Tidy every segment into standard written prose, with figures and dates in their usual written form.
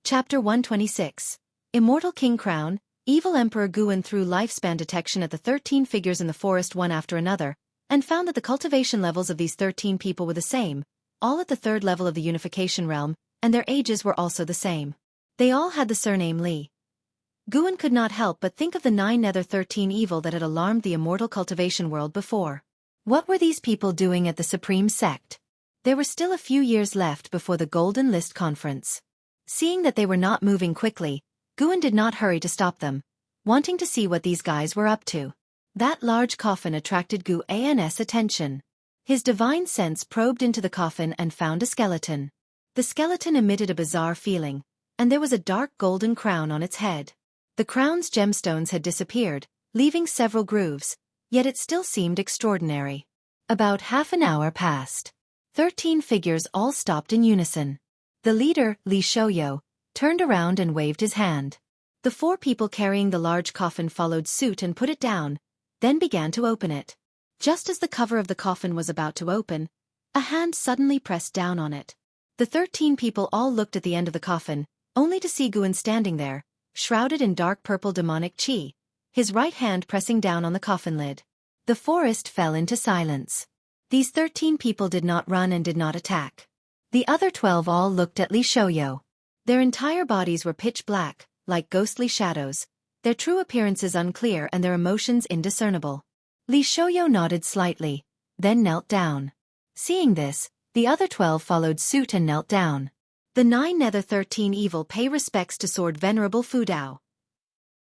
Chapter 126. Immortal King Crown. Evil Emperor Guan threw lifespan detection at the 13 figures in the forest one after another, and found that the cultivation levels of these 13 people were the same, all at the third level of the unification realm, and their ages were also the same. They all had the surname Li. Guan could not help but think of the 9 Nether 13 evil that had alarmed the immortal cultivation world before. What were these people doing at the Supreme Sect? There were still a few years left before the Golden List Conference. Seeing that they were not moving quickly, Guan did not hurry to stop them, wanting to see what these guys were up to. That large coffin attracted Guan's attention. His divine sense probed into the coffin and found a skeleton. The skeleton emitted a bizarre feeling, and there was a dark golden crown on its head. The crown's gemstones had disappeared, leaving several grooves, yet it still seemed extraordinary. About half an hour passed. 13 figures all stopped in unison. The leader, Li Xiaofan, turned around and waved his hand. The 4 people carrying the large coffin followed suit and put it down, then began to open it. Just as the cover of the coffin was about to open, a hand suddenly pressed down on it. The 13 people all looked at the end of the coffin, only to see Guan standing there, shrouded in dark purple demonic chi, his right hand pressing down on the coffin lid. The forest fell into silence. These 13 people did not run and did not attack. The other 12 all looked at Li Xiaofan. Their entire bodies were pitch black, like ghostly shadows, their true appearances unclear and their emotions indiscernible. Li Xiaofan nodded slightly, then knelt down. Seeing this, the other 12 followed suit and knelt down. The 9 Nether 13 evil pay respects to Sword Venerable Fu Dao.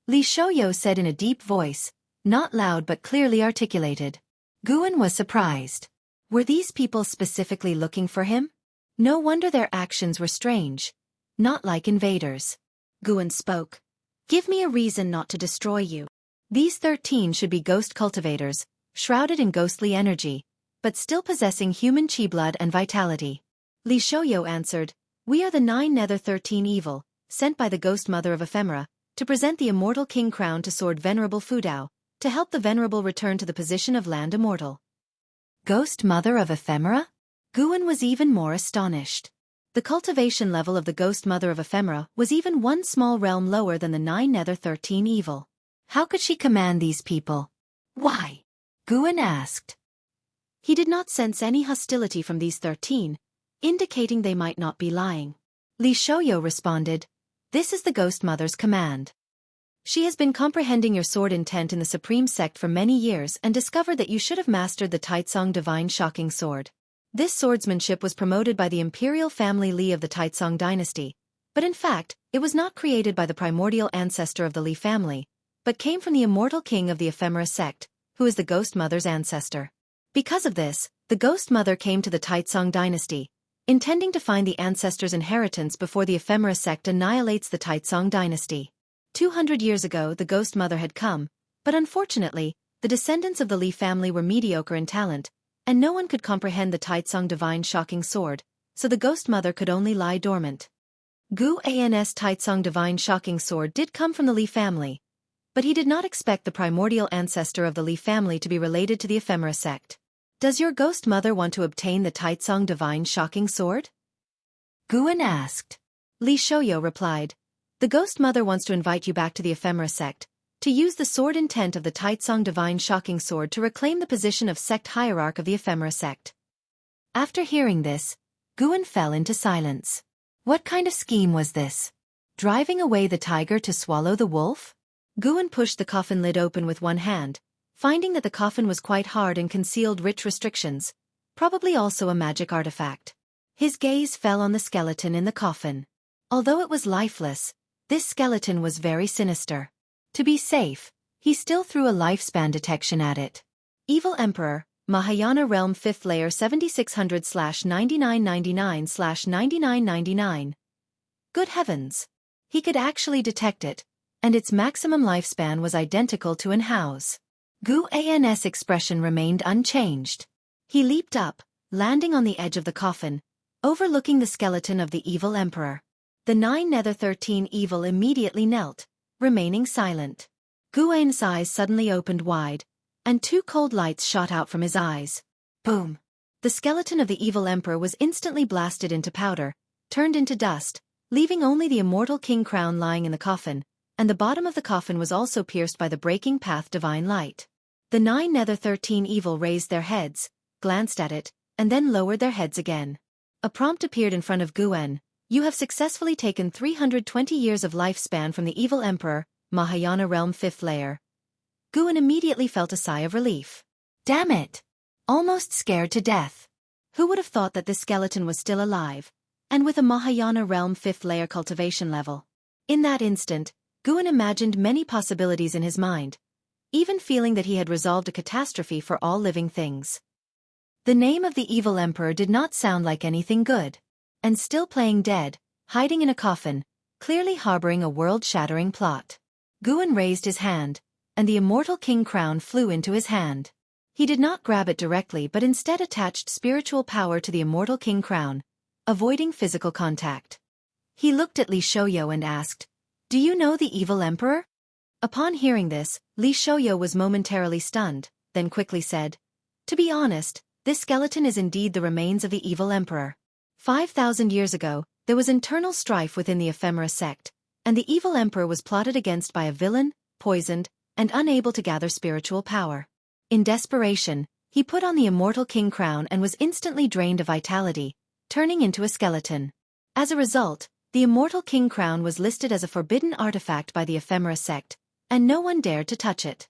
Li Xiaofan said in a deep voice, not loud but clearly articulated. Guan was surprised. Were these people specifically looking for him? No wonder their actions were strange. Not like invaders. Guan spoke. Give me a reason not to destroy you. These 13 should be ghost cultivators, shrouded in ghostly energy, but still possessing human chi blood and vitality. Li Xiaofan answered, we are the 9 Nether 13 evil, sent by the Ghost Mother of Ephemera, to present the Immortal King Crown to Sword Venerable Fu Dao, to help the Venerable return to the position of Land Immortal. Ghost Mother of Ephemera? Guan was even more astonished. The cultivation level of the Ghost Mother of Ephemera was even one small realm lower than the 9 Nether 13 evil. How could she command these people? Why? Guan asked. He did not sense any hostility from these 13, indicating they might not be lying. Li Xiaofan responded, this is the Ghost Mother's command. She has been comprehending your sword intent in the Supreme Sect for many years and discovered that you should have mastered the Taicang Divine Shocking Sword. This swordsmanship was promoted by the imperial family Li of the Taicang dynasty, but in fact, it was not created by the primordial ancestor of the Li family, but came from the immortal king of the Ephemera sect, who is the Ghost Mother's ancestor. Because of this, the Ghost Mother came to the Taicang dynasty, intending to find the ancestor's inheritance before the Ephemera sect annihilates the Taicang dynasty. 200 years ago the Ghost Mother had come, but unfortunately, the descendants of the Li family were mediocre in talent, and no one could comprehend the Taicang Divine Shocking Sword, so the Ghost Mother could only lie dormant. Guan's Taicang Divine Shocking Sword did come from the Li family, but he did not expect the primordial ancestor of the Li family to be related to the Ephemera sect. Does your Ghost Mother want to obtain the Taicang Divine Shocking Sword? Guan asked. Li Xiaofan replied, the Ghost Mother wants to invite you back to the Ephemera sect, to use the sword intent of the Taicang Divine Shocking Sword to reclaim the position of sect hierarch of the Ephemera sect. After hearing this, Guan fell into silence. What kind of scheme was this? Driving away the tiger to swallow the wolf? Guan pushed the coffin lid open with one hand, finding that the coffin was quite hard and concealed rich restrictions, probably also a magic artifact. His gaze fell on the skeleton in the coffin. Although it was lifeless, this skeleton was very sinister. To be safe, he still threw a lifespan detection at it. Evil Emperor, Mahayana Realm 5th Layer 7600/9999/9999. Good heavens! He could actually detect it, and its maximum lifespan was identical to an Hao's. Guan's expression remained unchanged. He leaped up, landing on the edge of the coffin, overlooking the skeleton of the Evil Emperor. The 9 Nether 13 evil immediately knelt, remaining silent. Guan's eyes suddenly opened wide, and 2 cold lights shot out from his eyes. Boom! The skeleton of the Evil Emperor was instantly blasted into powder, turned into dust, leaving only the immortal king crown lying in the coffin, and the bottom of the coffin was also pierced by the breaking path divine light. The 9 Nether 13 evil raised their heads, glanced at it, and then lowered their heads again. A prompt appeared in front of Guwen. You have successfully taken 320 years of lifespan from the evil emperor, Mahayana realm 5th layer. Guwen immediately felt a sigh of relief. Damn it! Almost scared to death. Who would have thought that this skeleton was still alive, and with a Mahayana realm 5th layer cultivation level? In that instant, Guwen imagined many possibilities in his mind, even feeling that he had resolved a catastrophe for all living things. The name of the evil emperor did not sound like anything good. And still playing dead, hiding in a coffin, clearly harboring a world-shattering plot. Guwen raised his hand, and the immortal king crown flew into his hand. He did not grab it directly but instead attached spiritual power to the immortal king crown, avoiding physical contact. He looked at Li Shouyo and asked, "Do you know the evil emperor?" Upon hearing this, Li Shouyo was momentarily stunned, then quickly said, "To be honest, this skeleton is indeed the remains of the evil emperor. 5,000 years ago, there was internal strife within the Ephemera sect, and the evil emperor was plotted against by a villain, poisoned, and unable to gather spiritual power. In desperation, he put on the immortal king crown and was instantly drained of vitality, turning into a skeleton. As a result, the immortal king crown was listed as a forbidden artifact by the Ephemera sect, and no one dared to touch it.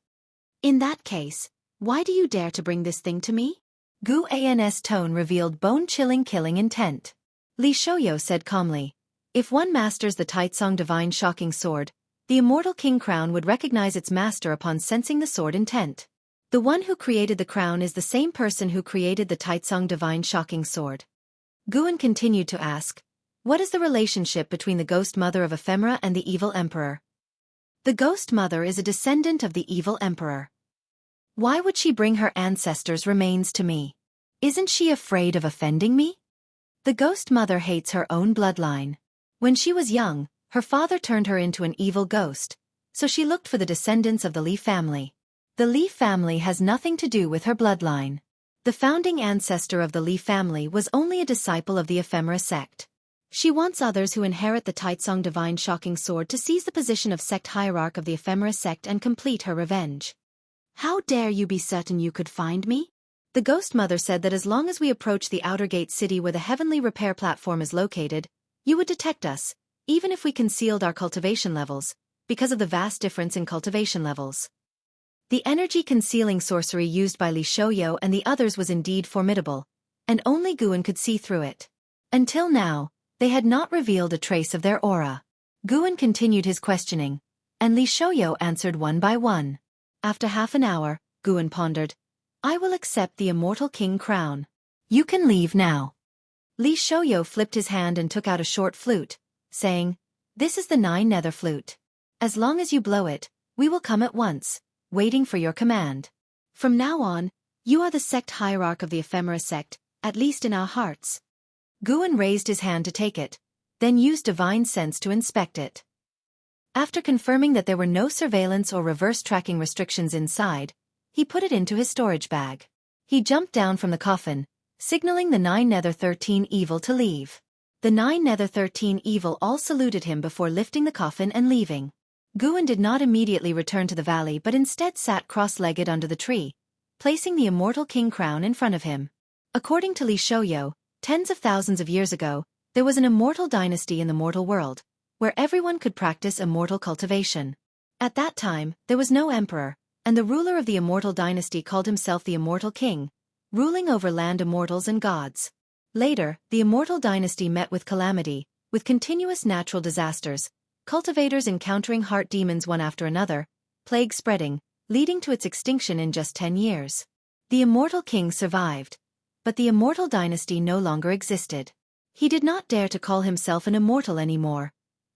In that case, why do you dare to bring this thing to me?" Gu An's tone revealed bone-chilling killing intent. Li Shouyo said calmly, "If one masters the Taicang Divine shocking sword, the immortal king crown would recognize its master upon sensing the sword intent. The one who created the crown is the same person who created the Taicang Divine shocking sword." Guwen continued to ask, "What is the relationship between the ghost mother of Ephemera and the evil emperor?" "The ghost mother is a descendant of the evil emperor. Why would she bring her ancestors' remains to me? Isn't she afraid of offending me? The ghost mother hates her own bloodline. When she was young, her father turned her into an evil ghost, so she looked for the descendants of the Li family. The Li family has nothing to do with her bloodline. The founding ancestor of the Li family was only a disciple of the Ephemera sect. She wants others who inherit the Taicang Divine shocking sword to seize the position of sect hierarch of the Ephemera sect and complete her revenge. How dare you be certain you could find me?" The ghost mother said that as long as we approach the outer gate city where the heavenly repair platform is located, you would detect us, even if we concealed our cultivation levels, because of the vast difference in cultivation levels. The energy concealing sorcery used by Li Shouyo and the others was indeed formidable, and only Guwen could see through it. Until now, they had not revealed a trace of their aura. Guwen continued his questioning, and Li Shouyo answered one by one. After half an hour, Guwen pondered, "I will accept the immortal king crown. You can leave now." Li Shouyo flipped his hand and took out a short flute, saying, "This is the 9 Nether flute. As long as you blow it, we will come at once, waiting for your command. From now on, you are the sect hierarch of the Ephemera sect, at least in our hearts." Guwen raised his hand to take it, then used divine sense to inspect it. After confirming that there were no surveillance or reverse tracking restrictions inside, he put it into his storage bag. He jumped down from the coffin, signaling the 9 Nether 13 evil to leave. The 9 Nether 13 evil all saluted him before lifting the coffin and leaving. Guwen did not immediately return to the valley but instead sat cross-legged under the tree, placing the immortal king crown in front of him. According to Li Shouyo, tens of thousands of years ago, there was an immortal dynasty in the mortal world, where everyone could practice immortal cultivation. At that time, there was no emperor, and the ruler of the immortal dynasty called himself the immortal king, ruling over land immortals and gods. Later, the immortal dynasty met with calamity, with continuous natural disasters, cultivators encountering heart demons one after another, plague spreading, leading to its extinction in just 10 years. The immortal king survived, but the immortal dynasty no longer existed. He did not dare to call himself an immortal anymore,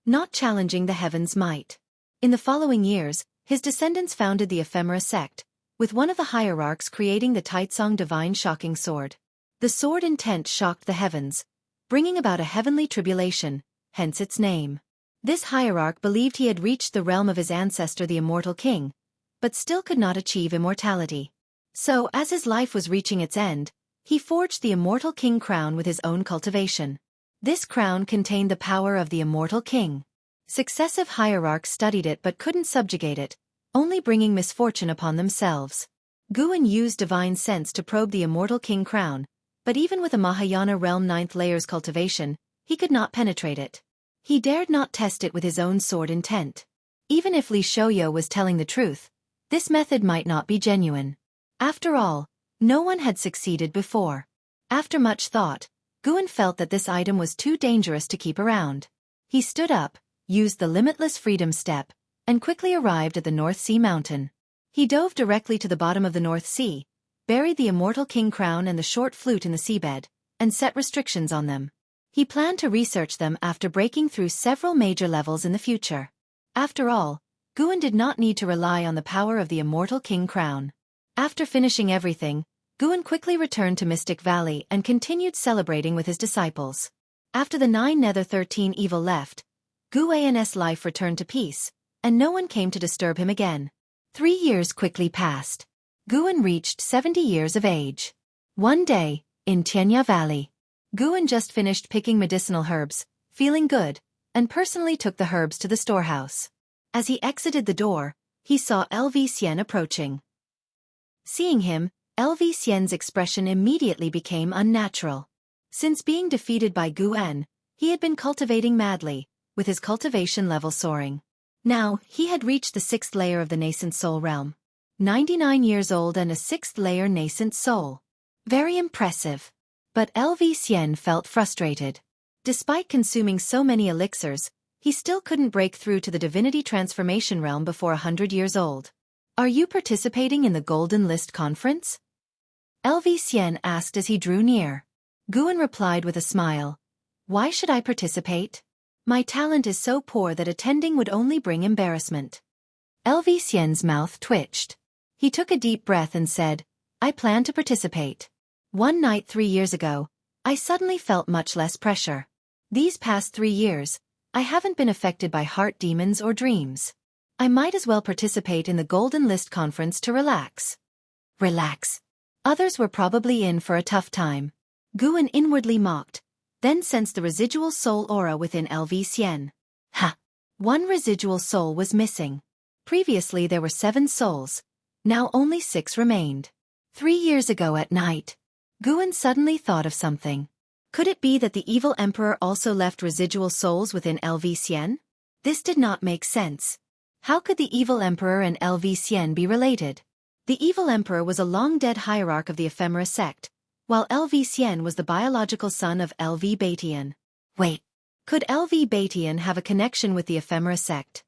not challenging the heavens' might. In the following years, his descendants founded the Ephemera sect, with one of the hierarchs creating the Taicang Divine shocking sword. The sword intent shocked the heavens, bringing about a heavenly tribulation, hence its name. This hierarch believed he had reached the realm of his ancestor the immortal king, but still could not achieve immortality. So, as his life was reaching its end, he forged the immortal king crown with his own cultivation. This crown contained the power of the immortal king. Successive hierarchs studied it but couldn't subjugate it, only bringing misfortune upon themselves. Guan used divine sense to probe the immortal king crown, but even with a Mahayana realm 9th layer's cultivation, he could not penetrate it. He dared not test it with his own sword intent. Even if Li Shouyo was telling the truth, this method might not be genuine. After all, no one had succeeded before. After much thought, Guan felt that this item was too dangerous to keep around. He stood up, used the limitless freedom step, and quickly arrived at the North Sea mountain. He dove directly to the bottom of the North Sea, buried the immortal king crown and the short flute in the seabed, and set restrictions on them. He planned to research them after breaking through several major levels in the future. After all, Guan did not need to rely on the power of the immortal king crown. After finishing everything, Guan quickly returned to Mystic Valley and continued celebrating with his disciples. After the 9 Nether 13 evil left, Guan's life returned to peace, and no one came to disturb him again. 3 years quickly passed. Guan reached 70 years of age. One day, in Tianya Valley, Guan just finished picking medicinal herbs, feeling good, and personally took the herbs to the storehouse. As he exited the door, he saw LV Xian approaching. Seeing him, LV Xian's expression immediately became unnatural. Since being defeated by Guan, he had been cultivating madly, with his cultivation level soaring. Now, he had reached the 6th layer of the nascent soul realm. 99 years old and a 6th layer nascent soul. Very impressive. But LV Xian felt frustrated. Despite consuming so many elixirs, he still couldn't break through to the divinity transformation realm before 100 years old. Are you participating in the Golden List Conference? LV Xian asked as he drew near. Guan replied with a smile. Why should I participate? My talent is so poor that attending would only bring embarrassment. LV Xian's mouth twitched. He took a deep breath and said, I plan to participate. One night 3 years ago, I suddenly felt much less pressure. These past 3 years, I haven't been affected by heart demons or dreams. I might as well participate in the Golden List Conference to relax. Relax. Others were probably in for a tough time. Guan inwardly mocked, then sensed the residual soul aura within LV Xian. Ha! One residual soul was missing. Previously there were 7 souls. Now only 6 remained. 3 years ago at night, Guan suddenly thought of something. Could it be that the evil emperor also left residual souls within LV Xian? This did not make sense. How could the evil emperor and LV Xian be related? The evil emperor was a long-dead hierarch of the ephemera sect, while LV Xian was the biological son of LV Batian. Wait, could LV Batian have a connection with the ephemera sect?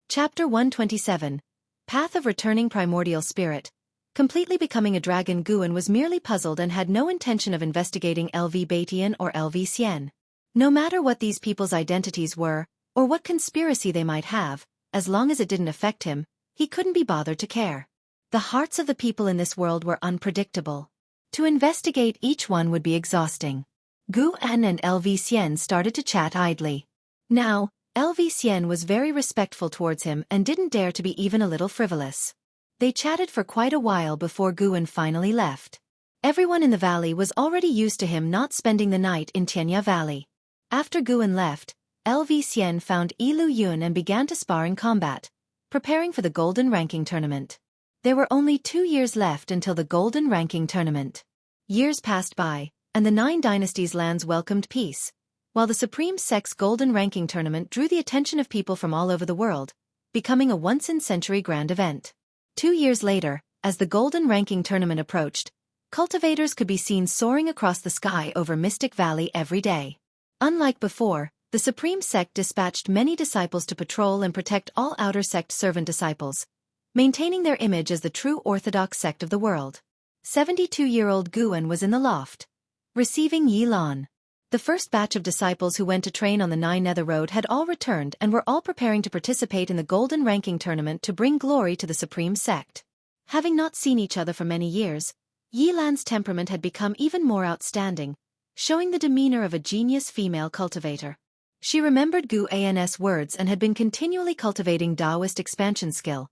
Chapter 127, Path of Returning Primordial Spirit. Completely becoming a dragon, Guan was merely puzzled and had no intention of investigating LV Batian or LV Xian. No matter what these people's identities were, or what conspiracy they might have, as long as it didn't affect him, he couldn't be bothered to care. The hearts of the people in this world were unpredictable. To investigate each one would be exhausting. Guan and LV Xian started to chat idly. Now, LV Xian was very respectful towards him and didn't dare to be even a little frivolous. They chatted for quite a while before Guan finally left. Everyone in the valley was already used to him not spending the night in Tianya Valley. After Guan left, LV Xian found Yilu Yun and began to spar in combat, preparing for the Golden Ranking Tournament. There were only 2 years left until the Golden Ranking Tournament. Years passed by, and the 9 Dynasties lands welcomed peace, while the Supreme Sect's Golden Ranking Tournament drew the attention of people from all over the world, becoming a once-in-century grand event. 2 years later, as the Golden Ranking Tournament approached, cultivators could be seen soaring across the sky over Mystic Valley every day. Unlike before, the Supreme Sect dispatched many disciples to patrol and protect all outer sect servant disciples, maintaining their image as the true orthodox sect of the world. 72-year-old Guan was in the loft, receiving Yi Lan. The first batch of disciples who went to train on the 9 Nether Road had all returned and were all preparing to participate in the Golden Ranking Tournament to bring glory to the Supreme Sect. Having not seen each other for many years, Yi Lan's temperament had become even more outstanding, showing the demeanor of a genius female cultivator. She remembered Guan's words and had been continually cultivating Taoist expansion skill,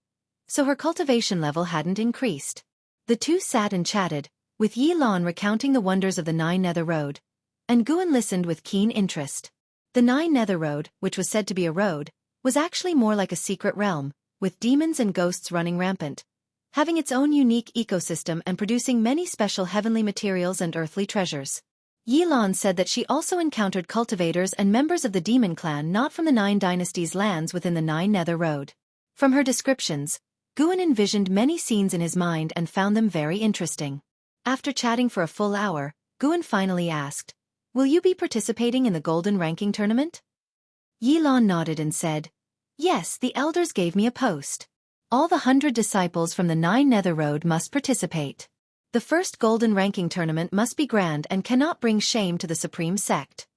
so her cultivation level hadn't increased. The two sat and chatted, with Yi Lan recounting the wonders of the 9 Nether Road, and Guan listened with keen interest. The Nine Nether Road, which was said to be a road, was actually more like a secret realm, with demons and ghosts running rampant, having its own unique ecosystem and producing many special heavenly materials and earthly treasures. Yilan said that she also encountered cultivators and members of the demon clan not from the Nine Dynasties lands within the Nine Nether Road. From her descriptions, Guan envisioned many scenes in his mind and found them very interesting. After chatting for a full hour, Guan finally asked, "Will you be participating in the Golden Ranking Tournament?" Yilan nodded and said, "Yes, the elders gave me a post. All the 100 disciples from the Nine Nether Road must participate. The first Golden Ranking Tournament must be grand and cannot bring shame to the Supreme Sect."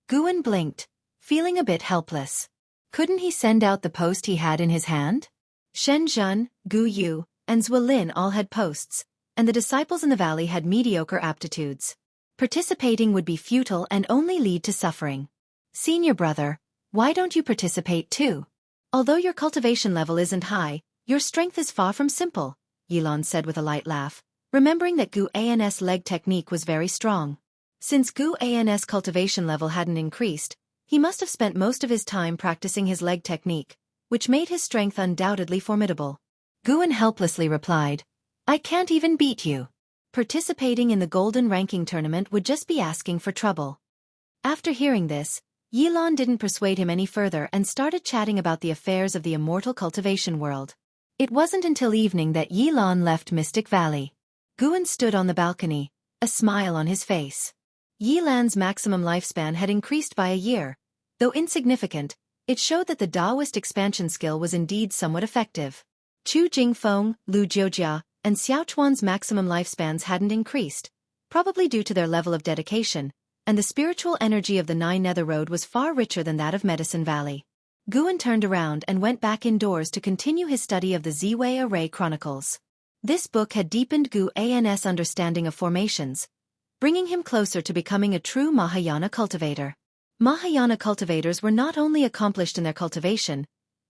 Guan blinked, feeling a bit helpless. Couldn't he send out the post he had in his hand? Shen Zhen, Gu Yu, and Zhuo Lin all had posts, and the disciples in the valley had mediocre aptitudes. Participating would be futile and only lead to suffering. "Senior brother, why don't you participate too? Although your cultivation level isn't high, your strength is far from simple," Yilan said with a light laugh, remembering that Gu An's leg technique was very strong. Since Gu An's cultivation level hadn't increased, he must have spent most of his time practicing his leg technique, which made his strength undoubtedly formidable. Guan helplessly replied, "I can't even beat you. Participating in the Golden Ranking Tournament would just be asking for trouble." After hearing this, Yilan didn't persuade him any further and started chatting about the affairs of the immortal cultivation world. It wasn't until evening that Yilan left Mystic Valley. Guan stood on the balcony, a smile on his face. Yilan's maximum lifespan had increased by a year. Though insignificant, it showed that the Taoist expansion skill was indeed somewhat effective. Chu Jingfeng, Lu Jiujia, and Xiaochuan's maximum lifespans hadn't increased, probably due to their level of dedication, and the spiritual energy of the Nine Nether Road was far richer than that of Medicine Valley. Guan turned around and went back indoors to continue his study of the Ziwei Array Chronicles. This book had deepened Gu An's understanding of formations, bringing him closer to becoming a true Mahayana cultivator. Mahayana cultivators were not only accomplished in their cultivation,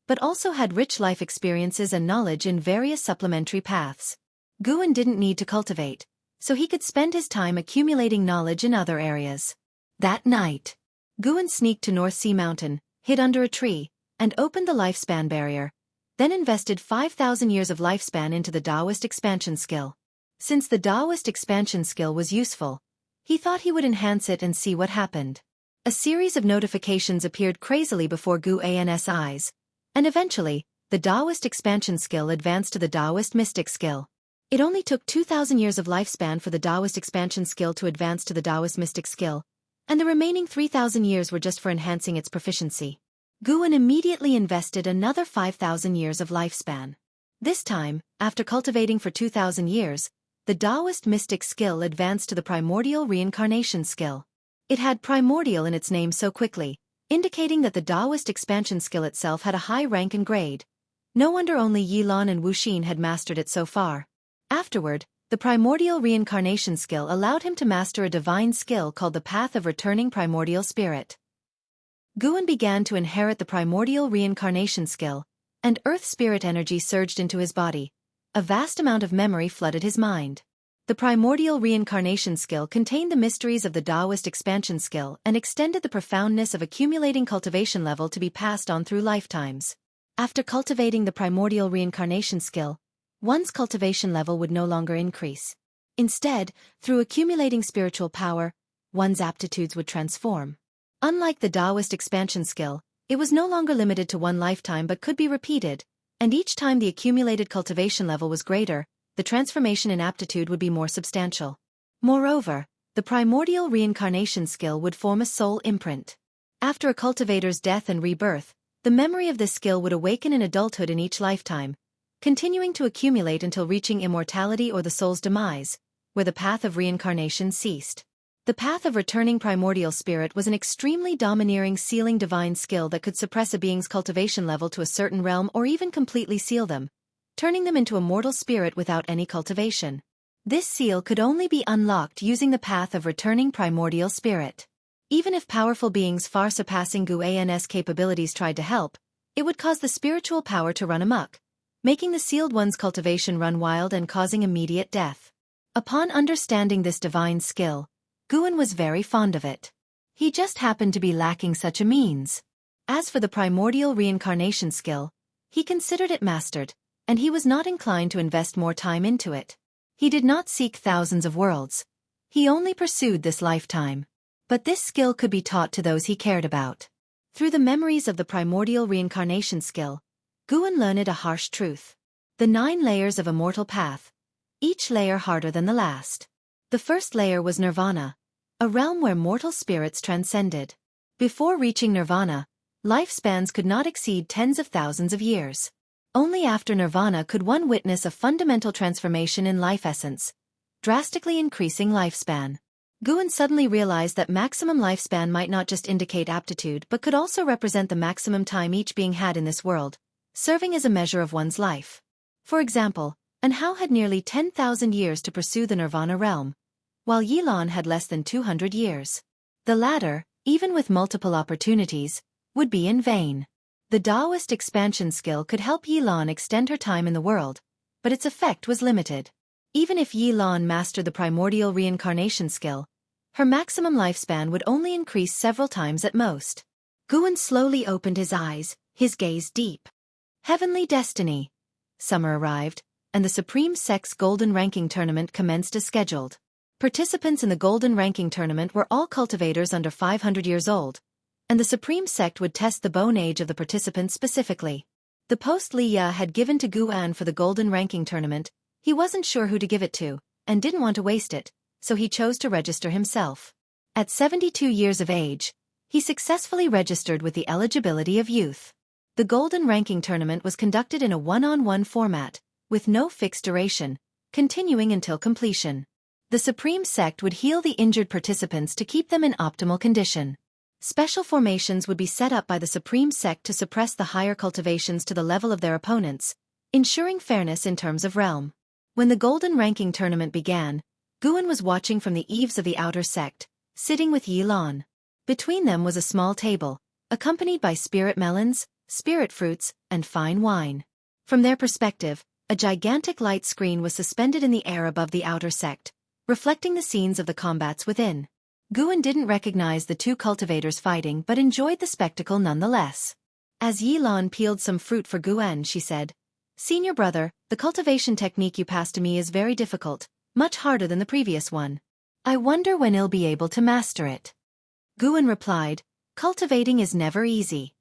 but also had rich life experiences and knowledge in various supplementary paths. Guan didn't need to cultivate, so he could spend his time accumulating knowledge in other areas. That night, Guan sneaked to North Sea Mountain, hid under a tree, and opened the lifespan barrier, then invested 5,000 years of lifespan into the Taoist expansion skill. Since the Taoist expansion skill was useful, he thought he would enhance it and see what happened. A series of notifications appeared crazily before Gu An's eyes, and eventually, the Taoist expansion skill advanced to the Taoist mystic skill. It only took 2,000 years of lifespan for the Taoist expansion skill to advance to the Taoist mystic skill, and the remaining 3,000 years were just for enhancing its proficiency. Guan immediately invested another 5,000 years of lifespan. This time, after cultivating for 2,000 years, the Taoist mystic skill advanced to the primordial reincarnation skill. It had primordial in its name so quickly, indicating that the Taoist expansion skill itself had a high rank and grade. No wonder only Yilan and Wuxia had mastered it so far. Afterward, the primordial reincarnation skill allowed him to master a divine skill called the Path of Returning Primordial Spirit. Guan began to inherit the primordial reincarnation skill, and earth spirit energy surged into his body. A vast amount of memory flooded his mind. The primordial reincarnation skill contained the mysteries of the Taoist expansion skill and extended the profoundness of accumulating cultivation level to be passed on through lifetimes. After cultivating the primordial reincarnation skill, one's cultivation level would no longer increase. Instead, through accumulating spiritual power, one's aptitudes would transform. Unlike the Taoist expansion skill, it was no longer limited to one lifetime but could be repeated, and each time the accumulated cultivation level was greater, the transformation in aptitude would be more substantial. Moreover, the primordial reincarnation skill would form a soul imprint. After a cultivator's death and rebirth, the memory of this skill would awaken in adulthood in each lifetime, continuing to accumulate until reaching immortality or the soul's demise, where the path of reincarnation ceased. The Path of Returning Primordial Spirit was an extremely domineering sealing divine skill that could suppress a being's cultivation level to a certain realm or even completely seal them, turning them into a mortal spirit without any cultivation. This seal could only be unlocked using the Path of Returning Primordial Spirit. Even if powerful beings far surpassing Gu An's capabilities tried to help, it would cause the spiritual power to run amok, making the sealed one's cultivation run wild and causing immediate death. Upon understanding this divine skill, Guan was very fond of it. He just happened to be lacking such a means. As for the primordial reincarnation skill, he considered it mastered, and he was not inclined to invest more time into it. He did not seek thousands of worlds. He only pursued this lifetime. But this skill could be taught to those he cared about. Through the memories of the primordial reincarnation skill, Guan learned a harsh truth. The 9 layers of immortal path, each layer harder than the last. The first layer was nirvana, a realm where mortal spirits transcended. Before reaching nirvana, lifespans could not exceed tens of thousands of years. Only after nirvana could one witness a fundamental transformation in life essence, drastically increasing lifespan. Guan suddenly realized that maximum lifespan might not just indicate aptitude but could also represent the maximum time each being had in this world, serving as a measure of one's life. For example, An Hao had nearly 10,000 years to pursue the nirvana realm, while Yilan had less than 200 years. The latter, even with multiple opportunities, would be in vain. The Taoist expansion skill could help Yilan extend her time in the world, but its effect was limited. Even if Yilan mastered the primordial reincarnation skill, her maximum lifespan would only increase several times at most. Guan slowly opened his eyes, his gaze deep. Heavenly destiny. Summer arrived, and the Supreme Sect's Golden Ranking Tournament commenced as scheduled. Participants in the Golden Ranking Tournament were all cultivators under 500 years old, and the Supreme Sect would test the bone age of the participants specifically. The post Li Ya had given to Guan for the Golden Ranking Tournament. He wasn't sure who to give it to, and didn't want to waste it, so he chose to register himself. At 72 years of age, he successfully registered with the eligibility of youth. The Golden Ranking Tournament was conducted in a one-on-one format, with no fixed duration, continuing until completion. The Supreme Sect would heal the injured participants to keep them in optimal condition. Special formations would be set up by the Supreme Sect to suppress the higher cultivations to the level of their opponents, ensuring fairness in terms of realm. When the Golden Ranking Tournament began, Guan was watching from the eaves of the outer sect, sitting with Yilan. Between them was a small table, accompanied by spirit melons, spirit fruits, and fine wine. From their perspective, a gigantic light screen was suspended in the air above the outer sect, reflecting the scenes of the combats within. Guan didn't recognize the two cultivators fighting but enjoyed the spectacle nonetheless. As Yilan peeled some fruit for Guan, she said, "Senior brother, the cultivation technique you passed to me is very difficult, much harder than the previous one. I wonder when I'll be able to master it." Guan replied, "Cultivating is never easy.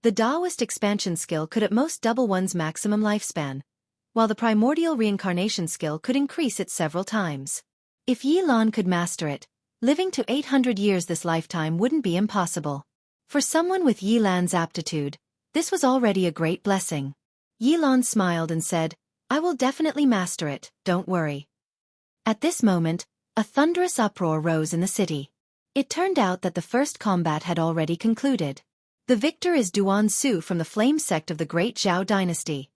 The Taoist expansion skill could at most double one's maximum lifespan, while the primordial reincarnation skill could increase it several times. If Yilan could master it, living to 800 years this lifetime wouldn't be impossible. For someone with Yilan's aptitude, this was already a great blessing." Yilan smiled and said, "I will definitely master it, don't worry." At this moment, a thunderous uproar rose in the city. It turned out that the first combat had already concluded. The victor is Duan Su from the Flame Sect of the Great Zhao Dynasty.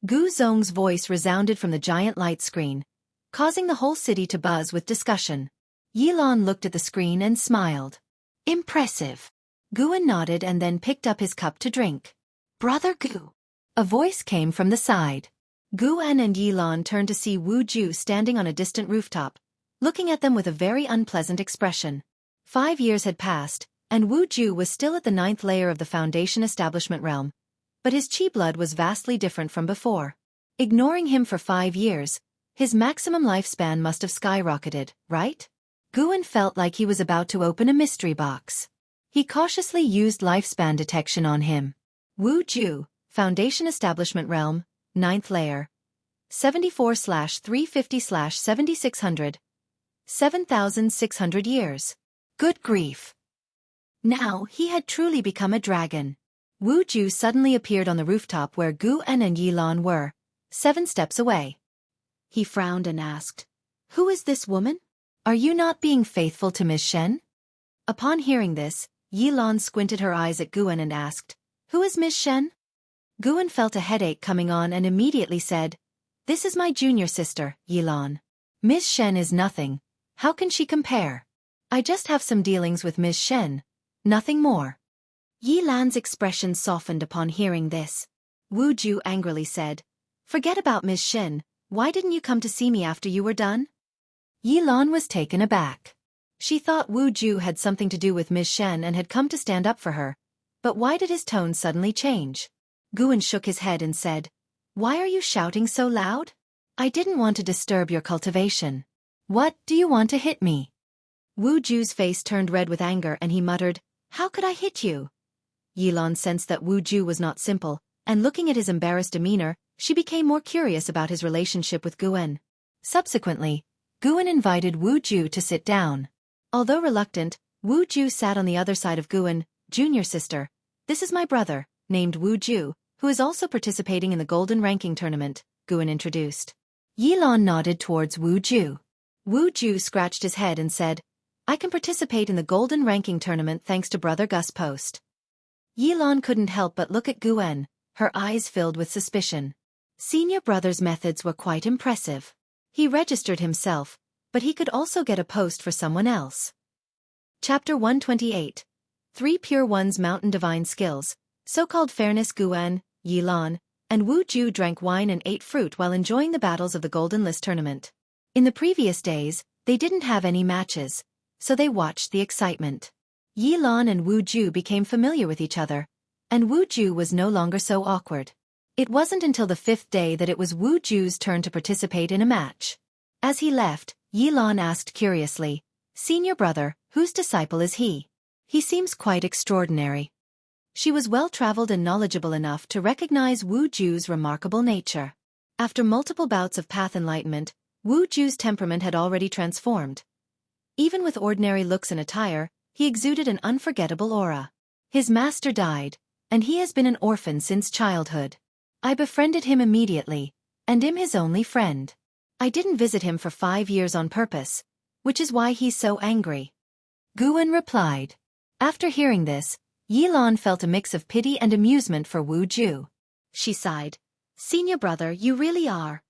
Gu Zong's voice resounded from the giant light screen, causing the whole city to buzz with discussion. Yilan looked at the screen and smiled. "Impressive." Guan nodded and then picked up his cup to drink. "Brother Gu." A voice came from the side. Guan and Yilan turned to see Wu Ju standing on a distant rooftop, looking at them with a very unpleasant expression. 5 years had passed, and Wu Ju was still at the 9th layer of the Foundation Establishment realm, but his chi blood was vastly different from before. Ignoring him for 5 years, his maximum lifespan must have skyrocketed, right? Guan felt like he was about to open a mystery box. He cautiously used lifespan detection on him. Wu Ju, Foundation Establishment Realm, 9th layer. 74/350/7600. 7,600 years. Good grief. Now he had truly become a dragon. Wu Ju suddenly appeared on the rooftop where Guan and Yilan were, 7 steps away. He frowned and asked, "Who is this woman? Are you not being faithful to Ms. Shen?" Upon hearing this, Yilan squinted her eyes at Guan and asked, "Who is Ms. Shen?" Guan felt a headache coming on and immediately said, "This is my junior sister, Yilan. Ms. Shen is nothing. How can she compare? I just have some dealings with Ms. Shen, nothing more." Yilan's expression softened upon hearing this. Wu Ju angrily said, "Forget about Ms. Shen, why didn't you come to see me after you were done?" Yilan was taken aback. She thought Wu Ju had something to do with Ms. Shen and had come to stand up for her. But why did his tone suddenly change? Guan shook his head and said, "Why are you shouting so loud? I didn't want to disturb your cultivation. What, do you want to hit me?" Wu Ju's face turned red with anger and he muttered, "How could I hit you?" Yilan sensed that Wu Ju was not simple, and looking at his embarrassed demeanor, she became more curious about his relationship with Guan. Subsequently, Guan invited Wu Ju to sit down. Although reluctant, Wu Ju sat on the other side of Guan, junior sister. "This is my brother, named Wu Ju, who is also participating in the Golden Ranking Tournament," Guan introduced. Yilan nodded towards Wu Ju. Wu Ju scratched his head and said, "I can participate in the Golden Ranking Tournament thanks to Brother Gus' post." Yilan couldn't help but look at Guan, her eyes filled with suspicion. Senior brother's methods were quite impressive. He registered himself, but he could also get a post for someone else. Chapter 128. 3 Pure One's Mountain Divine Skills. So-called fairness. Guan, Yilan, and Wu Ju drank wine and ate fruit while enjoying the battles of the Golden List tournament. In the previous days, they didn't have any matches, so they watched the excitement. Yilan and Wu Ju became familiar with each other, and Wu Ju was no longer so awkward. It wasn't until the 5th day that it was Wu Ju's turn to participate in a match. As he left, Yilan asked curiously, "Senior brother, whose disciple is he? He seems quite extraordinary." She was well-traveled and knowledgeable enough to recognize Wu Ju's remarkable nature. After multiple bouts of path enlightenment, Wu Ju's temperament had already transformed. Even with ordinary looks and attire, he exuded an unforgettable aura. His master died, and he has been an orphan since childhood. I befriended him immediately, and am his only friend. I didn't visit him for 5 years on purpose, which is why he's so angry." Guan replied. After hearing this, Yilan felt a mix of pity and amusement for Wu Ju. She sighed. "Senior brother, you really are.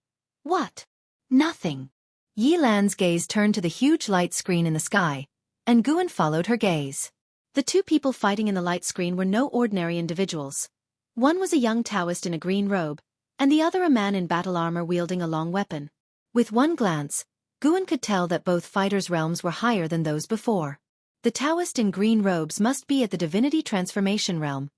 What? Nothing." Yilan's gaze turned to the huge light screen in the sky, and Guan followed her gaze. The two people fighting in the light screen were no ordinary individuals. One was a young Taoist in a green robe, and the other a man in battle armor wielding a long weapon. With one glance, Guan could tell that both fighters' realms were higher than those before. The Taoist in green robes must be at the Divinity Transformation realm,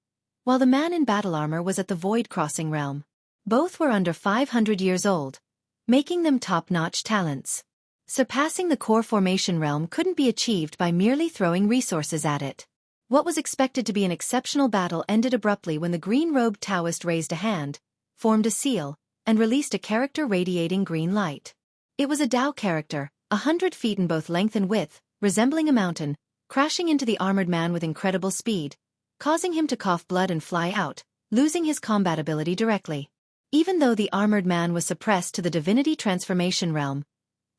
while the man in battle armor was at the Void Crossing realm. Both were under 500 years old, making them top-notch talents. Surpassing the core formation realm couldn't be achieved by merely throwing resources at it. What was expected to be an exceptional battle ended abruptly when the green-robed Taoist raised a hand, formed a seal, and released a character radiating green light. It was a Dao character, 100 feet in both length and width, resembling a mountain, crashing into the armored man with incredible speed, causing him to cough blood and fly out, losing his combat ability directly. Even though the armored man was suppressed to the Divinity Transformation realm,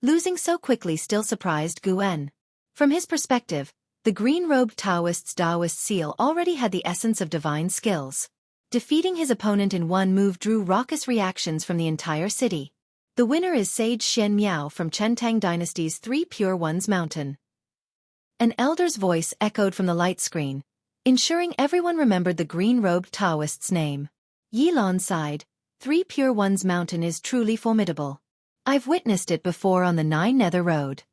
losing so quickly still surprised Guan. From his perspective, the green-robed Taoist's Taoist seal already had the essence of divine skills. Defeating his opponent in one move drew raucous reactions from the entire city. The winner is Sage Xian Miao from Taicang Dynasty's 3 Pure One's Mountain. An elder's voice echoed from the light screen, ensuring everyone remembered the green-robed Taoist's name. Yilan sighed. 3 Pure One's Mountain is truly formidable. I've witnessed it before on the Nine Nether Road.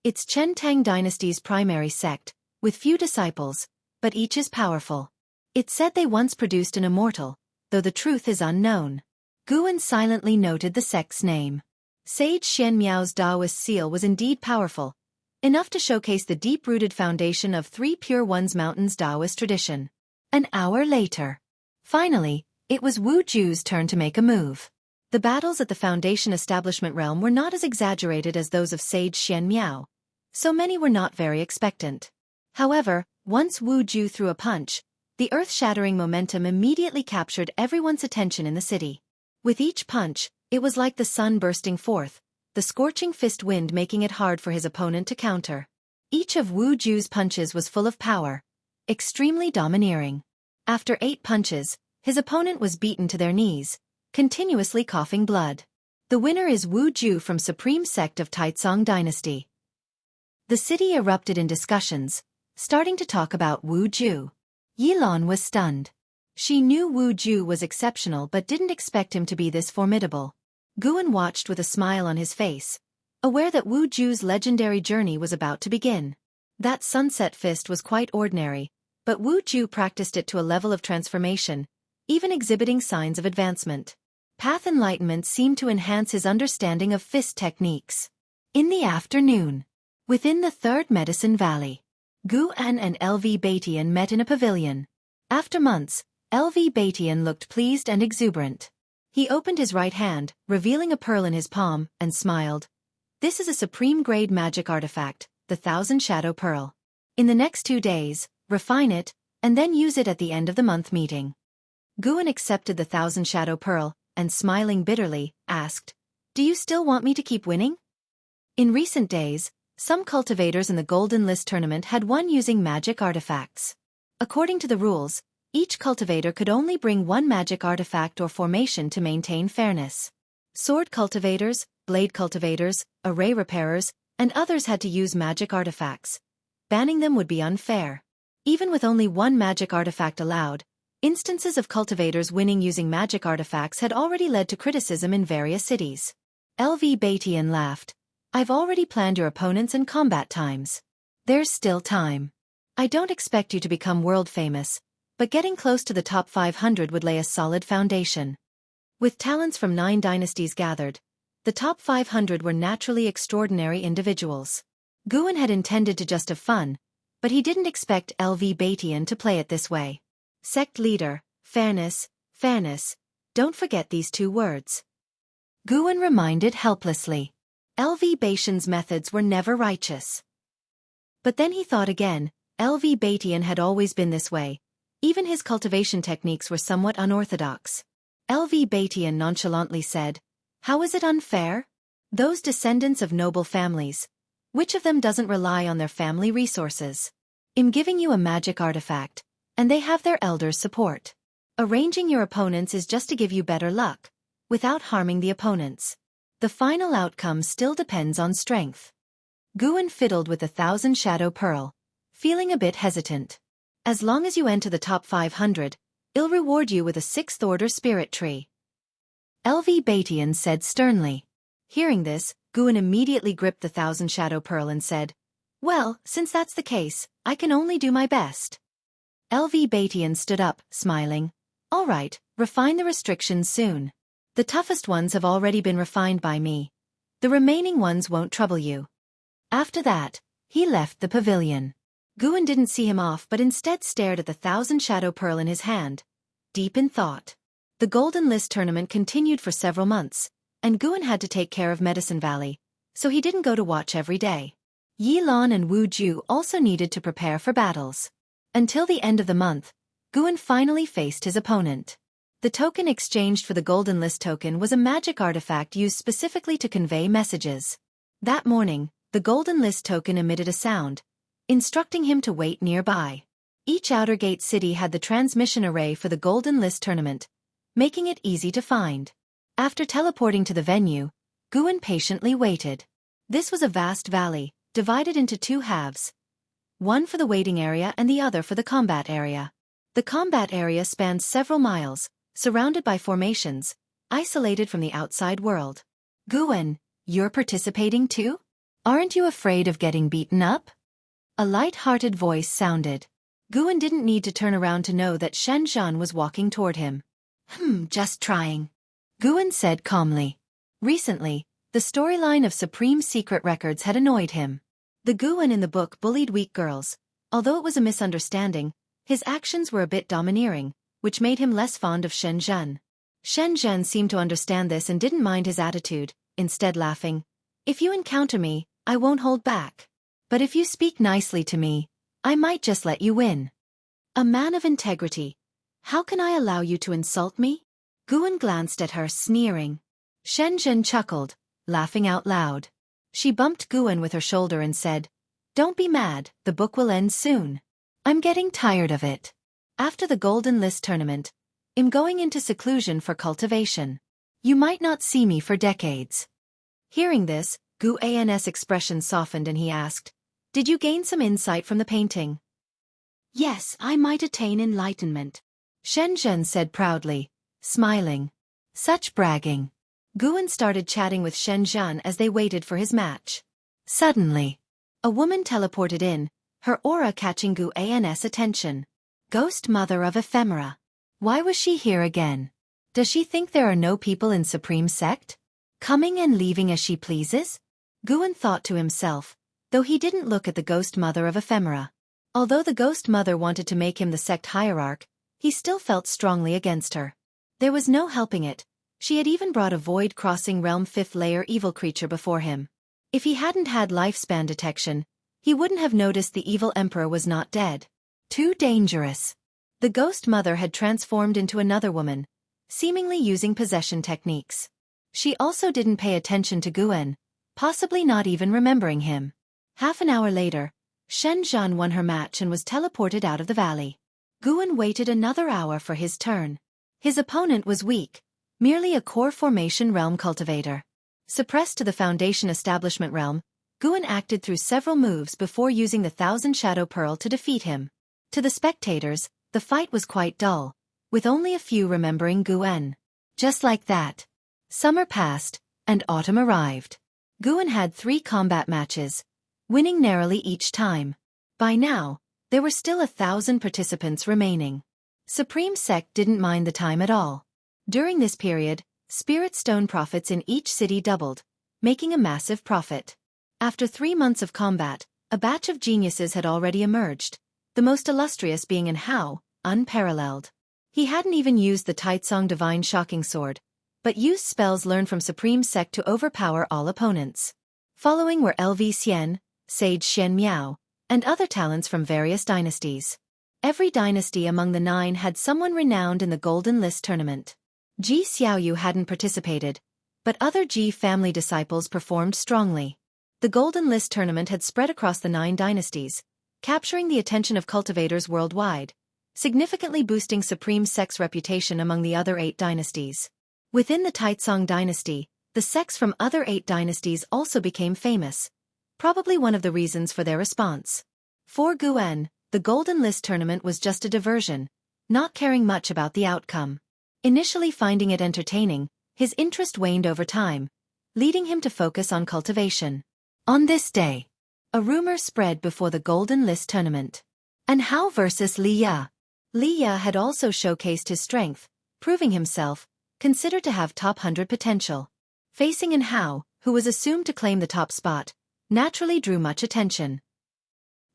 It's Taicang Dynasty's primary sect, with few disciples, but each is powerful. It's said they once produced an immortal, though the truth is unknown. Guan silently noted the sect's name. Sage Xian Miao's Taoist seal was indeed powerful, enough to showcase the deep-rooted foundation of 3 Pure One's Mountain's Taoist tradition. An hour later. Finally, it was Wu Ju's turn to make a move. The battles at the Foundation Establishment realm were not as exaggerated as those of Sage Xian Miao, so many were not very expectant. However, once Wu Ju threw a punch, the earth-shattering momentum immediately captured everyone's attention in the city. With each punch, it was like the sun bursting forth, the scorching fist wind making it hard for his opponent to counter. Each of Wu Ju's punches was full of power, extremely domineering. After 8 punches, his opponent was beaten to their knees, continuously coughing blood. The winner is Wu Ju from Supreme Sect of Taicang Dynasty. The city erupted in discussions, starting to talk about Wu Ju. Yilan was stunned. She knew Wu Ju was exceptional but didn't expect him to be this formidable. Guan watched with a smile on his face, aware that Wu Ju's legendary journey was about to begin. That sunset fist was quite ordinary, but Wu Ju practiced it to a level of transformation, even exhibiting signs of advancement. Path enlightenment seemed to enhance his understanding of fist techniques. In the afternoon, within the Third Medicine Valley, Gu An and LV Batian met in a pavilion. After months, LV Batian looked pleased and exuberant. He opened his right hand, revealing a pearl in his palm, and smiled. This is a supreme-grade magic artifact, the Thousand Shadow Pearl. In the next 2 days, refine it, and then use it at the end of the month meeting. Guan accepted the Thousand Shadow Pearl, and smiling bitterly, asked, "Do you still want me to keep winning?" In recent days, some cultivators in the Golden List tournament had won using magic artifacts. According to the rules, each cultivator could only bring one magic artifact or formation to maintain fairness. Sword cultivators, blade cultivators, array repairers, and others had to use magic artifacts. Banning them would be unfair. Even with only one magic artifact allowed, instances of cultivators winning using magic artifacts had already led to criticism in various cities. LV Batian laughed. "I've already planned your opponents and combat times. There's still time. I don't expect you to become world famous, but getting close to the top 500 would lay a solid foundation." With talents from 9 dynasties gathered, the top 500 were naturally extraordinary individuals. Guan had intended to just have fun, but he didn't expect LV Batian to play it this way. Sect leader, fairness, fairness, don't forget these 2 words. Guan reminded helplessly. LV Batian's methods were never righteous. But then he thought again, LV Batian had always been this way. Even his cultivation techniques were somewhat unorthodox. LV Batian nonchalantly said, "How is it unfair? Those descendants of noble families, which of them doesn't rely on their family resources? I'm giving you a magic artifact, and they have their elders' support. Arranging your opponents is just to give you better luck, without harming the opponents. The final outcome still depends on strength." Guan fiddled with the Thousand Shadow Pearl, feeling a bit hesitant. "As long as you enter the top 500, I'll reward you with a 6th-order spirit tree," LV Batian said sternly. Hearing this, Guan immediately gripped the Thousand Shadow Pearl and said, "Well, since that's the case, I can only do my best." LV Batian stood up, smiling. "All right, refine the restrictions soon. The toughest ones have already been refined by me. The remaining ones won't trouble you." After that, he left the pavilion. Guan didn't see him off but instead stared at the Thousand Shadow Pearl in his hand, deep in thought. The Golden List tournament continued for several months, and Guan had to take care of Medicine Valley, so he didn't go to watch every day. Yilan and Wu Ju also needed to prepare for battles. Until the end of the month, Guan finally faced his opponent. The token exchanged for the Golden List token was a magic artifact used specifically to convey messages. That morning, the Golden List token emitted a sound, instructing him to wait nearby. Each outer gate city had the transmission array for the Golden List tournament, making it easy to find. After teleporting to the venue, Guan patiently waited. This was a vast valley, divided into 2 halves, one for the waiting area and the other for the combat area. The combat area spanned several miles, surrounded by formations, isolated from the outside world. "Guan, you're participating too? Aren't you afraid of getting beaten up?" A light-hearted voice sounded. Guan didn't need to turn around to know that Shen Zhan was walking toward him. Just trying," Guan said calmly. Recently, the storyline of Supreme Secret Records had annoyed him. The Guan in the book bullied weak girls. Although it was a misunderstanding, his actions were a bit domineering, which made him less fond of Shen Zhan. Shen Zhan seemed to understand this and didn't mind his attitude, instead laughing. "If you encounter me, I won't hold back. But if you speak nicely to me, I might just let you win. A man of integrity. How can I allow you to insult me?" Guan glanced at her, sneering. Shen Zhan chuckled, laughing out loud. She bumped Guan with her shoulder and said, "Don't be mad, the book will end soon. I'm getting tired of it. After the Golden List tournament, I'm going into seclusion for cultivation. You might not see me for decades." Hearing this, Guan's expression softened and he asked, "Did you gain some insight from the painting?" "Yes, I might attain enlightenment," Shen Zhen said proudly, smiling. "Such bragging. Guan started chatting with Shen Zhan as they waited for his match. Suddenly, a woman teleported in, her aura catching Guan's attention. Ghost Mother of Ephemera. Why was she here again? Does she think there are no people in Supreme Sect? Coming and leaving as she pleases? Guan thought to himself, though he didn't look at the Ghost Mother of Ephemera. Although the Ghost Mother wanted to make him the sect hierarch, he still felt strongly against her. There was no helping it. She had even brought a void-crossing realm 5th layer evil creature before him. If he hadn't had lifespan detection, he wouldn't have noticed the evil emperor was not dead. Too dangerous. The Ghost Mother had transformed into another woman, seemingly using possession techniques. She also didn't pay attention to Guan, possibly not even remembering him. Half an hour later, Shen Zhan won her match and was teleported out of the valley. Guan waited another hour for his turn. His opponent was weak, merely a core formation realm cultivator. Suppressed to the Foundation Establishment realm, Guan acted through several moves before using the 1000 Shadow Pearl to defeat him. To the spectators, the fight was quite dull, with only a few remembering Guan. Just like that, summer passed, and autumn arrived. Guan had 3 combat matches, winning narrowly each time. By now, there were still 1,000 participants remaining. Supreme Sect didn't mind the time at all. During this period, Spirit Stone profits in each city doubled, making a massive profit. After 3 months of combat, a batch of geniuses had already emerged, the most illustrious being in Hao, unparalleled. He hadn't even used the Taicang Divine Shocking Sword, but used spells learned from Supreme Sect to overpower all opponents. Following were LV Xian, Sage Shen Miao, and other talents from various dynasties. Every dynasty among the 9 had someone renowned in the Golden List tournament. Ji Xiaoyu hadn't participated, but other Ji family disciples performed strongly. The Golden List tournament had spread across the 9 dynasties, capturing the attention of cultivators worldwide, significantly boosting Supreme Sect's reputation among the other 8 dynasties. Within the Taicang dynasty, the sects from other 8 dynasties also became famous, probably one of the reasons for their response. For Guan, the Golden List tournament was just a diversion, not caring much about the outcome. Initially finding it entertaining, his interest waned over time, leading him to focus on cultivation. On this day, a rumor spread before the Golden List tournament. An Hao versus Li Ya. Li Ya had also showcased his strength, proving himself, considered to have top 100 potential. Facing An Hao, who was assumed to claim the top spot, naturally drew much attention.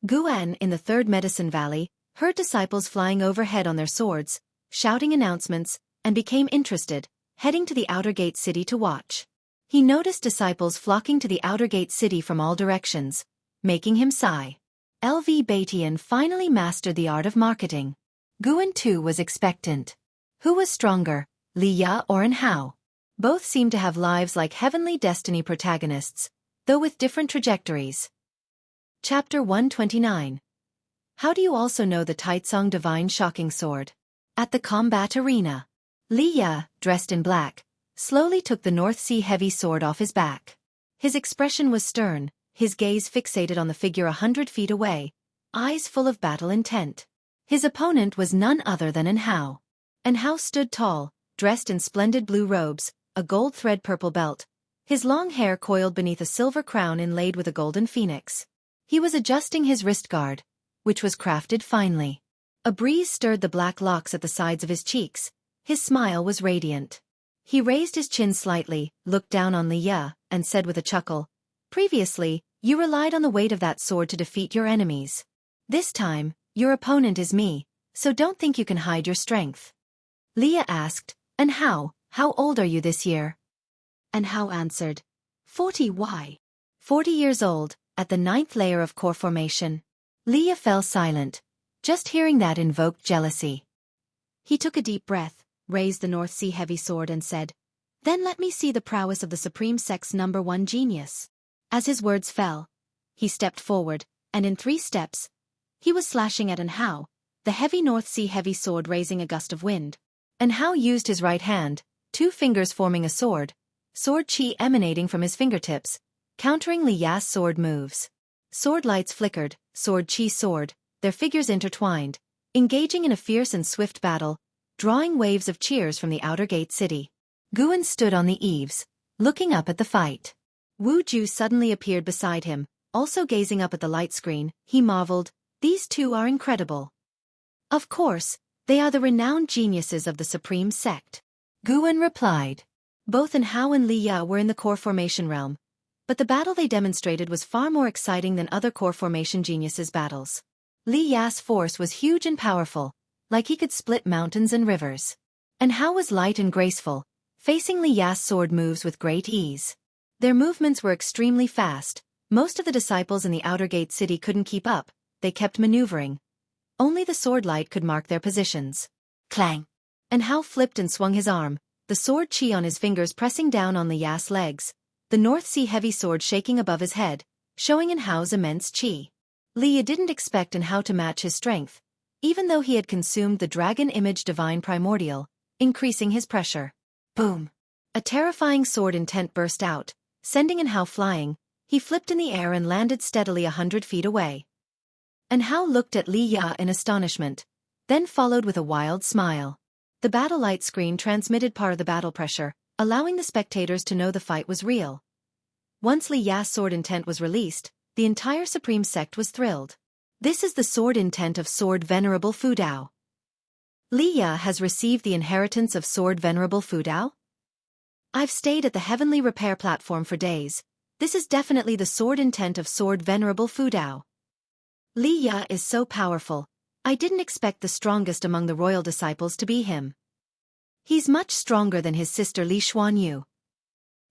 Guan in the 3rd Medicine Valley heard disciples flying overhead on their swords, shouting announcements, and became interested, heading to the Outer Gate City to watch. He noticed disciples flocking to the Outer Gate City from all directions, making him sigh. LV Batian finally mastered the art of marketing. Guan too was expectant. Who was stronger, Li Ya or An Hao? Both seemed to have lives like heavenly destiny protagonists, though with different trajectories. Chapter 129. How do you also know the Taicang Divine Shocking Sword? At the combat arena, Li Ya, dressed in black, slowly took the North Sea heavy sword off his back. His expression was stern, his gaze fixated on the figure 100 feet away, eyes full of battle intent. His opponent was none other than An Hao. An Hao stood tall, dressed in splendid blue robes, a gold thread purple belt, his long hair coiled beneath a silver crown inlaid with a golden phoenix. He was adjusting his wrist guard, which was crafted finely. A breeze stirred the black locks at the sides of his cheeks. His smile was radiant. He raised his chin slightly, looked down on Li Ya, and said with a chuckle, "Previously, you relied on the weight of that sword to defeat your enemies. This time, your opponent is me, so don't think you can hide your strength." Li Ya asked, "And how old are you this year?" And Hao answered, 40. Why? 40 years old, at the 9th layer of core formation. Li Ya fell silent. Just hearing that invoked jealousy. He took a deep breath, raised the North Sea heavy sword and said, "Then let me see the prowess of the Supreme Sect's #1 genius." As his words fell, he stepped forward, and in 3 steps, he was slashing at An Hao, the heavy North Sea heavy sword raising a gust of wind. An Hao used his right hand, 2 fingers forming a sword chi emanating from his fingertips, countering Li Ya's sword moves. Sword lights flickered, sword chi soared, their figures intertwined, engaging in a fierce and swift battle, drawing waves of cheers from the Outer Gate City. Guan stood on the eaves, looking up at the fight. Wu Ju suddenly appeared beside him, also gazing up at the light screen. He marveled, "These two are incredible." "Of course, they are the renowned geniuses of the Supreme Sect," Guan replied. Both Hao and Li Ya were in the core formation realm, but the battle they demonstrated was far more exciting than other core formation geniuses' battles. Li Ya's force was huge and powerful, like he could split mountains and rivers. And Hao was light and graceful, facing Li Ya's sword moves with great ease. Their movements were extremely fast. Most of the disciples in the outer gate city couldn't keep up. They kept maneuvering. Only the sword light could mark their positions. Clang! And Hao flipped and swung his arm, the sword chi on his fingers pressing down on Li Ya's legs, the North Sea heavy sword shaking above his head, showing Hao's immense chi. Li Ya didn't expect Hao to match his strength, even though he had consumed the Dragon Image Divine Primordial, increasing his pressure. Boom! A terrifying sword intent burst out, sending Hao flying. He flipped in the air and landed steadily 100 feet away. Hao looked at Li Ya in astonishment, then followed with a wild smile. The battle light screen transmitted part of the battle pressure, allowing the spectators to know the fight was real. Once Li Ya's sword intent was released, the entire Supreme Sect was thrilled. This is the sword intent of Sword Venerable Fudao. Li Ya has received the inheritance of Sword Venerable Fudao? I've stayed at the Heavenly Repair platform for days. This is definitely the sword intent of Sword Venerable Fudao. Li Ya is so powerful. I didn't expect the strongest among the royal disciples to be him. He's much stronger than his sister Li Xuanyu.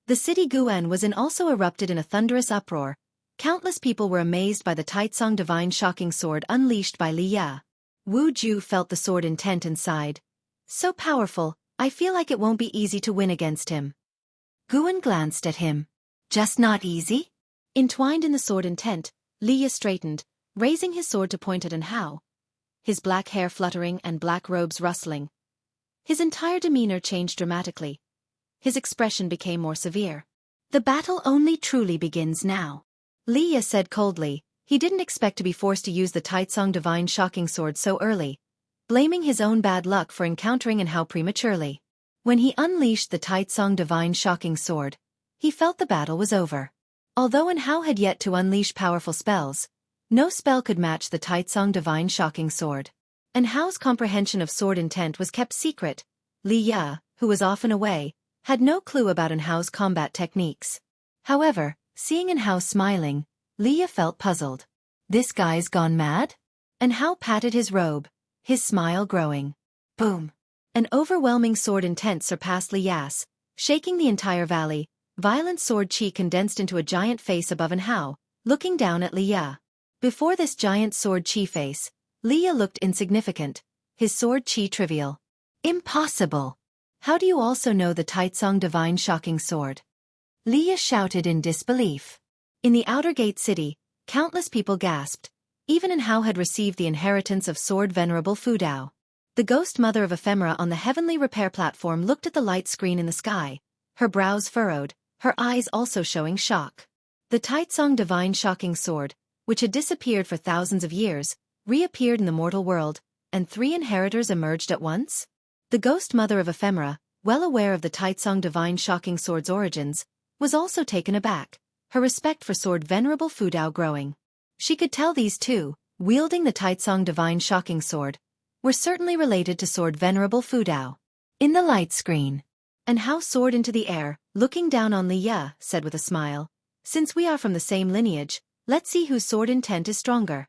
The city Guan was in also erupted in a thunderous uproar. Countless people were amazed by the Taicang Divine shocking sword unleashed by Li Ya. Wu Ju felt the sword intent and sighed. So powerful, I feel like it won't be easy to win against him. Guan glanced at him. Just not easy? Entwined in the sword intent, Li Ya straightened, raising his sword to point at Hao. His black hair fluttering and black robes rustling. His entire demeanor changed dramatically. His expression became more severe. The battle only truly begins now, Li Ya said coldly. He didn't expect to be forced to use the Taicang Divine shocking sword so early, blaming his own bad luck for encountering Hao prematurely. When he unleashed the Taicang Divine shocking sword, he felt the battle was over. Although Hao had yet to unleash powerful spells, no spell could match the Taicang Divine shocking sword. Hao's comprehension of sword intent was kept secret. Li Ya, who was often away, had no clue about Hao's combat techniques. However, seeing Hao smiling, Li Ya felt puzzled. This guy's gone mad? Hao patted his robe, his smile growing. Boom! An overwhelming sword intent surpassed Li Ya's, shaking the entire valley. Violent sword chi condensed into a giant face above Hao, looking down at Li Ya. Before this giant sword chi face, Li Ya looked insignificant, his sword chi trivial. Impossible! How do you also know the Taicang Divine shocking sword? Li Ya shouted in disbelief. In the outer gate city, countless people gasped. Even Hao had received the inheritance of Sword Venerable Fudao. The ghost mother of ephemera on the heavenly repair platform looked at the light screen in the sky, her brows furrowed, her eyes also showing shock. The Taicang Divine shocking sword, which had disappeared for thousands of years, reappeared in the mortal world, and 3 inheritors emerged at once? The ghost mother of ephemera, well aware of the Taicang Divine shocking sword's origins, was also taken aback, her respect for Sword Venerable Fudao growing. She could tell these two, wielding the Taicang Divine shocking sword, were certainly related to Sword Venerable Fudao. In the light screen, Hao soared into the air, looking down on Li Ya, said with a smile, "Since we are from the same lineage, let's see whose sword intent is stronger."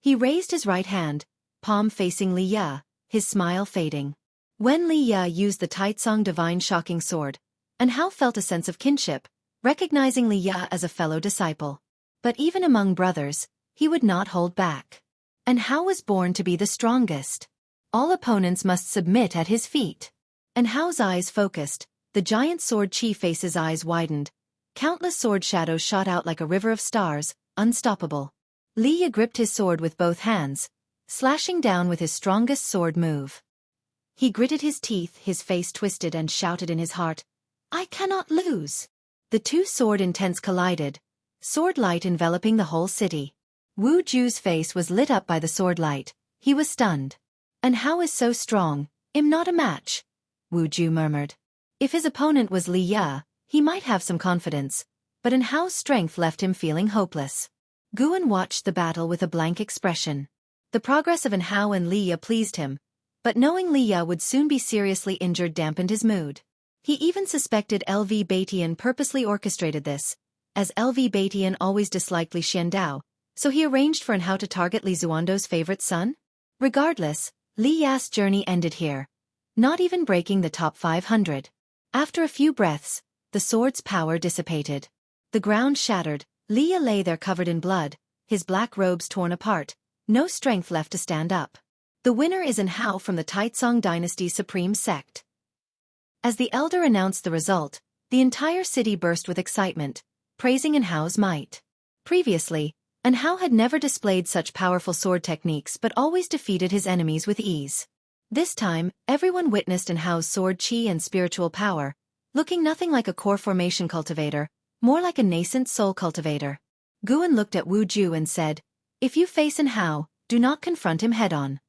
He raised his right hand, palm facing Li Ya, his smile fading. When Li Ya used the Taicang Divine shocking sword, Hao felt a sense of kinship, recognizing Li Ya as a fellow disciple. But even among brothers, he would not hold back. Hao was born to be the strongest. All opponents must submit at his feet. Hao's eyes focused, the giant sword chi face's eyes widened. Countless sword shadows shot out like a river of stars, unstoppable. Li Ya gripped his sword with both hands, slashing down with his strongest sword move. He gritted his teeth, his face twisted, and shouted in his heart, "I cannot lose." The two sword intents collided, sword light enveloping the whole city. Wu Ju's face was lit up by the sword light. He was stunned. Hao is so strong, I'm not a match, Wu Ju murmured. If his opponent was Li Ya, He might have some confidence, but in Hao's strength left him feeling hopeless. Guan watched the battle with a blank expression. The progress of Hao and Liya pleased him, but knowing Liya would soon be seriously injured dampened his mood. He even suspected LV Batian purposely orchestrated this, as LV Batian always disliked Li Xiandao, so he arranged for Hao to target Li Zuando's favorite son? Regardless, Li Ya's journey ended here, not even breaking the top 500. After a few breaths, the sword's power dissipated. The ground shattered, Liya lay there covered in blood, his black robes torn apart, no strength left to stand up. The winner is Hao from the Taicang Dynasty's supreme sect. As the elder announced the result, the entire city burst with excitement, praising Hao's might. Previously, Hao had never displayed such powerful sword techniques but always defeated his enemies with ease. This time, everyone witnessed Hao's sword chi and spiritual power, looking nothing like a core formation cultivator, more like a nascent soul cultivator. Guan looked at Wu Ju and said, "If you face Hao, do not confront him head-on."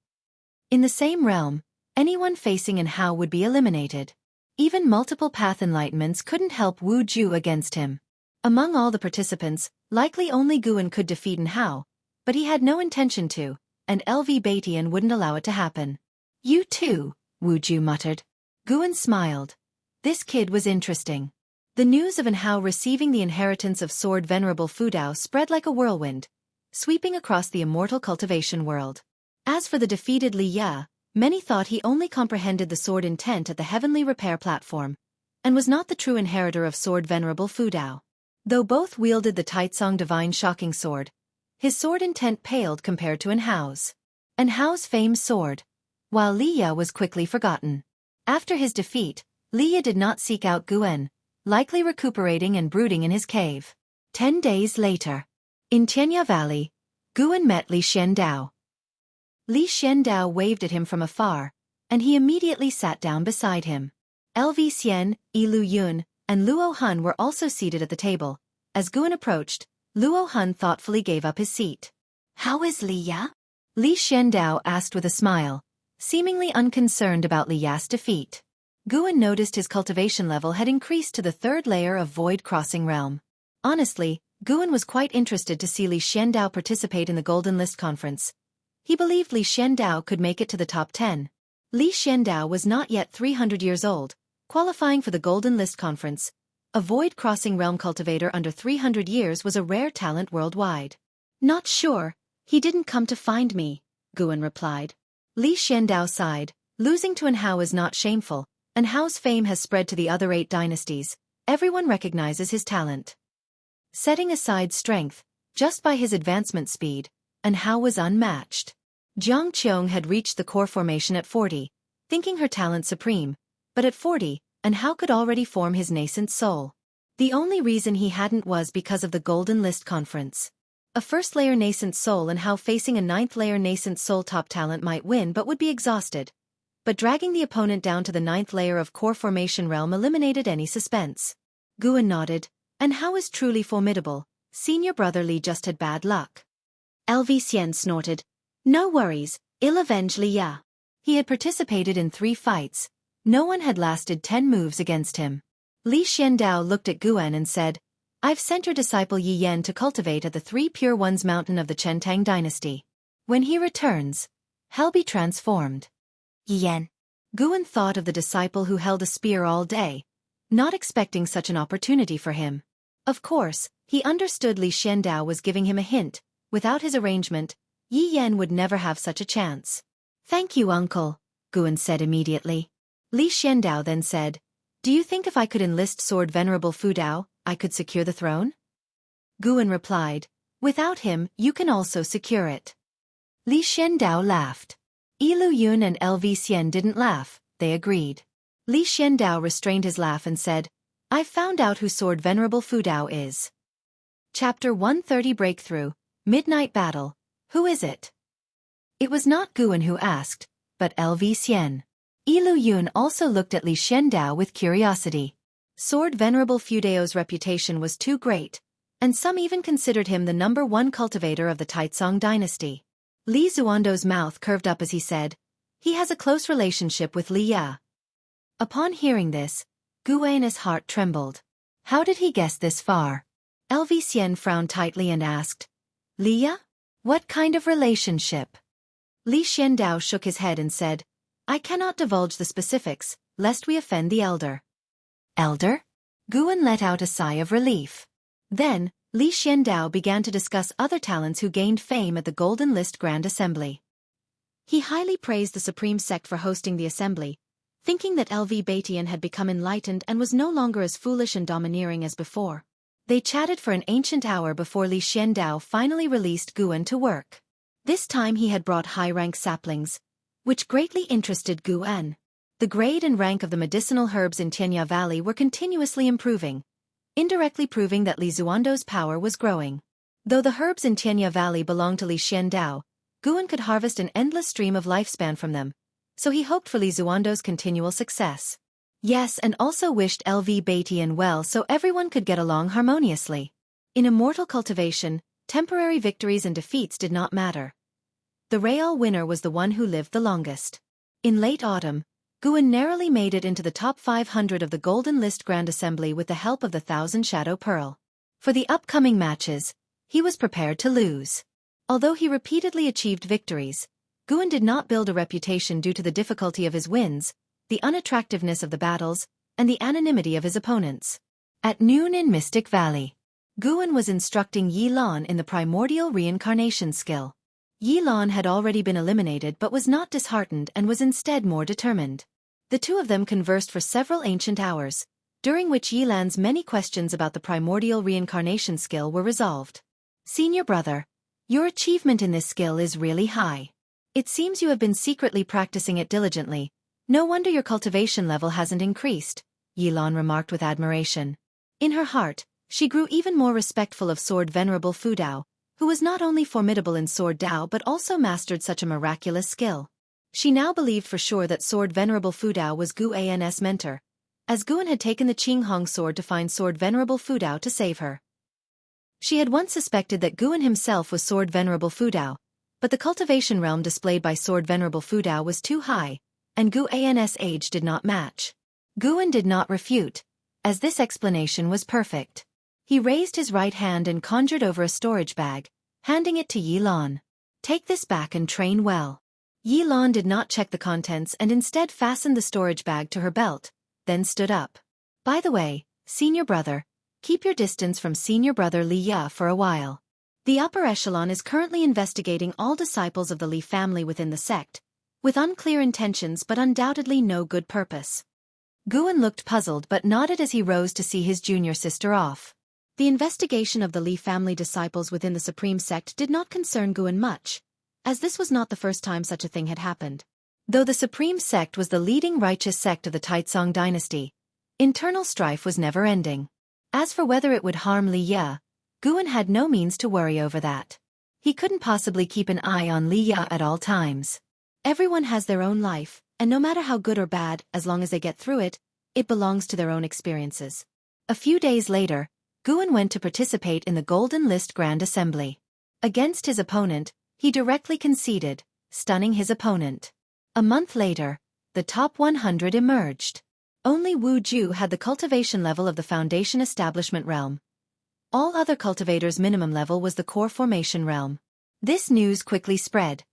In the same realm, anyone facing Hao would be eliminated. Even multiple path enlightenments couldn't help Wu Ju against him. Among all the participants, likely only Guan could defeat Hao, but he had no intention to, and LV Batian wouldn't allow it to happen. "You too," Wu Ju muttered. Guan smiled. This kid was interesting. The news of Hao receiving the inheritance of Sword Venerable Fudao spread like a whirlwind, sweeping across the immortal cultivation world. As for the defeated Li Ya, many thought he only comprehended the sword intent at the heavenly repair platform, and was not the true inheritor of Sword Venerable Fudao. Though both wielded the Taicang Divine shocking sword, his sword intent paled compared to Hao's. Hao's famed sword, while Li Ya was quickly forgotten. After his defeat, Li Ya did not seek out Guan, likely recuperating and brooding in his cave. 10 days later, in Tianya Valley, Guan met Li Xiandao. Li Xiandao waved at him from afar, and he immediately sat down beside him. LV Xian, Lu Yun, and Luo Han were also seated at the table. As Guan approached, Luo Han thoughtfully gave up his seat. "How is Li Ya?" Li Xiandao asked with a smile, seemingly unconcerned about Li Ya's defeat. Guan noticed his cultivation level had increased to the 3rd layer of Void Crossing Realm. Honestly, Guan was quite interested to see Li Xiandao participate in the Golden List Conference. He believed Li Xiandao could make it to the top 10. Li Xiandao was not yet 300 years old, qualifying for the Golden List Conference. A Void Crossing Realm cultivator under 300 years was a rare talent worldwide. "Not sure, he didn't come to find me," Guan replied. Li Xiandao sighed. Losing to Hao is not shameful, and Hao's fame has spread to the other 8 dynasties. Everyone recognizes his talent. Setting aside strength, just by his advancement speed, Hao was unmatched. Jiang Qiong had reached the core formation at 40, thinking her talent supreme, but at 40, Hao could already form his nascent soul. The only reason he hadn't was because of the Golden List Conference. A 1st-layer nascent soul and Hao facing a 9th-layer nascent soul top talent might win but would be exhausted. But dragging the opponent down to the 9th layer of core formation realm eliminated any suspense. Guan nodded. Hao is truly formidable. Senior brother Li just had bad luck. LV Xian snorted. "No worries, I'll avenge Li Ya." He had participated in 3 fights. No one had lasted 10 moves against him. Li Xiandao looked at Guan and said, "I've sent your disciple Yi Yan to cultivate at the 3 Pure Ones mountain of the Chentang dynasty. When he returns, he'll be transformed." Yi Yan. Guan thought of the disciple who held a spear all day, not expecting such an opportunity for him. Of course, he understood Li Xiandao was giving him a hint. Without his arrangement, Yi Yan would never have such a chance. "Thank you, uncle," Guan said immediately. Li Xiandao then said, "Do you think if I could enlist Sword Venerable Fudao, I could secure the throne?" Guan replied, "Without him, you can also secure it." Li Xiandao laughed. Lu Yun and LV Xian didn't laugh, they agreed. Li Xiandao restrained his laugh and said, "I've found out who Sword Venerable Fudao is." Chapter 130 Breakthrough, Midnight Battle. Who is it? It was not Guan who asked, but LV Xian. Lu Yun also looked at Li Xiandao with curiosity. Sword Venerable Fudao's reputation was too great, and some even considered him the #1 cultivator of the Taicang dynasty. Li Zuando's mouth curved up as he said, "He has a close relationship with Li Ya." Upon hearing this, Guan's heart trembled. How did he guess this far? LV Xian frowned tightly and asked, Leah? What kind of relationship? Li Xiandao shook his head and said, I cannot divulge the specifics, lest we offend the elder. Elder? Guan let out a sigh of relief. Then, Li Xiandao began to discuss other talents who gained fame at the Golden List Grand Assembly. He highly praised the Supreme Sect for hosting the assembly, thinking that LV Batian had become enlightened and was no longer as foolish and domineering as before. They chatted for an ancient hour before Li Xiandao finally released Guan to work. This time he had brought high-rank saplings, which greatly interested Guan. The grade and rank of the medicinal herbs in Tianya Valley were continuously improving, indirectly proving that Li Zuando's power was growing. Though the herbs in Tianya Valley belonged to Li Xiandao, Guan could harvest an endless stream of lifespan from them, so he hoped for Li Zuando's continual success. Yes, and also wished LV Batian well so everyone could get along harmoniously. In immortal cultivation, temporary victories and defeats did not matter. The real winner was the one who lived the longest. In late autumn, Guan narrowly made it into the top 500 of the Golden List Grand Assembly with the help of the Thousand Shadow Pearl. For the upcoming matches, he was prepared to lose. Although he repeatedly achieved victories, Guan did not build a reputation due to the difficulty of his wins, the unattractiveness of the battles, and the anonymity of his opponents. At noon in Mystic Valley, Guan was instructing Yi Lan in the primordial reincarnation skill. Yi Lan had already been eliminated but was not disheartened and was instead more determined. The two of them conversed for several ancient hours, during which Yi Lan's many questions about the primordial reincarnation skill were resolved. Senior brother, your achievement in this skill is really high. It seems you have been secretly practicing it diligently. No wonder your cultivation level hasn't increased, Yi Lan remarked with admiration. In her heart, she grew even more respectful of Sword Venerable Fu Dao, who was not only formidable in Sword Dao but also mastered such a miraculous skill. She now believed for sure that Sword Venerable Fu Dao was Gu An's mentor, as Guan had taken the Qing Hong sword to find Sword Venerable Fu Dao to save her. She had once suspected that Guan himself was Sword Venerable Fu Dao, but the cultivation realm displayed by Sword Venerable Fu Dao was too high, and Gu An's age did not match. Guan did not refute, as this explanation was perfect. He raised his right hand and conjured over a storage bag, handing it to Yi Lan. Take this back and train well. Yi Lan did not check the contents and instead fastened the storage bag to her belt, then stood up. By the way, senior brother, keep your distance from senior brother Li Ya for a while. The upper echelon is currently investigating all disciples of the Li family within the sect, with unclear intentions but undoubtedly no good purpose. Guan looked puzzled but nodded as he rose to see his junior sister off. The investigation of the Li family disciples within the Supreme Sect did not concern Guan much, as this was not the first time such a thing had happened. Though the Supreme Sect was the leading righteous sect of the Taicang dynasty, internal strife was never-ending. As for whether it would harm Li Ya, Guan had no means to worry over that. He couldn't possibly keep an eye on Li Ya at all times. Everyone has their own life, and no matter how good or bad, as long as they get through it, it belongs to their own experiences. A few days later, Guan went to participate in the Golden List Grand Assembly. Against his opponent, he directly conceded, stunning his opponent. A month later, the top 100 emerged. Only Wu Ju had the cultivation level of the Foundation Establishment realm. All other cultivators' minimum level was the Core Formation realm. This news quickly spread,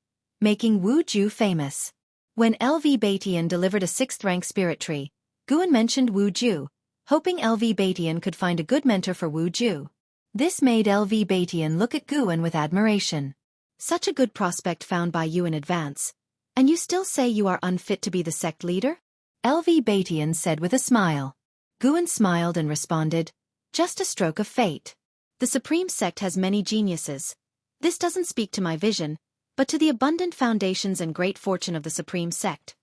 making Wu Ju famous. When LV Batian delivered a 6th-rank spirit tree, Guan mentioned Wu Ju, hoping LV Batian could find a good mentor for Wu Ju. This made LV Batian look at Guan with admiration. Such a good prospect found by you in advance. And you still say you are unfit to be the sect leader? LV Batian said with a smile. Guan smiled and responded, just a stroke of fate. The Supreme Sect has many geniuses. This doesn't speak to my vision, but to the abundant foundations and great fortune of the Supreme Sect.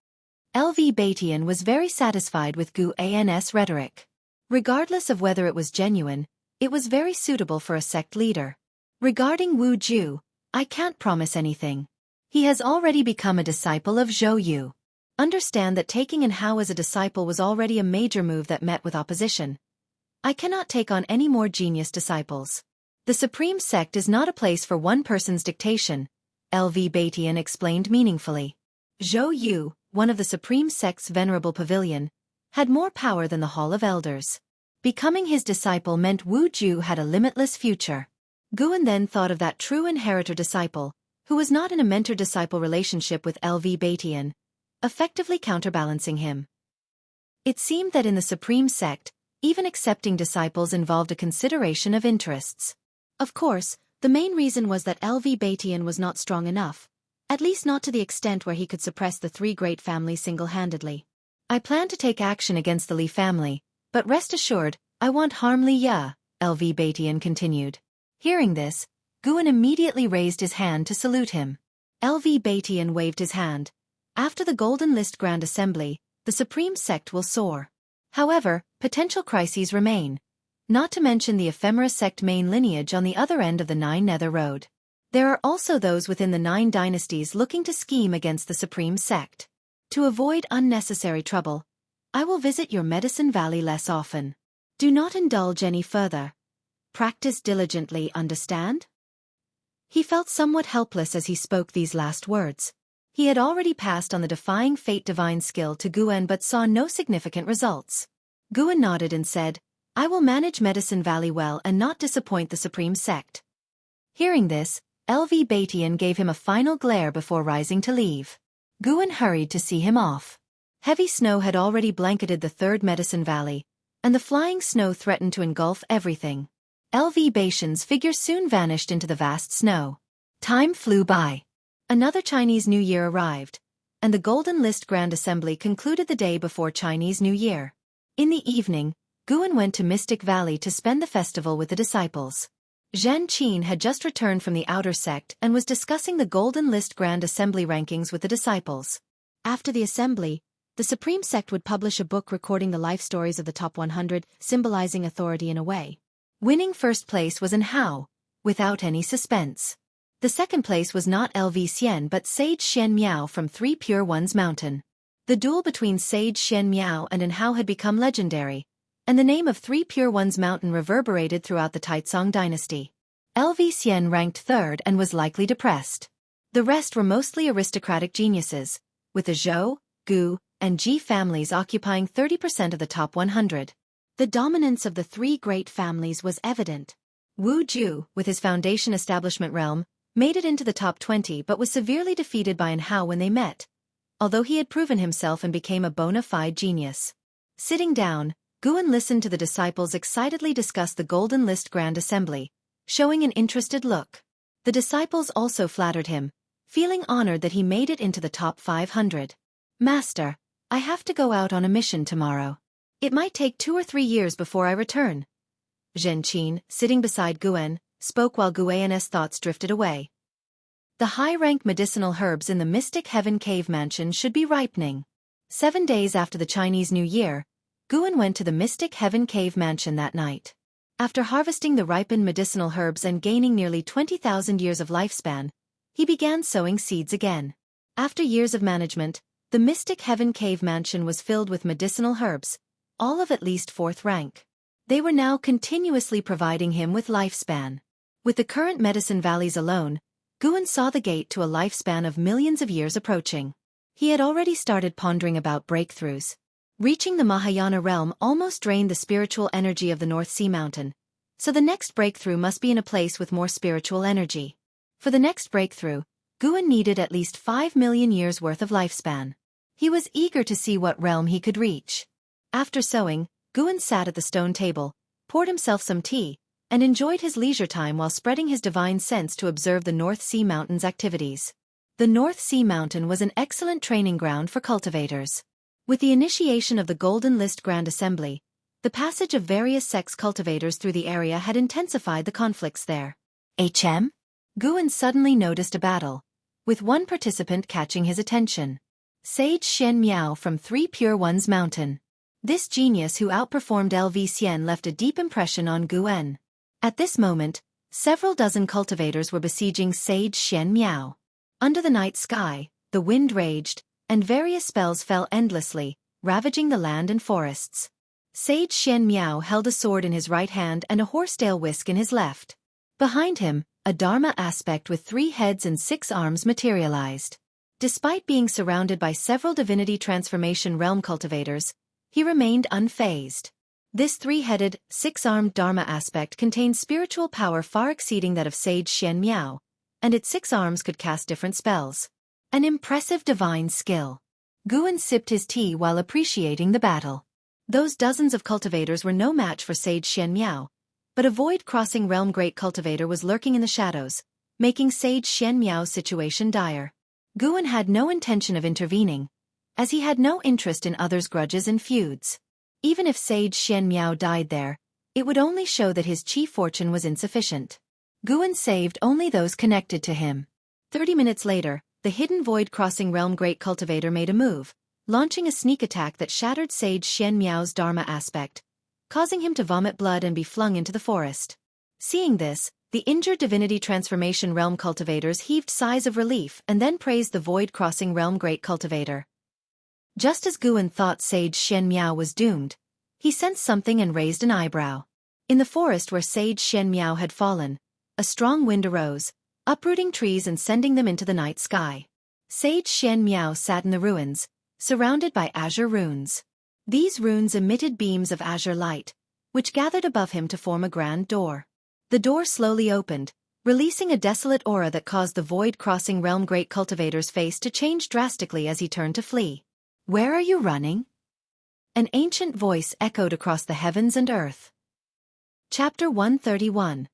LV Batian was very satisfied with Gu An's rhetoric. Regardless of whether it was genuine, it was very suitable for a sect leader. Regarding Wu Ju, I can't promise anything. He has already become a disciple of Zhou Yu. Understand that taking An Hao as a disciple was already a major move that met with opposition. I cannot take on any more genius disciples. The Supreme Sect is not a place for one person's dictation, LV Batian explained meaningfully. Zhou Yu, one of the Supreme Sect's venerable pavilion, had more power than the Hall of Elders. Becoming his disciple meant Wu Ju had a limitless future. Guan then thought of that true inheritor-disciple, who was not in a mentor-disciple relationship with LV Batian, effectively counterbalancing him. It seemed that in the Supreme Sect, even accepting disciples involved a consideration of interests. Of course, the main reason was that LV Batian was not strong enough, at least not to the extent where he could suppress the three great families single-handedly. I plan to take action against the Li family, but rest assured, I won't harm Li Ya, LV Batian continued. Hearing this, Guan immediately raised his hand to salute him. LV Batian waved his hand. After the Golden List Grand Assembly, the Supreme Sect will soar. However, potential crises remain, not to mention the ephemera sect main lineage on the other end of the Nine Nether Road. There are also those within the Nine Dynasties looking to scheme against the Supreme Sect. To avoid unnecessary trouble, I will visit your Medicine Valley less often. Do not indulge any further. Practice diligently, understand? He felt somewhat helpless as he spoke these last words. He had already passed on the Defying Fate Divine skill to Guan but saw no significant results. Guan nodded and said, I will manage Medicine Valley well and not disappoint the Supreme Sect. Hearing this, LV Batian gave him a final glare before rising to leave. Guan hurried to see him off. Heavy snow had already blanketed the third Medicine Valley, and the flying snow threatened to engulf everything. LV Batian's figure soon vanished into the vast snow. Time flew by. Another Chinese New Year arrived, and the Golden List Grand Assembly concluded the day before Chinese New Year. In the evening, Guan went to Mystic Valley to spend the festival with the disciples. Zhan Qin had just returned from the Outer Sect and was discussing the Golden List Grand Assembly rankings with the disciples. After the assembly, the Supreme Sect would publish a book recording the life stories of the top 100, symbolizing authority in a way. Winning first place was An Hao, without any suspense. The second place was not LV Xian but Sage Xian Miao from Three Pure Ones Mountain. The duel between Sage Xian Miao and An Hao had become legendary, and the name of Three Pure Ones Mountain reverberated throughout the Taicang Dynasty. LV Xian ranked third and was likely depressed. The rest were mostly aristocratic geniuses, with the Zhou, Gu, and Ji families occupying 30% of the top 100. The dominance of the three great families was evident. Wu Ju, with his foundation establishment realm, made it into the top 20 but was severely defeated by An Hao when they met, although he had proven himself and became a bona fide genius. Sitting down, Guan listened to the disciples excitedly discuss the Golden List Grand Assembly, showing an interested look. The disciples also flattered him, feeling honored that he made it into the top 500. Master, I have to go out on a mission tomorrow. It might take 2 or 3 years before I return. Zhen Qin, sitting beside Guan, spoke while Guan's thoughts drifted away. The high-rank medicinal herbs in the Mystic Heaven Cave Mansion should be ripening. 7 days after the Chinese New Year, Guan went to the Mystic Heaven Cave Mansion that night. After harvesting the ripened medicinal herbs and gaining nearly 20,000 years of lifespan, he began sowing seeds again. After years of management, the Mystic Heaven Cave Mansion was filled with medicinal herbs, all of at least 4th rank. They were now continuously providing him with lifespan. With the current Medicine Valleys alone, Guan saw the gate to a lifespan of millions of years approaching. He had already started pondering about breakthroughs. Reaching the Mahayana realm almost drained the spiritual energy of the North Sea Mountain, so the next breakthrough must be in a place with more spiritual energy. For the next breakthrough, Guan needed at least 5 million years worth of lifespan. He was eager to see what realm he could reach. After sowing, Guan sat at the stone table, poured himself some tea, and enjoyed his leisure time while spreading his divine sense to observe the North Sea Mountain's activities. The North Sea Mountain was an excellent training ground for cultivators. With the initiation of the Golden List Grand Assembly, the passage of various sex cultivators through the area had intensified the conflicts there. Guan suddenly noticed a battle, with one participant catching his attention. Sage Xian Miao from Three Pure Ones Mountain. This genius who outperformed LV Xian left a deep impression on Guan. At this moment, several dozen cultivators were besieging Sage Xian Miao. Under the night sky, the wind raged, and various spells fell endlessly, ravaging the land and forests. Sage Xian Miao held a sword in his right hand and a horsetail whisk in his left. Behind him, a Dharma aspect with 3 heads and 6 arms materialized. Despite being surrounded by several divinity transformation realm cultivators, he remained unfazed. This three-headed, six-armed Dharma aspect contained spiritual power far exceeding that of Sage Xian Miao, and its 6 arms could cast different spells. An impressive divine skill. Guan sipped his tea while appreciating the battle. Those dozens of cultivators were no match for Sage Xian Miao, but a void-crossing realm great cultivator was lurking in the shadows, making Sage Xian Miao's situation dire. Guan had no intention of intervening, as he had no interest in others' grudges and feuds. Even if Sage Xian Miao died there, it would only show that his chi fortune was insufficient. Guan saved only those connected to him. 30 minutes later, the hidden void-crossing realm great cultivator made a move, launching a sneak attack that shattered Sage Xian Miao's Dharma aspect, causing him to vomit blood and be flung into the forest. Seeing this, the injured divinity transformation realm cultivators heaved sighs of relief and then praised the void-crossing realm great cultivator. Just as Guan thought Sage Xian Miao was doomed, he sensed something and raised an eyebrow. In the forest where Sage Xian Miao had fallen, a strong wind arose, uprooting trees and sending them into the night sky. Sage Xian Miao sat in the ruins, surrounded by azure runes. These runes emitted beams of azure light, which gathered above him to form a grand door. The door slowly opened, releasing a desolate aura that caused the void-crossing realm great cultivator's face to change drastically as he turned to flee. "Where are you running?" An ancient voice echoed across the heavens and earth. Chapter 131.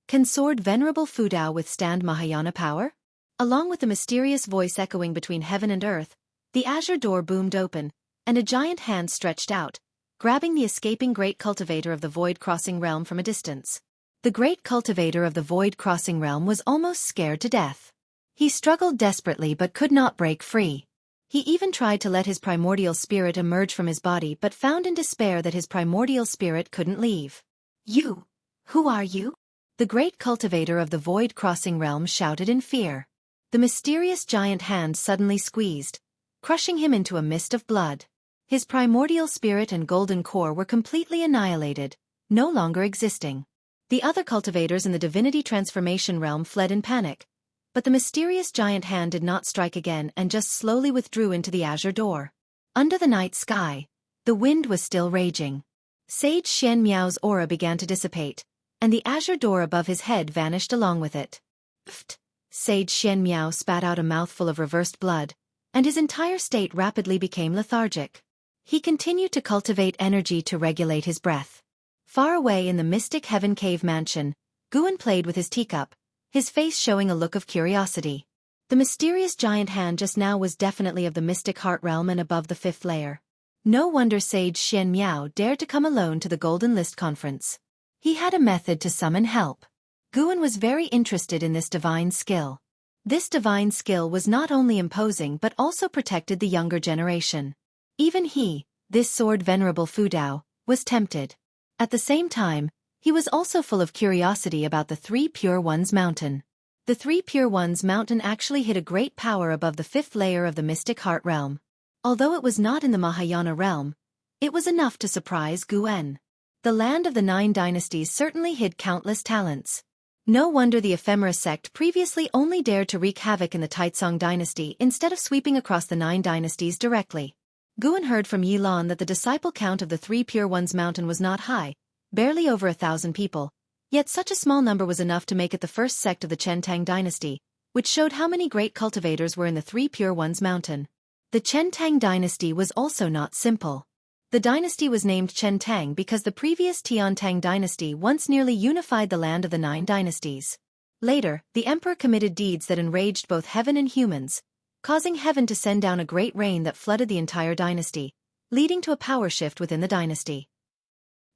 Can Sword Venerable Fudao withstand Mahayana power? Along with the mysterious voice echoing between heaven and earth, the azure door boomed open, and a giant hand stretched out, grabbing the escaping great cultivator of the void-crossing realm from a distance. The great cultivator of the void-crossing realm was almost scared to death. He struggled desperately but could not break free. He even tried to let his primordial spirit emerge from his body but found in despair that his primordial spirit couldn't leave. "You! Who are you?" The great cultivator of the void-crossing realm shouted in fear. The mysterious giant hand suddenly squeezed, crushing him into a mist of blood. His primordial spirit and golden core were completely annihilated, no longer existing. The other cultivators in the divinity transformation realm fled in panic, but the mysterious giant hand did not strike again and just slowly withdrew into the azure door. Under the night sky, the wind was still raging. Sage Xian Miao's aura began to dissipate, and the azure door above his head vanished along with it. Pfft! Sage Xian Miao spat out a mouthful of reversed blood, and his entire state rapidly became lethargic. He continued to cultivate energy to regulate his breath. Far away in the mystic heaven cave mansion, Guan played with his teacup, his face showing a look of curiosity. The mysterious giant hand just now was definitely of the mystic heart realm and above the 5th layer. No wonder Sage Xian Miao dared to come alone to the Golden List conference. He had a method to summon help. Guan was very interested in this divine skill. This divine skill was not only imposing but also protected the younger generation. Even he, this sword venerable Fudao, was tempted. At the same time, he was also full of curiosity about the Three Pure Ones Mountain. The Three Pure Ones Mountain actually hid a great power above the 5th layer of the mystic heart realm. Although it was not in the Mahayana realm, it was enough to surprise Guan. The land of the 9 dynasties certainly hid countless talents. No wonder the ephemera sect previously only dared to wreak havoc in the Taicang dynasty instead of sweeping across the 9 dynasties directly. Guan heard from Yilan that the disciple count of the Three Pure Ones Mountain was not high, barely over 1,000 people, yet such a small number was enough to make it the first sect of the Chen Tang dynasty, which showed how many great cultivators were in the Three Pure Ones Mountain. The Chen Tang dynasty was also not simple. The dynasty was named Chen Tang because the previous Tian Tang dynasty once nearly unified the land of the 9 dynasties. Later, the emperor committed deeds that enraged both heaven and humans, causing heaven to send down a great rain that flooded the entire dynasty, leading to a power shift within the dynasty.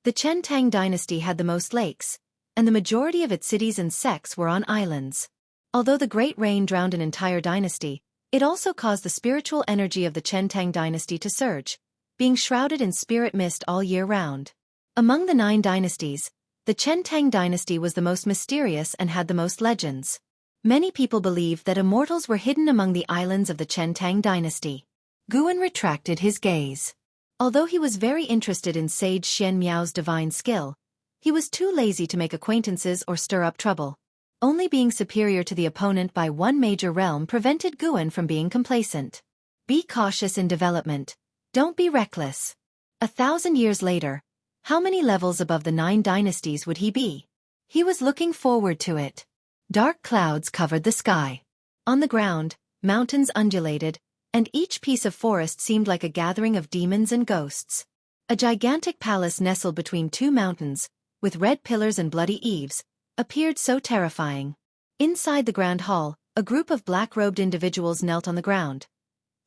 The Chen Tang dynasty had the most lakes, and the majority of its cities and sects were on islands. Although the great rain drowned an entire dynasty, it also caused the spiritual energy of the Chen Tang dynasty to surge, being shrouded in spirit mist all year round. Among the 9 dynasties, the Chen Tang dynasty was the most mysterious and had the most legends. Many people believed that immortals were hidden among the islands of the Chen Tang dynasty. Guan retracted his gaze. Although he was very interested in Sage Xian Miao's divine skill, he was too lazy to make acquaintances or stir up trouble. Only being superior to the opponent by 1 major realm prevented Guan from being complacent. Be cautious in development. Don't be reckless. 1,000 years later, How many levels above the 9 dynasties would he be? He was looking forward to it. Dark clouds covered the sky. On the ground, mountains undulated, and each piece of forest seemed like a gathering of demons and ghosts. A gigantic palace nestled between 2 mountains, with red pillars and bloody eaves, appeared so terrifying. Inside the grand hall, a group of black-robed individuals knelt on the ground.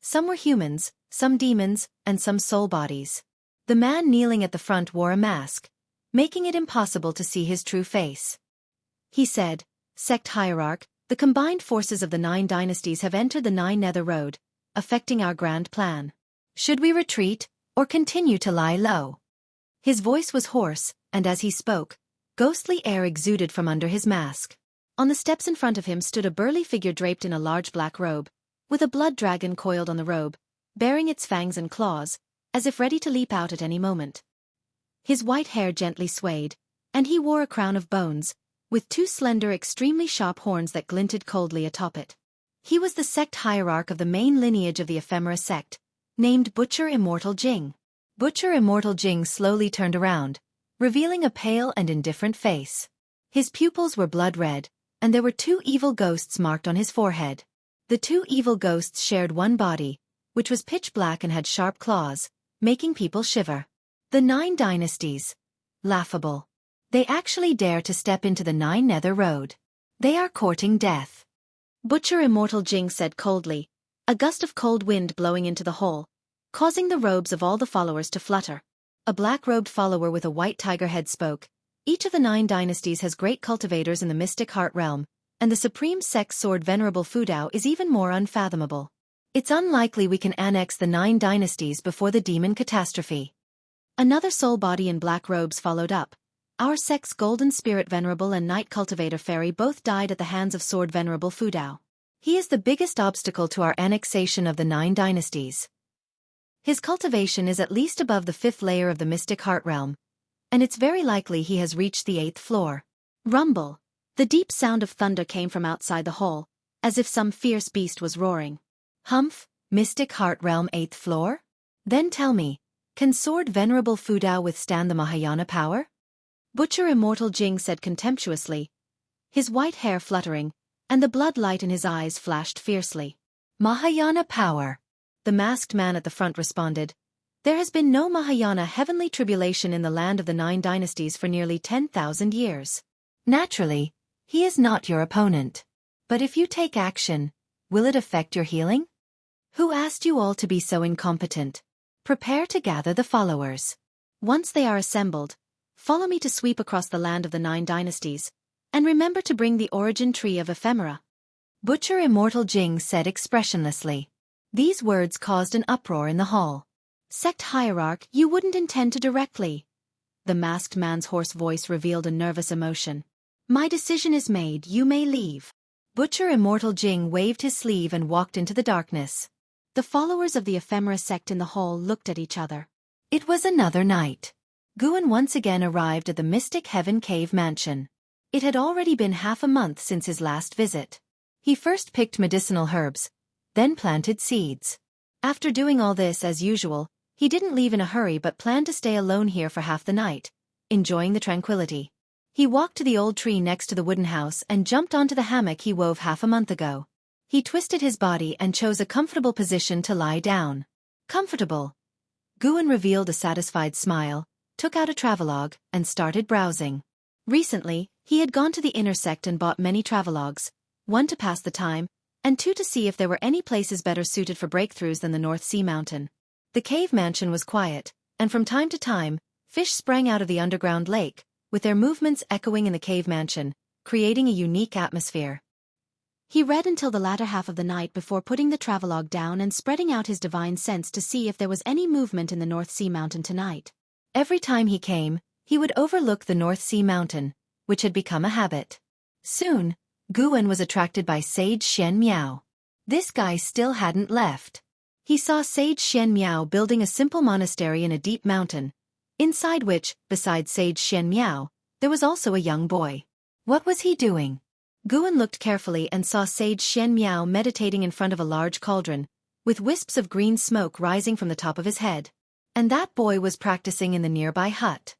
Some were humans, some demons, and some soul bodies. The man kneeling at the front wore a mask, making it impossible to see his true face. He said, "Sect Hierarch, the combined forces of the 9 dynasties have entered the 9 Nether Road, affecting our grand plan. Should we retreat, or continue to lie low?" His voice was hoarse, and as he spoke, ghostly air exuded from under his mask. On the steps in front of him stood a burly figure draped in a large black robe, with a blood dragon coiled on the robe, baring its fangs and claws, as if ready to leap out at any moment. His white hair gently swayed, and he wore a crown of bones, with 2 slender extremely sharp horns that glinted coldly atop it. He was the sect hierarch of the main lineage of the Ephemera sect, named Butcher Immortal Jing. Butcher Immortal Jing slowly turned around, revealing a pale and indifferent face. His pupils were blood red, and there were 2 evil ghosts marked on his forehead. The 2 evil ghosts shared one body, which was pitch black and had sharp claws, making people shiver. The 9 dynasties. Laughable. They actually dare to step into the 9 Nether Road. They are courting death. Butcher Immortal Jing said coldly, a gust of cold wind blowing into the hall, causing the robes of all the followers to flutter. A black-robed follower with a white tiger head spoke, "Each of the 9 dynasties has great cultivators in the mystic heart realm, and the supreme sect's sword Venerable Fudao is even more unfathomable. It's unlikely we can annex the 9 dynasties before the demon catastrophe." Another soul body in black robes followed up. "Our sect's golden spirit Venerable and night cultivator Fairy both died at the hands of sword Venerable Fudao. He is the biggest obstacle to our annexation of the 9 dynasties. His cultivation is at least above the 5th layer of the mystic heart realm, and it's very likely he has reached the 8th floor." Rumble. The deep sound of thunder came from outside the hall, as if some fierce beast was roaring. "Humph, mystic heart realm 8th floor? Then tell me, can sword Venerable Fudao withstand the Mahayana power?" Butcher Immortal Jing said contemptuously, his white hair fluttering, and the blood light in his eyes flashed fiercely. "Mahayana power?" The masked man at the front responded, "There has been no Mahayana heavenly tribulation in the land of the 9 dynasties for nearly 10,000 years. Naturally, he is not your opponent. But if you take action, will it affect your healing? Who asked you all to be so incompetent? Prepare to gather the followers. Once they are assembled, follow me to sweep across the land of the 9 dynasties, and remember to bring the origin tree of ephemera." Butcher Immortal Jing said expressionlessly. These words caused an uproar in the hall. "Sect Hierarch, you wouldn't intend to directly." The masked man's hoarse voice revealed a nervous emotion. "My decision is made, you may leave." Butcher Immortal Jing waved his sleeve and walked into the darkness. The followers of the ephemera sect in the hall looked at each other. It was another night. Guan once again arrived at the Mystic Heaven Cave Mansion. It had already been half a month since his last visit. He first picked medicinal herbs, then planted seeds. After doing all this as usual, he didn't leave in a hurry but planned to stay alone here for half the night, enjoying the tranquility. He walked to the old tree next to the wooden house and jumped onto the hammock he wove half a month ago. He twisted his body and chose a comfortable position to lie down. Comfortable. Guan revealed a satisfied smile, took out a travelogue, and started browsing. Recently, he had gone to the inner sect and bought many travelogues, 1 to pass the time, and 2 to see if there were any places better suited for breakthroughs than the North Sea Mountain. The cave mansion was quiet, and from time to time, fish sprang out of the underground lake, with their movements echoing in the cave mansion, creating a unique atmosphere. He read until the latter half of the night before putting the travelogue down and spreading out his divine sense to see if there was any movement in the North Sea Mountain tonight. Every time he came, he would overlook the North Sea Mountain, which had become a habit. Soon, Guan was attracted by Sage Shen Miao. This guy still hadn't left. He saw Sage Shen Miao building a simple monastery in a deep mountain, inside which, besides Sage Shen Miao, there was also a young boy. What was he doing? Guan looked carefully and saw Sage Shen Miao meditating in front of a large cauldron, with wisps of green smoke rising from the top of his head. And that boy was practicing in the nearby hut.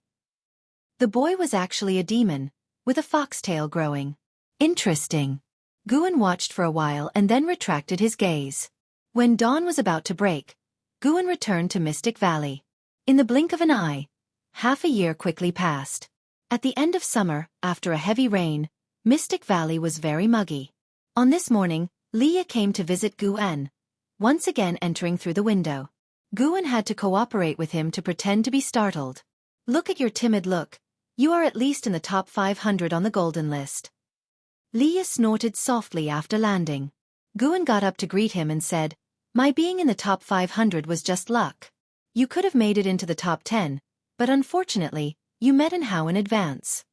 The boy was actually a demon, with a foxtail growing. Interesting. Guan watched for a while and then retracted his gaze. When dawn was about to break, Guan returned to Mystic Valley. In the blink of an eye, half a year quickly passed. At the end of summer, after a heavy rain, Mystic Valley was very muggy. On this morning, Leah came to visit Guan, once again entering through the window. Guan had to cooperate with him to pretend to be startled. Look at your timid look. You are at least in the top 500 on the golden list. Leah snorted softly after landing. Guan got up to greet him and said, My being in the top 500 was just luck. You could have made it into the top 10, but unfortunately, you met in Hao in advance.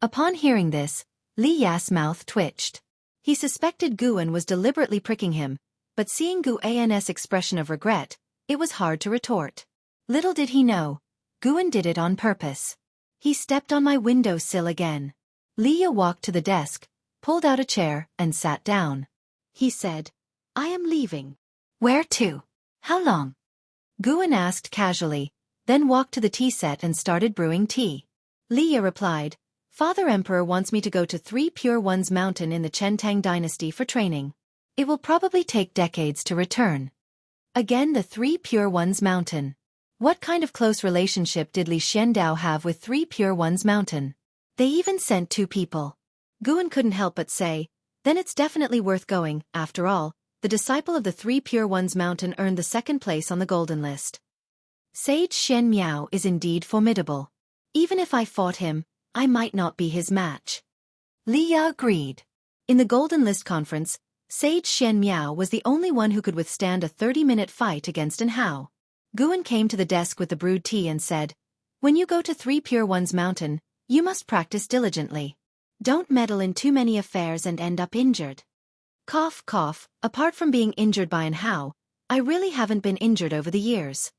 Upon hearing this, Li Ya's mouth twitched. He suspected Guan was deliberately pricking him, but seeing Guan's expression of regret, it was hard to retort. Little did he know, Guan did it on purpose. He stepped on my windowsill again. Leah walked to the desk, pulled out a chair, and sat down. He said, I am leaving. Where to? How long? Guan asked casually, then walked to the tea set and started brewing tea. Leah replied, Father Emperor wants me to go to 3 Pure Ones Mountain in the Taicang Dynasty for training. It will probably take decades to return. Again the 3 Pure Ones Mountain. What kind of close relationship did Li Xiandao have with 3 Pure Ones Mountain? They even sent 2 people. Guan couldn't help but say, then it's definitely worth going. After all, the disciple of the 3 Pure Ones Mountain earned the 2nd place on the golden list. Sage Xian Miao is indeed formidable. Even if I fought him, I might not be his match. Leah agreed. In the golden list conference, Sage Xian Miao was the only one who could withstand a 30-minute fight against an Hao. Guan came to the desk with the brewed tea and said, When you go to 3 Pure Ones Mountain, you must practice diligently. Don't meddle in too many affairs and end up injured. Cough, cough, apart from being injured by an Hao, I really haven't been injured over the years.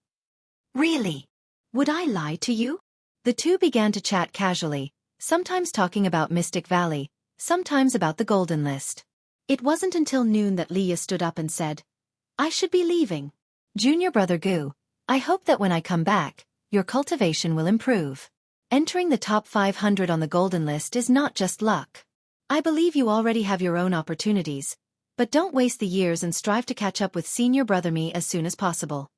Really? Would I lie to you? The two began to chat casually, sometimes talking about Mystic Valley, sometimes about the golden list. It wasn't until noon that Leah stood up and said, I should be leaving. Junior brother Gu, I hope that when I come back, your cultivation will improve. Entering the top 500 on the golden list is not just luck. I believe you already have your own opportunities, but don't waste the years and strive to catch up with senior brother me as soon as possible.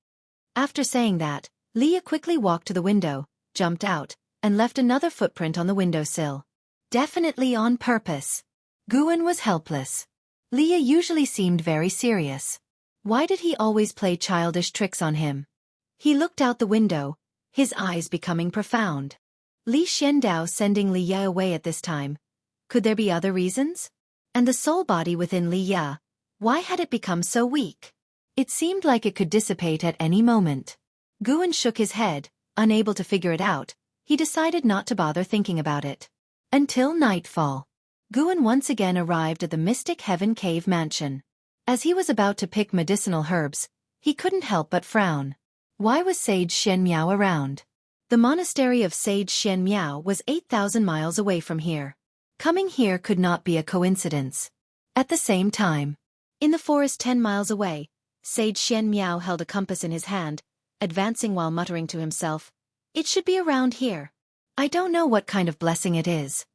After saying that, Leah quickly walked to the window, jumped out, and left another footprint on the windowsill. Definitely on purpose. Guan was helpless. Leah usually seemed very serious. Why did he always play childish tricks on him? He looked out the window, his eyes becoming profound. Li Xiandao sending Li Ya away at this time. Could there be other reasons? And the soul body within Li Ya, why had it become so weak? It seemed like it could dissipate at any moment. Guan shook his head, unable to figure it out. He decided not to bother thinking about it. Until nightfall. Guan once again arrived at the Mystic Heaven Cave Mansion. As he was about to pick medicinal herbs, he couldn't help but frown. Why was Sage Xian Miao around? The monastery of Sage Xian Miao was 8,000 miles away from here. Coming here could not be a coincidence. At the same time, in the forest 10 miles away, Sage Xian Miao held a compass in his hand, advancing while muttering to himself, It should be around here. I don't know what kind of blessing it is.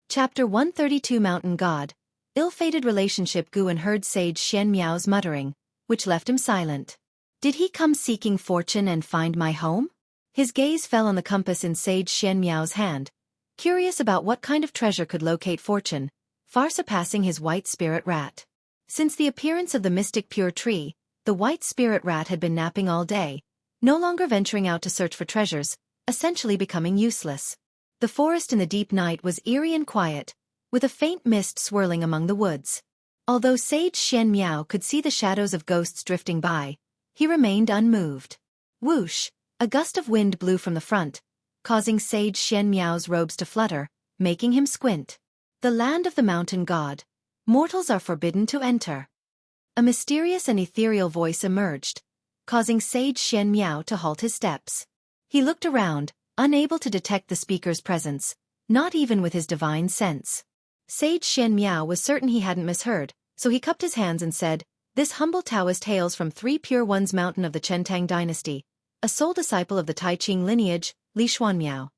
Chapter 132 Mountain God. Ill-fated relationship. Guan heard Sage Xian Miao's muttering, which left him silent. Did he come seeking fortune and find my home? His gaze fell on the compass in Sage Xian Miao's hand, curious about what kind of treasure could locate fortune, far surpassing his white spirit rat. Since the appearance of the mystic pure tree, the white spirit rat had been napping all day, no longer venturing out to search for treasures, essentially becoming useless. The forest in the deep night was eerie and quiet, with a faint mist swirling among the woods. Although Sage Xian Miao could see the shadows of ghosts drifting by, he remained unmoved. Whoosh! A gust of wind blew from the front, causing Sage Xian Miao's robes to flutter, making him squint. The land of the mountain god. Mortals are forbidden to enter. A mysterious and ethereal voice emerged, causing Sage Xian Miao to halt his steps. He looked around, unable to detect the speaker's presence, not even with his divine sense. Sage Xian Miao was certain he hadn't misheard, so he cupped his hands and said, This humble Taoist hails from 3 Pure Ones Mountain of the Taicang Dynasty, a sole disciple of the Tai Ching lineage, Li Xuanmiao.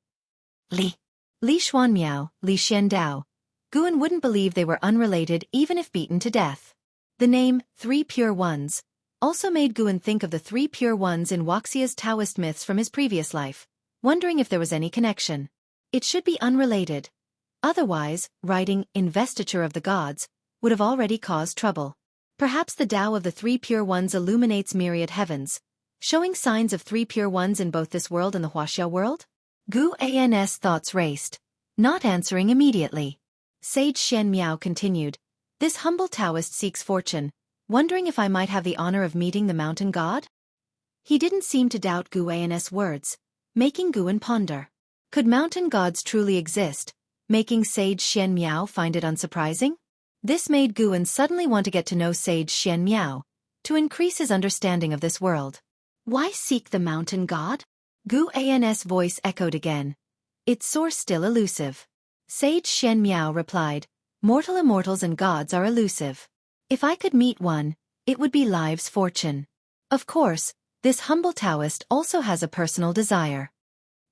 Li. Li Xuanmiao, Li Xiandao. Guan wouldn't believe they were unrelated even if beaten to death. The name, Three Pure Ones, also made Guan think of the Three Pure Ones in Wuxia's Taoist myths from his previous life, wondering if there was any connection. It should be unrelated. Otherwise, writing Investiture of the Gods would have already caused trouble. Perhaps the Tao of the Three Pure Ones illuminates myriad heavens, showing signs of Three Pure Ones in both this world and the Wuxia world? Guan's thoughts raced, not answering immediately. Sage Xian Miao continued, "This humble Taoist seeks fortune, wondering if I might have the honor of meeting the mountain god?" He didn't seem to doubt Guan's words, making Guan ponder. Could mountain gods truly exist, making Sage Xian Miao find it unsurprising? This made Guan suddenly want to get to know Sage Xian Miao, to increase his understanding of this world. Why seek the mountain god? Guan's voice echoed again, its source still elusive. Sage Xian Miao replied, "Mortal immortals and gods are elusive. If I could meet one, it would be life's fortune." Of course, this humble Taoist also has a personal desire.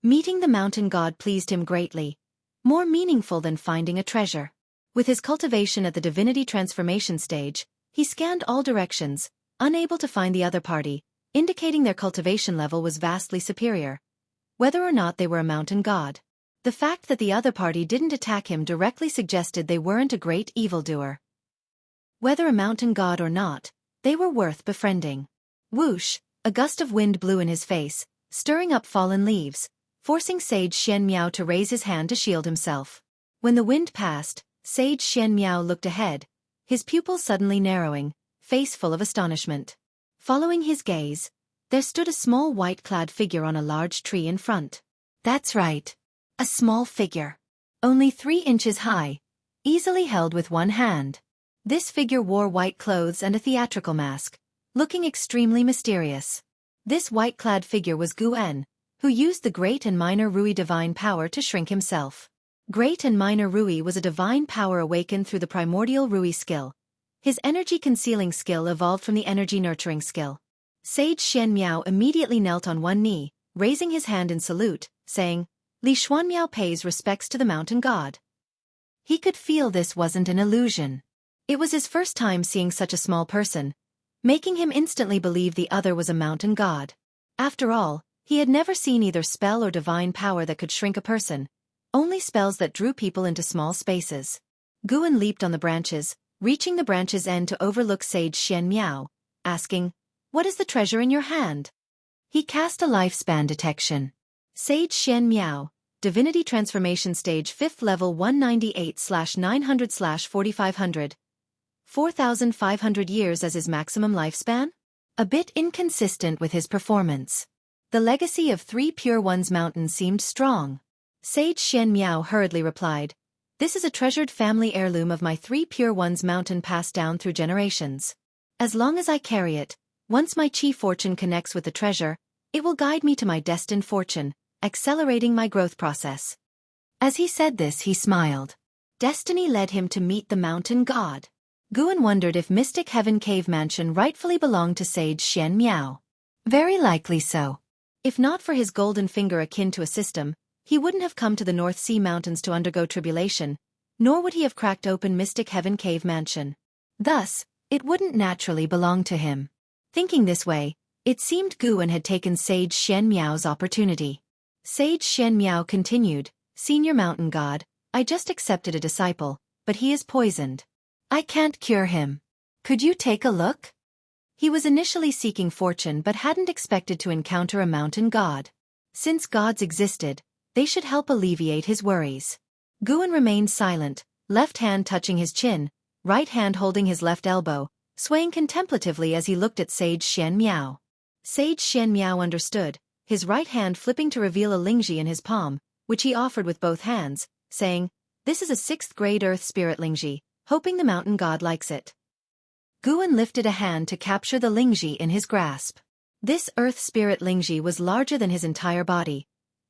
Meeting the mountain god pleased him greatly, more meaningful than finding a treasure. With his cultivation at the divinity transformation stage, he scanned all directions, unable to find the other party, indicating their cultivation level was vastly superior, whether or not they were a mountain god. The fact that the other party didn't attack him directly suggested they weren't a great evildoer. Whether a mountain god or not, they were worth befriending. Whoosh, a gust of wind blew in his face, stirring up fallen leaves, forcing Sage Xian Miao to raise his hand to shield himself. When the wind passed, Sage Xian Miao looked ahead, his pupils suddenly narrowing, face full of astonishment. Following his gaze, there stood a small white-clad figure on a large tree in front. That's right. A small figure. Only 3 inches high, easily held with one hand. This figure wore white clothes and a theatrical mask, looking extremely mysterious. This white-clad figure was Guan, who used the Great and Minor Rui divine power to shrink himself. Great and Minor Rui was a divine power awakened through the primordial Rui skill. His energy-concealing skill evolved from the energy-nurturing skill. Sage Xian Miao immediately knelt on one knee, raising his hand in salute, saying, "Li Xuanmiao pays respects to the mountain god." He could feel this wasn't an illusion. It was his first time seeing such a small person, making him instantly believe the other was a mountain god. After all, he had never seen either spell or divine power that could shrink a person, only spells that drew people into small spaces. Guan leaped on the branches, reaching the branch's end to overlook Sage Xian Miao, asking, "What is the treasure in your hand?" He cast a lifespan detection. Sage Xian Miao, Divinity Transformation Stage 5th Level 198/900/4500. 4,500 years as his maximum lifespan? A bit inconsistent with his performance. The legacy of Three Pure Ones Mountain seemed strong. Sage Xian Miao hurriedly replied, "This is a treasured family heirloom of my Three Pure Ones Mountain passed down through generations. As long as I carry it, once my chi fortune connects with the treasure, it will guide me to my destined fortune, accelerating my growth process." As he said this, he smiled. Destiny led him to meet the mountain god. Guan wondered if Mystic Heaven Cave Mansion rightfully belonged to Sage Xian Miao. Very likely so. If not for his golden finger akin to a system, he wouldn't have come to the North Sea Mountains to undergo tribulation, nor would he have cracked open Mystic Heaven Cave Mansion. Thus, it wouldn't naturally belong to him. Thinking this way, it seemed Guan had taken Sage Xian Miao's opportunity. Sage Xian Miao continued, "Senior Mountain God, I just accepted a disciple, but he is poisoned. I can't cure him. Could you take a look?" He was initially seeking fortune but hadn't expected to encounter a mountain god. Since gods existed, they should help alleviate his worries. Guan remained silent, left hand touching his chin, right hand holding his left elbow, swaying contemplatively as he looked at Sage Xian Miao. Sage Xian Miao understood, his right hand flipping to reveal a lingji in his palm, which he offered with both hands, saying, "This is a 6th grade earth spirit lingji, hoping the mountain god likes it." Guan lifted a hand to capture the lingji in his grasp. This earth spirit lingji was larger than his entire body,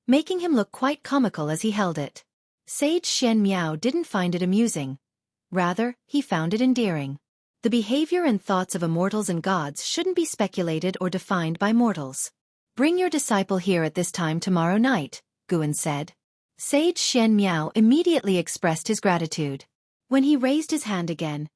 making him look quite comical as he held it. Sage Xian Miao didn't find it amusing. Rather, he found it endearing. The behavior and thoughts of immortals and gods shouldn't be speculated or defined by mortals. "Bring your disciple here at this time tomorrow night," Guan said. Sage Shen Miao immediately expressed his gratitude. When he raised his hand again,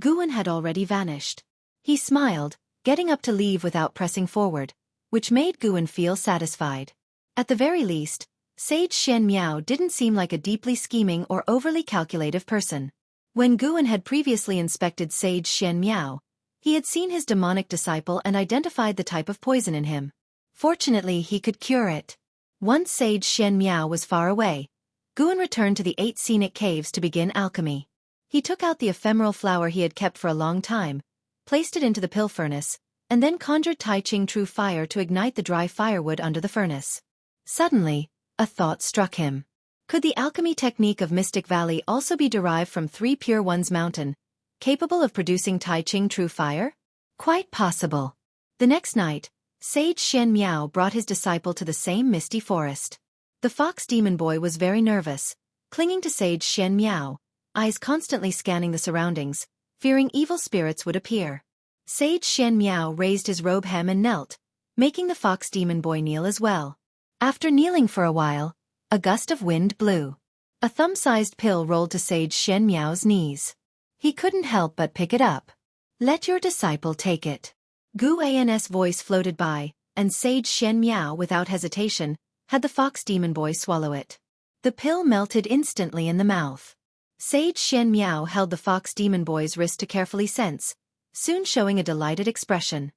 Guan had already vanished. He smiled, getting up to leave without pressing forward, which made Guan feel satisfied. At the very least, Sage Shen Miao didn't seem like a deeply scheming or overly calculative person. When Guan had previously inspected Sage Shen Miao, he had seen his demonic disciple and identified the type of poison in him. Fortunately, he could cure it. Once Sage Shen Miao was far away, Guan returned to the 8 scenic caves to begin alchemy. He took out the ephemeral flower he had kept for a long time, placed it into the pill furnace, and then conjured Taicang True Fire to ignite the dry firewood under the furnace. Suddenly, a thought struck him. Could the alchemy technique of Mystic Valley also be derived from 3 Pure Ones Mountain, capable of producing Taicang True Fire? Quite possible. The next night, Sage Shen Miao brought his disciple to the same misty forest. The fox demon boy was very nervous, clinging to Sage Shen Miao, eyes constantly scanning the surroundings, fearing evil spirits would appear. Sage Shen Miao raised his robe hem and knelt, making the fox demon boy kneel as well. After kneeling for a while, a gust of wind blew. A thumb-sized pill rolled to Sage Shen Miao's knees. He couldn't help but pick it up. "Let your disciple take it." Gu An's voice floated by, and Sage Shen Miao, without hesitation, had the fox demon boy swallow it. The pill melted instantly in the mouth. Sage Shen Miao held the fox demon boy's wrist to carefully sense, soon showing a delighted expression.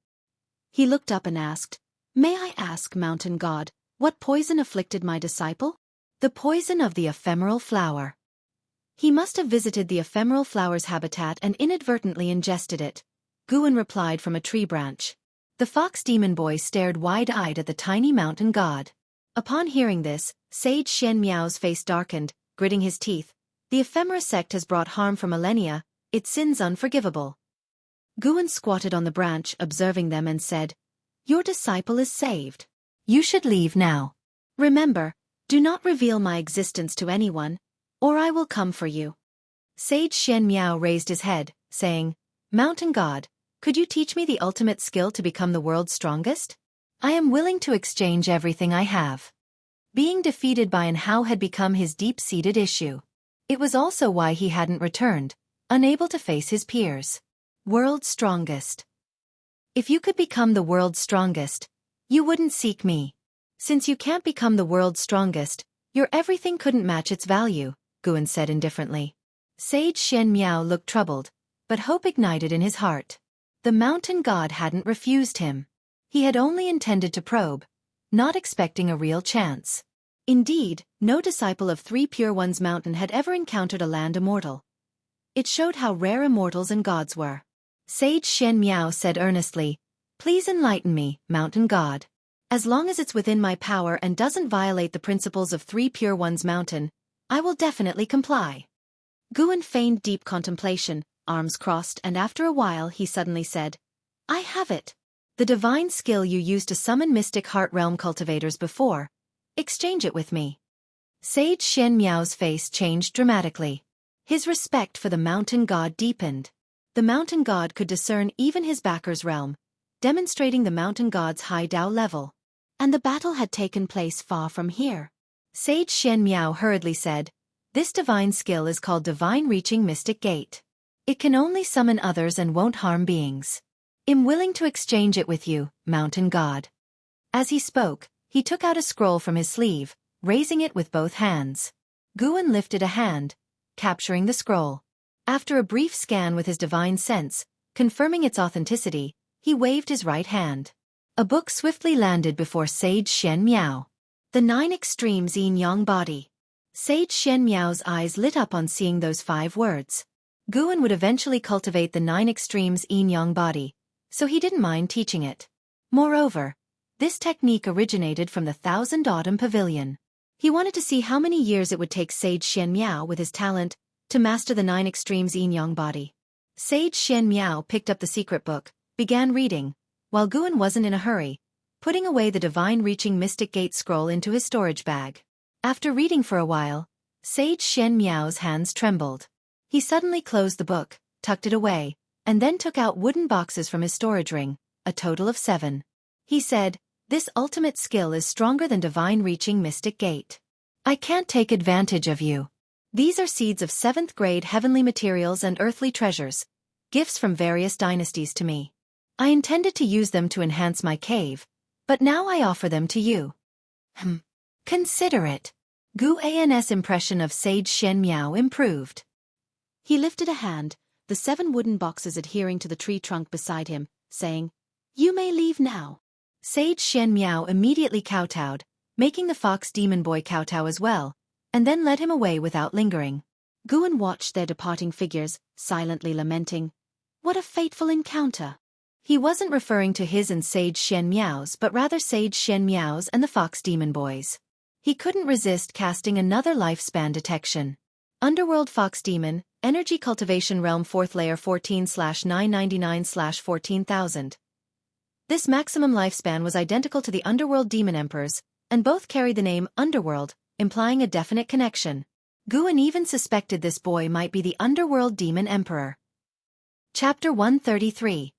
He looked up and asked, "May I ask, Mountain God, what poison afflicted my disciple?" "The poison of the ephemeral flower." "He must have visited the ephemeral flower's habitat and inadvertently ingested it," Guan replied from a tree branch. The fox demon boy stared wide-eyed at the tiny mountain god. Upon hearing this, Sage Shen Miao's face darkened, gritting his teeth. "The ephemera sect has brought harm for millennia, its sins unforgivable." Guan squatted on the branch observing them and said, "Your disciple is saved. You should leave now. Remember, do not reveal my existence to anyone, or I will come for you." Sage Shen Miao raised his head, saying, "Mountain God, could you teach me the ultimate skill to become the world's strongest? I am willing to exchange everything I have." Being defeated by An Hao had become his deep-seated issue. It was also why he hadn't returned, unable to face his peers. World's strongest. If you could become the world's strongest, you wouldn't seek me. Since you can't become the world's strongest, your everything couldn't match its value, Guan said indifferently. Sage Shen Miao looked troubled, but hope ignited in his heart. The mountain god hadn't refused him. He had only intended to probe, not expecting a real chance. Indeed, no disciple of 3 Pure Ones Mountain had ever encountered a land immortal. It showed how rare immortals and gods were. Sage Shen Miao said earnestly, "Please enlighten me, mountain god. As long as it's within my power and doesn't violate the principles of 3 Pure Ones Mountain, I will definitely comply." Guan feigned deep contemplation, arms crossed, and after a while he suddenly said, "I have it. The divine skill you used to summon mystic heart realm cultivators before. Exchange it with me." Sage Shen Miao's face changed dramatically. His respect for the mountain god deepened. The mountain god could discern even his backer's realm, demonstrating the mountain god's high Dao level. And the battle had taken place far from here. Sage Shen Miao hurriedly said, "This divine skill is called Divine Reaching Mystic Gate. It can only summon others and won't harm beings. I'm willing to exchange it with you, mountain god." As he spoke, he took out a scroll from his sleeve, raising it with both hands. Guan lifted a hand, capturing the scroll. After a brief scan with his divine sense, confirming its authenticity, he waved his right hand. A book swiftly landed before Sage Shen Miao. The 9 Extremes Yin-Yang Body. Sage Shen Miao's eyes lit up on seeing those 5 words. Guan would eventually cultivate the 9 Extremes Yin-Yang Body, so he didn't mind teaching it. Moreover, this technique originated from the 1000 Autumn Pavilion. He wanted to see how many years it would take Sage Shen Miao with his talent to master the 9 Extremes Yin-Yang Body. Sage Shen Miao picked up the secret book, began reading, while Guan wasn't in a hurry, putting away the Divine Reaching Mystic Gate scroll into his storage bag. After reading for a while, Sage Shen Miao's hands trembled. He suddenly closed the book, tucked it away, and then took out wooden boxes from his storage ring, a total of 7. He said, "This ultimate skill is stronger than Divine Reaching Mystic Gate. I can't take advantage of you. These are seeds of 7th grade heavenly materials and earthly treasures, gifts from various dynasties to me. I intended to use them to enhance my cave, but now I offer them to you. Consider it. Gu An's impression of Sage Shen Miao improved. He lifted a hand, the 7 wooden boxes adhering to the tree trunk beside him, saying, "You may leave now." Sage Shen Miao immediately kowtowed, making the fox demon boy kowtow as well, and then led him away without lingering. Guan watched their departing figures, silently lamenting. What a fateful encounter! He wasn't referring to his and Sage Shen Miao's but rather Sage Shen Miao's and the fox demon boys. He couldn't resist casting another lifespan detection. Underworld Fox Demon, Energy Cultivation Realm 4th Layer 14/999/14,000. This maximum lifespan was identical to the Underworld Demon Emperor's, and both carried the name Underworld, implying a definite connection. Guan even suspected this boy might be the Underworld Demon Emperor. Chapter 133.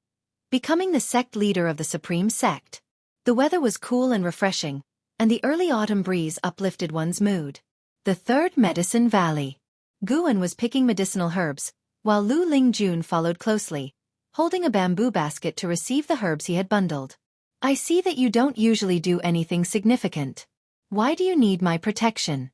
Becoming the sect leader of the Supreme Sect. The weather was cool and refreshing, and the early autumn breeze uplifted one's mood. The Third Medicine Valley. Guan was picking medicinal herbs, while Lu Lingjun followed closely, holding a bamboo basket to receive the herbs he had bundled. I see that you don't usually do anything significant. Why do you need my protection?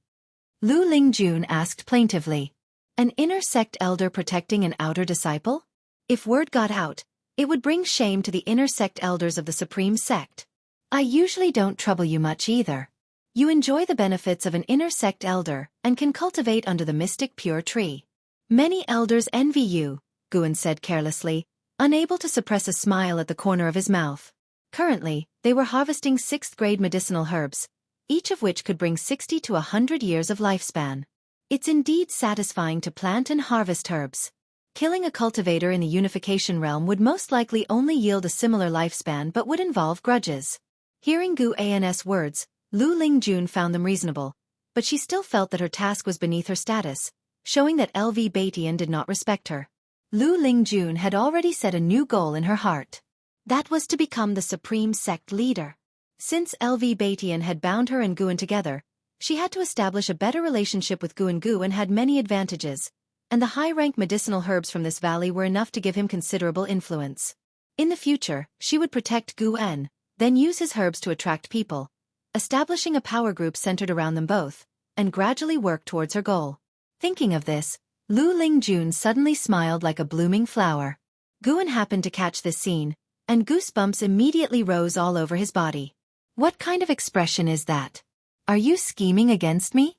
Lu Lingjun asked plaintively. An inner sect elder protecting an outer disciple? If word got out, it would bring shame to the inner sect elders of the Supreme Sect. I usually don't trouble you much either. You enjoy the benefits of an inner sect elder and can cultivate under the mystic pure tree. Many elders envy you, Guan said carelessly, unable to suppress a smile at the corner of his mouth. Currently, they were harvesting 6th grade medicinal herbs, each of which could bring 60 to 100 years of lifespan. It's indeed satisfying to plant and harvest herbs. Killing a cultivator in the unification realm would most likely only yield a similar lifespan but would involve grudges. Hearing Gu An's words, Lu Lingjun found them reasonable, but she still felt that her task was beneath her status, showing that LV Batian did not respect her. Lu Lingjun had already set a new goal in her heart. That was to become the Supreme Sect leader. Since LV Batian had bound her and Guan together, she had to establish a better relationship with Gu and had many advantages, and the high-rank medicinal herbs from this valley were enough to give him considerable influence. In the future, she would protect Guan, then use his herbs to attract people, establishing a power group centered around them both, and gradually work towards her goal. Thinking of this, Lu Lingjun suddenly smiled like a blooming flower. Guan happened to catch this scene, and goosebumps immediately rose all over his body. What kind of expression is that? Are you scheming against me?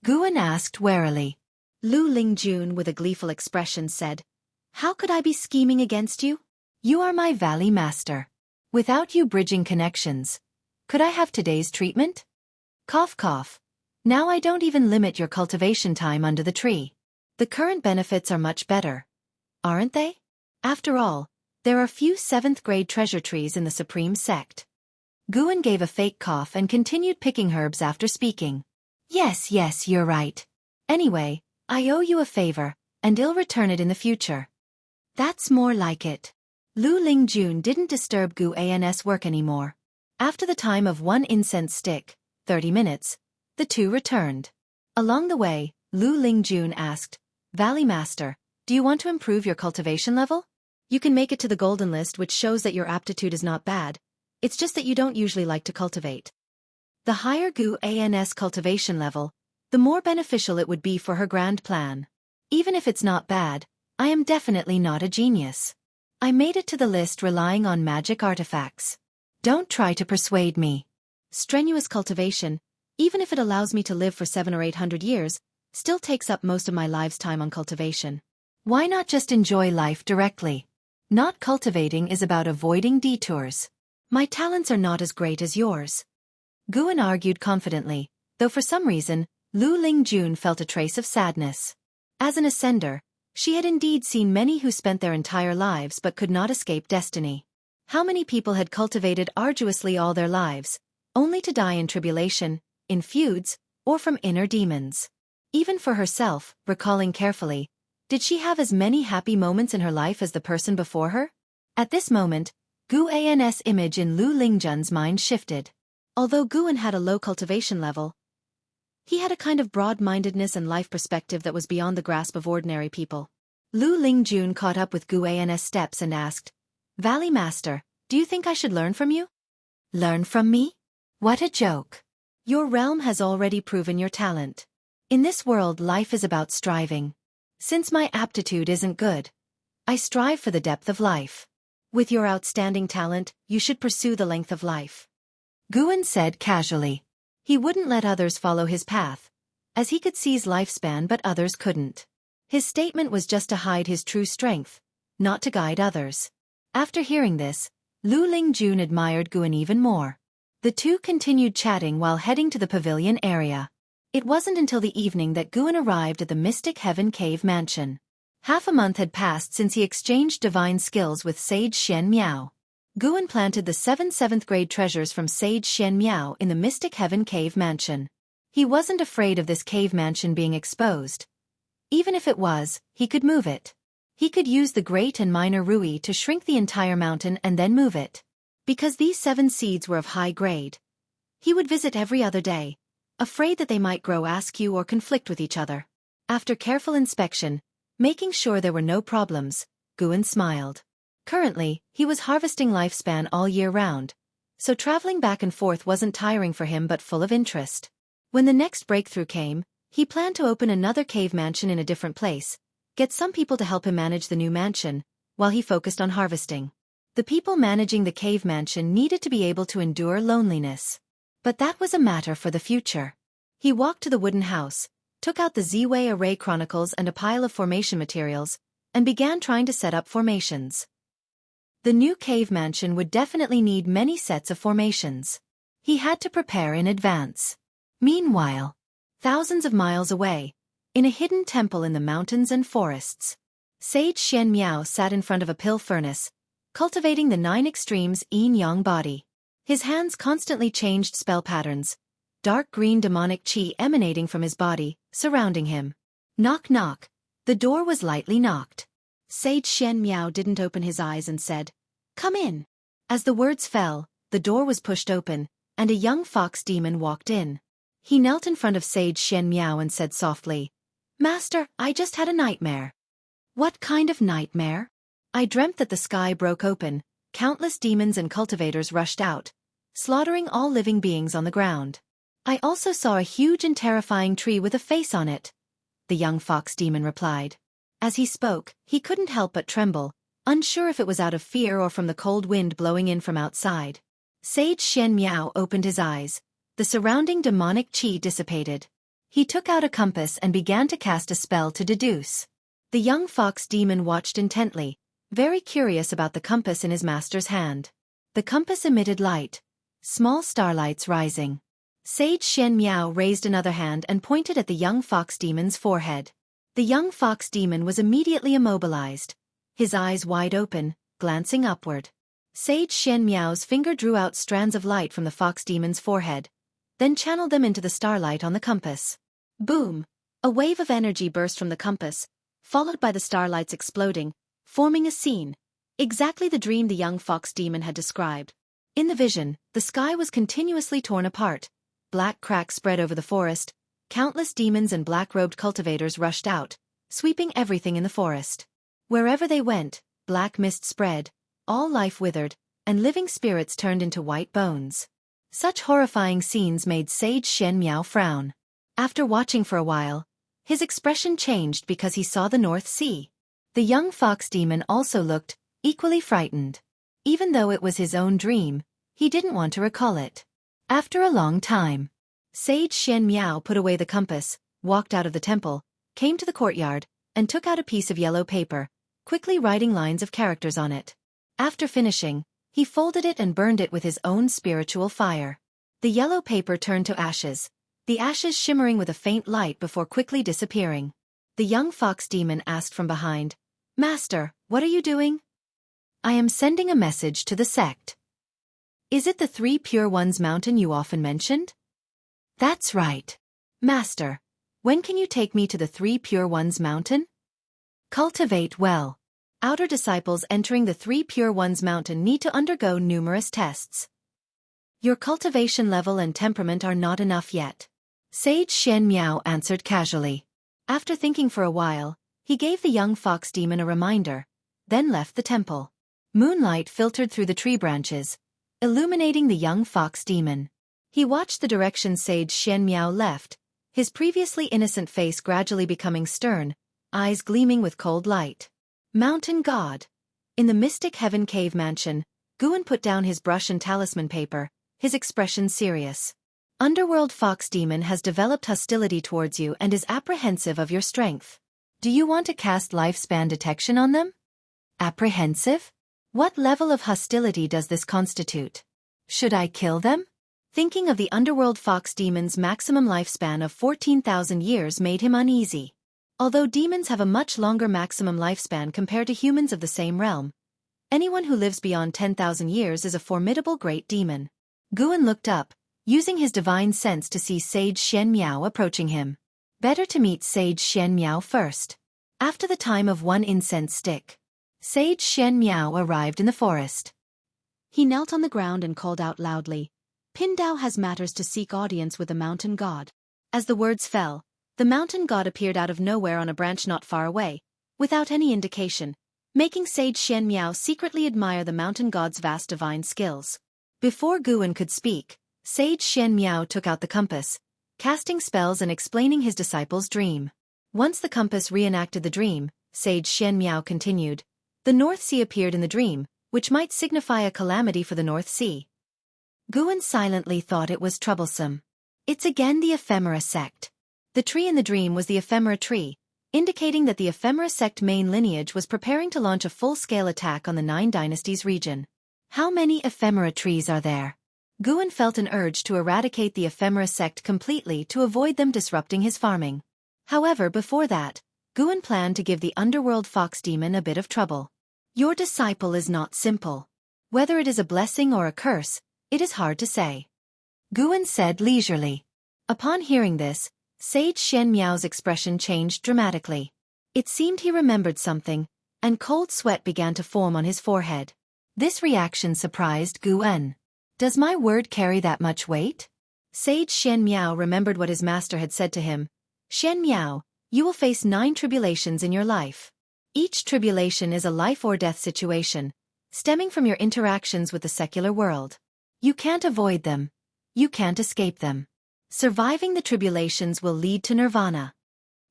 Guan asked warily. Lu Lingjun with a gleeful expression said, How could I be scheming against you? You are my valley master. Without you bridging connections, could I have today's treatment? Cough cough. Now I don't even limit your cultivation time under the tree. The current benefits are much better, aren't they? After all, there are few 7th grade treasure trees in the Supreme Sect. Guan gave a fake cough and continued picking herbs after speaking. Yes, you're right. Anyway, I owe you a favor, and I'll return it in the future. That's more like it. Lu Lingjun didn't disturb Gu An's work anymore. After the time of 1 incense stick, 30 minutes, the two returned. Along the way, Lu Lingjun asked, Valley Master, do you want to improve your cultivation level? You can make it to the golden list, which shows that your aptitude is not bad. It's just that you don't usually like to cultivate. The higher Gu An's cultivation level, the more beneficial it would be for her grand plan. Even if it's not bad, I am definitely not a genius. I made it to the list relying on magic artifacts. Don't try to persuade me. Strenuous cultivation, even if it allows me to live for 700 or 800 years, still takes up most of my life's time on cultivation. Why not just enjoy life directly? Not cultivating is about avoiding detours. My talents are not as great as yours. Guan argued confidently, though for some reason, Lu Lingjun felt a trace of sadness. As an ascender, she had indeed seen many who spent their entire lives but could not escape destiny. How many people had cultivated arduously all their lives, only to die in tribulation, in feuds, or from inner demons? Even for herself, recalling carefully, did she have as many happy moments in her life as the person before her? At this moment, Gu An's image in Lu Lingjun's mind shifted. Although Guan had a low cultivation level, He had a kind of broad-mindedness and life perspective that was beyond the grasp of ordinary people. Lu Lingjun caught up with Gu An's steps and asked, "Valley Master, do you think I should learn from you?" "Learn from me? What a joke. Your realm has already proven your talent. In this world, life is about striving. Since my aptitude isn't good, I strive for the depth of life. With your outstanding talent, you should pursue the length of life," Guan said casually. He wouldn't let others follow his path, as he could seize lifespan but others couldn't. His statement was just to hide his true strength, not to guide others. After hearing this, Lu Lingjun admired Guan even more. The two continued chatting while heading to the pavilion area. It wasn't until the evening that Guan arrived at the Mystic Heaven Cave Mansion. Half a month had passed since he exchanged divine skills with Sage Shen Miao. Guan planted the 7th grade treasures from Sage Shen Miao in the Mystic Heaven Cave Mansion. He wasn't afraid of this cave mansion being exposed. Even if it was, he could move it. He could use the Great and Minor Rui to shrink the entire mountain and then move it. Because these 7 seeds were of high grade, he would visit every other day, afraid that they might grow askew or conflict with each other. After careful inspection, making sure there were no problems, Guan smiled. Currently, he was harvesting lifespan all year round, so traveling back and forth wasn't tiring for him but full of interest. When the next breakthrough came, he planned to open another cave mansion in a different place, get some people to help him manage the new mansion, while he focused on harvesting. The people managing the cave mansion needed to be able to endure loneliness. But that was a matter for the future. He walked to the wooden house, took out the Z-Way Array Chronicles and a pile of formation materials, and began trying to set up formations. The new cave mansion would definitely need many sets of formations. He had to prepare in advance. Meanwhile, thousands of miles away, in a hidden temple in the mountains and forests, Sage Shen Miao sat in front of a pill furnace, cultivating the 9 extremes yin-yang body. His hands constantly changed spell patterns, dark green demonic qi emanating from his body, surrounding him. Knock knock. The door was lightly knocked. Sage Shen Miao didn't open his eyes and said, "Come in." As the words fell, the door was pushed open, and a young fox demon walked in. He knelt in front of Sage Shen Miao and said softly, "Master, I just had a nightmare." "What kind of nightmare?" "I dreamt that the sky broke open, countless demons and cultivators rushed out, slaughtering all living beings on the ground. I also saw a huge and terrifying tree with a face on it," the young fox demon replied. As he spoke, he couldn't help but tremble, unsure if it was out of fear or from the cold wind blowing in from outside. Sage Shen Miao opened his eyes. The surrounding demonic qi dissipated. He took out a compass and began to cast a spell to deduce. The young fox demon watched intently, very curious about the compass in his master's hand. The compass emitted light, small starlights rising. Sage Shen Miao raised another hand and pointed at the young fox demon's forehead. The young fox demon was immediately immobilized, his eyes wide open, glancing upward. Sage Shen Miao's finger drew out strands of light from the fox demon's forehead, then channeled them into the starlight on the compass. Boom! A wave of energy burst from the compass, followed by the starlights exploding, forming a scene, exactly the dream the young fox demon had described. In the vision, the sky was continuously torn apart. Black cracks spread over the forest, countless demons and black-robed cultivators rushed out, sweeping everything in the forest. Wherever they went, black mist spread, all life withered, and living spirits turned into white bones. Such horrifying scenes made Sage Shen Miao frown. After watching for a while, his expression changed because he saw the North Sea. The young fox demon also looked equally frightened. Even though it was his own dream, he didn't want to recall it. After a long time, Sage Shen Miao put away the compass, walked out of the temple, came to the courtyard, and took out a piece of yellow paper, quickly writing lines of characters on it. After finishing, he folded it and burned it with his own spiritual fire. The yellow paper turned to ashes, the ashes shimmering with a faint light before quickly disappearing. The young fox demon asked from behind, "Master, what are you doing?" "I am sending a message to the sect." "Is it the 3 Pure Ones mountain you often mentioned?" "That's right. Master, when can you take me to the 3 Pure Ones mountain?" "Cultivate well. Outer disciples entering the 3 Pure Ones mountain need to undergo numerous tests. Your cultivation level and temperament are not enough yet. Sage Shen Miao answered casually. After thinking for a while, he gave the young fox demon a reminder, then left the temple. Moonlight filtered through the tree branches, illuminating the young fox demon. He watched the direction Sage Shen Miao left, his previously innocent face gradually becoming stern, eyes gleaming with cold light. Mountain God. In the Mystic Heaven Cave Mansion, Guan put down his brush and talisman paper, his expression serious. Underworld Fox Demon has developed hostility towards you and is apprehensive of your strength. Do you want to cast lifespan detection on them? Apprehensive? What level of hostility does this constitute? Should I kill them? Thinking of the Underworld Fox Demon's maximum lifespan of 14,000 years made him uneasy. Although demons have a much longer maximum lifespan compared to humans of the same realm, anyone who lives beyond 10,000 years is a formidable great demon. Guan looked up, using his divine sense to see Sage Shen Miao approaching him. Better to meet Sage Shen Miao first. After the time of one incense stick, Sage Shen Miao arrived in the forest. He knelt on the ground and called out loudly, "Pindao has matters to seek audience with the mountain god." As the words fell, the mountain god appeared out of nowhere on a branch not far away, without any indication, making Sage Shen Miao secretly admire the mountain god's vast divine skills. Before Guan could speak, Sage Shen Miao took out the compass, casting spells and explaining his disciple's dream. Once the compass reenacted the dream, Sage Shen Miao continued, "The North Sea appeared in the dream, which might signify a calamity for the North Sea." Guan silently thought it was troublesome. It's again the ephemera sect. The tree in the dream was the ephemera tree, indicating that the ephemera sect main lineage was preparing to launch a full-scale attack on the Nine Dynasties region. How many ephemera trees are there? Guan felt an urge to eradicate the ephemera sect completely to avoid them disrupting his farming. However, before that, Guan planned to give the underworld fox demon a bit of trouble. Your disciple is not simple. Whether it is a blessing or a curse, it is hard to say. Guan said leisurely. Upon hearing this, Sage Shen Miao's expression changed dramatically. It seemed he remembered something, and cold sweat began to form on his forehead. This reaction surprised Guan. Does my word carry that much weight? Sage Shen Miao remembered what his master had said to him. Shen Miao, you will face 9 tribulations in your life. Each tribulation is a life or death situation, stemming from your interactions with the secular world. You can't avoid them. You can't escape them. Surviving the tribulations will lead to nirvana.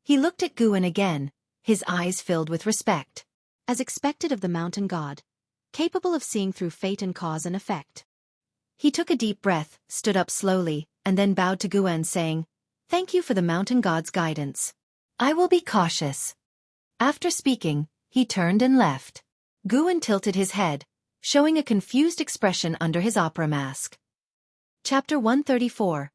He looked at Guan again, his eyes filled with respect. As expected of the mountain god, capable of seeing through fate and cause and effect. He took a deep breath, stood up slowly, and then bowed to Guan saying, "Thank you for the mountain god's guidance. I will be cautious." After speaking, he turned and left. Guan tilted his head, showing a confused expression under his opera mask. Chapter 134.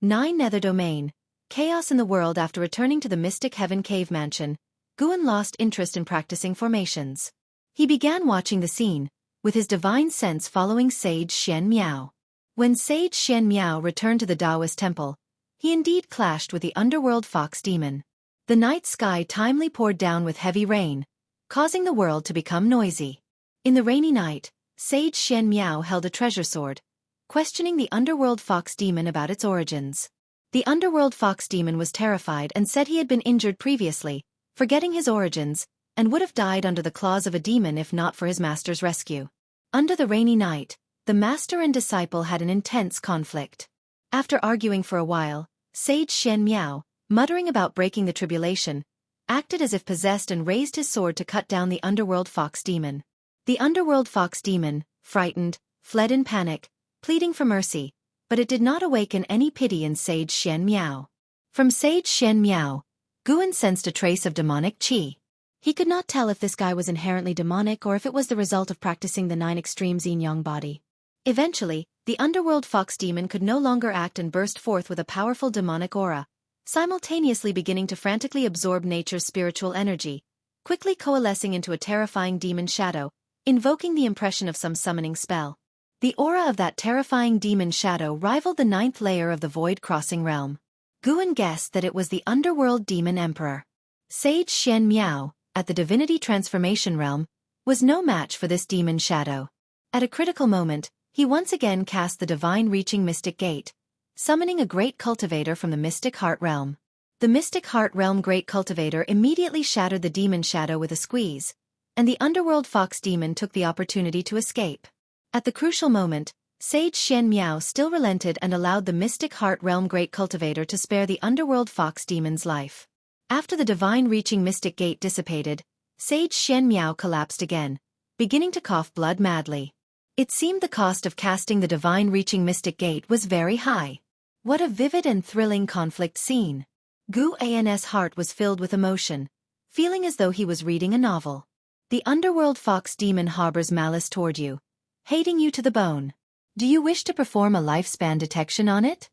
9 Nether Domain. Chaos in the world. After returning to the Mystic Heaven Cave Mansion, Guan lost interest in practicing formations. He began watching the scene, with his divine sense following Sage Shen Miao. When Sage Shen Miao returned to the Taoist temple, he indeed clashed with the underworld fox demon. The night sky timely poured down with heavy rain, causing the world to become noisy. In the rainy night, Sage Shen Miao held a treasure sword, questioning the underworld fox demon about its origins. The underworld fox demon was terrified and said he had been injured previously, forgetting his origins, and would have died under the claws of a demon if not for his master's rescue. Under the rainy night, the master and disciple had an intense conflict. After arguing for a while, Sage Shen Miao, muttering about breaking the tribulation, acted as if possessed and raised his sword to cut down the underworld fox demon. The underworld fox demon, frightened, fled in panic, pleading for mercy, but it did not awaken any pity in Sage Shen Miao. From Sage Shen Miao, Guan sensed a trace of demonic qi. He could not tell if this guy was inherently demonic or if it was the result of practicing the 9 extremes yin-yang body. Eventually, the underworld fox demon could no longer act and burst forth with a powerful demonic aura, simultaneously beginning to frantically absorb nature's spiritual energy, quickly coalescing into a terrifying demon shadow, invoking the impression of some summoning spell. The aura of that terrifying demon shadow rivaled the 9th layer of the void-crossing realm. Guan guessed that it was the underworld demon emperor. Sage Shen Miao, at the divinity transformation realm, was no match for this demon shadow. At a critical moment, he once again cast the divine reaching mystic gate, summoning a great cultivator from the Mystic Heart Realm. The Mystic Heart Realm Great Cultivator immediately shattered the demon shadow with a squeeze, and the underworld fox demon took the opportunity to escape. At the crucial moment, Sage Xian Miao still relented and allowed the Mystic Heart Realm Great Cultivator to spare the underworld fox demon's life. After the divine reaching mystic gate dissipated, Sage Xian Miao collapsed again, beginning to cough blood madly. It seemed the cost of casting the divine reaching mystic gate was very high. What a vivid and thrilling conflict scene. Gu An's heart was filled with emotion, feeling as though he was reading a novel. The underworld fox demon harbors malice toward you, hating you to the bone. Do you wish to perform a lifespan detection on it?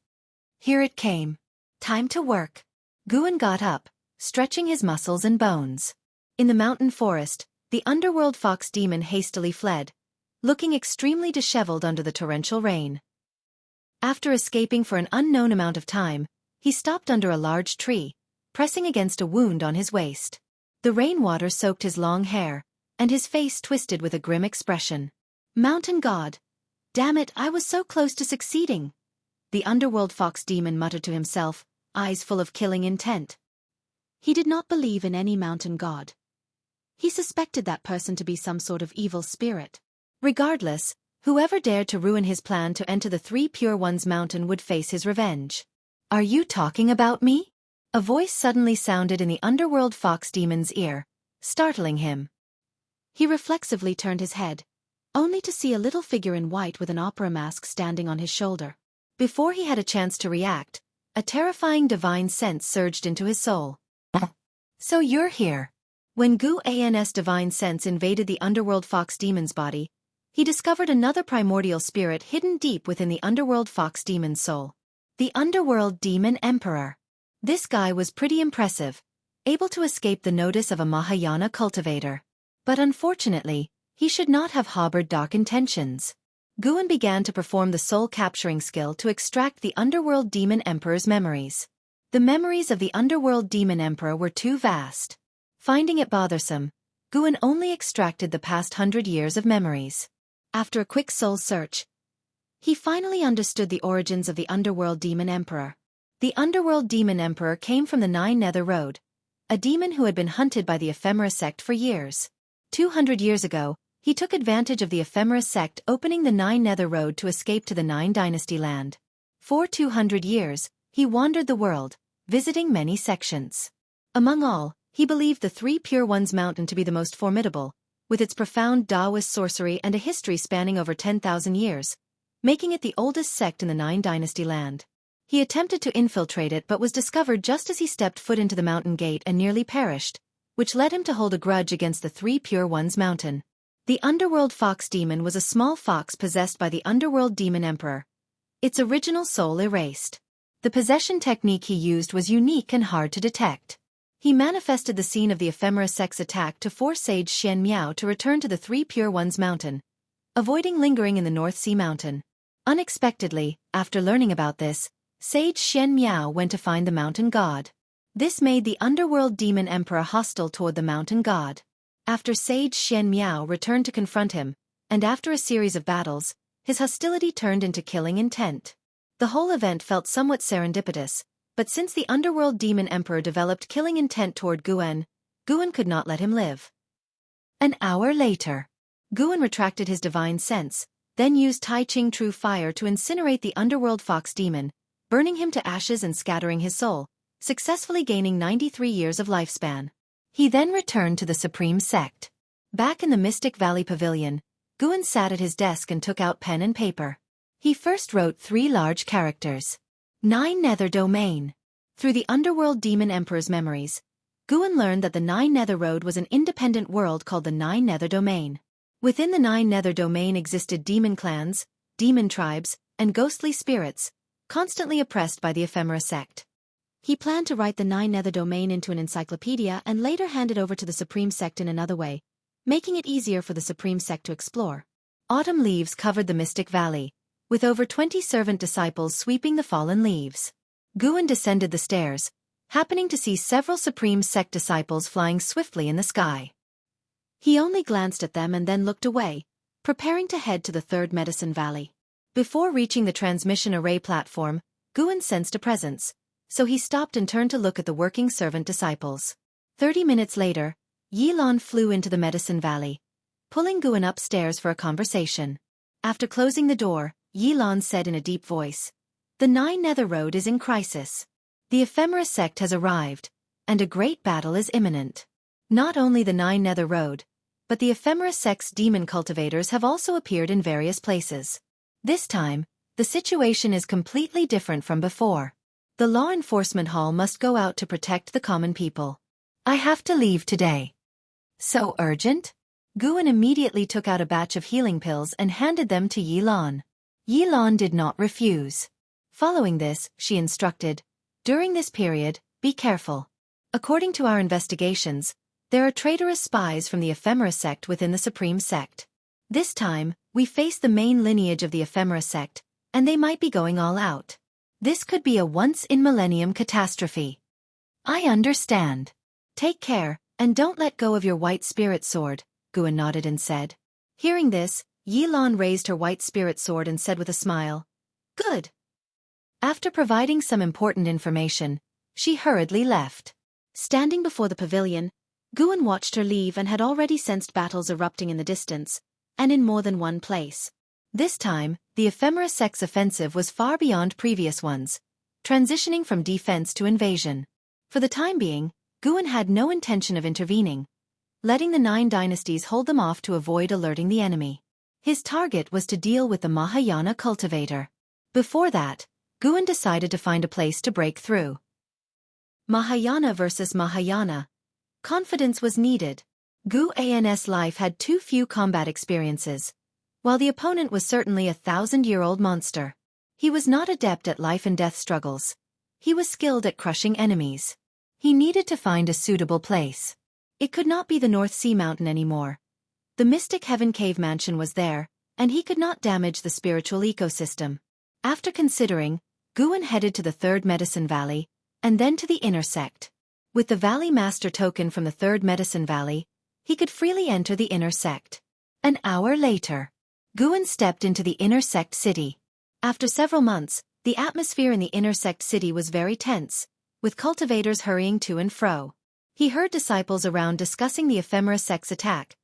Here it came. Time to work. Guan got up, stretching his muscles and bones. In the mountain forest, the underworld fox demon hastily fled, looking extremely disheveled under the torrential rain. After escaping for an unknown amount of time, he stopped under a large tree, pressing against a wound on his waist. The rainwater soaked his long hair, and his face twisted with a grim expression. Mountain God! Damn it, I was so close to succeeding! The underworld fox demon muttered to himself, eyes full of killing intent. He did not believe in any mountain god. He suspected that person to be some sort of evil spirit. Regardless, whoever dared to ruin his plan to enter the Three Pure Ones mountain would face his revenge. Are you talking about me? A voice suddenly sounded in the underworld fox demon's ear, startling him. He reflexively turned his head, only to see a little figure in white with an opera mask standing on his shoulder. Before he had a chance to react, a terrifying divine sense surged into his soul. So you're here. When Gu An's divine sense invaded the underworld fox demon's body, he discovered another primordial spirit hidden deep within the underworld fox demon's soul. The underworld demon emperor. This guy was pretty impressive, able to escape the notice of a Mahayana cultivator. But unfortunately, he should not have harbored dark intentions. Guan began to perform the soul-capturing skill to extract the underworld demon emperor's memories. The memories of the underworld demon emperor were too vast. Finding it bothersome, Guan only extracted the past 100 years of memories. After a quick soul search, he finally understood the origins of the underworld demon emperor. The underworld demon emperor came from the Nine Nether Road, a demon who had been hunted by the Ephemera sect for years. 200 years ago, he took advantage of the Ephemera sect opening the Nine Nether Road to escape to the Nine Dynasty land. For 200 years, he wandered the world, visiting many sections. Among all, he believed the Three Pure Ones mountain to be the most formidable, with its profound Taoist sorcery and a history spanning over 10,000 years, making it the oldest sect in the Nine Dynasty land. He attempted to infiltrate it but was discovered just as he stepped foot into the mountain gate and nearly perished, which led him to hold a grudge against the Three Pure Ones mountain. The underworld fox demon was a small fox possessed by the underworld demon emperor, its original soul erased. The possession technique he used was unique and hard to detect. He manifested the scene of the Ephemera sect's attack to force Sage Xian Miao to return to the Three Pure Ones mountain, avoiding lingering in the North Sea mountain. Unexpectedly, after learning about this, Sage Xian Miao went to find the mountain god. This made the underworld demon emperor hostile toward the mountain god. After Sage Xian Miao returned to confront him, and after a series of battles, his hostility turned into killing intent. The whole event felt somewhat serendipitous, but since the underworld demon emperor developed killing intent toward Guan could not let him live. An hour later, Guan retracted his divine sense, then used Taicang True Fire to incinerate the underworld fox demon, burning him to ashes and scattering his soul, successfully gaining 93 years of lifespan. He then returned to the Supreme Sect. Back in the Mystic Valley Pavilion, Guan sat at his desk and took out pen and paper. He first wrote 3 large characters. Nine Nether Domain. Through the underworld demon emperor's memories, Guan learned that the Nine Nether Road was an independent world called the Nine Nether Domain. Within the Nine Nether Domain existed demon clans, demon tribes, and ghostly spirits, constantly oppressed by the Ephemera sect. He planned to write the Nine Nether Domain into an encyclopedia and later hand it over to the Supreme Sect in another way, making it easier for the Supreme Sect to explore. Autumn leaves covered the Mystic Valley, with over 20 servant disciples sweeping the fallen leaves. Guan descended the stairs, happening to see several Supreme Sect disciples flying swiftly in the sky. He only glanced at them and then looked away, preparing to head to the Third Medicine Valley. Before reaching the transmission array platform, Guan sensed a presence, so he stopped and turned to look at the working servant disciples. 30 minutes later, Yilan flew into the Medicine Valley, pulling Guan upstairs for a conversation. After closing the door, Yilan said in a deep voice, "The Nine Nether Road is in crisis. The Ephemera sect has arrived, and a great battle is imminent. Not only the Nine Nether Road, but the Ephemera sect's demon cultivators have also appeared in various places. This time, the situation is completely different from before. The law enforcement hall must go out to protect the common people. I have to leave today." "So urgent?" Guan immediately took out a batch of healing pills and handed them to Yilan. Yilan did not refuse. Following this, she instructed, "During this period, be careful. According to our investigations, there are traitorous spies from the Ephemera sect within the Supreme sect. This time, we face the main lineage of the Ephemera sect, and they might be going all out. This could be a once-in-millennium catastrophe." "I understand. Take care, and don't let go of your white spirit sword," Guan nodded and said. Hearing this, Yilan raised her white spirit sword and said with a smile, "Good." After providing some important information, she hurriedly left. Standing before the pavilion, Guan watched her leave and had already sensed battles erupting in the distance, and in more than one place. This time, the Ephemera sect's offensive was far beyond previous ones, transitioning from defense to invasion. For the time being, Guan had no intention of intervening, letting the 9 dynasties hold them off to avoid alerting the enemy. His target was to deal with the Mahayana cultivator. Before that, Guan decided to find a place to break through. Mahayana versus Mahayana. Confidence was needed. Guan's life had too few combat experiences, while the opponent was certainly a 1,000-year-old monster. He was not adept at life and death struggles. He was skilled at crushing enemies. He needed to find a suitable place. It could not be the North Sea Mountain anymore. The Mystic Heaven Cave Mansion was there, and he could not damage the spiritual ecosystem. After considering, Guan headed to the Third Medicine Valley, and then to the Inner Sect. With the Valley Master token from the Third Medicine Valley, he could freely enter the Inner Sect. An hour later, Guan stepped into the Inner Sect city. After several months, the atmosphere in the Inner Sect city was very tense, with cultivators hurrying to and fro. He heard disciples around discussing the Ephemera sect's attack.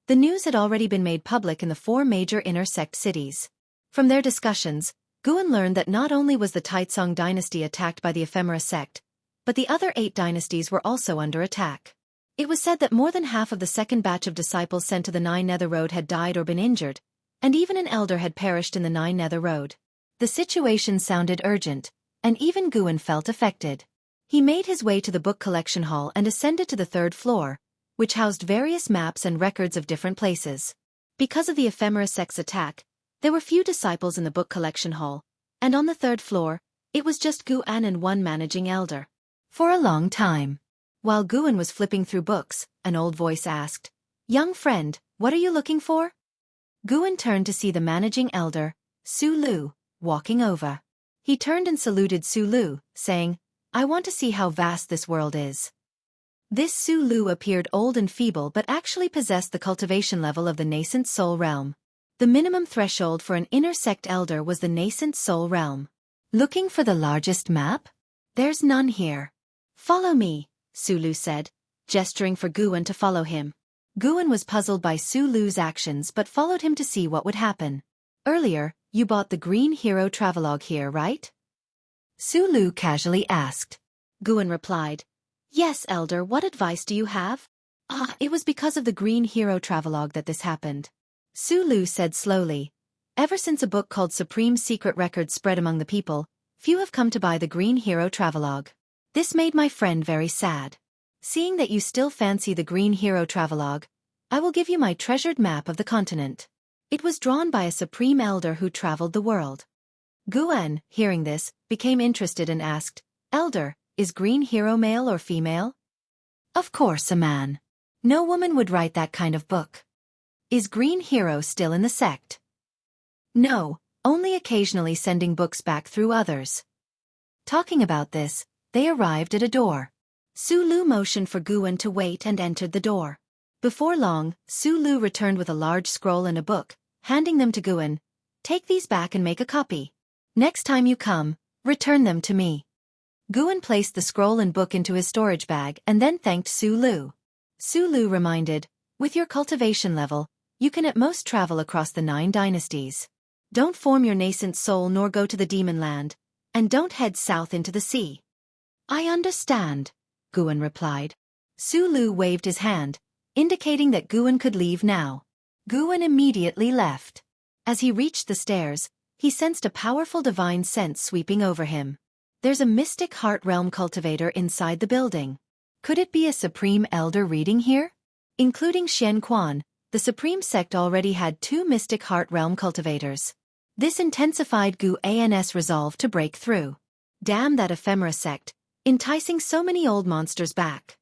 The news had already been made public in the 4 major Inner Sect cities. From their discussions, Guan learned that not only was the Taicang dynasty attacked by the Ephemera sect, but the other 8 dynasties were also under attack. It was said that more than half of the second batch of disciples sent to the Nine Nether Road had died or been injured, and even an elder had perished in the Nine Nether Road. The situation sounded urgent, and even Guan felt affected. He made his way to the book collection hall and ascended to the 3rd floor, which housed various maps and records of different places. Because of the Ephemera sect's attack, there were few disciples in the book collection hall, and on the 3rd floor, it was just Guan and one managing elder. For a long time, while Guan was flipping through books, an old voice asked, "Young friend, what are you looking for?" Guan turned to see the managing elder, Su Lu, walking over. He turned and saluted Su Lu, saying, "I want to see how vast this world is." This Su Lu appeared old and feeble but actually possessed the cultivation level of the nascent soul realm. The minimum threshold for an Inner Sect elder was the nascent soul realm. "Looking for the largest map? There's none here. Follow me," Su Lu said, gesturing for Guan to follow him. Guan was puzzled by Su Lu's actions but followed him to see what would happen. "Earlier, you bought the Green Hero Travelogue here, right?" Su Lu casually asked. Guan replied, "Yes, Elder, what advice do you have?" It was because of the Green Hero Travelogue that this happened." Su Lu said slowly. "Ever since a book called Supreme Secret Records spread among the people, few have come to buy the Green Hero Travelogue. This made my friend very sad. Seeing that you still fancy the Green Hero Travelogue, I will give you my treasured map of the continent. It was drawn by a Supreme Elder who traveled the world." Guan, hearing this, became interested and asked, "Elder, is Green Hero male or female?" "Of course a man. No woman would write that kind of book." "Is Green Hero still in the sect?" "No, only occasionally sending books back through others." Talking about this, they arrived at a door. Su Lu motioned for Guan to wait and entered the door. Before long, Su Lu returned with a large scroll and a book, handing them to Guan. "Take these back and make a copy. Next time you come, Return them to me. Guan placed the scroll and book into his storage bag and then thanked Su Lu. Su Lu reminded, with your cultivation level, you can at most travel across the 9 dynasties. Don't form your nascent soul nor go to the demon land, and don't head south into the sea. I understand, Guan replied. Su Lu waved his hand, indicating that Guan could leave now. Guan immediately left. As he reached the stairs, he sensed a powerful divine sense sweeping over him. There's a mystic heart realm cultivator inside the building. Could it be a supreme elder reading here? Including Xian Quan, the supreme sect already had 2 mystic heart realm cultivators. This intensified Guan's resolve to break through. Damn that ephemera sect, enticing so many old monsters back.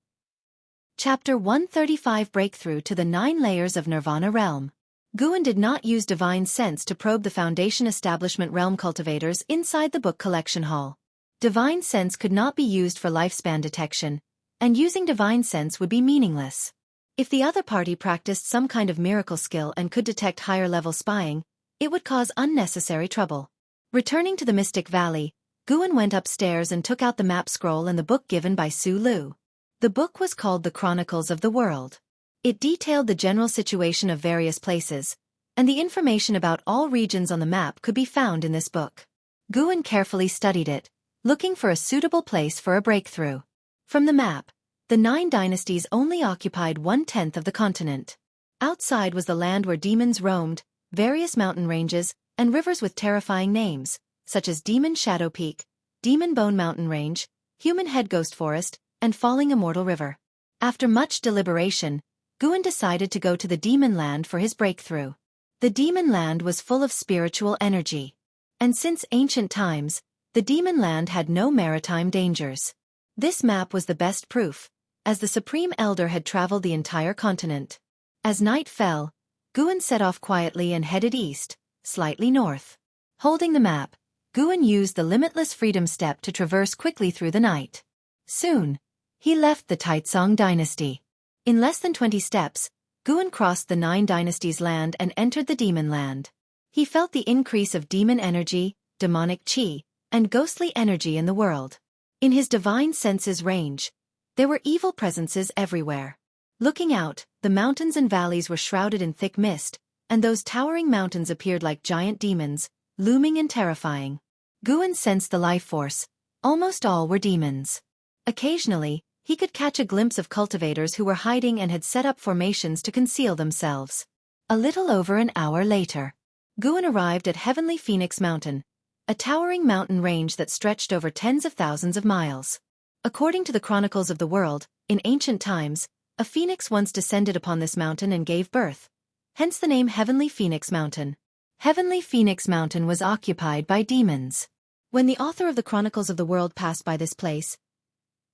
Chapter 135 Breakthrough to the 9 Layers of Nirvana Realm. Guan did not use divine sense to probe the Foundation Establishment realm cultivators inside the book collection hall. Divine sense could not be used for lifespan detection, and using divine sense would be meaningless. If the other party practiced some kind of miracle skill and could detect higher-level spying, it would cause unnecessary trouble. Returning to the Mystic Valley, Guan went upstairs and took out the map scroll and the book given by Su Lu. The book was called The Chronicles of the World. It detailed the general situation of various places, and the information about all regions on the map could be found in this book. Guan carefully studied it, looking for a suitable place for a breakthrough. From the map, the 9 dynasties only occupied 1/10 of the continent. Outside was the land where demons roamed, various mountain ranges, and rivers with terrifying names, such as Demon Shadow Peak, Demon Bone Mountain Range, Human Head Ghost Forest, and Falling Immortal River. After much deliberation, Guan decided to go to the Demon Land for his breakthrough. The Demon Land was full of spiritual energy. And since ancient times, the Demon Land had no maritime dangers. This map was the best proof, as the Supreme Elder had traveled the entire continent. As night fell, Guan set off quietly and headed east, slightly north. Holding the map, Guan used the limitless freedom step to traverse quickly through the night. Soon, he left the Taicang dynasty. In less than 20 steps, Guan crossed the 9 dynasties' land and entered the Demon Land. He felt the increase of demon energy, demonic qi, and ghostly energy in the world. In his divine senses range, there were evil presences everywhere. Looking out, the mountains and valleys were shrouded in thick mist, and those towering mountains appeared like giant demons, looming and terrifying. Guan sensed the life force. Almost all were demons. Occasionally, he could catch a glimpse of cultivators who were hiding and had set up formations to conceal themselves. A little over an hour later, Guan arrived at Heavenly Phoenix Mountain, a towering mountain range that stretched over tens of thousands of miles. According to the Chronicles of the World, in ancient times, a phoenix once descended upon this mountain and gave birth. Hence the name Heavenly Phoenix Mountain. Heavenly Phoenix Mountain was occupied by demons. When the author of the Chronicles of the World passed by this place,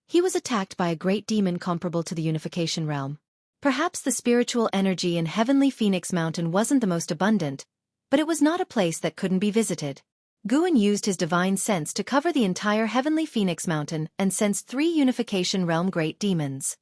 he was attacked by a great demon comparable to the Unification Realm. Perhaps the spiritual energy in Heavenly Phoenix Mountain wasn't the most abundant, but it was not a place that couldn't be visited. Guan used his divine sense to cover the entire Heavenly Phoenix Mountain and sensed 3 Unification Realm great demons.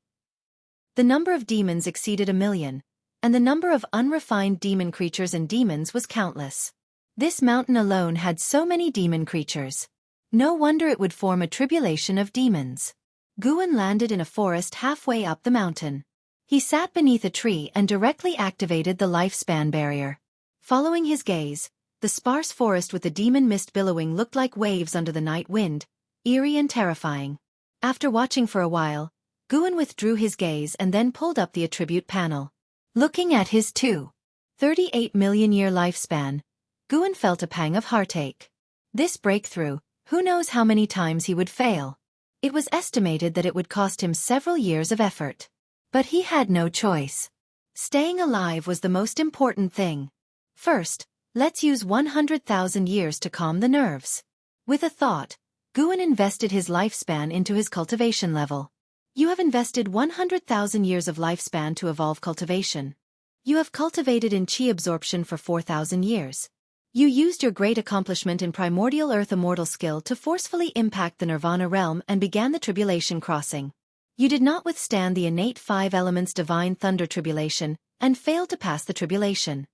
The number of demons exceeded 1,000,000, and the number of unrefined demon creatures and demons was countless. This mountain alone had so many demon creatures. No wonder it would form a tribulation of demons. Guan landed in a forest halfway up the mountain. He sat beneath a tree and directly activated the lifespan barrier. Following his gaze, the sparse forest with the demon mist billowing looked like waves under the night wind, eerie and terrifying. After watching for a while, Guan withdrew his gaze and then pulled up the attribute panel. Looking at his 2.38 million year lifespan, Guan felt a pang of heartache. This breakthrough, who knows how many times he would fail. It was estimated that it would cost him several years of effort. But he had no choice. Staying alive was the most important thing. First, let's use 100,000 years to calm the nerves. With a thought, Guan invested his lifespan into his cultivation level. You have invested 100,000 years of lifespan to evolve cultivation. You have cultivated in chi absorption for 4,000 years. You used your great accomplishment in primordial earth immortal skill to forcefully impact the Nirvana realm and began the tribulation crossing. You did not withstand the innate 5 elements divine thunder tribulation, and failed to pass the tribulation.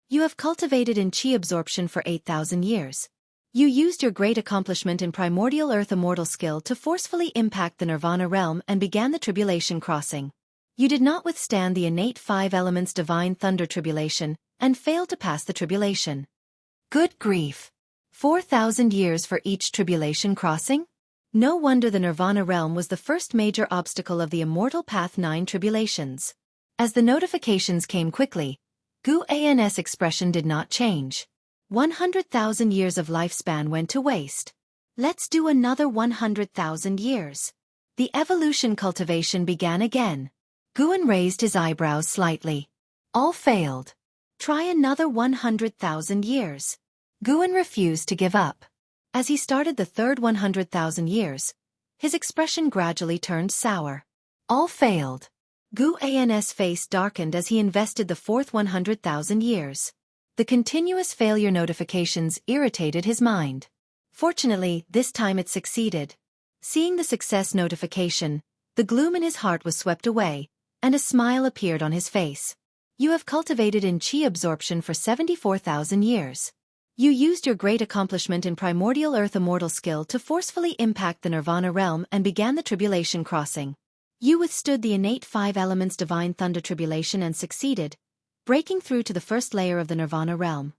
You have cultivated in chi absorption for 8,000 years. You used your great accomplishment in primordial earth immortal skill to forcefully impact the nirvana realm and began the tribulation crossing. You did not withstand the innate 5 elements divine thunder tribulation, and failed to pass the tribulation. Good grief! 4,000 years for each tribulation crossing? No wonder the nirvana realm was the first major obstacle of the immortal path 9 tribulations. As the notifications came quickly, Gu An's expression did not change. 100,000 years of lifespan went to waste. Let's do another 100,000 years. The evolution cultivation began again. Guan raised his eyebrows slightly. All failed. Try another 100,000 years. Guan refused to give up. As he started the third 100,000 years, his expression gradually turned sour. All failed. Gu An's face darkened as he invested the fourth 100,000 years. The continuous failure notifications irritated his mind. Fortunately, this time it succeeded. Seeing the success notification, the gloom in his heart was swept away, and a smile appeared on his face. You have cultivated in chi absorption for 74,000 years. You used your great accomplishment in primordial earth immortal skill to forcefully impact the nirvana realm and began the tribulation crossing. You withstood the innate 5 elements divine thunder tribulation and succeeded, breaking through to the first layer of the nirvana realm.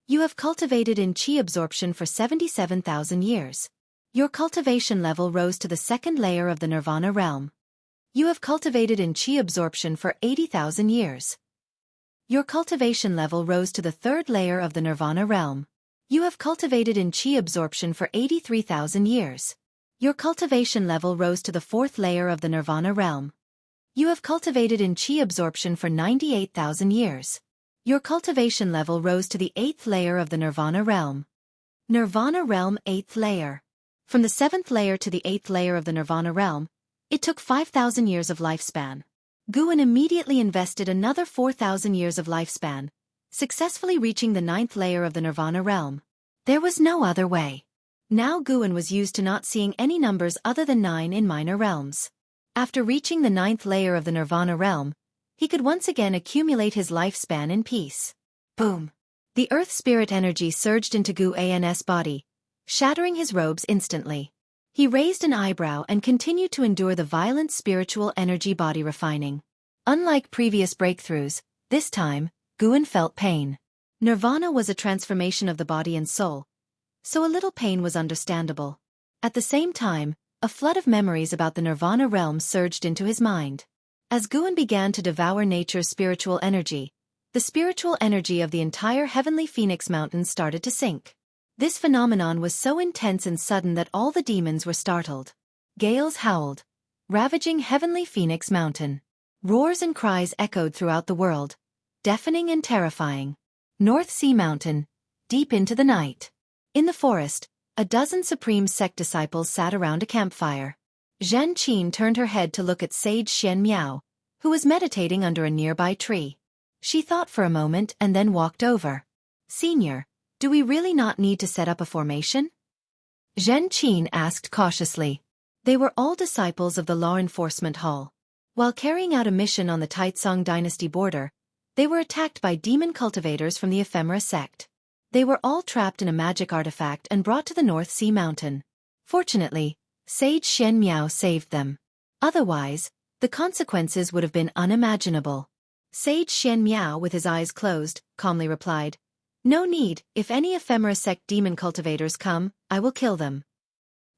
You have cultivated in chi absorption for 77,000 years. Your cultivation level rose to the second layer of the nirvana realm. You have cultivated in chi absorption for 80,000 years. Your cultivation level rose to the third layer of the nirvana realm. You have cultivated in chi absorption for 83,000 years. Your cultivation level rose to the fourth layer of the nirvana realm. You have cultivated in chi absorption for 98,000 years. Your cultivation level rose to the 8th layer of the nirvana realm. Nirvana realm 8th layer. From the 7th layer to the 8th layer of the nirvana realm, it took 5,000 years of lifespan. Guan immediately invested another 4,000 years of lifespan, successfully reaching the 9th layer of the nirvana realm. There was no other way. Now Guan was used to not seeing any numbers other than 9 in minor realms. After reaching the 9th layer of the nirvana realm, he could once again accumulate his lifespan in peace. Boom! The earth spirit energy surged into Gu An's body, shattering his robes instantly. He raised an eyebrow and continued to endure the violent spiritual energy body refining. Unlike previous breakthroughs, this time, Guan felt pain. Nirvana was a transformation of the body and soul, so a little pain was understandable. At the same time, a flood of memories about the nirvana realm surged into his mind. As Guan began to devour nature's spiritual energy, the spiritual energy of the entire heavenly Phoenix Mountain started to sink. This phenomenon was so intense and sudden that all the demons were startled. Gales howled, ravaging heavenly Phoenix Mountain. Roars and cries echoed throughout the world, deafening and terrifying. North Sea Mountain, deep into the night. In the forest, a dozen Supreme Sect disciples sat around a campfire. Zhen Qin turned her head to look at Sage Xian Miao, who was meditating under a nearby tree. She thought for a moment and then walked over. "Senior, do we really not need to set up a formation?" Zhen Qin asked cautiously. They were all disciples of the Law Enforcement Hall. While carrying out a mission on the Taicang Dynasty border, they were attacked by demon cultivators from the Ephemera sect. They were all trapped in a magic artifact and brought to the North Sea Mountain. Fortunately, Sage Xian Miao saved them. Otherwise, the consequences would have been unimaginable. Sage Xian Miao, with his eyes closed, calmly replied, "No need, if any Ephemera sect demon cultivators come, I will kill them."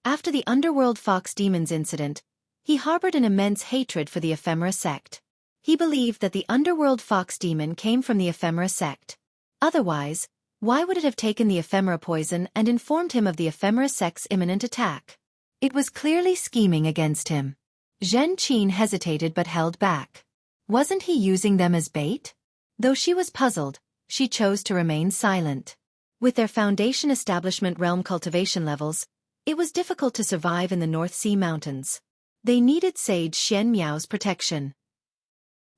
After the underworld fox demons incident, he harbored an immense hatred for the Ephemera sect. He believed that the underworld fox demon came from the Ephemera sect. Otherwise, why would it have taken the ephemera poison and informed him of the Ephemera sect's imminent attack? It was clearly scheming against him. Zhen Qin hesitated but held back. Wasn't he using them as bait? Though she was puzzled, she chose to remain silent. With their foundation establishment realm cultivation levels, it was difficult to survive in the North Sea Mountains. They needed Sage Xian Miao's protection.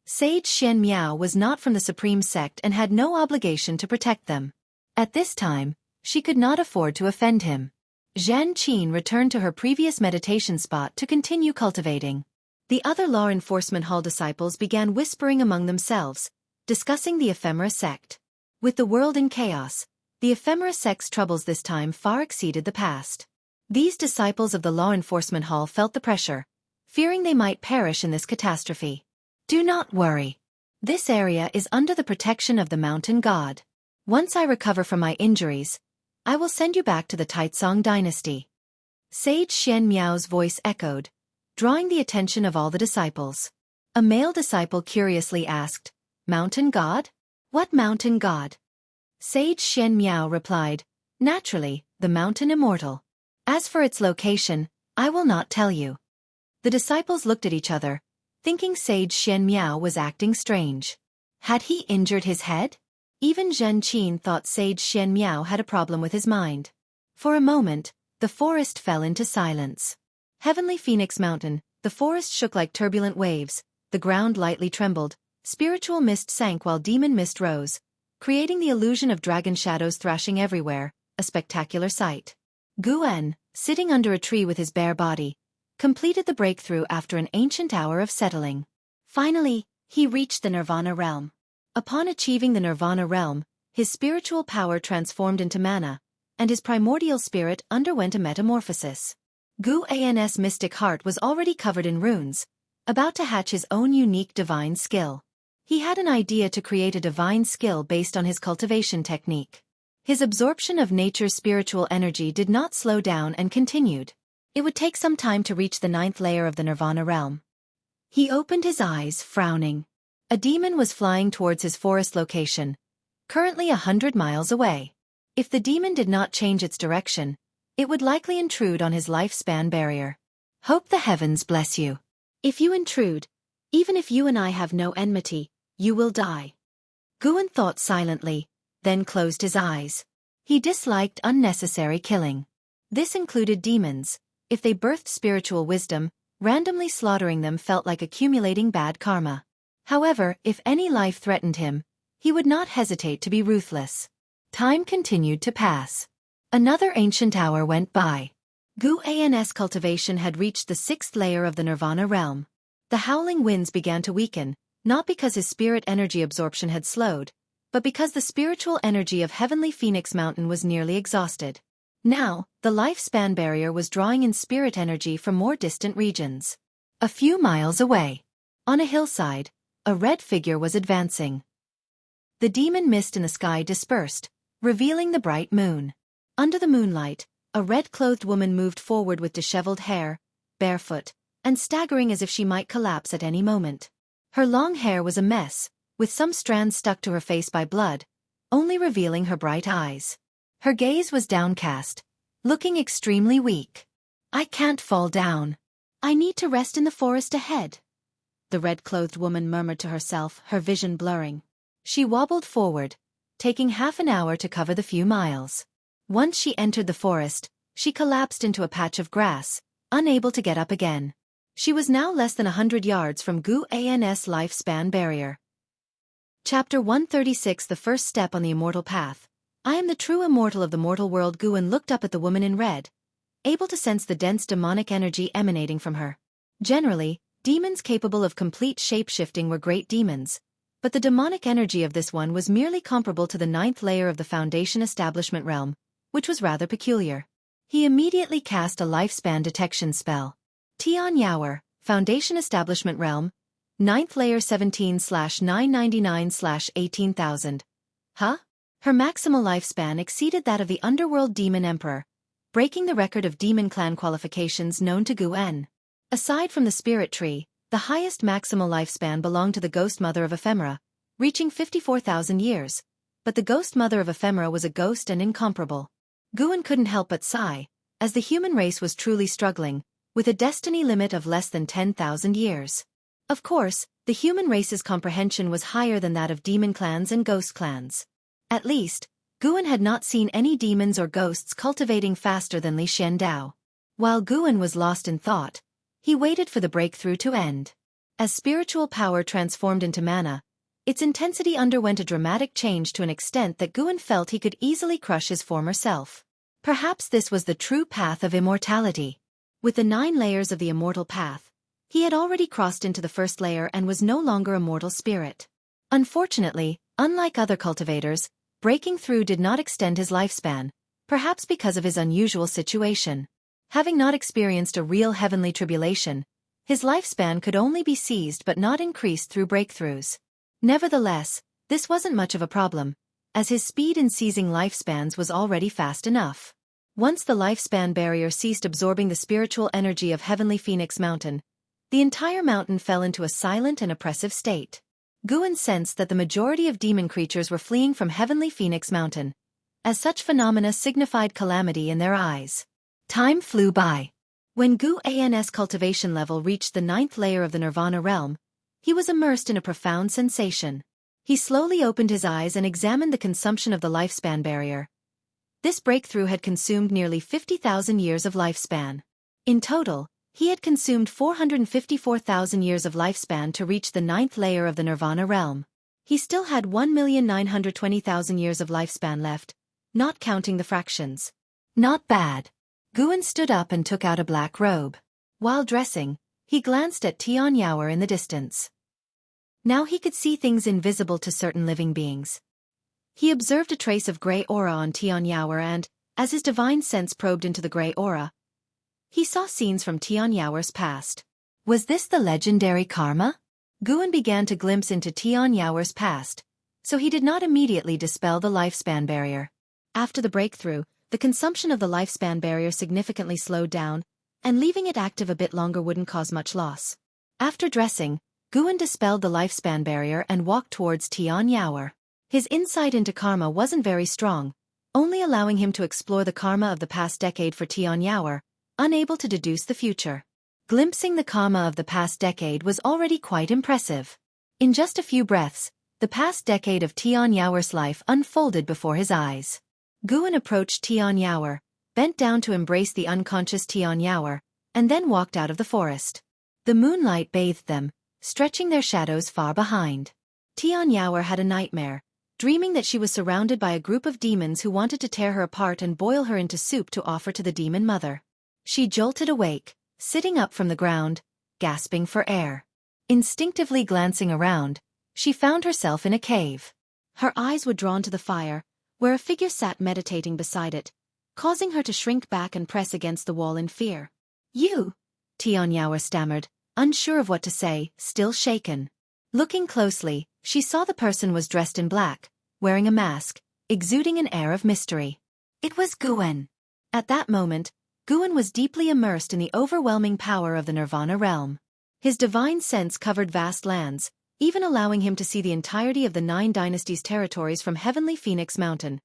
Sage Xian Miao was not from the Supreme Sect and had no obligation to protect them. At this time, she could not afford to offend him. Zhen Qin returned to her previous meditation spot to continue cultivating. The other Law Enforcement Hall disciples began whispering among themselves, discussing the Ephemera sect. With the world in chaos, The ephemera sect's troubles this time far exceeded the past. These disciples of the law enforcement hall felt the pressure, fearing they might perish in this catastrophe. Do not worry. This area is under the protection of the mountain god. Once I recover from my injuries, I will send you back to the Taicang dynasty. Sage Xian Miao's voice echoed, drawing the attention of all the disciples. A male disciple curiously asked, Mountain god? What mountain god? Sage Xian Miao replied, Naturally, the mountain immortal. As for its location, I will not tell you. The disciples looked at each other, thinking Sage Xian Miao was acting strange. Had he injured his head? Even Zhen Qin thought Sage Xian Miao had a problem with his mind. For a moment, the forest fell into silence. Heavenly Phoenix Mountain, the forest shook like turbulent waves, the ground lightly trembled, spiritual mist sank while demon mist rose, creating the illusion of dragon shadows thrashing everywhere, a spectacular sight. Guan, sitting under a tree with his bare body, completed the breakthrough after an ancient hour of settling. Finally, he reached the Nirvana realm. Upon achieving the Nirvana realm, his spiritual power transformed into mana, and his primordial spirit underwent a metamorphosis. Guan's mystic heart was already covered in runes, about to hatch his own unique divine skill. He had an idea to create a divine skill based on his cultivation technique. His absorption of nature's spiritual energy did not slow down and continued. It would take some time to reach the 9th layer of the Nirvana realm. He opened his eyes, frowning. A demon was flying towards his forest location, currently 100 miles away. If the demon did not change its direction, it would likely intrude on his lifespan barrier. Hope the heavens bless you. If you intrude, even if you and I have no enmity, you will die. Guan thought silently, then closed his eyes. He disliked unnecessary killing. This included demons. If they birthed spiritual wisdom, randomly slaughtering them felt like accumulating bad karma. However, if any life threatened him, he would not hesitate to be ruthless. Time continued to pass. Another ancient hour went by. Guan's cultivation had reached the 6th layer of the Nirvana realm. The howling winds began to weaken, not because his spirit energy absorption had slowed, but because the spiritual energy of Heavenly Phoenix Mountain was nearly exhausted. Now, the lifespan barrier was drawing in spirit energy from more distant regions. A few miles away, on a hillside, a red figure was advancing. The demon mist in the sky dispersed, revealing the bright moon. Under the moonlight, a red-clothed woman moved forward with disheveled hair, barefoot, and staggering as if she might collapse at any moment. Her long hair was a mess, with some strands stuck to her face by blood, only revealing her bright eyes. Her gaze was downcast, looking extremely weak. I can't fall down. I need to rest in the forest ahead. The red-clothed woman murmured to herself, her vision blurring. She wobbled forward, taking half an hour to cover the few miles. Once she entered the forest, she collapsed into a patch of grass, unable to get up again. She was now less than 100 yards from Guan's lifespan barrier. Chapter 136 The First Step on the Immortal Path. I am the true immortal of the mortal world. Guan looked up at the woman in red, able to sense the dense demonic energy emanating from her. Generally, demons capable of complete shape-shifting were great demons, but the demonic energy of this one was merely comparable to the 9th layer of the Foundation Establishment realm, which was rather peculiar. He immediately cast a lifespan detection spell. Tian Yaoer, Foundation Establishment realm, 9th layer 17/999/18,000. Huh? Her maximal lifespan exceeded that of the underworld demon emperor, breaking the record of demon clan qualifications known to Guan. Aside from the spirit tree, the highest maximal lifespan belonged to the ghost mother of ephemera, reaching 54,000 years, but the ghost mother of ephemera was a ghost and incomparable. Guan couldn't help but sigh, as the human race was truly struggling, with a destiny limit of less than 10,000 years. Of course, the human race's comprehension was higher than that of demon clans and ghost clans. At least, Guan had not seen any demons or ghosts cultivating faster than Li Xiandao. While Guan was lost in thought, he waited for the breakthrough to end. As spiritual power transformed into mana, its intensity underwent a dramatic change to an extent that Guan felt he could easily crush his former self. Perhaps this was the true path of immortality. With the 9 layers of the immortal path, he had already crossed into the 1st layer and was no longer a mortal spirit. Unfortunately, unlike other cultivators, breaking through did not extend his lifespan, perhaps because of his unusual situation. Having not experienced a real heavenly tribulation, his lifespan could only be seized but not increased through breakthroughs. Nevertheless, this wasn't much of a problem, as his speed in seizing lifespans was already fast enough. Once the lifespan barrier ceased absorbing the spiritual energy of Heavenly Phoenix Mountain, the entire mountain fell into a silent and oppressive state. Guan sensed that the majority of demon creatures were fleeing from Heavenly Phoenix Mountain, as such phenomena signified calamity in their eyes. Time flew by. When Guan's cultivation level reached the 9th layer of the Nirvana realm, he was immersed in a profound sensation. He slowly opened his eyes and examined the consumption of the lifespan barrier. This breakthrough had consumed nearly 50,000 years of lifespan. In total, he had consumed 454,000 years of lifespan to reach the 9th layer of the Nirvana realm. He still had 1,920,000 years of lifespan left, not counting the fractions. Not bad. Guan stood up and took out a black robe. While dressing, he glanced at Tian Yaoer in the distance. Now he could see things invisible to certain living beings. He observed a trace of gray aura on Tian Yaoer and, as his divine sense probed into the gray aura, he saw scenes from Tian Yaoer's past. Was this the legendary karma? Guan began to glimpse into Tian Yaoer's past, so he did not immediately dispel the lifespan barrier. After the breakthrough, the consumption of the lifespan barrier significantly slowed down, and leaving it active a bit longer wouldn't cause much loss. After dressing, Guan dispelled the lifespan barrier and walked towards Tian Yaoer. His insight into karma wasn't very strong, only allowing him to explore the karma of the past decade for Tian Yaoer, unable to deduce the future. Glimpsing the karma of the past decade was already quite impressive. In just a few breaths, the past decade of Tian Yaoer's life unfolded before his eyes. Guan approached Tian Yaoer, bent down to embrace the unconscious Tian Yaoer, and then walked out of the forest. The moonlight bathed them, stretching their shadows far behind. Tian Yaoer had a nightmare, dreaming that she was surrounded by a group of demons who wanted to tear her apart and boil her into soup to offer to the demon mother. She jolted awake, sitting up from the ground, gasping for air. Instinctively glancing around, she found herself in a cave. Her eyes were drawn to the fire, where a figure sat meditating beside it, causing her to shrink back and press against the wall in fear. "You?" Tian Yaoer stammered, unsure of what to say, still shaken. Looking closely, she saw the person was dressed in black, wearing a mask, exuding an air of mystery. It was Guan. At that moment, Guan was deeply immersed in the overwhelming power of the Nirvana realm. His divine sense covered vast lands, even allowing him to see the entirety of the 9 dynasties' territories from Heavenly Phoenix Mountain,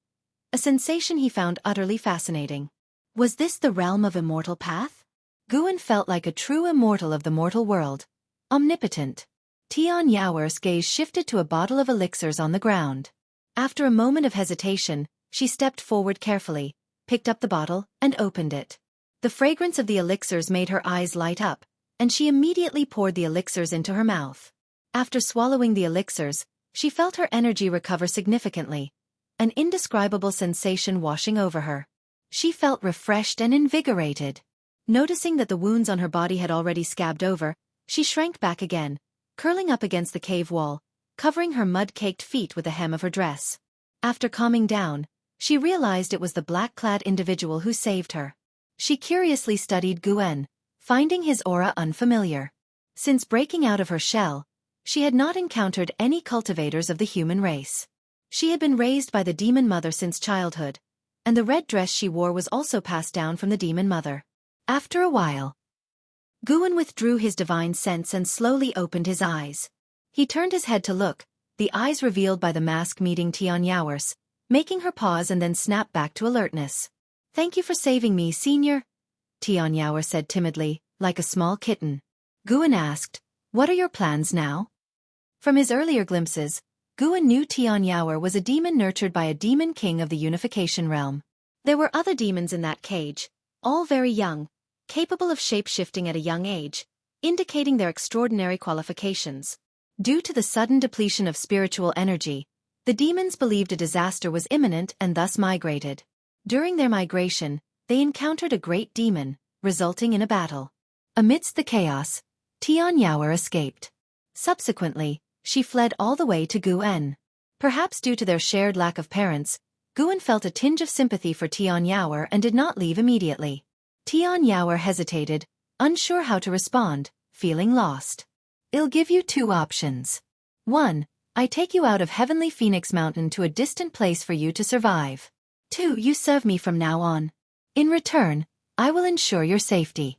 a sensation he found utterly fascinating. Was this the realm of immortal path? Guan felt like a true immortal of the mortal world, omnipotent. Tian Yaoer's gaze shifted to a bottle of elixirs on the ground. After a moment of hesitation, she stepped forward carefully, picked up the bottle, and opened it. The fragrance of the elixirs made her eyes light up, and she immediately poured the elixirs into her mouth. After swallowing the elixirs, she felt her energy recover significantly, an indescribable sensation washing over her. She felt refreshed and invigorated. Noticing that the wounds on her body had already scabbed over, she shrank back again, curling up against the cave wall, covering her mud-caked feet with the hem of her dress. After calming down, she realized it was the black-clad individual who saved her. She curiously studied Guan, finding his aura unfamiliar. Since breaking out of her shell, she had not encountered any cultivators of the human race. She had been raised by the demon mother since childhood, and the red dress she wore was also passed down from the demon mother. After a while, Guan withdrew his divine sense and slowly opened his eyes. He turned his head to look, the eyes revealed by the mask meeting Tian Yaoer's, making her pause and then snap back to alertness. "Thank you for saving me, Senior," Tian Yaoer said timidly, like a small kitten. Guan asked, "What are your plans now?" From his earlier glimpses, Guan knew Tian Yaoer was a demon nurtured by a demon king of the unification realm. There were other demons in that cage, all very young, capable of shape-shifting at a young age, indicating their extraordinary qualifications. Due to the sudden depletion of spiritual energy, the demons believed a disaster was imminent and thus migrated. During their migration, they encountered a great demon, resulting in a battle. Amidst the chaos, Tian Yaoer escaped. Subsequently, she fled all the way to Guan. Perhaps due to their shared lack of parents, Guan felt a tinge of sympathy for Tian Yaoer and did not leave immediately. Tian Yaoer hesitated, unsure how to respond, feeling lost. "I'll give you two options. 1. I take you out of Heavenly Phoenix Mountain to a distant place for you to survive. 2. You serve me from now on. In return, I will ensure your safety."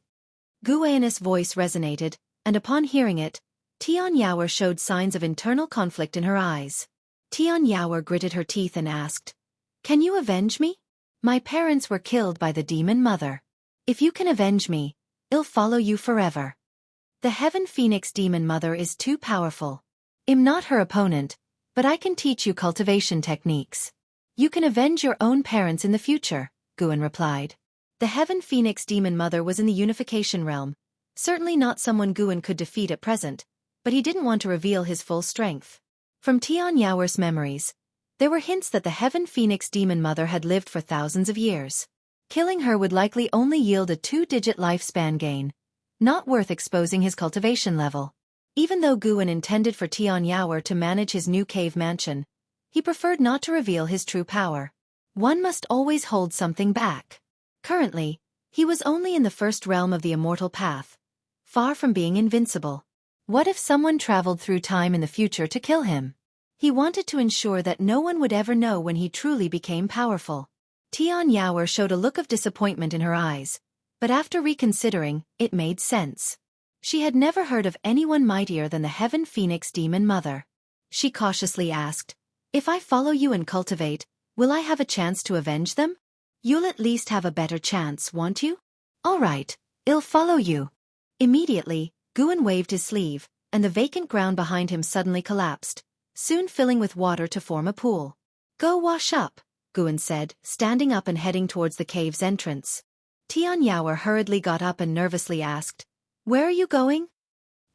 Guan's voice resonated, and upon hearing it, Tian Yaoer showed signs of internal conflict in her eyes. Tian Yaoer gritted her teeth and asked, "Can you avenge me? My parents were killed by the demon mother. If you can avenge me, I'll follow you forever. The Heaven Phoenix demon mother is too powerful. I'm not her opponent, but I can teach you cultivation techniques. You can avenge your own parents in the future," Guan replied. The Heaven Phoenix demon mother was in the unification realm, certainly not someone Guan could defeat at present, but he didn't want to reveal his full strength. From Tian Yaoer's memories, there were hints that the Heaven Phoenix demon mother had lived for thousands of years. Killing her would likely only yield a 2-digit lifespan gain, not worth exposing his cultivation level. Even though Guan intended for Tian Yaoer to manage his new cave mansion, he preferred not to reveal his true power. One must always hold something back. Currently, he was only in the first realm of the immortal path, far from being invincible. What if someone traveled through time in the future to kill him? He wanted to ensure that no one would ever know when he truly became powerful. Tian Yaoer showed a look of disappointment in her eyes, but after reconsidering, it made sense. She had never heard of anyone mightier than the Heaven Phoenix demon mother. She cautiously asked, "If I follow you and cultivate, will I have a chance to avenge them? You'll at least have a better chance, won't you?" "All right, I'll follow you." Immediately, Guan waved his sleeve, and the vacant ground behind him suddenly collapsed, soon filling with water to form a pool. "Go wash up," Guan said, standing up and heading towards the cave's entrance. Tian Yaoer hurriedly got up and nervously asked, "Where are you going?"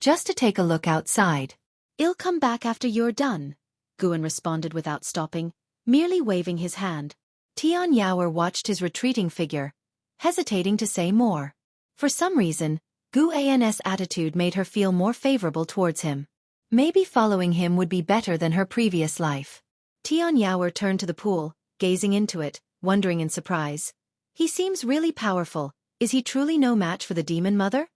"Just to take a look outside." "I'll come back after you're done," Guan responded without stopping, merely waving his hand. Tian Yaoer watched his retreating figure, hesitating to say more. For some reason, Guan's attitude made her feel more favorable towards him. Maybe following him would be better than her previous life. Tian Yaoer turned to the pool, gazing into it, wondering in surprise. He seems really powerful. Is he truly no match for the demon mother?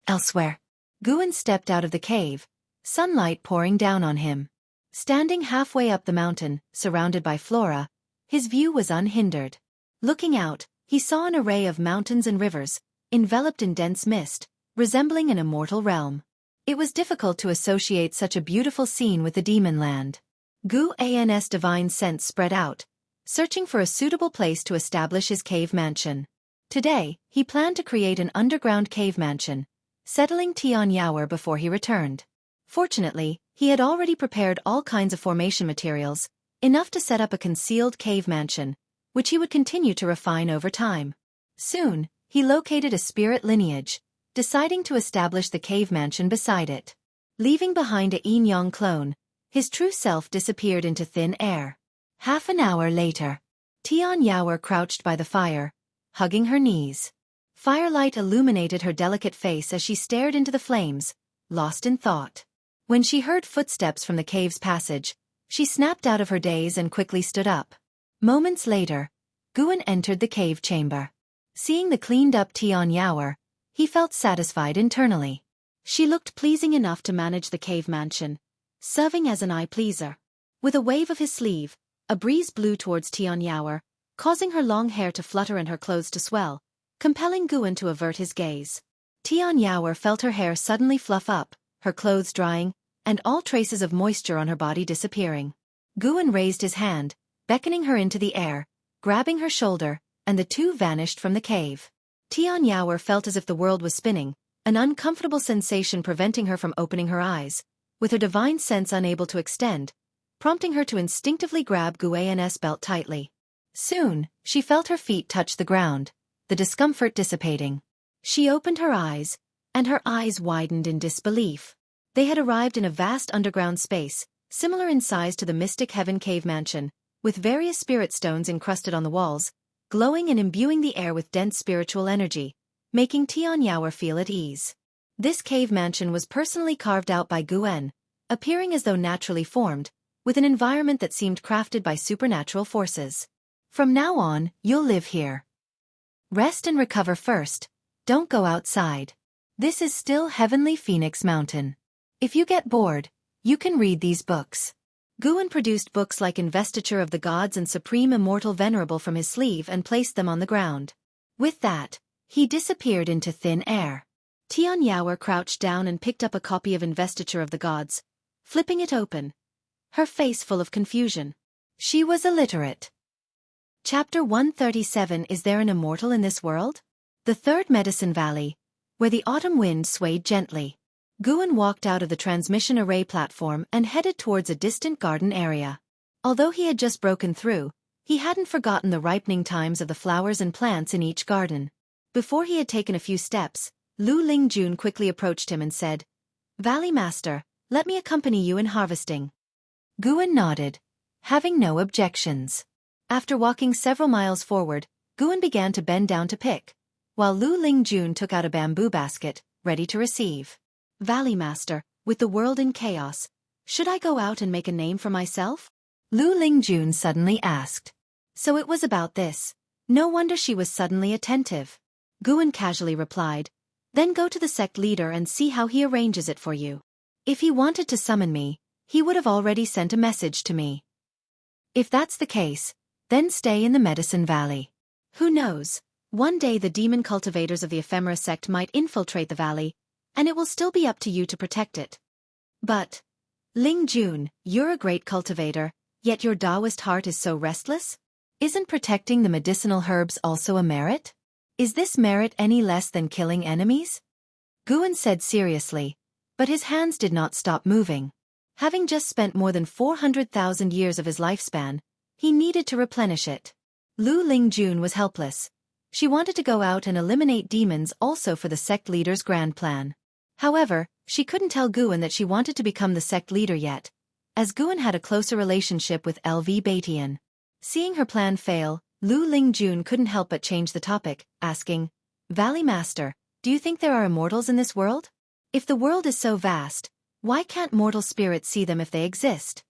Elsewhere, Guan stepped out of the cave, sunlight pouring down on him. Standing halfway up the mountain, surrounded by flora, his view was unhindered. Looking out, he saw an array of mountains and rivers, enveloped in dense mist, resembling an immortal realm. It was difficult to associate such a beautiful scene with the demon land. Guan's divine sense spread out, searching for a suitable place to establish his cave mansion. Today, he planned to create an underground cave mansion, settling Tian Yaoer before he returned. Fortunately, he had already prepared all kinds of formation materials, enough to set up a concealed cave mansion, which he would continue to refine over time. Soon, he located a spirit lineage, deciding to establish the cave mansion beside it. Leaving behind a yin-yang clone, his true self disappeared into thin air. Half an hour later, Tian Yaoer crouched by the fire, hugging her knees. Firelight illuminated her delicate face as she stared into the flames, lost in thought. When she heard footsteps from the cave's passage, she snapped out of her daze and quickly stood up. Moments later, Guan entered the cave chamber. Seeing the cleaned-up Tian Yaoer, he felt satisfied internally. She looked pleasing enough to manage the cave mansion, serving as an eye-pleaser. With a wave of his sleeve, a breeze blew towards Tian Yaoer, causing her long hair to flutter and her clothes to swell, compelling Guan to avert his gaze. Tian Yaoer felt her hair suddenly fluff up, her clothes drying, and all traces of moisture on her body disappearing. Guan raised his hand, beckoning her into the air, grabbing her shoulder, and the two vanished from the cave. Tian Yaoer felt as if the world was spinning, an uncomfortable sensation preventing her from opening her eyes, with her divine sense unable to extend, prompting her to instinctively grab Guan's belt tightly. Soon, she felt her feet touch the ground, the discomfort dissipating. She opened her eyes, and her eyes widened in disbelief. They had arrived in a vast underground space, similar in size to the Mystic Heaven Cave Mansion, with various spirit stones encrusted on the walls, glowing and imbuing the air with dense spiritual energy, making Tian Yaoer feel at ease. This cave mansion was personally carved out by Guan, appearing as though naturally formed, with an environment that seemed crafted by supernatural forces. From now on, you'll live here. Rest and recover first. Don't go outside. This is still Heavenly Phoenix Mountain. If you get bored, you can read these books. Guan produced books like Investiture of the Gods and Supreme Immortal Venerable from his sleeve and placed them on the ground. With that, he disappeared into thin air. Tian Yaoer crouched down and picked up a copy of Investiture of the Gods, flipping it open, her face full of confusion. She was illiterate. Chapter 137. Is there an immortal in this world? The third Medicine Valley, where the autumn wind swayed gently. Guan walked out of the transmission array platform and headed towards a distant garden area. Although he had just broken through, he hadn't forgotten the ripening times of the flowers and plants in each garden. Before he had taken a few steps, Lu Lingjun quickly approached him and said, "Valley Master, let me accompany you in harvesting." Guan nodded, having no objections. After walking several miles forward, Guan began to bend down to pick, while Lu Lingjun took out a bamboo basket, ready to receive. "Valley Master, with the world in chaos, should I go out and make a name for myself?" Lu Lingjun suddenly asked. So it was about this. No wonder she was suddenly attentive. Guan casually replied, "Then go to the sect leader and see how he arranges it for you. If he wanted to summon me, he would have already sent a message to me. If that's the case, then stay in the Medicine Valley. Who knows, one day the demon cultivators of the Ephemera sect might infiltrate the valley, and it will still be up to you to protect it." "But, Lingjun, you're a great cultivator, yet your Taoist heart is so restless? Isn't protecting the medicinal herbs also a merit? Is this merit any less than killing enemies?" Guan said seriously, but his hands did not stop moving. Having just spent more than 400,000 years of his lifespan, he needed to replenish it. Lu Lingjun was helpless. She wanted to go out and eliminate demons also for the sect leader's grand plan. However, she couldn't tell Guan that she wanted to become the sect leader yet, as Guan had a closer relationship with LV Batian. Seeing her plan fail, Lu Lingjun couldn't help but change the topic, asking, "Valley Master, do you think there are immortals in this world? If the world is so vast, why can't mortal spirits see them if they exist?"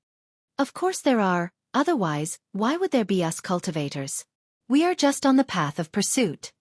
"Of course there are, otherwise, why would there be us cultivators? We are just on the path of pursuit."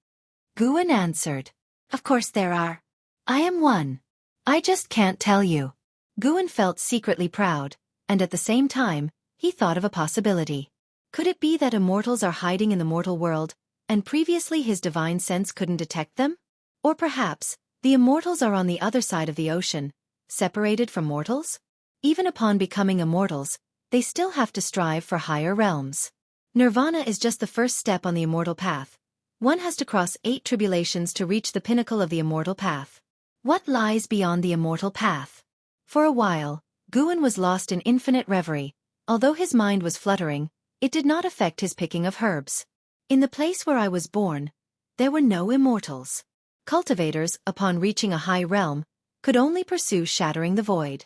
Guan answered, "Of course there are. I am one. I just can't tell you." Guan felt secretly proud, and at the same time, he thought of a possibility. Could it be that immortals are hiding in the mortal world, and previously his divine sense couldn't detect them? Or perhaps, the immortals are on the other side of the ocean, separated from mortals? Even upon becoming immortals, they still have to strive for higher realms. Nirvana is just the first step on the immortal path. One has to cross 8 tribulations to reach the pinnacle of the immortal path. What lies beyond the immortal path? For a while, Guan was lost in infinite reverie. Although his mind was fluttering, it did not affect his picking of herbs. "In the place where I was born, there were no immortals. Cultivators, upon reaching a high realm, could only pursue shattering the void.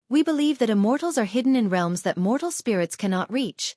We believe that immortals are hidden in realms that mortal spirits cannot reach,"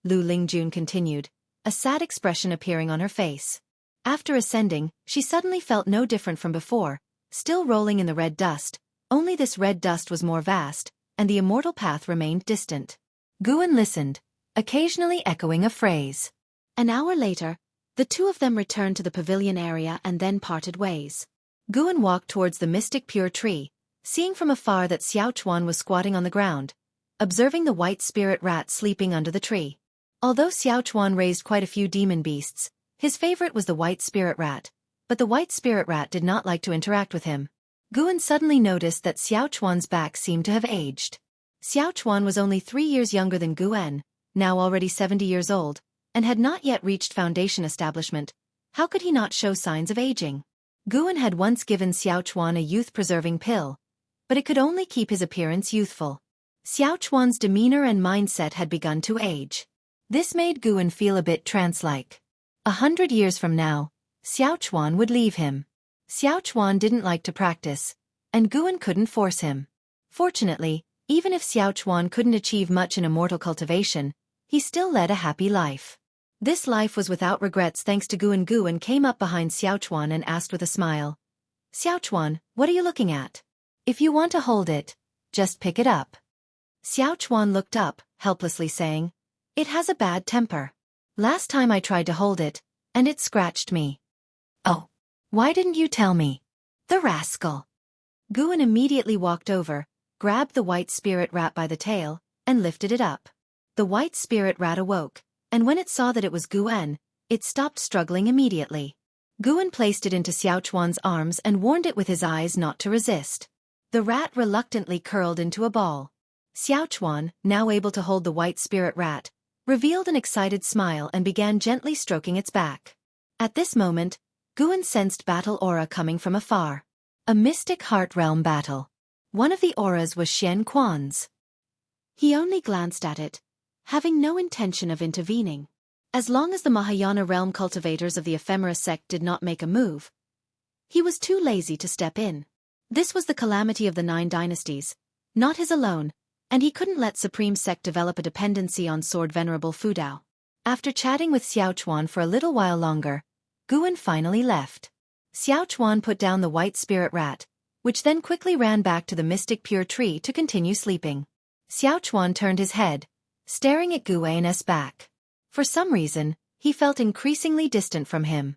Lu Lingjun continued, a sad expression appearing on her face. After ascending, she suddenly felt no different from before, still rolling in the red dust, only this red dust was more vast, and the immortal path remained distant. Guan listened, occasionally echoing a phrase. An hour later, the two of them returned to the pavilion area and then parted ways. Guan walked towards the mystic pure tree, seeing from afar that Xiaochuan was squatting on the ground, observing the white spirit rat sleeping under the tree. Although Xiaochuan raised quite a few demon beasts, his favorite was the white spirit rat, but the white spirit rat did not like to interact with him. Guan suddenly noticed that Xiaochuan's back seemed to have aged. Xiaochuan was only 3 years younger than Guan, now already 70 years old, and had not yet reached foundation establishment. How could he not show signs of aging? Guan had once given Xiaochuan a youth-preserving pill, but it could only keep his appearance youthful. Xiaochuan's demeanor and mindset had begun to age. This made Guan feel a bit trance-like. 100 years from now, Xiaochuan would leave him. Xiaochuan didn't like to practice, and Guan couldn't force him. Fortunately, even if Xiaochuan couldn't achieve much in immortal cultivation, he still led a happy life. This life was without regrets thanks to Guan. Guan came up behind Xiaochuan and asked with a smile, "Xiaochuan, what are you looking at? If you want to hold it, just pick it up." Xiaochuan looked up, helplessly saying, "It has a bad temper. Last time I tried to hold it, and it scratched me." "Oh. Why didn't you tell me? The rascal." Guan immediately walked over, grabbed the white spirit rat by the tail, and lifted it up. The white spirit rat awoke, and when it saw that it was Guan, it stopped struggling immediately. Guan placed it into Xiaochuan's arms and warned it with his eyes not to resist. The rat reluctantly curled into a ball. Xiaochuan, now able to hold the white spirit rat, revealed an excited smile and began gently stroking its back. At this moment, Guan sensed battle aura coming from afar. A mystic heart realm battle. One of the auras was Xian Quan's. He only glanced at it, having no intention of intervening. As long as the Mahayana realm cultivators of the ephemera sect did not make a move, he was too lazy to step in. This was the calamity of the 9 dynasties, not his alone, and he couldn't let Supreme Sect develop a dependency on Sword Venerable Fudao. After chatting with Xiaochuan for a little while longer, Guan finally left. Xiaochuan put down the white spirit rat, which then quickly ran back to the mystic pure tree to continue sleeping. Xiaochuan turned his head, staring at Guan's back. For some reason, he felt increasingly distant from him.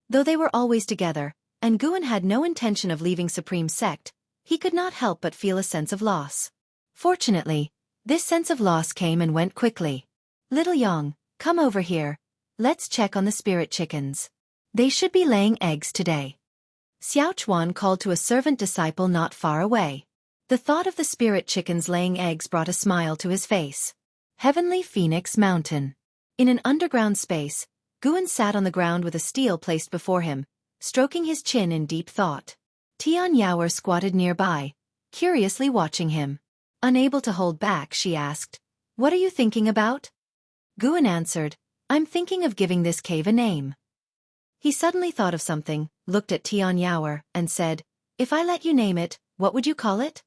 Though they were always together, and Guan had no intention of leaving Supreme Sect, he could not help but feel a sense of loss. Fortunately, this sense of loss came and went quickly. "Little Yang, come over here. Let's check on the spirit chickens. They should be laying eggs today." Xiaochuan called to a servant disciple not far away. The thought of the spirit chickens laying eggs brought a smile to his face. Heavenly Phoenix Mountain. In an underground space, Guan sat on the ground with a steel placed before him, stroking his chin in deep thought. Tian Yaoer squatted nearby, curiously watching him. Unable to hold back, she asked, "What are you thinking about?" Guan answered, "I'm thinking of giving this cave a name." He suddenly thought of something, looked at Tian Yaoer, and said, "If I let you name it, what would you call it?"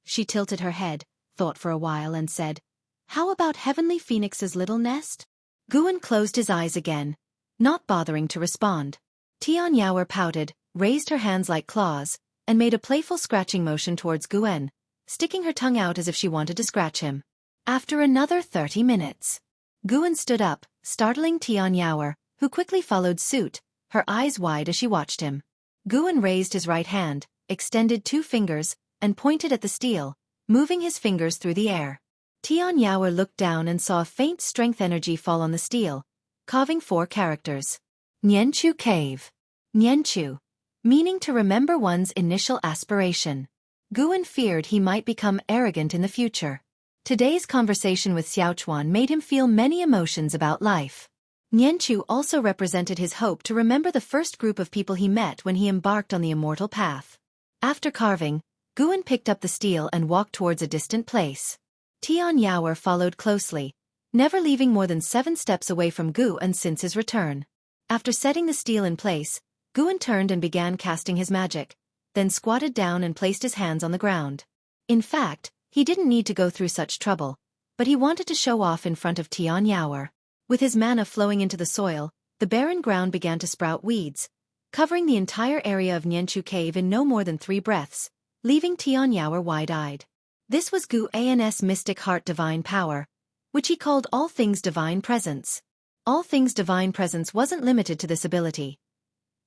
She tilted her head, thought for a while and said, "How about Heavenly Phoenix's little nest?" Guan closed his eyes again, not bothering to respond. Tian Yaoer pouted, raised her hands like claws, and made a playful scratching motion towards Guan, sticking her tongue out as if she wanted to scratch him. After another 30 minutes, Guan stood up, startling Tian Yaoer, who quickly followed suit, her eyes wide as she watched him. Guan raised his right hand, extended 2 fingers, and pointed at the steel, moving his fingers through the air. Tian Yaoer looked down and saw a faint strength energy fall on the steel, carving 4 characters. Nianchu Cave. Nianchu, meaning to remember one's initial aspiration. Guan feared he might become arrogant in the future. Today's conversation with Xiaochuan made him feel many emotions about life. Nianchu also represented his hope to remember the first group of people he met when he embarked on the immortal path. After carving, Guan picked up the steel and walked towards a distant place. Tian Yaoer followed closely, never leaving more than 7 steps away from Guan since his return. After setting the steel in place, Guan turned and began casting his magic, then squatted down and placed his hands on the ground. In fact, he didn't need to go through such trouble, but he wanted to show off in front of Tian Yaoer. With his mana flowing into the soil, the barren ground began to sprout weeds, covering the entire area of Nianchu Cave in no more than 3 breaths, leaving Tian Yaoer wide-eyed. This was Guan's mystic heart divine power, which he called All Things Divine Presence. All Things Divine Presence wasn't limited to this ability.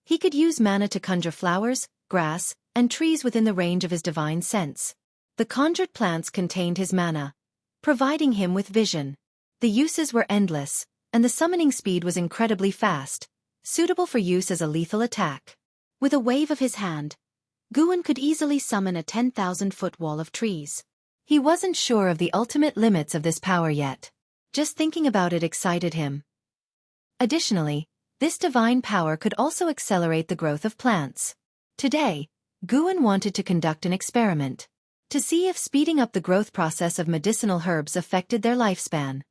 He could use mana to conjure flowers, grass, and trees within the range of his divine sense. The conjured plants contained his mana, providing him with vision. The uses were endless, and the summoning speed was incredibly fast, suitable for use as a lethal attack. With a wave of his hand, Guan could easily summon a 10,000-foot wall of trees. He wasn't sure of the ultimate limits of this power yet. Just thinking about it excited him. Additionally, this divine power could also accelerate the growth of plants. Today, Guan wanted to conduct an experiment to see if speeding up the growth process of medicinal herbs affected their lifespan.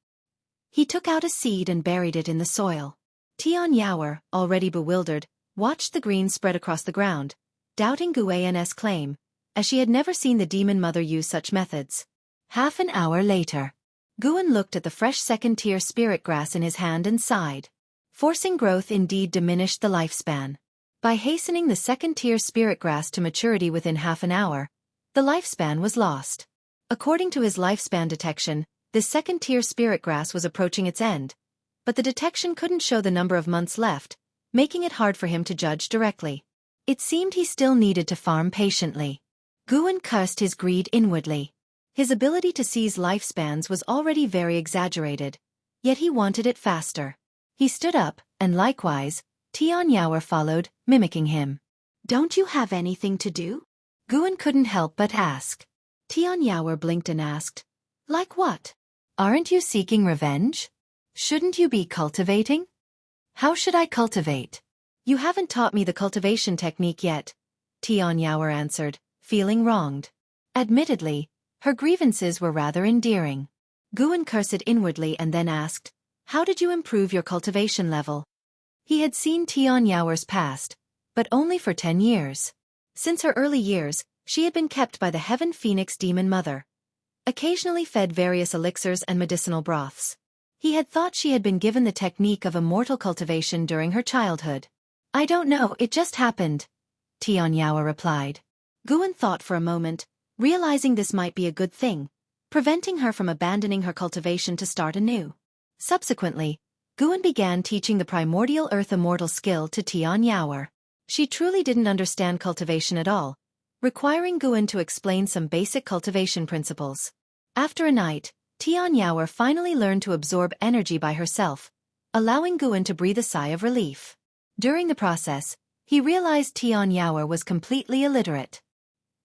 He took out a seed and buried it in the soil. Tian Yaoer, already bewildered, watched the green spread across the ground, doubting Guan's claim, as she had never seen the demon mother use such methods. Half an hour later, Guan looked at the fresh second-tier spirit grass in his hand and sighed. Forcing growth indeed diminished the lifespan. By hastening the second-tier spirit grass to maturity within half an hour, the lifespan was lost. According to his lifespan detection, this second-tier spirit grass was approaching its end, but the detection couldn't show the number of months left, making it hard for him to judge directly. It seemed he still needed to farm patiently. Guan cursed his greed inwardly. His ability to seize lifespans was already very exaggerated, yet he wanted it faster. He stood up, and likewise, Tianyao followed, mimicking him. "Don't you have anything to do?" Guan couldn't help but ask. Tianyao blinked and asked, "Like what? Aren't you seeking revenge? Shouldn't you be cultivating?" "How should I cultivate?" "You haven't taught me the cultivation technique yet," Tianyao answered, feeling wronged. Admittedly, her grievances were rather endearing. Guan cursed inwardly and then asked, "How did you improve your cultivation level?" He had seen Tianyao's past, but only for 10 years. Since her early years, she had been kept by the Heaven Phoenix Demon Mother, occasionally fed various elixirs and medicinal broths. He had thought she had been given the technique of immortal cultivation during her childhood. "I don't know, it just happened," Tianyao replied. Guan thought for a moment, realizing this might be a good thing, preventing her from abandoning her cultivation to start anew. Subsequently, Guan began teaching the primordial earth immortal skill to Tianyao. She truly didn't understand cultivation at all, requiring Guan to explain some basic cultivation principles. After a night, Tianyao finally learned to absorb energy by herself, allowing Guan to breathe a sigh of relief. During the process, he realized Tianyao was completely illiterate.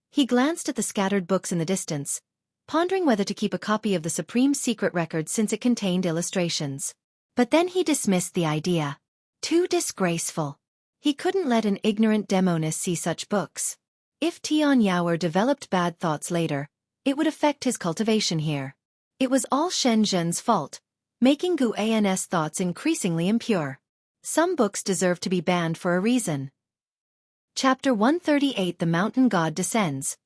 He glanced at the scattered books in the distance, pondering whether to keep a copy of the Supreme Secret Record since it contained illustrations. But then he dismissed the idea. Too disgraceful. He couldn't let an ignorant demoness see such books. If Tianyao developed bad thoughts later, it would affect his cultivation here. It was all Shen Zhen's fault, making Guan's thoughts increasingly impure. Some books deserve to be banned for a reason. Chapter 138 The Mountain God Descends.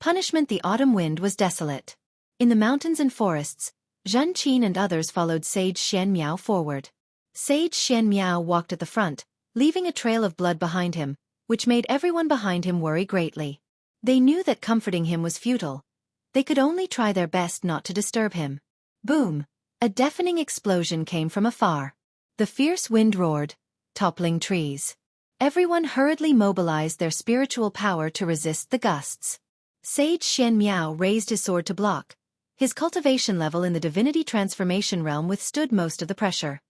Punishment. The autumn wind was desolate. In the mountains and forests, Zhen Qin and others followed Sage Xian Miao forward. Sage Xian Miao walked at the front, leaving a trail of blood behind him, which made everyone behind him worry greatly. They knew that comforting him was futile. They could only try their best not to disturb him. Boom! A deafening explosion came from afar. The fierce wind roared, toppling trees. Everyone hurriedly mobilized their spiritual power to resist the gusts. Sage Xian Miao raised his sword to block. His cultivation level in the divinity transformation realm withstood most of the pressure.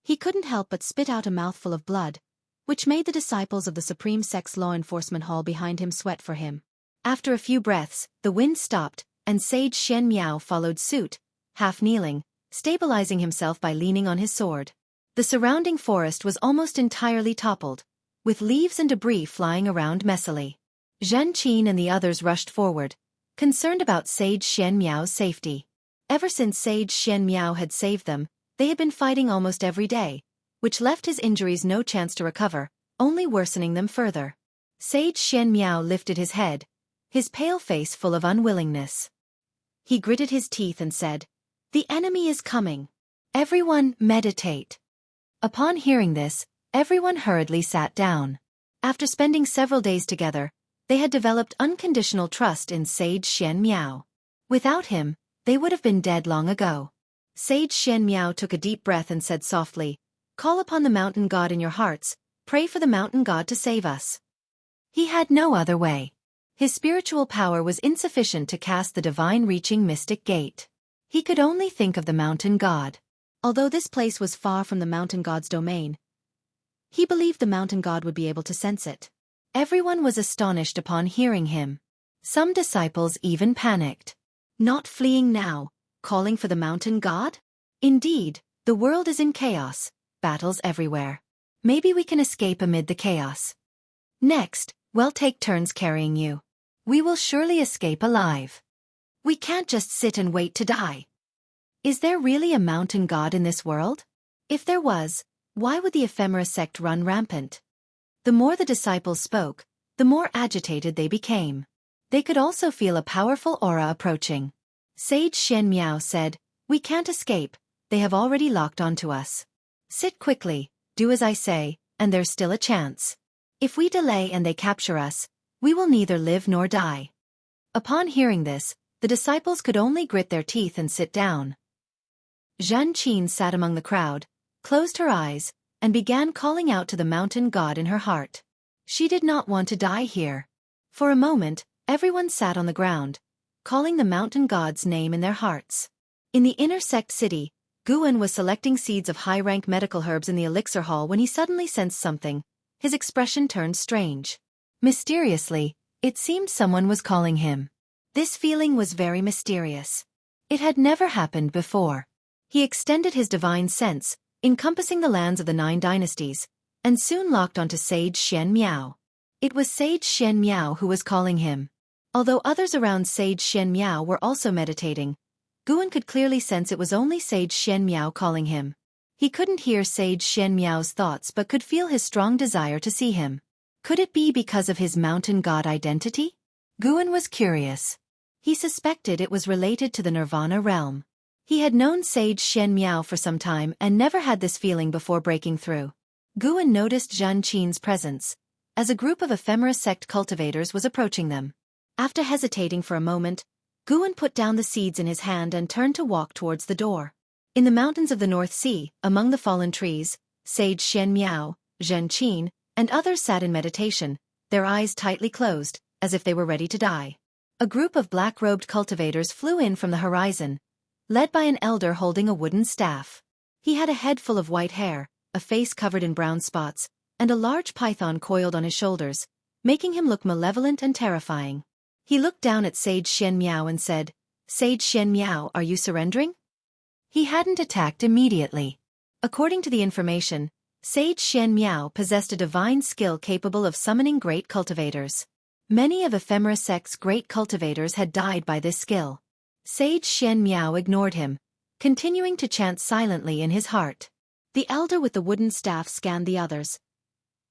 He couldn't help but spit out a mouthful of blood, which made the disciples of the Supreme Sex Law Enforcement Hall behind him sweat for him. After a few breaths, the wind stopped, and Sage Xian Miao followed suit, half kneeling, stabilizing himself by leaning on his sword. The surrounding forest was almost entirely toppled, with leaves and debris flying around messily. Zhen Qin and the others rushed forward, concerned about Sage Xian Miao's safety. Ever since Sage Xian Miao had saved them, they had been fighting almost every day, which left his injuries no chance to recover, only worsening them further. Sage Xian Miao lifted his head, his pale face full of unwillingness. He gritted his teeth and said, "The enemy is coming. Everyone meditate." Upon hearing this, everyone hurriedly sat down. After spending several days together, they had developed unconditional trust in Sage Xian Miao. Without him, they would have been dead long ago. Sage Xian Miao took a deep breath and said softly, "Call upon the mountain god in your hearts, pray for the mountain god to save us." He had no other way. His spiritual power was insufficient to cast the divine-reaching mystic gate. He could only think of the mountain god. Although this place was far from the mountain god's domain, he believed the mountain god would be able to sense it. Everyone was astonished upon hearing him. Some disciples even panicked. Not fleeing now, calling for the mountain god? Indeed, the world is in chaos, battles everywhere. Maybe we can escape amid the chaos. Next, we'll take turns carrying you. We will surely escape alive. We can't just sit and wait to die. Is there really a mountain god in this world? If there was, why would the ephemera sect run rampant? The more the disciples spoke, the more agitated they became. They could also feel a powerful aura approaching. Sage Xian Miao said, "We can't escape, they have already locked onto us. Sit quickly, do as I say, and there's still a chance. If we delay and they capture us, we will neither live nor die." Upon hearing this, The disciples could only grit their teeth and sit down. Zhan Qin sat among the crowd, closed her eyes, and began calling out to the mountain god in her heart. She did not want to die here. For a moment, everyone sat on the ground, calling the mountain god's name in their hearts. In the inner sect city, Guan was selecting seeds of high-rank medical herbs in the elixir hall when he suddenly sensed something. His expression turned strange. Mysteriously, it seemed someone was calling him. This feeling was very mysterious. It had never happened before. He extended his divine sense, encompassing the lands of the 9 dynasties, and soon locked onto Sage Xian Miao. It was Sage Xian Miao who was calling him. Although others around Sage Xian Miao were also meditating, Guan could clearly sense it was only Sage Xian Miao calling him. He couldn't hear Sage Xian Miao's thoughts but could feel his strong desire to see him. Could it be because of his mountain god identity? Guan was curious. He suspected it was related to the Nirvana realm. He had known Sage Xian Miao for some time and never had this feeling before breaking through. Guan noticed Zhan Qin's presence, as a group of ephemera sect cultivators was approaching them. After hesitating for a moment, Guan put down the seeds in his hand and turned to walk towards the door. In the mountains of the North Sea, among the fallen trees, Sage Xian Miao, Zhan Qin, and others sat in meditation, their eyes tightly closed, as if they were ready to die. A group of black-robed cultivators flew in from the horizon, led by an elder holding a wooden staff. He had a head full of white hair, a face covered in brown spots, and a large python coiled on his shoulders, making him look malevolent and terrifying. He looked down at Sage Xian Miao and said, "Sage Xian Miao, are you surrendering?" He hadn't attacked immediately. According to the information, Sage Xian Miao possessed a divine skill capable of summoning great cultivators. Many of ephemera sect's great cultivators had died by this skill. Sage Xian Miao ignored him, continuing to chant silently in his heart. The elder with the wooden staff scanned the others,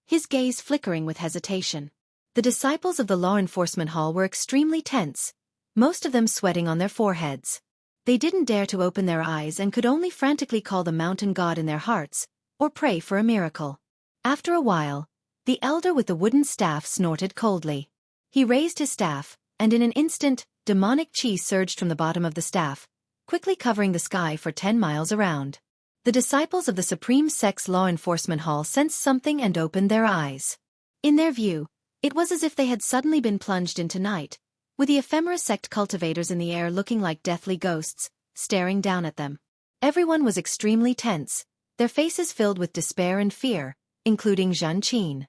his gaze flickering with hesitation. The disciples of the law enforcement hall were extremely tense, most of them sweating on their foreheads. They didn't dare to open their eyes and could only frantically call the mountain god in their hearts, or pray for a miracle. After a while, the elder with the wooden staff snorted coldly. He raised his staff, and in an instant, demonic chi surged from the bottom of the staff, quickly covering the sky for 10 miles around. The disciples of the Supreme Sect's law enforcement hall sensed something and opened their eyes. In their view, it was as if they had suddenly been plunged into night, with the ephemera sect cultivators in the air looking like deathly ghosts, staring down at them. Everyone was extremely tense, their faces filled with despair and fear, including Zhan Qin.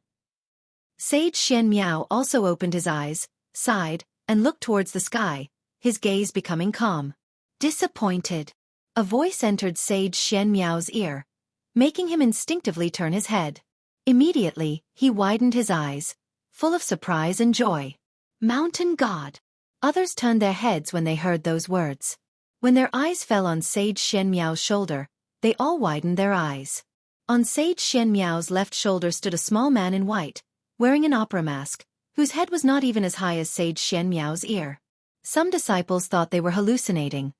Sage Xian Miao also opened his eyes, sighed, and looked towards the sky, his gaze becoming calm. Disappointed. A voice entered Sage Xian Miao's ear, making him instinctively turn his head. Immediately, he widened his eyes, full of surprise and joy. Mountain God. Others turned their heads when they heard those words. When their eyes fell on Sage Xian Miao's shoulder, they all widened their eyes. On Sage Xian Miao's left shoulder stood a small man in white, wearing an opera mask, whose head was not even as high as Sage Xian Miao's ear. Some disciples thought they were hallucinating.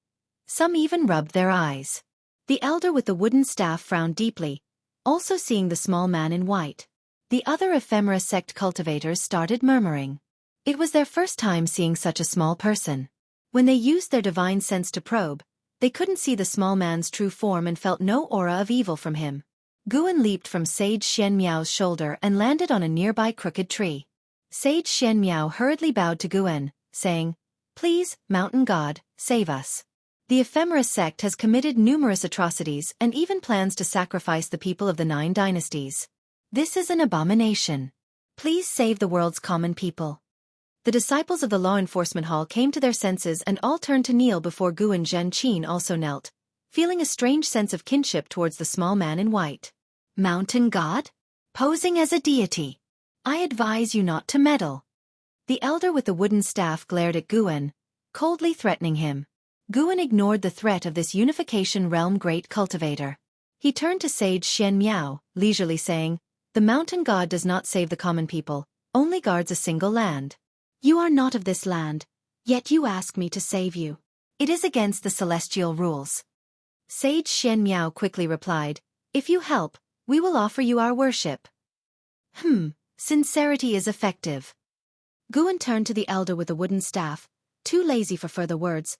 Some even rubbed their eyes. The elder with the wooden staff frowned deeply, also seeing the small man in white. The other ephemera sect cultivators started murmuring. It was their first time seeing such a small person. When they used their divine sense to probe, they couldn't see the small man's true form and felt no aura of evil from him. Guan leaped from Sage Xian Miao's shoulder and landed on a nearby crooked tree. Sage Xian Miao hurriedly bowed to Guan, saying, "Please, mountain god, save us. The ephemera sect has committed numerous atrocities and even plans to sacrifice the people of the 9 dynasties. This is an abomination. Please save the world's common people." The disciples of the law enforcement hall came to their senses and all turned to kneel before Guan. Zhan Qin also knelt, feeling a strange sense of kinship towards the small man in white. Mountain god? Posing as a deity. I advise you not to meddle. The elder with the wooden staff glared at Guan, coldly threatening him. Guan ignored the threat of this unification realm great cultivator. He turned to Sage Xian Miao, leisurely saying, "The mountain god does not save the common people, only guards a single land. You are not of this land, yet you ask me to save you. It is against the celestial rules." Sage Xian Miao quickly replied, "If you help, we will offer you our worship." Sincerity is effective. Guan turned to the elder with the wooden staff, too lazy for further words.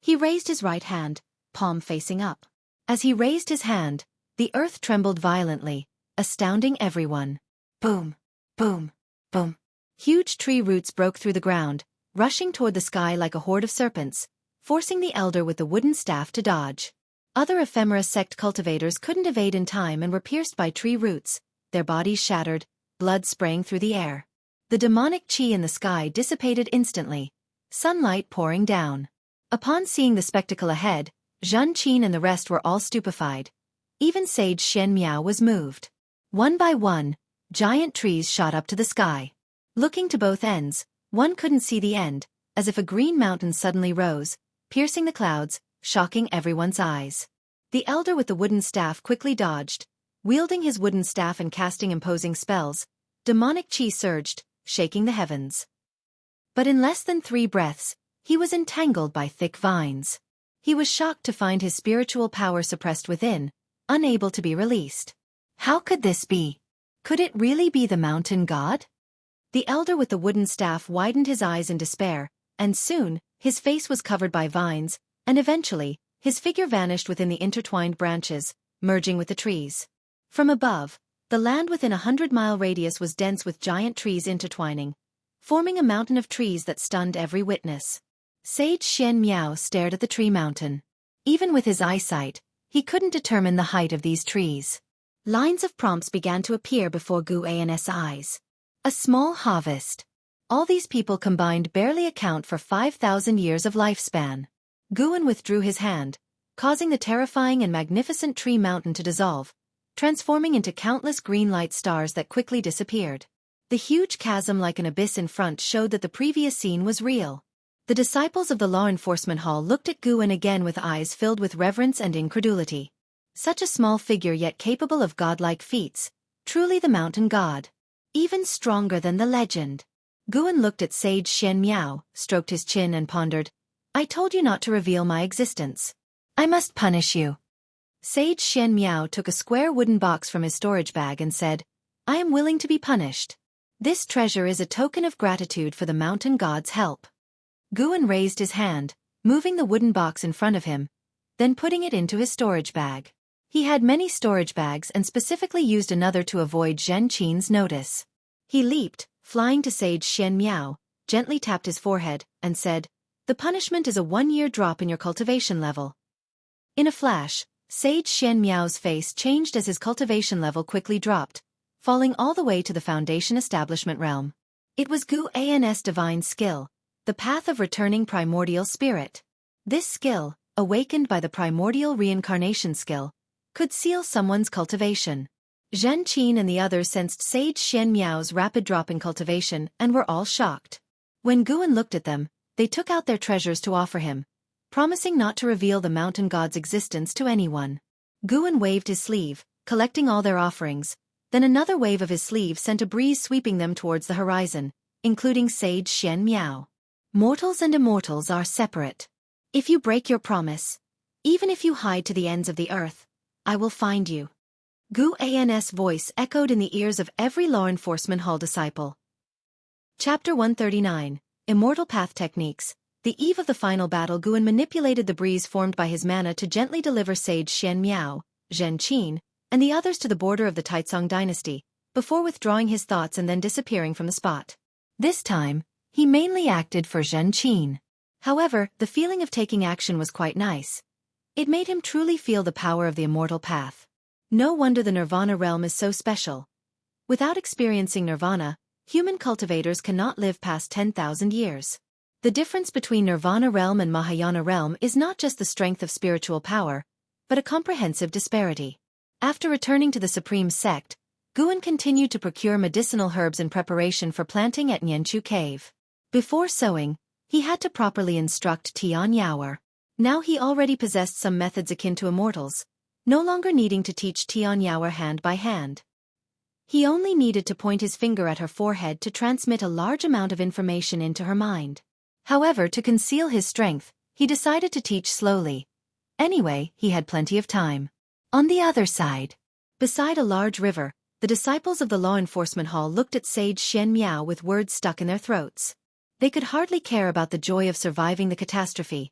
He raised his right hand, palm facing up. As he raised his hand, the earth trembled violently, astounding everyone. Boom, boom, boom. Huge tree roots broke through the ground, rushing toward the sky like a horde of serpents, forcing the elder with the wooden staff to dodge. Other ephemera sect cultivators couldn't evade in time and were pierced by tree roots, their bodies shattered, blood spraying through the air. The demonic chi in the sky dissipated instantly, sunlight pouring down. Upon seeing the spectacle ahead, Zhen Qin and the rest were all stupefied. Even Sage Xian Miao was moved. One by one, giant trees shot up to the sky. Looking to both ends, one couldn't see the end, as if a green mountain suddenly rose, piercing the clouds, shocking everyone's eyes. The elder with the wooden staff quickly dodged. Wielding his wooden staff and casting imposing spells, demonic chi surged, shaking the heavens. But in less than 3 breaths, he was entangled by thick vines. He was shocked to find his spiritual power suppressed within, unable to be released. How could this be? Could it really be the mountain god? The elder with the wooden staff widened his eyes in despair, and soon, his face was covered by vines, and eventually, his figure vanished within the intertwined branches, merging with the trees. From above, the land within a 100-mile radius was dense with giant trees intertwining, forming a mountain of trees that stunned every witness. Sage Xian Miao stared at the tree mountain. Even with his eyesight, he couldn't determine the height of these trees. Lines of prompts began to appear before Gu An's eyes. A small harvest. All these people combined barely account for 5,000 years of lifespan. Guan withdrew his hand, causing the terrifying and magnificent tree mountain to dissolve, transforming into countless green light stars that quickly disappeared. The huge chasm like an abyss in front showed that the previous scene was real. The disciples of the law enforcement hall looked at Guan again with eyes filled with reverence and incredulity. Such a small figure yet capable of godlike feats, truly the mountain god. Even stronger than the legend. Guan looked at Sage Xian Miao, stroked his chin and pondered, "I told you not to reveal my existence. I must punish you." Sage Xian Miao took a square wooden box from his storage bag and said, "I am willing to be punished. This treasure is a token of gratitude for the mountain god's help." Guan raised his hand, moving the wooden box in front of him, then putting it into his storage bag. He had many storage bags and specifically used another to avoid Zhen Qin's notice. He leaped, flying to Sage Xian Miao, gently tapped his forehead, and said, "The punishment is a 1-year drop in your cultivation level." In a flash, Sage Xian Miao's face changed as his cultivation level quickly dropped, falling all the way to the Foundation Establishment realm. It was Gu An's divine skill, the path of returning primordial spirit. This skill, awakened by the primordial reincarnation skill, could seal someone's cultivation. Zhen Qin and the others sensed Sage Xian Miao's rapid drop in cultivation and were all shocked. When Guan looked at them, they took out their treasures to offer him, promising not to reveal the mountain god's existence to anyone. Guan waved his sleeve, collecting all their offerings, then another wave of his sleeve sent a breeze sweeping them towards the horizon, including Sage Xian Miao. Mortals and immortals are separate. If you break your promise, even if you hide to the ends of the earth, I will find you. Gu An's voice echoed in the ears of every law enforcement hall disciple. Chapter 139, Immortal Path Techniques. The eve of the final battle, Guan manipulated the breeze formed by his mana to gently deliver Sage Xian Miao, Zhen Qin, and the others to the border of the Taicang dynasty, before withdrawing his thoughts and then disappearing from the spot. This time, he mainly acted for Zhen Qin. However, the feeling of taking action was quite nice. It made him truly feel the power of the immortal path. No wonder the Nirvana realm is so special. Without experiencing Nirvana, human cultivators cannot live past 10,000 years. The difference between Nirvana realm and Mahayana realm is not just the strength of spiritual power, but a comprehensive disparity. After returning to the Supreme Sect, Guan continued to procure medicinal herbs in preparation for planting at Nianchu Cave. Before sowing, he had to properly instruct Tian Yaoer. Now he already possessed some methods akin to Immortals, no longer needing to teach Tian Yaoer hand by hand. He only needed to point his finger at her forehead to transmit a large amount of information into her mind. However, to conceal his strength, he decided to teach slowly. Anyway, he had plenty of time. On the other side, beside a large river, the disciples of the law enforcement hall looked at Sage Xian Miao with words stuck in their throats. They could hardly care about the joy of surviving the catastrophe.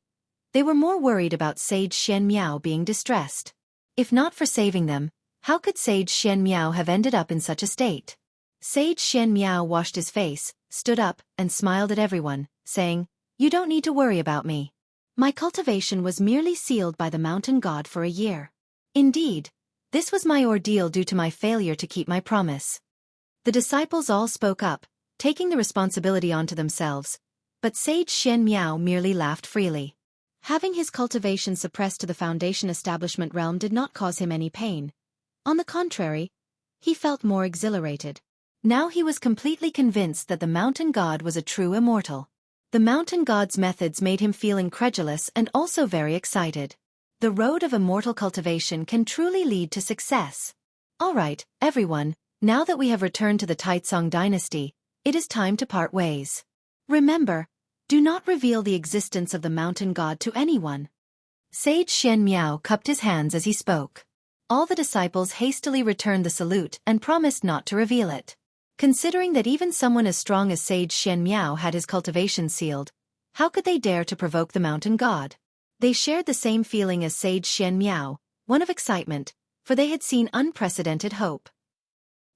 They were more worried about Sage Xian Miao being distressed. If not for saving them, how could Sage Xian Miao have ended up in such a state? Sage Xian Miao washed his face, stood up, and smiled at everyone, saying, "You don't need to worry about me. My cultivation was merely sealed by the mountain god for a year. Indeed, this was my ordeal due to my failure to keep my promise." The disciples all spoke up, taking the responsibility onto themselves, but Sage Xian Miao merely laughed freely. Having his cultivation suppressed to the foundation establishment realm did not cause him any pain. On the contrary, he felt more exhilarated. Now he was completely convinced that the mountain god was a true immortal. The mountain god's methods made him feel incredulous and also very excited. The road of immortal cultivation can truly lead to success. Alright, everyone, now that we have returned to the Taicang dynasty, it is time to part ways. Remember, do not reveal the existence of the mountain god to anyone. Sage Xian Miao cupped his hands as he spoke. All the disciples hastily returned the salute and promised not to reveal it. Considering that even someone as strong as Sage Xian Miao had his cultivation sealed, how could they dare to provoke the mountain god? They shared the same feeling as Sage Xian Miao, one of excitement, for they had seen unprecedented hope.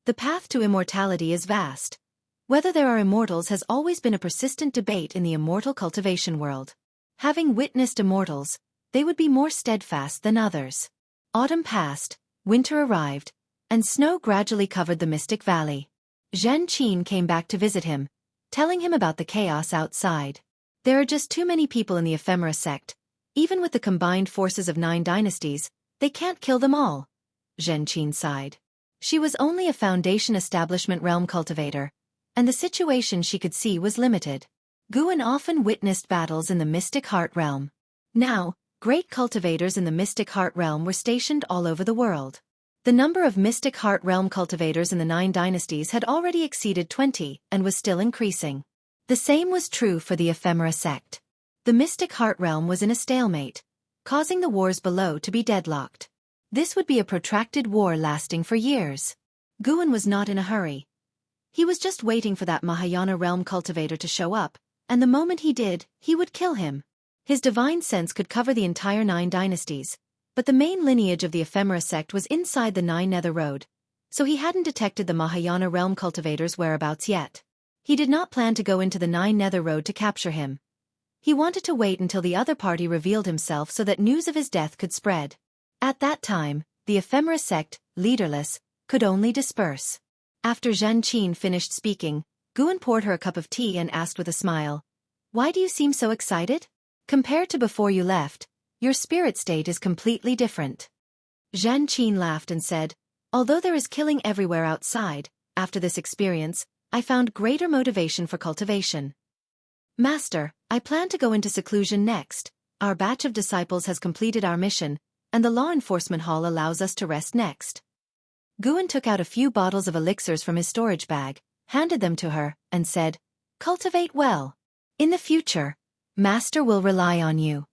The path to immortality is vast. Whether there are immortals has always been a persistent debate in the immortal cultivation world. Having witnessed immortals, they would be more steadfast than others. Autumn passed, winter arrived, and snow gradually covered the Mystic Valley. Zhen Qin came back to visit him, telling him about the chaos outside. There are just too many people in the ephemera sect. Even with the combined forces of 9 dynasties, they can't kill them all. Zhen Qin sighed. She was only a foundation establishment realm cultivator, and the situation she could see was limited. Guan often witnessed battles in the Mystic Heart realm. Now, great cultivators in the Mystic Heart realm were stationed all over the world. The number of Mystic Heart realm cultivators in the 9 dynasties had already exceeded 20 and was still increasing. The same was true for the ephemera sect. The Mystic Heart realm was in a stalemate, causing the wars below to be deadlocked. This would be a protracted war lasting for years. Guan was not in a hurry. He was just waiting for that Mahayana realm cultivator to show up, and the moment he did, he would kill him. His divine sense could cover the entire 9 dynasties, but the main lineage of the ephemera sect was inside the 9 Nether Road, so he hadn't detected the Mahayana realm cultivator's whereabouts yet. He did not plan to go into the 9 Nether Road to capture him. He wanted to wait until the other party revealed himself so that news of his death could spread. At that time, the ephemera sect, leaderless, could only disperse. After Zhen Qin finished speaking, Guan poured her a cup of tea and asked with a smile, "Why do you seem so excited? Compared to before you left, your spirit state is completely different." Zhen Qin laughed and said, "Although there is killing everywhere outside, after this experience, I found greater motivation for cultivation. Master, I plan to go into seclusion next. Our batch of disciples has completed our mission, and the law enforcement hall allows us to rest next." Guan took out a few bottles of elixirs from his storage bag, handed them to her, and said, "Cultivate well. In the future, Master will rely on you."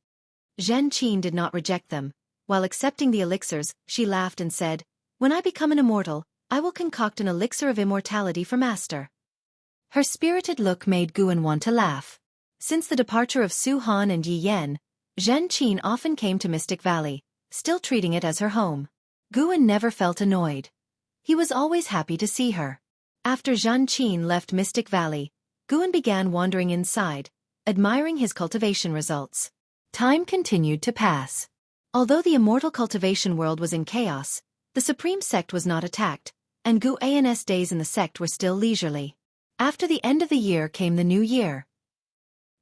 Zhen Qin did not reject them. While accepting the elixirs, she laughed and said, "When I become an immortal, I will concoct an elixir of immortality for Master." Her spirited look made Guan want to laugh. Since the departure of Su Han and Yi Yan, Zhen Qin often came to Mystic Valley, still treating it as her home. Guan never felt annoyed. He was always happy to see her. After Zhen Qin left Mystic Valley, Guan began wandering inside, admiring his cultivation results. Time continued to pass. Although the immortal cultivation world was in chaos, the Supreme Sect was not attacked, and Guan's days in the sect were still leisurely. After the end of the year came the new year.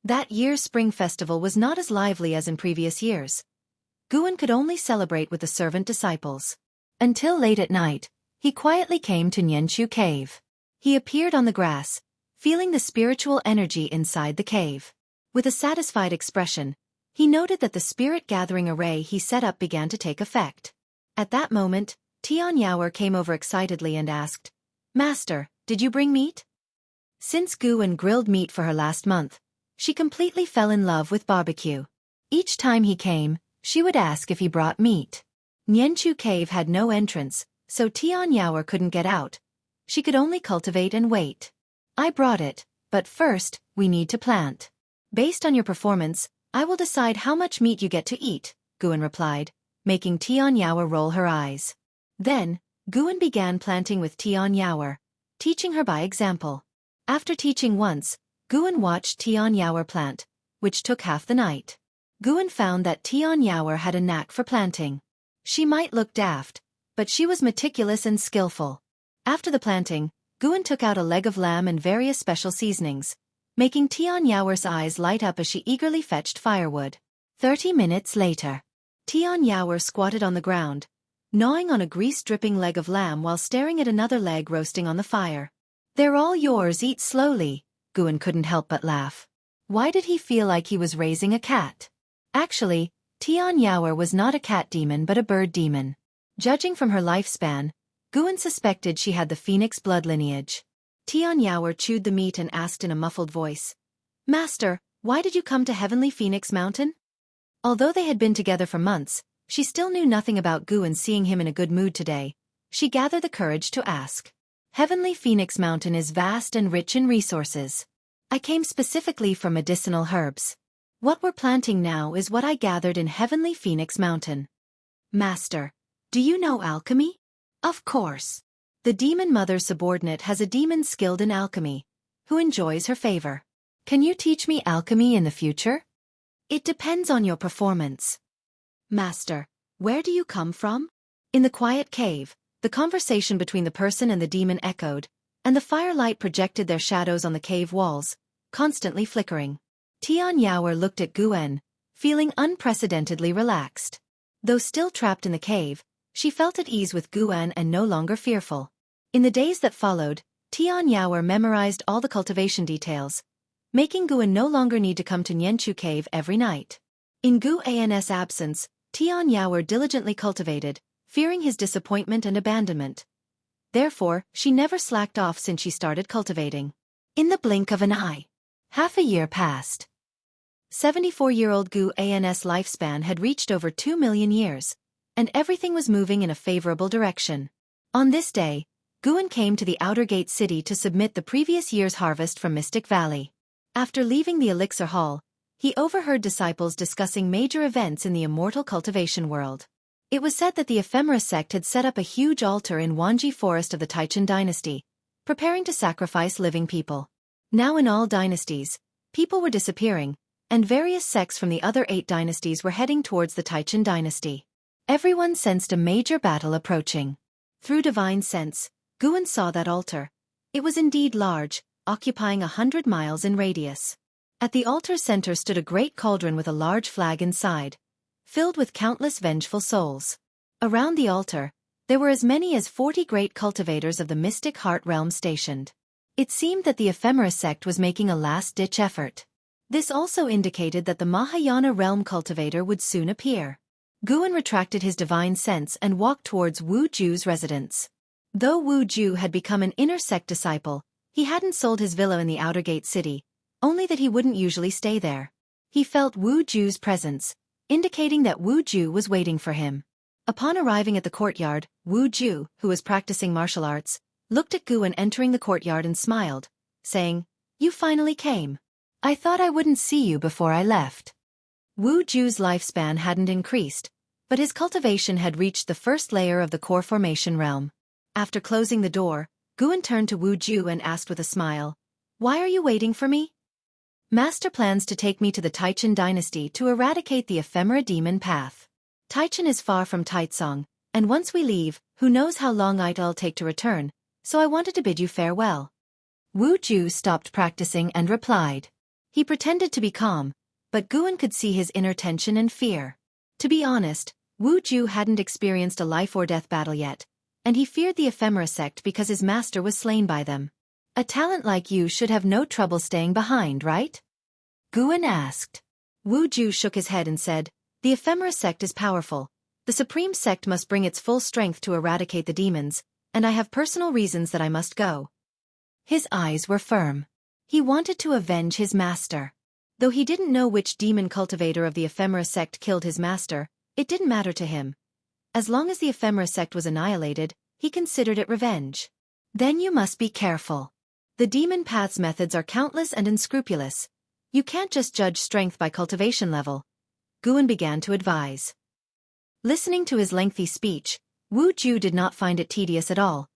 That year's spring festival was not as lively as in previous years. Guan could only celebrate with the servant disciples. Until late at night, he quietly came to Nianqiu Cave. He appeared on the grass, feeling the spiritual energy inside the cave. With a satisfied expression, he noted that the spirit-gathering array he set up began to take effect. At that moment, Tian Yaoer came over excitedly and asked, "Master, did you bring meat?" Since Guan grilled meat for her last month, she completely fell in love with barbecue. Each time he came, she would ask if he brought meat. Nianqiu Cave had no entrance, so Tian Yaoer couldn't get out. She could only cultivate and wait. "I brought it, but first, we need to plant. Based on your performance, I will decide how much meat you get to eat, Guan replied, making Tian Yaoer roll her eyes. Then, Guan began planting with Tian Yaoer, teaching her by example. After teaching once, Guan watched Tian Yaoer plant, which took half the night. Guan found that Tian Yaoer had a knack for planting. She might look daft, but she was meticulous and skillful. After the planting, Guan took out a leg of lamb and various special seasonings, making Tian Yaoer's eyes light up as she eagerly fetched firewood. 30 minutes later, Tian Yaoer squatted on the ground, gnawing on a grease-dripping leg of lamb while staring at another leg roasting on the fire. "They're all yours, eat slowly," Guan couldn't help but laugh. Why did he feel like he was raising a cat? Actually, Tian Yaoer was not a cat demon but a bird demon. Judging from her lifespan, Guan suspected she had the phoenix blood lineage. Tian Yaoer chewed the meat and asked in a muffled voice, "Master, why did you come to Heavenly Phoenix Mountain?" Although they had been together for months, she still knew nothing about Guan. Seeing him in a good mood today, she gathered the courage to ask. "Heavenly Phoenix Mountain is vast and rich in resources. I came specifically for medicinal herbs. What we're planting now is what I gathered in Heavenly Phoenix Mountain." "Master, do you know alchemy?" "Of course. The demon mother's subordinate has a demon skilled in alchemy, who enjoys her favor. Can you teach me alchemy in the future?" "It depends on your performance." "Master, where do you come from?" In the quiet cave, the conversation between the person and the demon echoed, and the firelight projected their shadows on the cave walls, constantly flickering. Tian Yaoer looked at Guan, feeling unprecedentedly relaxed. Though still trapped in the cave, she felt at ease with Guan and no longer fearful. In the days that followed, Tian Yaoer memorized all the cultivation details, making Guan no longer need to come to Nianchu Cave every night. In Guan's absence, Tian Yaoer diligently cultivated, fearing his disappointment and abandonment. Therefore, she never slacked off since she started cultivating. In the blink of an eye, half a year passed. 74-year-old Guan's lifespan had reached over 2 million years, and everything was moving in a favorable direction. On this day, Guan came to the outer gate city to submit the previous year's harvest from Mystic Valley. After leaving the Elixir Hall, he overheard disciples discussing major events in the immortal cultivation world. It was said that the Ephemera sect had set up a huge altar in Wanji Forest of the Taicang Dynasty, preparing to sacrifice living people. Now in all dynasties, people were disappearing, and various sects from the other 8 dynasties were heading towards the Taicang Dynasty. Everyone sensed a major battle approaching. Through divine sense, Guan saw that altar. It was indeed large, occupying 100 miles in radius. At the altar's center stood a great cauldron with a large flag inside, filled with countless vengeful souls. Around the altar, there were as many as 40 great cultivators of the mystic heart realm stationed. It seemed that the Ephemera sect was making a last-ditch effort. This also indicated that the Mahayana realm cultivator would soon appear. Guan retracted his divine sense and walked towards Wu Ju's residence. Though Wu Ju had become an inner sect disciple, he hadn't sold his villa in the outer gate city, only that he wouldn't usually stay there. He felt Wu Ju's presence, indicating that Wu Ju was waiting for him. Upon arriving at the courtyard, Wu Ju, who was practicing martial arts, looked at Guan entering the courtyard and smiled, saying, "You finally came. I thought I wouldn't see you before I left." Wu Ju's lifespan hadn't increased, but his cultivation had reached the first layer of the core formation realm. After closing the door, Guan turned to Wu Ju and asked with a smile, "Why are you waiting for me?" "Master plans to take me to the Taicang Dynasty to eradicate the ephemera demon path. Taicang is far from Taicang, and once we leave, who knows how long it'll take to return, so I wanted to bid you farewell." Wu Ju stopped practicing and replied. He pretended to be calm, but Guan could see his inner tension and fear. To be honest, Wu Ju hadn't experienced a life-or-death battle yet, and he feared the ephemera sect because his master was slain by them. "A talent like you should have no trouble staying behind, right?" Guan asked. Wu Ju shook his head and said, "The ephemera sect is powerful. The supreme sect must bring its full strength to eradicate the demons, and I have personal reasons that I must go." His eyes were firm. He wanted to avenge his master. Though he didn't know which demon cultivator of the ephemera sect killed his master, it didn't matter to him. As long as the ephemera sect was annihilated, he considered it revenge. "Then you must be careful. The demon path's methods are countless and unscrupulous. You can't just judge strength by cultivation level, Guan began to advise. Listening to his lengthy speech, Wu Ju did not find it tedious at all.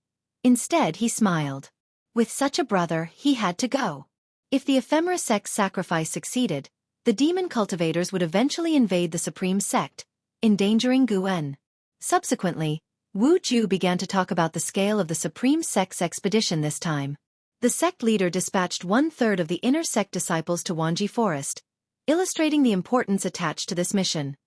Instead, he smiled. With such a brother, he had to go. If the ephemera sect's sacrifice succeeded, the demon cultivators would eventually invade the supreme sect, endangering Guan. Subsequently, Wu Ju began to talk about the scale of the supreme sect's expedition this time. The sect leader dispatched 1/3 of the inner sect disciples to Wanji Forest, illustrating the importance attached to this mission.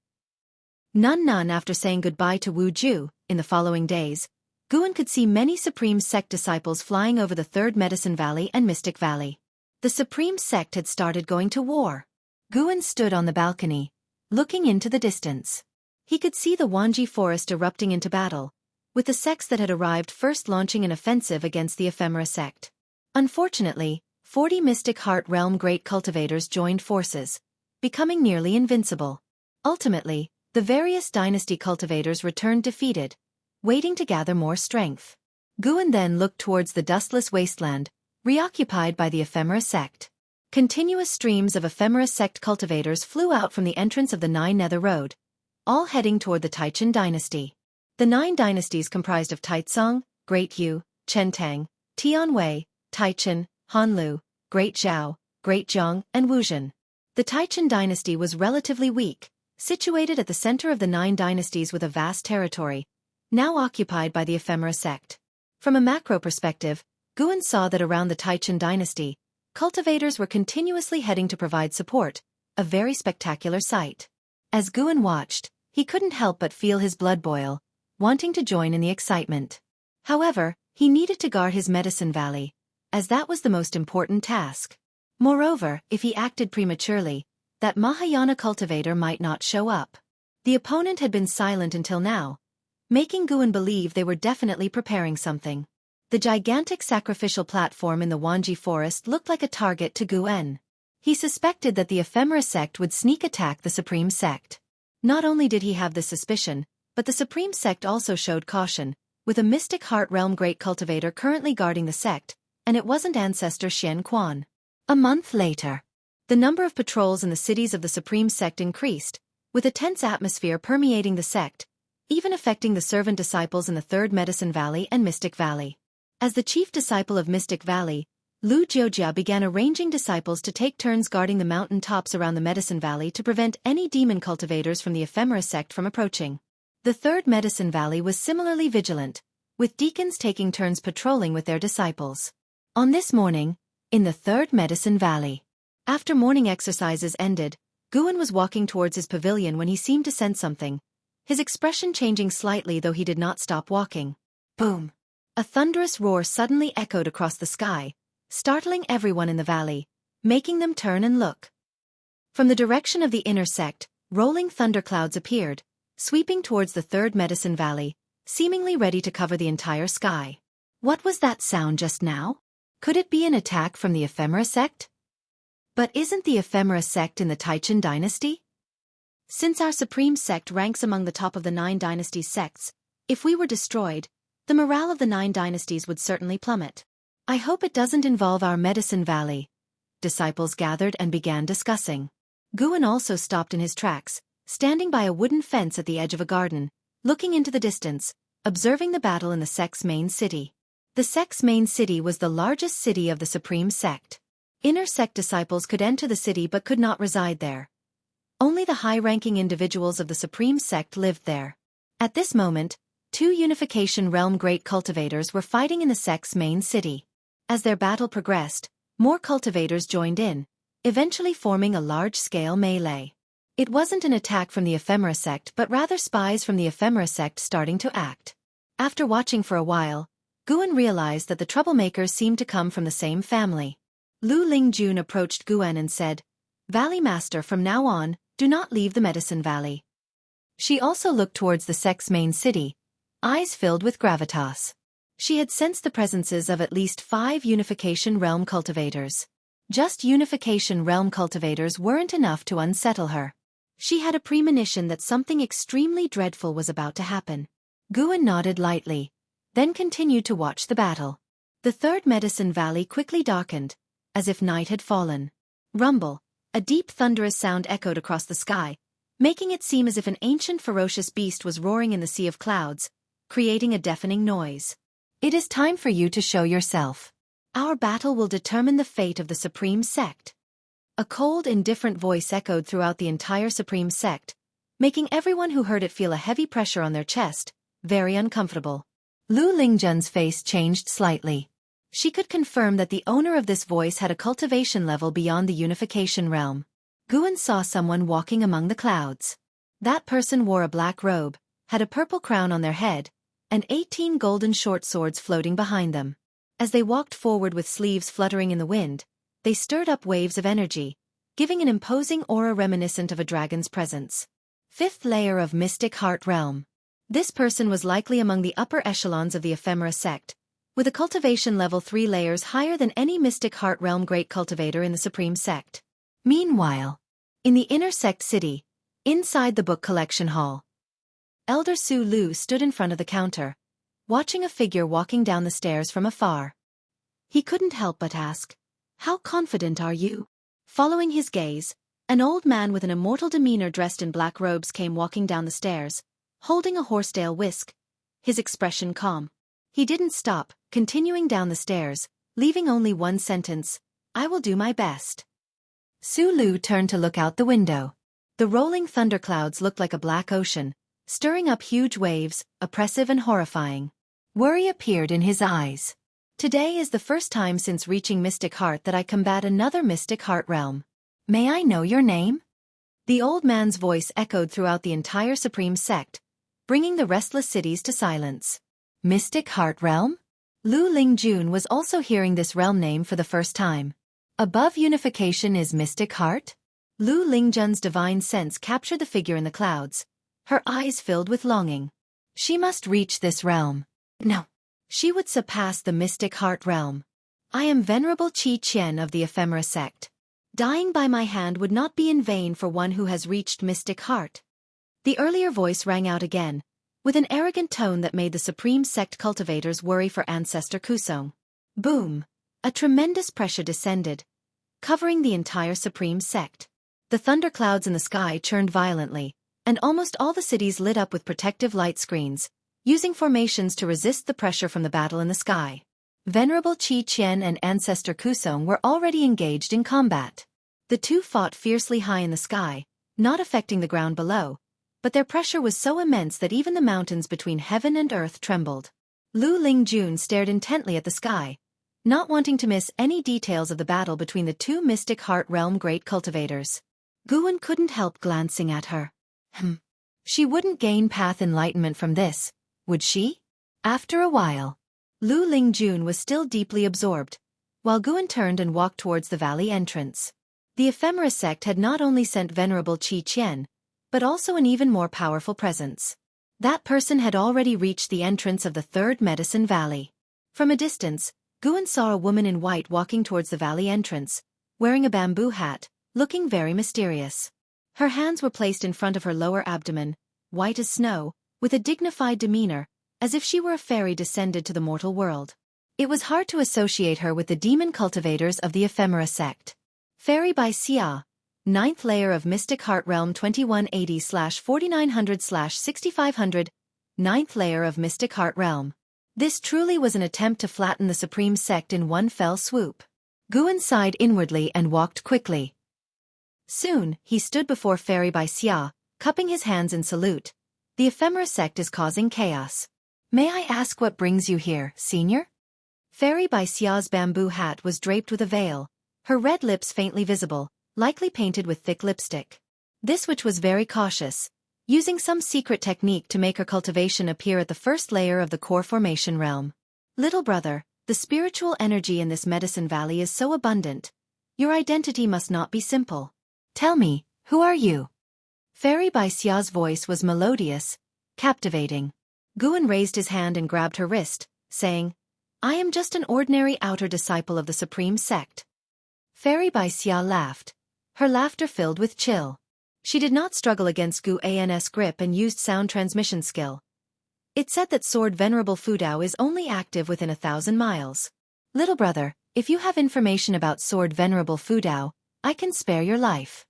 None after saying goodbye to Wu Ju, in the following days, Guan could see many Supreme Sect disciples flying over the Third Medicine Valley and Mystic Valley. The Supreme Sect had started going to war. Guan stood on the balcony, looking into the distance. He could see the Wanji Forest erupting into battle, with the sects that had arrived first launching an offensive against the Ephemera Sect. Unfortunately, 40 Mystic Heart Realm Great Cultivators joined forces, becoming nearly invincible. Ultimately, the various dynasty cultivators returned defeated, waiting to gather more strength. Guan then looked towards the dustless wasteland, reoccupied by the Ephemera Sect. Continuous streams of Ephemera Sect cultivators flew out from the entrance of the Nine Nether Road, all heading toward the Taicang Dynasty. The 9 dynasties comprised of Taicang, Great Yu, Chentang, Tianwei, Taichan, Hanlu, Great Zhao, Great Zhang, and Wuzhen. The Taicang dynasty was relatively weak, situated at the center of the 9 dynasties with a vast territory, now occupied by the Ephemera Sect. From a macro perspective, Guan saw that around the Taicang dynasty, cultivators were continuously heading to provide support, a very spectacular sight. As Guan watched, he couldn't help but feel his blood boil, wanting to join in the excitement. However, he needed to guard his Medicine Valley, as that was the most important task. Moreover, if he acted prematurely, that Mahayana cultivator might not show up. The opponent had been silent until now, making Guan believe they were definitely preparing something. The gigantic sacrificial platform in the Wanji Forest looked like a target to Guan. He suspected that the Ephemera Sect would sneak attack the Supreme Sect. Not only did he have this suspicion, but the Supreme Sect also showed caution, with a Mystic Heart Realm Great Cultivator currently guarding the sect, and it wasn't Ancestor Xian Quan. A month later, the number of patrols in the cities of the Supreme Sect increased, with a tense atmosphere permeating the sect, even affecting the servant disciples in the Third Medicine Valley and Mystic Valley. As the chief disciple of Mystic Valley, Lu Jiujia began arranging disciples to take turns guarding the mountain tops around the Medicine Valley to prevent any demon cultivators from the Ephemera Sect from approaching. The Third Medicine Valley was similarly vigilant, with deacons taking turns patrolling with their disciples. On this morning, in the Third Medicine Valley, after morning exercises ended, Guan was walking towards his pavilion when he seemed to sense something, his expression changing slightly though he did not stop walking. Boom! A thunderous roar suddenly echoed across the sky, startling everyone in the valley, making them turn and look. From the direction of the inner sect, rolling thunderclouds appeared, sweeping towards the Third Medicine Valley, seemingly ready to cover the entire sky. What was that sound just now? Could it be an attack from the Ephemera Sect? But isn't the Ephemera Sect in the Taicang dynasty? Since our Supreme Sect ranks among the top of the 9 dynasties sects, if we were destroyed, the morale of the 9 dynasties would certainly plummet. I hope it doesn't involve our Medicine Valley. Disciples gathered and began discussing. Guan also stopped in his tracks, standing by a wooden fence at the edge of a garden, looking into the distance, observing the battle in the sect's main city. The sect's main city was the largest city of the Supreme Sect. Inner sect disciples could enter the city but could not reside there. Only the high-ranking individuals of the Supreme Sect lived there. At this moment, 2 Unification Realm Great Cultivators were fighting in the sect's main city. As their battle progressed, more cultivators joined in, eventually forming a large-scale melee. It wasn't an attack from the Ephemera Sect but rather spies from the Ephemera Sect starting to act. After watching for a while, Guan realized that the troublemakers seemed to come from the same family. Lu Lingjun approached Guan and said, "Valley Master, from now on, do not leave the Medicine Valley." She also looked towards the sect's main city, eyes filled with gravitas. She had sensed the presences of at least 5 Unification Realm cultivators. Just Unification Realm cultivators weren't enough to unsettle her. She had a premonition that something extremely dreadful was about to happen. Guan nodded lightly, then continued to watch the battle. The third medicine valley quickly darkened, as if night had fallen. Rumble, a deep thunderous sound echoed across the sky, making it seem as if an ancient ferocious beast was roaring in the sea of clouds, creating a deafening noise. It is time for you to show yourself. Our battle will determine the fate of the Supreme Sect. A cold, indifferent voice echoed throughout the entire Supreme Sect, making everyone who heard it feel a heavy pressure on their chest, very uncomfortable. Lu Lingjun's face changed slightly. She could confirm that the owner of this voice had a cultivation level beyond the unification realm. Guan saw someone walking among the clouds. That person wore a black robe, had a purple crown on their head, and 18 golden short swords floating behind them. As they walked forward with sleeves fluttering in the wind, they stirred up waves of energy, giving an imposing aura reminiscent of a dragon's presence. Fifth layer of Mystic Heart Realm. This person was likely among the upper echelons of the Ephemera sect, with a cultivation level 3 layers higher than any Mystic Heart Realm great cultivator in the Supreme Sect. Meanwhile, in the inner sect city, inside the book collection hall, Elder Su Lu stood in front of the counter, watching a figure walking down the stairs from afar. He couldn't help but ask, "How confident are you?" Following his gaze, an old man with an immortal demeanor dressed in black robes came walking down the stairs, holding a horsetail whisk, his expression calm. He didn't stop, continuing down the stairs, leaving only one sentence, "I will do my best." Su Lu turned to look out the window. The rolling thunderclouds looked like a black ocean, stirring up huge waves, oppressive and horrifying. Worry appeared in his eyes. Today is the first time since reaching Mystic Heart that I combat another Mystic Heart realm. May I know your name? The old man's voice echoed throughout the entire Supreme Sect, bringing the restless cities to silence. Mystic Heart Realm? Lu Lingjun was also hearing this realm name for the first time. Above unification is Mystic Heart? Lu Lingjun's divine sense captured the figure in the clouds, her eyes filled with longing. She must reach this realm. No. She would surpass the Mystic Heart Realm. I am Venerable Qi Qian of the Ephemera sect. Dying by my hand would not be in vain for one who has reached Mystic Heart. The earlier voice rang out again, with an arrogant tone that made the Supreme Sect cultivators worry for Ancestor Kusong. Boom! A tremendous pressure descended, covering the entire Supreme Sect. The thunderclouds in the sky churned violently, and almost all the cities lit up with protective light screens, using formations to resist the pressure from the battle in the sky. Venerable Qi Qian and Ancestor Kusong were already engaged in combat. The two fought fiercely high in the sky, not affecting the ground below, but their pressure was so immense that even the mountains between heaven and earth trembled. Lu Lingjun stared intently at the sky, not wanting to miss any details of the battle between the two Mystic Heart Realm great cultivators. Guan couldn't help glancing at her. She wouldn't gain path enlightenment from this, would she? After a while, Lu Lingjun was still deeply absorbed, while Guan turned and walked towards the valley entrance. The Ephemera sect had not only sent Venerable Qi Qian, but also an even more powerful presence. That person had already reached the entrance of the third Medicine Valley. From a distance, Guan saw a woman in white walking towards the valley entrance, wearing a bamboo hat, looking very mysterious. Her hands were placed in front of her lower abdomen, white as snow, with a dignified demeanor, as if she were a fairy descended to the mortal world. It was hard to associate her with the demon cultivators of the Ephemera sect. Fairy by Xia, 9th layer of Mystic Heart Realm 2180/4900/6500, 9th layer of Mystic Heart Realm. This truly was an attempt to flatten the Supreme Sect in one fell swoop. Guan sighed inwardly and walked quickly. Soon, he stood before Fairy by Xia, cupping his hands in salute. The Ephemera sect is causing chaos. May I ask what brings you here, senior? Fairy by Xia's bamboo hat was draped with a veil, her red lips faintly visible, likely painted with thick lipstick. This witch was very cautious, using some secret technique to make her cultivation appear at the first layer of the core formation realm. Little brother, the spiritual energy in this medicine valley is so abundant. Your identity must not be simple. Tell me, who are you? Fairy by Xia's voice was melodious, captivating. Guan raised his hand and grabbed her wrist, saying, I am just an ordinary outer disciple of the Supreme Sect. Fairy by Xia laughed, her laughter filled with chill. She did not struggle against Gu An's grip and used sound transmission skill. It said that Sword Venerable Fudao is only active within 1,000 miles. Little brother, if you have information about Sword Venerable Fudao, I can spare your life.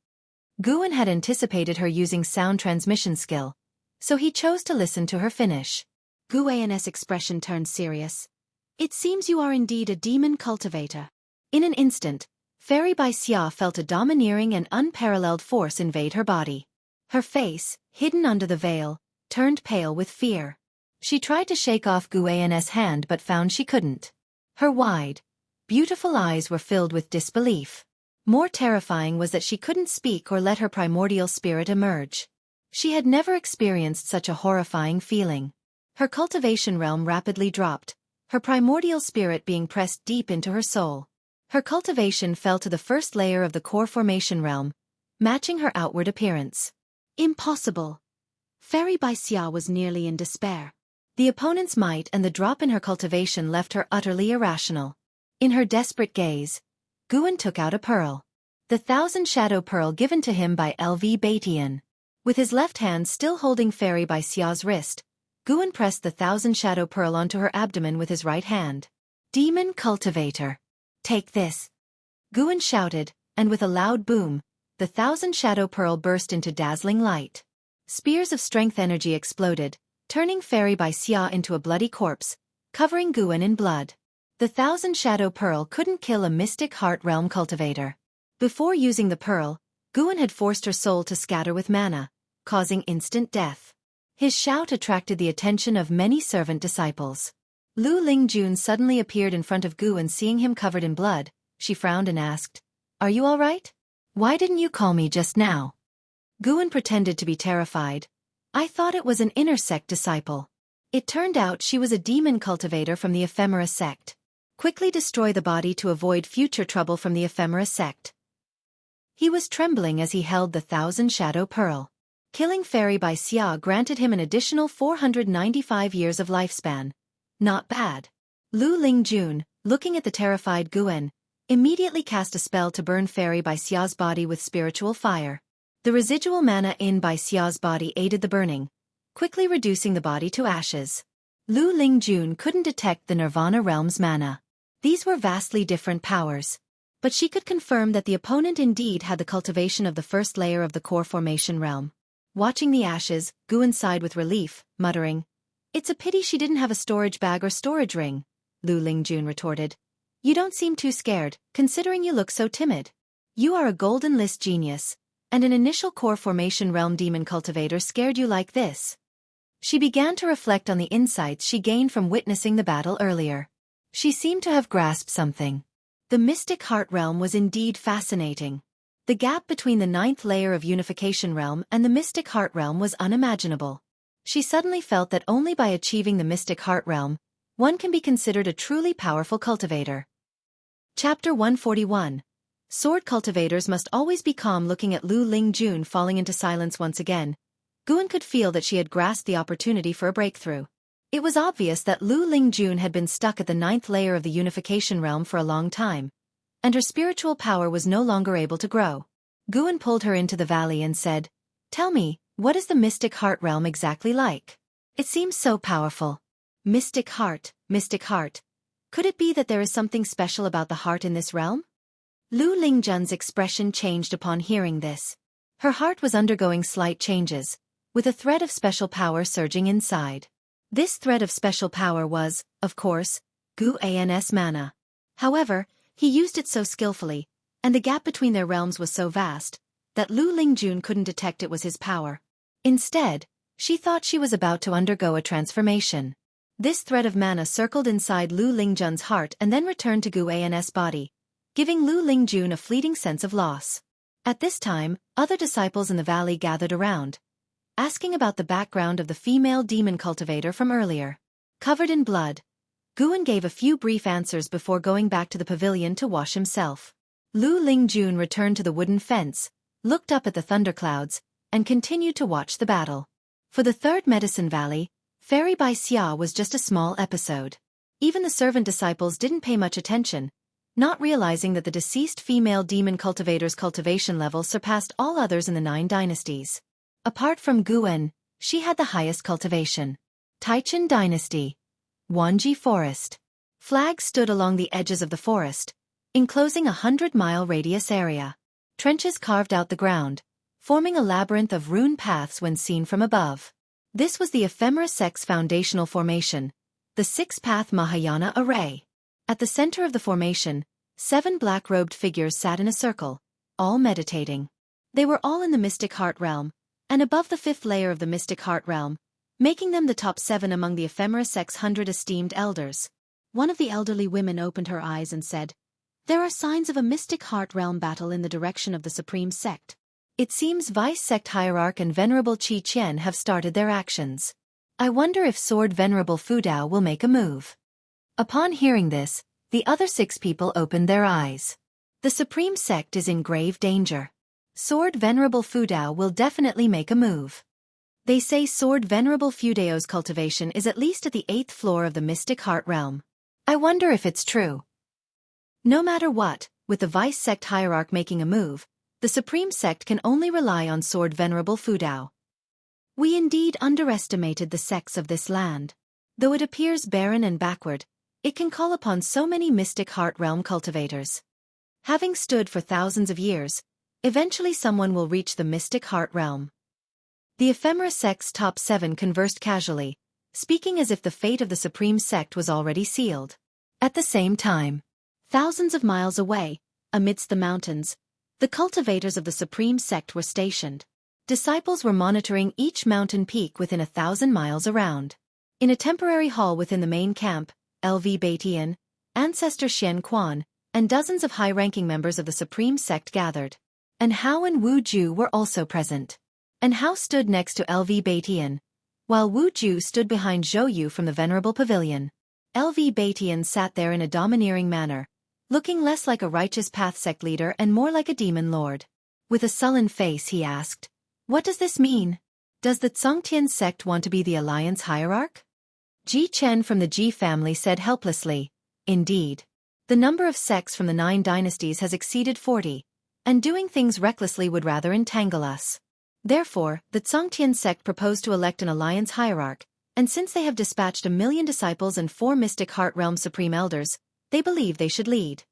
Guan had anticipated her using sound transmission skill, so he chose to listen to her finish. Guan's expression turned serious. It seems you are indeed a demon cultivator. In an instant, Fairy Bai Xia felt a domineering and unparalleled force invade her body. Her face, hidden under the veil, turned pale with fear. She tried to shake off Guan's hand but found she couldn't. Her wide, beautiful eyes were filled with disbelief. More terrifying was that she couldn't speak or let her primordial spirit emerge. She had never experienced such a horrifying feeling. Her cultivation realm rapidly dropped, her primordial spirit being pressed deep into her soul. Her cultivation fell to the first layer of the core formation realm, matching her outward appearance. Impossible! Fairy Bai Xia was nearly in despair. The opponent's might and the drop in her cultivation left her utterly irrational. In her desperate gaze, Guan took out a pearl. The 1,000 Shadow Pearl given to him by LV Baitian. With his left hand still holding Fairy Bai Xia's wrist, Guan pressed the 1,000 Shadow Pearl onto her abdomen with his right hand. Demon Cultivator. Take this. Guan shouted, and with a loud boom, the 1,000 Shadow Pearl burst into dazzling light. Spears of strength energy exploded, turning Fairy Bai Xia into a bloody corpse, covering Guan in blood. The 1,000 Shadow Pearl couldn't kill a Mystic Heart Realm cultivator. Before using the pearl, Guan had forced her soul to scatter with mana, causing instant death. His shout attracted the attention of many servant disciples. Lu Lingjun suddenly appeared in front of Guan. Seeing him covered in blood, she frowned and asked, "Are you all right? Why didn't you call me just now?" Guan pretended to be terrified. "I thought it was an inner sect disciple." It turned out she was a demon cultivator from the Ephemera sect. Quickly destroy the body to avoid future trouble from the Ephemera sect. He was trembling as he held the 1,000 Shadow Pearl. Killing Fairy Bai Xia granted him an additional 495 years of lifespan. Not bad. Lu Lingjun, looking at the terrified Guan, immediately cast a spell to burn Fairy Bai Xia's body with spiritual fire. The residual mana in Bai Xia's body aided the burning, quickly reducing the body to ashes. Lu Lingjun couldn't detect the Nirvana realm's mana. These were vastly different powers. But she could confirm that the opponent indeed had the cultivation of the first layer of the core formation realm. Watching the ashes, Guan sighed with relief, muttering, "It's a pity she didn't have a storage bag or storage ring," Lu Lingjun retorted. "You don't seem too scared, considering you look so timid. You are a golden list genius, and an initial core formation realm demon cultivator scared you like this." She began to reflect on the insights she gained from witnessing the battle earlier. She seemed to have grasped something. The Mystic Heart Realm was indeed fascinating. The gap between the 9th layer of Unification Realm and the Mystic Heart Realm was unimaginable. She suddenly felt that only by achieving the Mystic Heart Realm, one can be considered a truly powerful cultivator. Chapter 141. Sword cultivators must always be calm. Looking at Lu Lingjun falling into silence once again, Guan could feel that she had grasped the opportunity for a breakthrough. It was obvious that Lu Lingjun had been stuck at the 9th layer of the Unification Realm for a long time, and her spiritual power was no longer able to grow. Guan pulled her into the valley and said, "Tell me, what is the Mystic Heart Realm exactly like? It seems so powerful." Mystic Heart, Mystic Heart. Could it be that there is something special about the heart in this realm? Lu Lingjun's expression changed upon hearing this. Her heart was undergoing slight changes, with a thread of special power surging inside. This thread of special power was, of course, Guan's mana. However, he used it so skillfully, and the gap between their realms was so vast, that Lu Lingjun couldn't detect it was his power. Instead, she thought she was about to undergo a transformation. This thread of mana circled inside Lu Lingjun's heart and then returned to Guan's body, giving Lu Lingjun a fleeting sense of loss. At this time, other disciples in the valley gathered around, asking about the background of the female demon cultivator from earlier. Covered in blood, Guan gave a few brief answers before going back to the pavilion to wash himself. Lu Lingjun returned to the wooden fence, looked up at the thunderclouds, and continued to watch the battle. For the third Medicine Valley, Fairy Bai Xia was just a small episode. Even the servant disciples didn't pay much attention, not realizing that the deceased female demon cultivator's cultivation level surpassed all others in the 9 dynasties. Apart from Guan, she had the highest cultivation. Taicang Dynasty. Wanji Forest. Flags stood along the edges of the forest, enclosing a 100-mile radius area. Trenches carved out the ground, forming a labyrinth of rune paths when seen from above. This was the Ephemera sect's foundational formation, the six-path Mahayana array. At the center of the formation, 7 black-robed figures sat in a circle, all meditating. They were all in the mystic heart realm, and above the 5th layer of the mystic heart realm, making them the top 7 among the Ephemera sect's 100 esteemed elders. One of the elderly women opened her eyes and said, "There are signs of a mystic heart realm battle in the direction of the supreme sect. It seems Vice Sect Hierarch and Venerable Qi Qian have started their actions. I wonder if Sword Venerable Fudao will make a move." Upon hearing this, the other 6 people opened their eyes. The supreme sect is in grave danger. Sword Venerable Fudao will definitely make a move. They say Sword Venerable Fudao's cultivation is at least at the 8th floor of the mystic heart realm. I wonder if it's true. No matter what, with the Vice Sect Hierarch making a move, the Supreme Sect can only rely on Sword Venerable Fudao. We indeed underestimated the sects of this land. Though it appears barren and backward, it can call upon so many mystic heart realm cultivators. Having stood for thousands of years, eventually someone will reach the mystic heart realm. The Ephemera sect's top 7 conversed casually, speaking as if the fate of the Supreme Sect was already sealed. At the same time, thousands of miles away, amidst the mountains, the cultivators of the Supreme Sect were stationed. Disciples were monitoring each mountain peak within 1,000 miles around. In a temporary hall within the main camp, LV Baitian, Ancestor Xian Quan, and dozens of high-ranking members of the Supreme Sect gathered. And Hao and Wu Ju were also present. And Hao stood next to LV Baitian, while Wu Ju stood behind Zhou Yu from the Venerable Pavilion. LV Baitian sat there in a domineering manner, looking less like a righteous path sect leader and more like a demon lord. With a sullen face he asked, "What does this mean? Does the Tsongtian sect want to be the alliance hierarch?" Ji Chen from the Ji family said helplessly, "Indeed. The number of sects from the 9 dynasties has exceeded 40, and doing things recklessly would rather entangle us. Therefore, the Tsongtian sect proposed to elect an alliance hierarch, and since they have dispatched 1,000,000 disciples and 4 mystic heart realm supreme elders, they believe they should lead."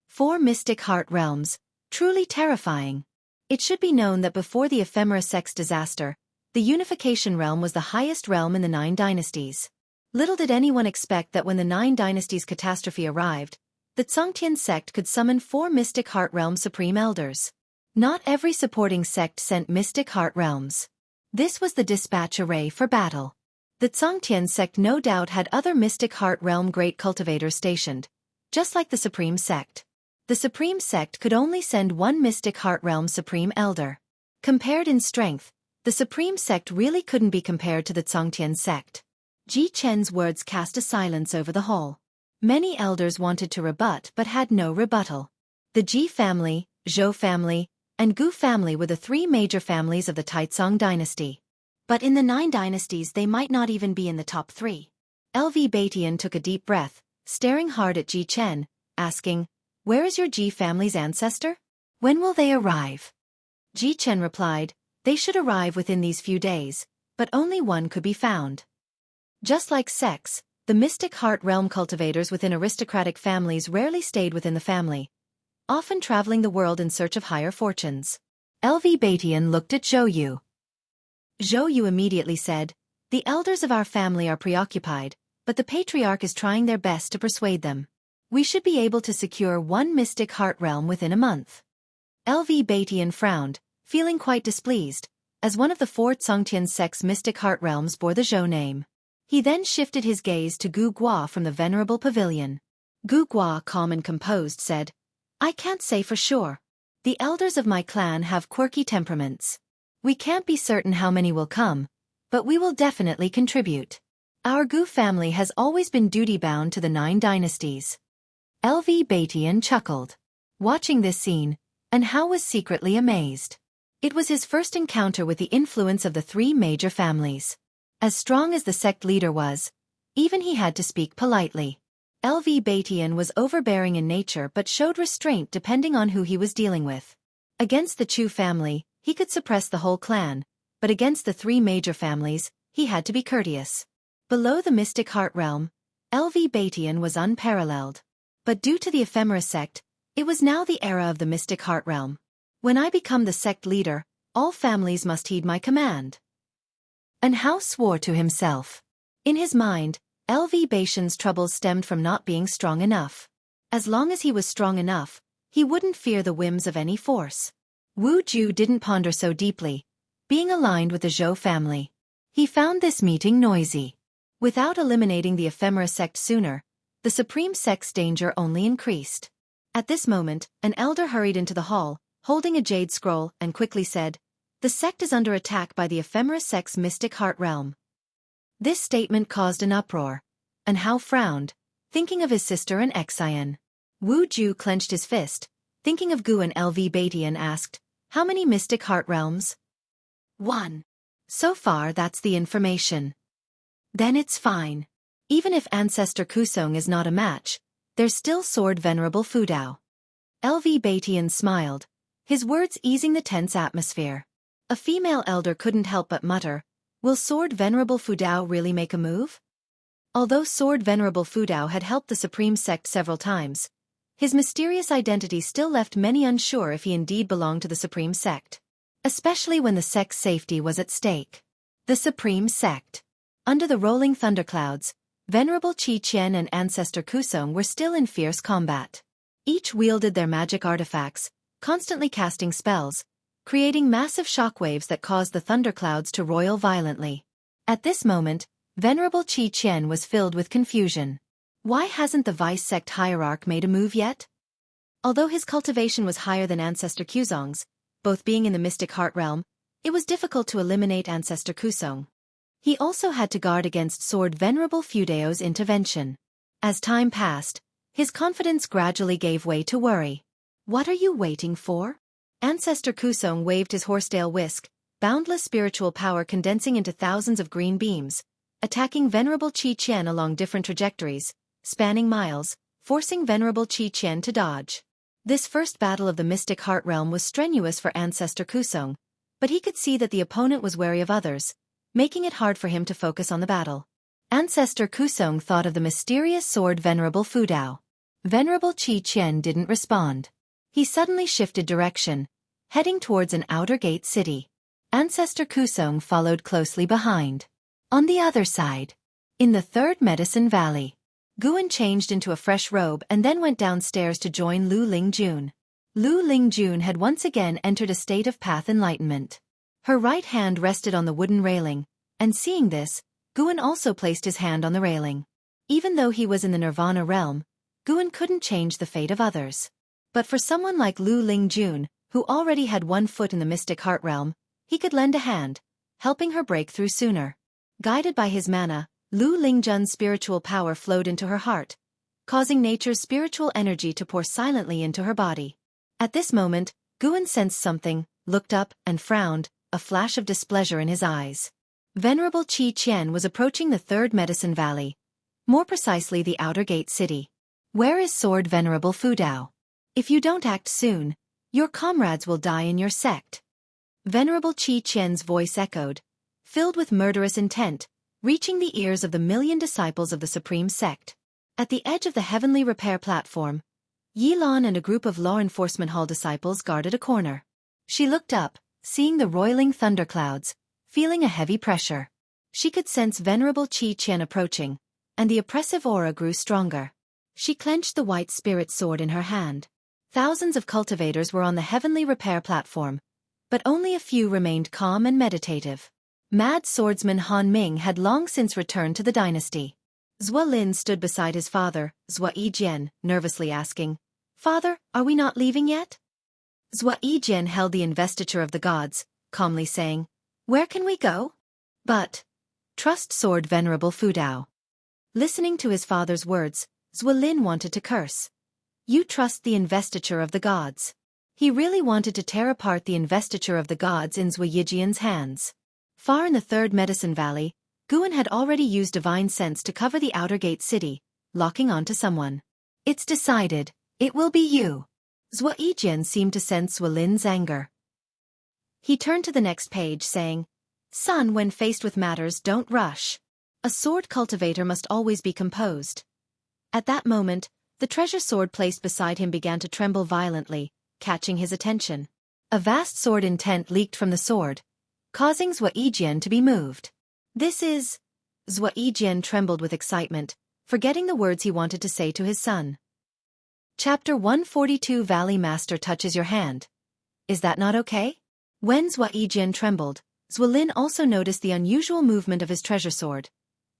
4 mystic heart realms, truly terrifying. It should be known that before the Ephemera sect's disaster, the unification realm was the highest realm in the 9 dynasties. Little did anyone expect that when the 9 dynasties' catastrophe arrived, the Tsongtian sect could summon 4 mystic heart realm supreme elders. Not every supporting sect sent mystic heart realms. This was the dispatch array for battle. The Tsongtian sect no doubt had other mystic heart realm great cultivators stationed, just like the Supreme Sect. The Supreme Sect could only send 1 mystic heart realm supreme elder. Compared in strength, the Supreme Sect really couldn't be compared to the Tsongtian sect. Ji Chen's words cast a silence over the hall. Many elders wanted to rebut but had no rebuttal. The Ji family, Zhou family, and Gu family were the 3 major families of the Taicang dynasty. But in the 9 dynasties they might not even be in the top 3. LV Baitian took a deep breath, staring hard at Ji Chen, asking, "Where is your Ji family's ancestor? When will they arrive?" Ji Chen replied, "They should arrive within these few days, but only one could be found." Just like sects, the mystic heart realm cultivators within aristocratic families rarely stayed within the family, often traveling the world in search of higher fortunes. LV Baitian looked at Zhou Yu. Zhou Yu immediately said, "The elders of our family are preoccupied, but the patriarch is trying their best to persuade them. We should be able to secure 1 mystic heart realm within a month." LV Baitian frowned, feeling quite displeased, as one of the 4 Tsongtian sect's mystic heart realms bore the Zhou name. He then shifted his gaze to Gu Gua from the Venerable Pavilion. Gu Gua, calm and composed, said, "I can't say for sure. The elders of my clan have quirky temperaments. We can't be certain how many will come, but we will definitely contribute. Our Gu family has always been duty-bound to the 9 dynasties." LV Baitian chuckled. Watching this scene, and Hao was secretly amazed. It was his first encounter with the influence of the 3 major families. As strong as the sect leader was, even he had to speak politely. LV Baitian was overbearing in nature but showed restraint depending on who he was dealing with. Against the Chu family, he could suppress the whole clan, but against the 3 major families, he had to be courteous. Below the mystic heart realm, LV Batian was unparalleled. But due to the ephemera sect, it was now the era of the mystic heart realm. When I become the sect leader, all families must heed my command. And Hao swore to himself. In his mind, LV Batian's troubles stemmed from not being strong enough. As long as he was strong enough, he wouldn't fear the whims of any force. Wu Ju didn't ponder so deeply, being aligned with the Zhou family. He found this meeting noisy. Without eliminating the ephemera sect sooner, the supreme sect's danger only increased. At this moment, an elder hurried into the hall, holding a jade scroll, and quickly said, "The sect is under attack by the ephemera sect's mystic heart realm." This statement caused an uproar, and Hao frowned, thinking of his sister and Xian. Wu Ju clenched his fist, thinking of Gu and LV Beatty, and asked, "How many mystic heart realms?" "1. So far that's the information." "Then it's fine. Even if Ancestor Kusong is not a match, there's still Sword Venerable Fudao." LV Batian smiled, his words easing the tense atmosphere. A female elder couldn't help but mutter, "Will Sword Venerable Fudao really make a move?" Although Sword Venerable Fudao had helped the Supreme Sect several times, his mysterious identity still left many unsure if he indeed belonged to the Supreme Sect. Especially when the sect's safety was at stake. The Supreme Sect. Under the rolling thunderclouds, Venerable Qi Qian and Ancestor Kusong were still in fierce combat. Each wielded their magic artifacts, constantly casting spells, creating massive shockwaves that caused the thunderclouds to roil violently. At this moment, Venerable Qi Qian was filled with confusion. Why hasn't the Vice Sect Hierarch made a move yet? Although his cultivation was higher than Ancestor Kusong's, both being in the Mystic Heart Realm, it was difficult to eliminate Ancestor Kusong. He also had to guard against Sword Venerable Fudao's intervention. As time passed, his confidence gradually gave way to worry. "What are you waiting for?" Ancestor Kusong waved his horsetail whisk, boundless spiritual power condensing into thousands of green beams, attacking Venerable Qi Qian along different trajectories, spanning miles, forcing Venerable Qi Qian to dodge. This first battle of the Mystic Heart Realm was strenuous for Ancestor Kusong, but he could see that the opponent was wary of others, making it hard for him to focus on the battle. Ancestor Kusong thought of the mysterious Sword Venerable Fudao. Venerable Qi Qian didn't respond. He suddenly shifted direction, heading towards an outer gate city. Ancestor Kusong followed closely behind. On the other side, in the Third Medicine Valley, Guan changed into a fresh robe and then went downstairs to join Lu Lingjun. Lu Lingjun had once again entered a state of path enlightenment. Her right hand rested on the wooden railing, and seeing this, Guan also placed his hand on the railing. Even though he was in the Nirvana realm, Guan couldn't change the fate of others. But for someone like Lu Lingjun, who already had one foot in the Mystic Heart Realm, he could lend a hand, helping her break through sooner. Guided by his mana, Lu Lingjun's spiritual power flowed into her heart, causing nature's spiritual energy to pour silently into her body. At this moment, Guan sensed something, looked up, and frowned, a flash of displeasure in his eyes. Venerable Qi Qian was approaching the Third Medicine Valley, more precisely the Outer Gate City. "Where is Sword Venerable Fudao? If you don't act soon, your comrades will die in your sect." Venerable Qi Qian's voice echoed, filled with murderous intent, reaching the ears of the million disciples of the Supreme Sect. At the edge of the Heavenly Repair platform, Yilan and a group of Law Enforcement Hall disciples guarded a corner. She looked up, seeing the roiling thunderclouds, feeling a heavy pressure. She could sense Venerable Qi Qian approaching, and the oppressive aura grew stronger. She clenched the white spirit sword in her hand. Thousands of cultivators were on the Heavenly Repair platform, but only a few remained calm and meditative. Mad swordsman Han Ming had long since returned to the dynasty. Zhua Lin stood beside his father, Zhua Yijian, nervously asking, "Father, are we not leaving yet?" Zhua Yijian held the investiture of the gods, calmly saying, "Where can we go?" "But trust Sword Venerable Fudao." Listening to his father's words, Zhua Lin wanted to curse. You trust the investiture of the gods. He really wanted to tear apart the investiture of the gods in Zhua Yijian's hands. Far in the Third Medicine Valley, Guan had already used divine sense to cover the Outer Gate City, locking onto someone. "It's decided, it will be you." Zhua Yijian seemed to sense Zhua Lin's anger. He turned to the next page saying, "Son, when faced with matters, don't rush. A sword cultivator must always be composed. At that moment, the treasure sword placed beside him began to tremble violently, catching his attention. A vast sword intent leaked from the sword, causing Zhuayijian to be moved. This is... Zhuayijian trembled with excitement, forgetting the words he wanted to say to his son. Chapter 142 Valley Master touches your hand. Is that not okay? When Zhuayijian trembled, Zhuolin also noticed the unusual movement of his treasure sword.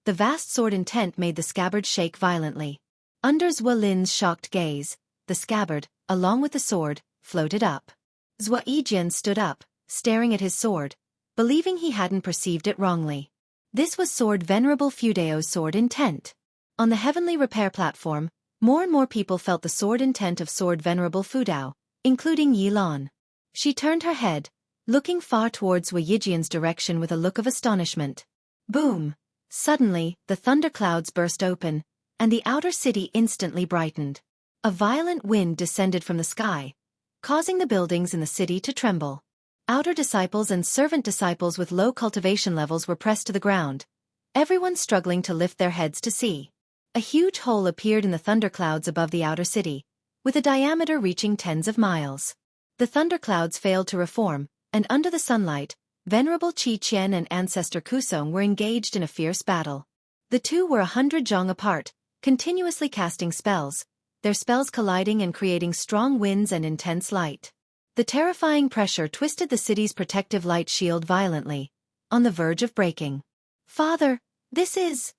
The vast sword intent made the scabbard shake violently. Under Zhuolin's shocked gaze, the scabbard, along with the sword, floated up. Zhuayijian stood up, staring at his sword, believing he hadn't perceived it wrongly. This was Sword Venerable Fudao's sword intent. On the heavenly repair platform, more and more people felt the sword intent of Sword Venerable Fudao, including Yi Lan. She turned her head, looking far towards Zhuayijian's direction with a look of astonishment. Boom! Suddenly, the thunderclouds burst open, and the outer city instantly brightened. A violent wind descended from the sky, causing the buildings in the city to tremble. Outer disciples and servant disciples with low cultivation levels were pressed to the ground, everyone struggling to lift their heads to see. A huge hole appeared in the thunderclouds above the outer city, with a diameter reaching tens of miles. The thunderclouds failed to reform, and under the sunlight, Venerable Qi Qian and Ancestor Kusong were engaged in a fierce battle. The two were 100 zhang apart, continuously casting spells, their spells colliding and creating strong winds and intense light. The terrifying pressure twisted the city's protective light shield violently, on the verge of breaking. Father, this is...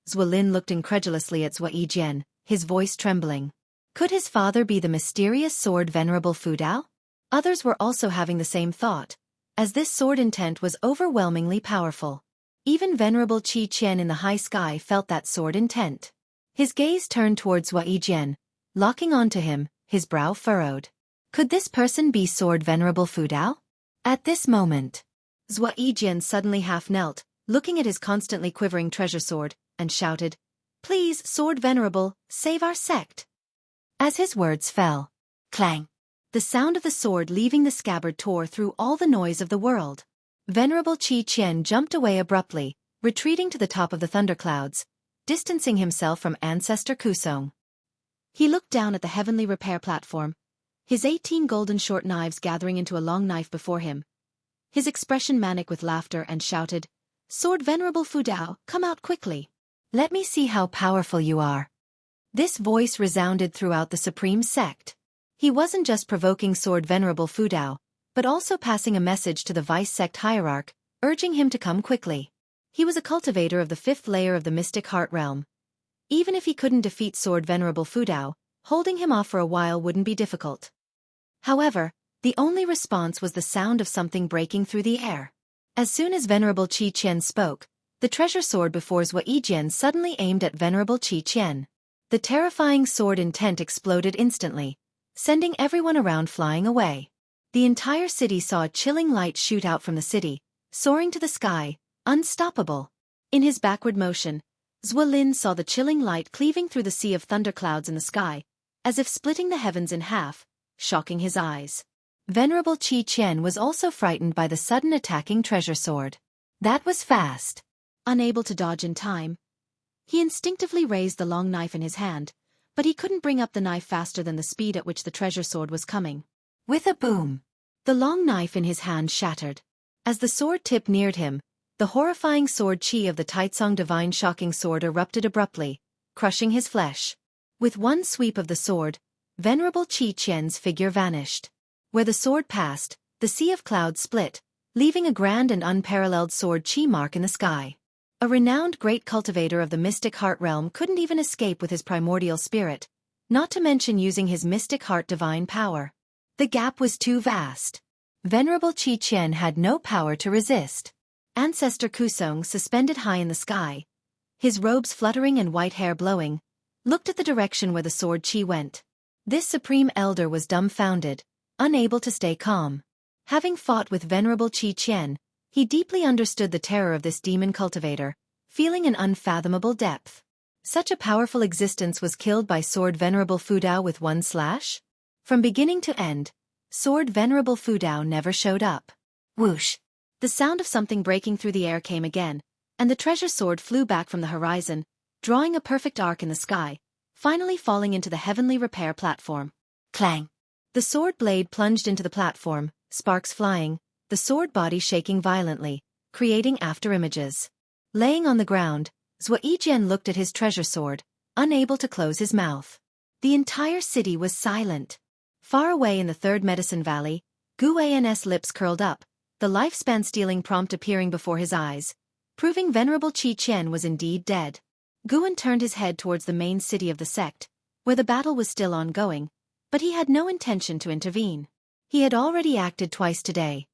Zhuolin looked incredulously at Zhuayijian, his voice trembling. Could his father be the mysterious sword Venerable Fudao? Others were also having the same thought, as this sword intent was overwhelmingly powerful. Even Venerable Qi Qian in the high sky felt that sword intent. His gaze turned towards Zhuayijian, locking onto him, his brow furrowed. Could this person be Sword Venerable Fudao? At this moment, Zhuayijian suddenly half knelt, looking at his constantly quivering treasure sword, and shouted, "Please, Sword Venerable, save our sect." As his words fell, clang! The sound of the sword leaving the scabbard tore through all the noise of the world. Venerable Qi Qian jumped away abruptly, retreating to the top of the thunderclouds, distancing himself from Ancestor Kusong. He looked down at the heavenly repair platform, his 18 golden short knives gathering into a long knife before him, his expression manic with laughter, and shouted, "Sword Venerable Fudao, come out quickly. Let me see how powerful you are." This voice resounded throughout the supreme sect. He wasn't just provoking Sword Venerable Fudao, but also passing a message to the vice sect hierarch, urging him to come quickly. He was a cultivator of the 5th layer of the mystic heart realm. Even if he couldn't defeat Sword Venerable Fudao, holding him off for a while wouldn't be difficult. However, the only response was the sound of something breaking through the air. As soon as Venerable Qi Qian spoke, the treasure sword before Zhuayijian suddenly aimed at Venerable Qi Qian. The terrifying sword intent exploded instantly, sending everyone around flying away. The entire city saw a chilling light shoot out from the city, soaring to the sky, unstoppable. In his backward motion, Zhuolin saw the chilling light cleaving through the sea of thunderclouds in the sky, as if splitting the heavens in half, shocking his eyes. Venerable Qi Qian was also frightened by the sudden attacking treasure sword. That was fast. Unable to dodge in time, he instinctively raised the long knife in his hand, but he couldn't bring up the knife faster than the speed at which the treasure sword was coming. With a boom, the long knife in his hand shattered. As the sword tip neared him, the horrifying sword chi of the Taicang Divine shocking sword erupted abruptly, crushing his flesh. With one sweep of the sword, Venerable Qi Qian's figure vanished. Where the sword passed, the sea of clouds split, leaving a grand and unparalleled sword chi mark in the sky. A renowned great cultivator of the mystic heart realm couldn't even escape with his primordial spirit, not to mention using his mystic heart divine power. The gap was too vast. Venerable Qi Qian had no power to resist. Ancestor Kusong, suspended high in the sky, his robes fluttering and white hair blowing, looked at the direction where the sword chi went. This supreme elder was dumbfounded, unable to stay calm. Having fought with Venerable Qi Qian, he deeply understood the terror of this demon cultivator, feeling an unfathomable depth. Such a powerful existence was killed by Sword Venerable Fudao with one slash? From beginning to end, Sword Venerable Fudao never showed up. Whoosh! The sound of something breaking through the air came again, and the treasure sword flew back from the horizon, drawing a perfect arc in the sky, finally falling into the heavenly repair platform. Clang! The sword blade plunged into the platform, sparks flying, the sword body shaking violently, creating afterimages. Laying on the ground, Zuaijian looked at his treasure sword, unable to close his mouth. The entire city was silent. Far away in the third medicine valley, Gu An's lips curled up, the lifespan-stealing prompt appearing before his eyes, proving Venerable Qi Qian was indeed dead. Guan turned his head towards the main city of the sect, where the battle was still ongoing, but he had no intention to intervene. He had already acted twice today.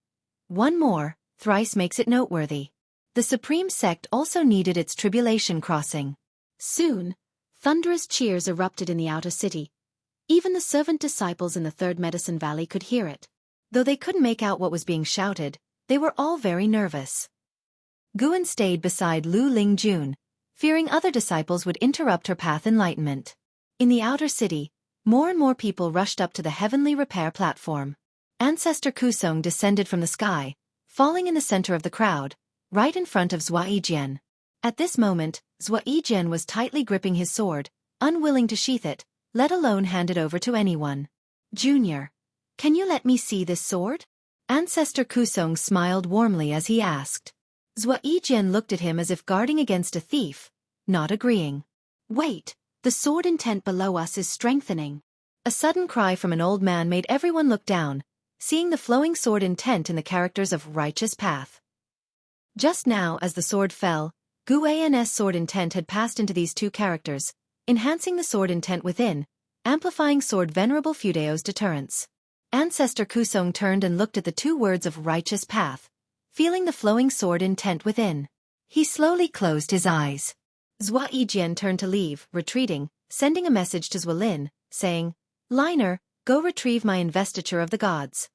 One more, thrice makes it noteworthy. The supreme sect also needed its tribulation crossing. Soon, thunderous cheers erupted in the outer city. Even the servant disciples in the third medicine valley could hear it. Though they couldn't make out what was being shouted, they were all very nervous. Guan stayed beside Lu Lingjun, fearing other disciples would interrupt her path enlightenment. In the outer city, more and more people rushed up to the heavenly repair platform. Ancestor Kusong descended from the sky, falling in the center of the crowd, right in front of Zuaijian. At this moment, Zuaijian was tightly gripping his sword, unwilling to sheath it, let alone hand it over to anyone. Junior, can you let me see this sword? Ancestor Kusong smiled warmly as he asked. Zuaijian looked at him as if guarding against a thief, not agreeing. Wait, the sword intent below us is strengthening. A sudden cry from an old man made everyone look down, seeing the flowing sword intent in the characters of Righteous Path. Just now as the sword fell, Gu An's sword intent had passed into these two characters, enhancing the sword intent within, amplifying sword Venerable Fudeo's deterrence. Ancestor Kusong turned and looked at the two words of Righteous Path, feeling the flowing sword intent within. He slowly closed his eyes. Zuaijian turned to leave, retreating, sending a message to Zuolin, saying, Liner, go retrieve my investiture of the gods.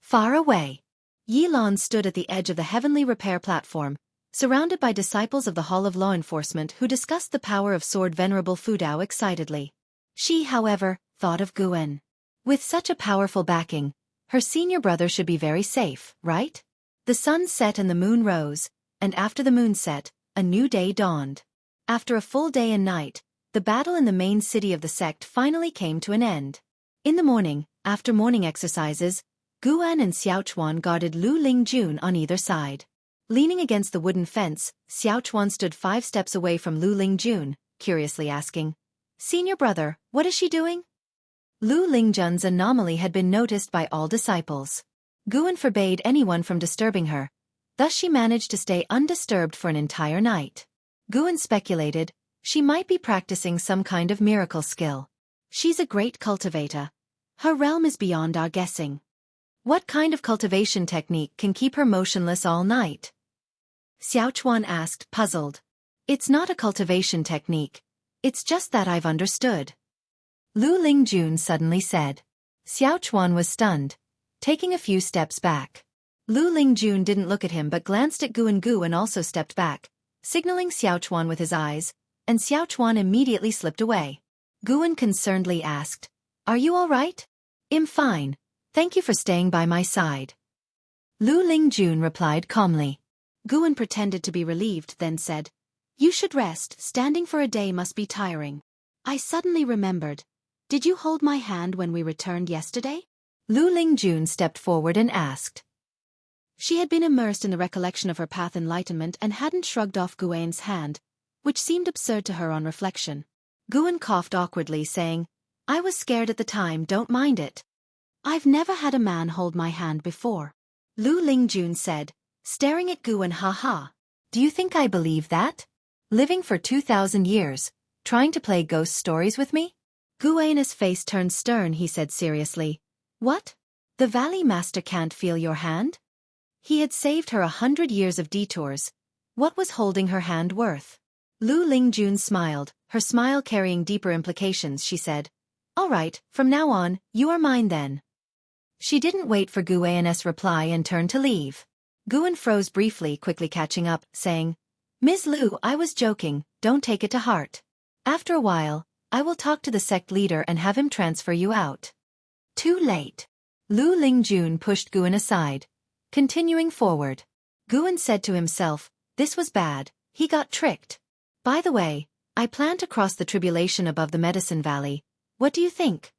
Far away, Yilan stood at the edge of the heavenly repair platform, surrounded by disciples of the Hall of Law Enforcement who discussed the power of sword Venerable Fudao excitedly. She, however, thought of Guan. With such a powerful backing, her senior brother should be very safe, right? The sun set and the moon rose, and after the moon set, a new day dawned. After a full day and night, the battle in the main city of the sect finally came to an end. In the morning, after morning exercises, Guan and Xiaochuan guarded Lu Lingjun on either side. Leaning against the wooden fence, Xiaochuan stood 5 steps away from Lu Lingjun, curiously asking, Senior brother, what is she doing? Lu Lingjun's anomaly had been noticed by all disciples. Guan forbade anyone from disturbing her, thus she managed to stay undisturbed for an entire night. Guan speculated, she might be practicing some kind of miracle skill. She's a great cultivator. Her realm is beyond our guessing. What kind of cultivation technique can keep her motionless all night? Xiaochuan asked, puzzled. It's not a cultivation technique. It's just that I've understood. Lu Lingjun suddenly said. Xiaochuan was stunned, taking a few steps back. Lu Lingjun didn't look at him but glanced at Guan and also stepped back, signaling Xiaochuan with his eyes, and Xiaochuan immediately slipped away. Guan concernedly asked, Are you all right? I'm fine. Thank you for staying by my side. Lu Lingjun replied calmly. Guan pretended to be relieved, then said, You should rest, standing for a day must be tiring. I suddenly remembered. Did you hold my hand when we returned yesterday? Lu Lingjun stepped forward and asked. She had been immersed in the recollection of her path enlightenment and hadn't shrugged off Guan's hand, which seemed absurd to her on reflection. Guan coughed awkwardly, saying, I was scared at the time, don't mind it. I've never had a man hold my hand before. Lu Lingjun said, staring at Guan, haha. Do you think I believe that? Living for 2,000 years, trying to play ghost stories with me? Guan's face turned stern. He said seriously, What? The Valley Master can't feel your hand? He had saved her 100 years of detours. What was holding her hand worth? Lu Lingjun smiled, her smile carrying deeper implications. She said, All right, from now on, you are mine then. She didn't wait for Guan's reply and turned to leave. Guan froze briefly, quickly catching up, saying, Ms. Lu, I was joking, don't take it to heart. After a while, I will talk to the sect leader and have him transfer you out. Too late. Lu Lingjun pushed Guan aside, continuing forward. Guan said to himself, This was bad, he got tricked. By the way, I plan to cross the tribulation above the Medicine Valley. What do you think?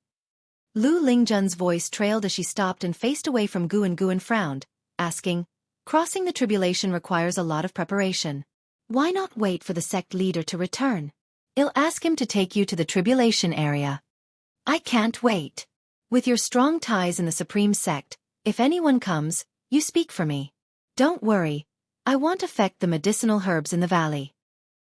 Lu Lingjun's voice trailed as she stopped and faced away from Guan. Guan frowned, asking, crossing the tribulation requires a lot of preparation. Why not wait for the sect leader to return? I'll ask him to take you to the tribulation area. I can't wait. With your strong ties in the Supreme Sect, if anyone comes, you speak for me. Don't worry, I won't affect the medicinal herbs in the valley.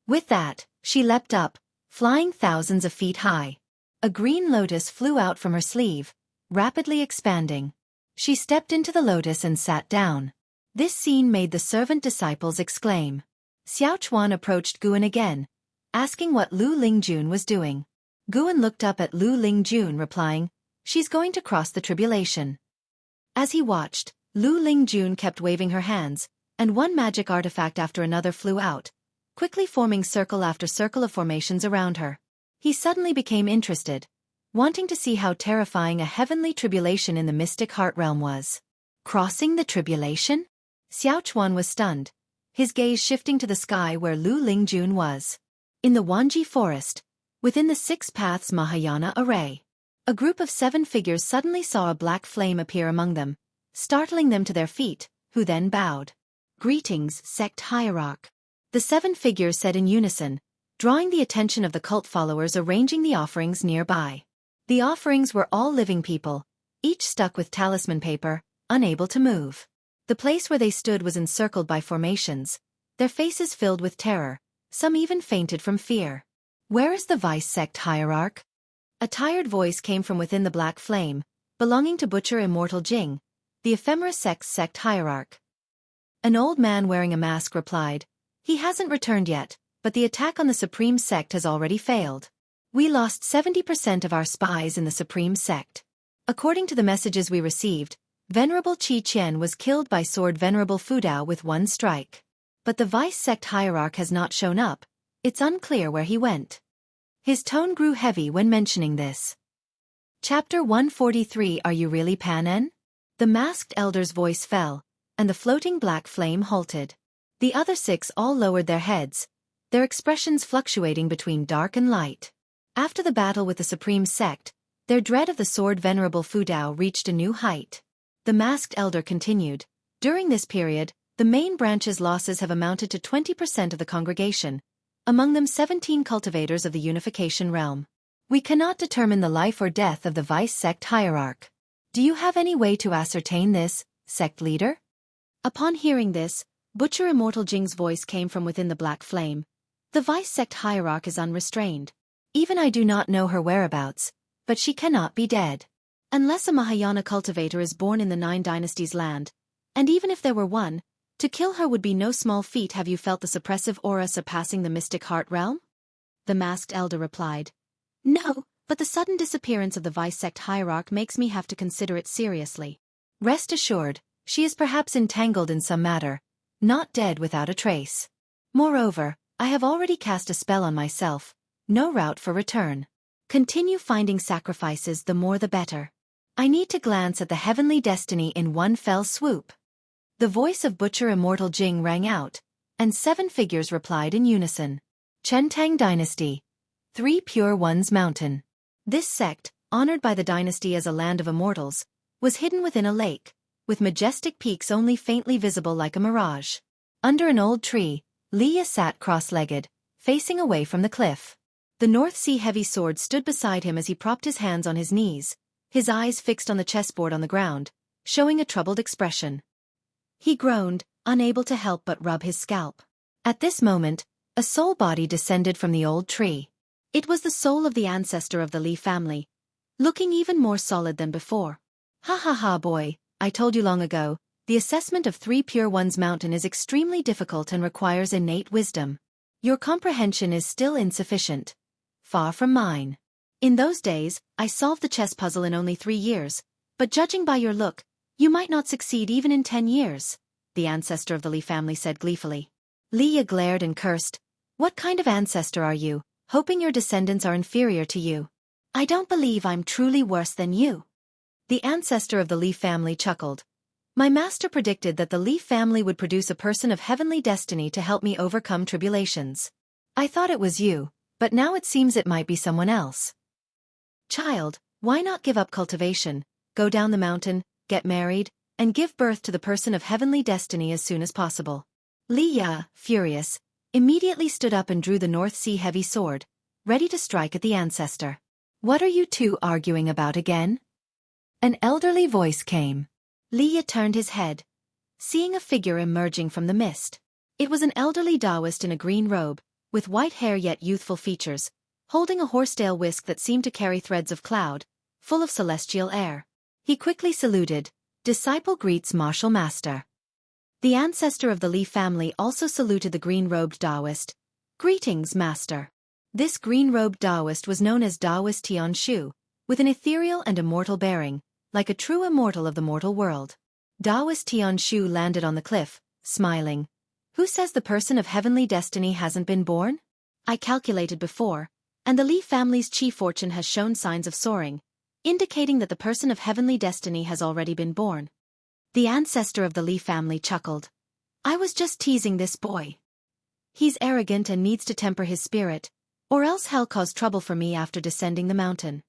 With that, she leapt up, flying thousands of feet high. A green lotus flew out from her sleeve, rapidly expanding. She stepped into the lotus and sat down. This scene made the servant disciples exclaim. Xiaochuan approached Guan again, asking what Lu Lingjun was doing. Guan looked up at Lu Lingjun replying, she's going to cross the tribulation. As he watched, Lu Lingjun kept waving her hands, and one magic artifact after another flew out, quickly forming circle after circle of formations around her. He suddenly became interested, wanting to see how terrifying a heavenly tribulation in the mystic heart realm was. Crossing the tribulation? Xiaochuan was stunned, his gaze shifting to the sky where Lu Lingjun was. In the Wanji forest, within the Six Paths Mahayana array, a group of 7 figures suddenly saw a black flame appear among them, startling them to their feet, who then bowed. Greetings, sect hierarch. The 7 figures said in unison, drawing the attention of the cult followers arranging the offerings nearby. The offerings were all living people, each stuck with talisman paper, unable to move. The place where they stood was encircled by formations, their faces filled with terror, some even fainted from fear. Where is the vice sect hierarch? A tired voice came from within the black flame, belonging to Butcher Immortal Jing, the ephemera sect's sect hierarch. An old man wearing a mask replied, he hasn't returned yet, but the attack on the Supreme Sect has already failed. We lost 70% of our spies in the Supreme Sect. According to the messages we received, Venerable Qi Qian was killed by Sword Venerable Fudao with one strike. But the vice sect hierarch has not shown up, it's unclear where he went. His tone grew heavy when mentioning this. Chapter 143. Are you really Panen? The masked elder's voice fell, and the floating black flame halted. The other 6 all lowered their heads, their expressions fluctuating between dark and light. After the battle with the Supreme Sect, their dread of the Sword Venerable Fudao reached a new height. The masked elder continued, during this period, the main branch's losses have amounted to 20% of the congregation, among them 17 cultivators of the unification realm. We cannot determine the life or death of the vice sect hierarch. Do you have any way to ascertain this, sect leader? Upon hearing this, Butcher Immortal Jing's voice came from within the black flame. The vice sect hierarch is unrestrained. Even I do not know her whereabouts, but she cannot be dead. Unless a Mahayana cultivator is born in the 9 dynasties land, and even if there were one, to kill her would be no small feat. Have you felt the suppressive aura surpassing the mystic heart realm? The masked elder replied. No, but the sudden disappearance of the vice sect hierarch makes me have to consider it seriously. Rest assured, she is perhaps entangled in some matter, not dead without a trace. Moreover, I have already cast a spell on myself, no route for return. Continue finding sacrifices, the more the better. I need to glance at the heavenly destiny in one fell swoop. The voice of Butcher Immortal Jing rang out, and 7 figures replied in unison. Chentang Dynasty. 3 Pure Ones Mountain. This sect, honored by the dynasty as a land of immortals, was hidden within a lake, with majestic peaks only faintly visible like a mirage. Under an old tree, Leah sat cross-legged, facing away from the cliff. The North Sea heavy sword stood beside him as he propped his hands on his knees, his eyes fixed on the chessboard on the ground, showing a troubled expression. He groaned, unable to help but rub his scalp. At this moment, a soul body descended from the old tree. It was the soul of the ancestor of the Li family, looking even more solid than before. Ha ha ha boy, I told you long ago, the assessment of 3 Pure Ones Mountain is extremely difficult and requires innate wisdom. Your comprehension is still insufficient. Far from mine. In those days, I solved the chess puzzle in only 3 years, but judging by your look, you might not succeed even in 10 years, the ancestor of the Li family said gleefully. Leah glared and cursed. What kind of ancestor are you, hoping your descendants are inferior to you? I don't believe I'm truly worse than you. The ancestor of the Li family chuckled. My master predicted that the Leaf family would produce a person of heavenly destiny to help me overcome tribulations. I thought it was you, but now it seems it might be someone else. Child, why not give up cultivation, go down the mountain, get married, and give birth to the person of heavenly destiny as soon as possible? Li Ya, furious, immediately stood up and drew the North Sea heavy sword, ready to strike at the ancestor. What are you two arguing about again? An elderly voice came. Li Ya turned his head, seeing a figure emerging from the mist. It was an elderly Taoist in a green robe, with white hair yet youthful features, holding a horsetail whisk that seemed to carry threads of cloud, full of celestial air. He quickly saluted, "Disciple greets martial master." The ancestor of the Li family also saluted the green-robed Taoist. "Greetings, master." This green-robed Taoist was known as Taoist Tian Shu, with an ethereal and immortal bearing, like a true immortal of the mortal world. Taoist Tian Shu landed on the cliff, smiling. "Who says the person of heavenly destiny hasn't been born? I calculated before, and the Li family's chi fortune has shown signs of soaring, indicating that the person of heavenly destiny has already been born." The ancestor of the Li family chuckled. "I was just teasing this boy. He's arrogant and needs to temper his spirit, or else hell caused trouble for me after descending the mountain."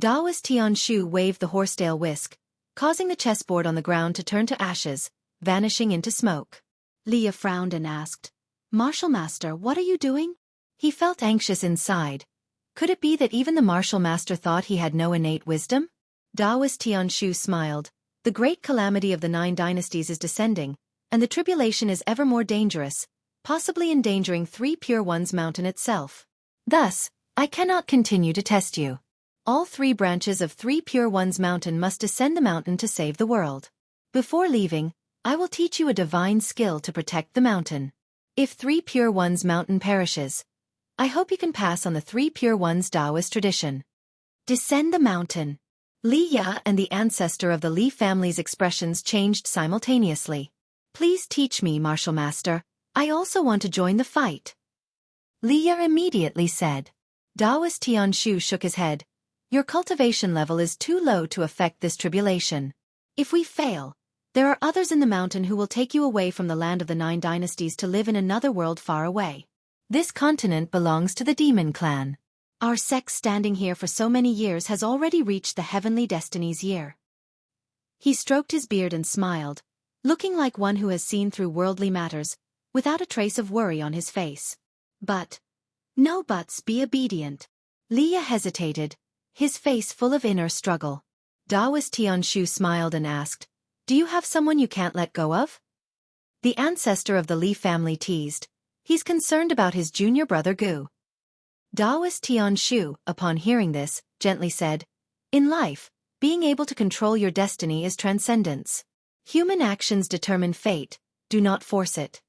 Taoist Tian Shu waved the horsetail whisk, causing the chessboard on the ground to turn to ashes, vanishing into smoke. Leah frowned and asked, "Martial master, what are you doing?" He felt anxious inside. Could it be that even the martial master thought he had no innate wisdom? Taoist Tian Shu smiled. "The great calamity of the 9 dynasties is descending, and the tribulation is ever more dangerous, possibly endangering 3 Pure Ones Mountain itself. Thus, I cannot continue to test you. All 3 branches of 3 Pure Ones Mountain must descend the mountain to save the world. Before leaving, I will teach you a divine skill to protect the mountain. If 3 Pure Ones Mountain perishes, I hope you can pass on the 3 Pure Ones Taoist tradition. Descend the mountain." Li Ya and the ancestor of the Li family's expressions changed simultaneously. "Please teach me, martial master. I also want to join the fight." Li Ya immediately said. Taoist Tian Shu shook his head. "Your cultivation level is too low to affect this tribulation. If we fail, there are others in the mountain who will take you away from the land of the 9 dynasties to live in another world far away. This continent belongs to the demon clan. Our sect standing here for so many years has already reached the heavenly destinies year." He stroked his beard and smiled, looking like one who has seen through worldly matters, without a trace of worry on his face. "But, no buts, be obedient." Li Ya hesitated, his face full of inner struggle. Taoist Tian Shu smiled and asked, "Do you have someone you can't let go of?" The ancestor of the Li family teased. "He's concerned about his junior brother Gu." Taoist Tian Shu, upon hearing this, gently said, "In life, being able to control your destiny is transcendence. Human actions determine fate, do not force it."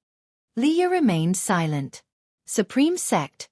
Li Ya remained silent. Supreme Sect,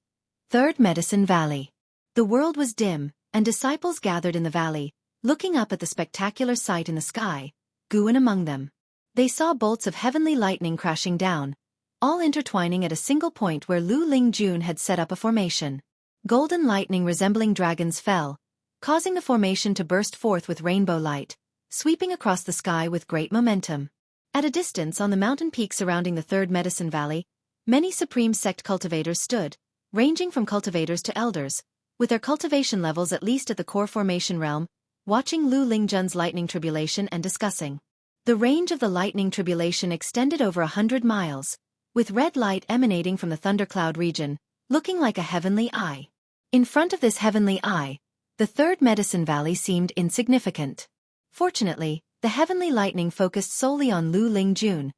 3rd Medicine Valley. The world was dim, and disciples gathered in the valley, looking up at the spectacular sight in the sky, Guan among them. They saw bolts of heavenly lightning crashing down, all intertwining at a single point where Lu Lingjun had set up a formation. Golden lightning resembling dragons fell, causing the formation to burst forth with rainbow light, sweeping across the sky with great momentum. At a distance on the mountain peak surrounding the 3rd Medicine Valley, many Supreme Sect cultivators stood, ranging from cultivators to elders, with their cultivation levels at least at the core formation realm, watching Lu Lingjun's lightning tribulation and discussing. The range of the lightning tribulation extended over 100 miles, with red light emanating from the thundercloud region, looking like a heavenly eye. In front of this heavenly eye, the 3rd Medicine Valley seemed insignificant. Fortunately, the heavenly lightning focused solely on Lu Lingjun,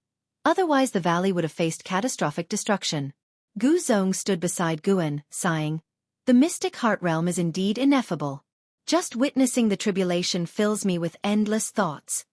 otherwise the valley would have faced catastrophic destruction. Gu Zong stood beside Guan, sighing, "The mystic heart realm is indeed ineffable. Just witnessing the tribulation fills me with endless thoughts."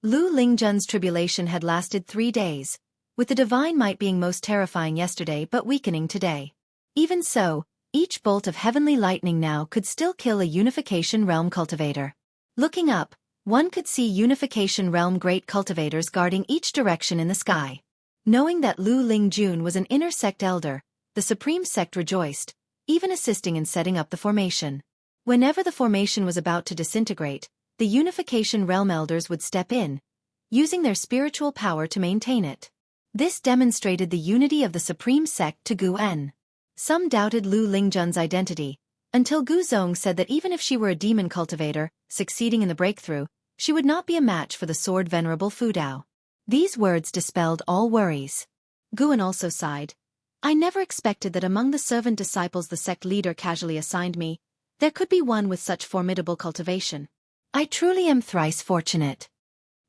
Lu Lingjun's tribulation had lasted 3 days, with the divine might being most terrifying yesterday but weakening today. Even so, each bolt of heavenly lightning now could still kill a Unification Realm cultivator. Looking up, one could see Unification Realm great cultivators guarding each direction in the sky. Knowing that Lu Lingjun was an inner sect elder, the Supreme Sect rejoiced, even assisting in setting up the formation. Whenever the formation was about to disintegrate, the Unification Realm elders would step in, using their spiritual power to maintain it. This demonstrated the unity of the supreme sect to Gu-en. Some doubted Lu Lingjun's identity, until Gu Zong said that even if she were a demon cultivator, succeeding in the breakthrough, she would not be a match for the sword venerable Fu Dao. These words dispelled all worries. Gu-en also sighed. I never expected that among the servant disciples the sect leader casually assigned me, there could be one with such formidable cultivation. I truly am thrice fortunate.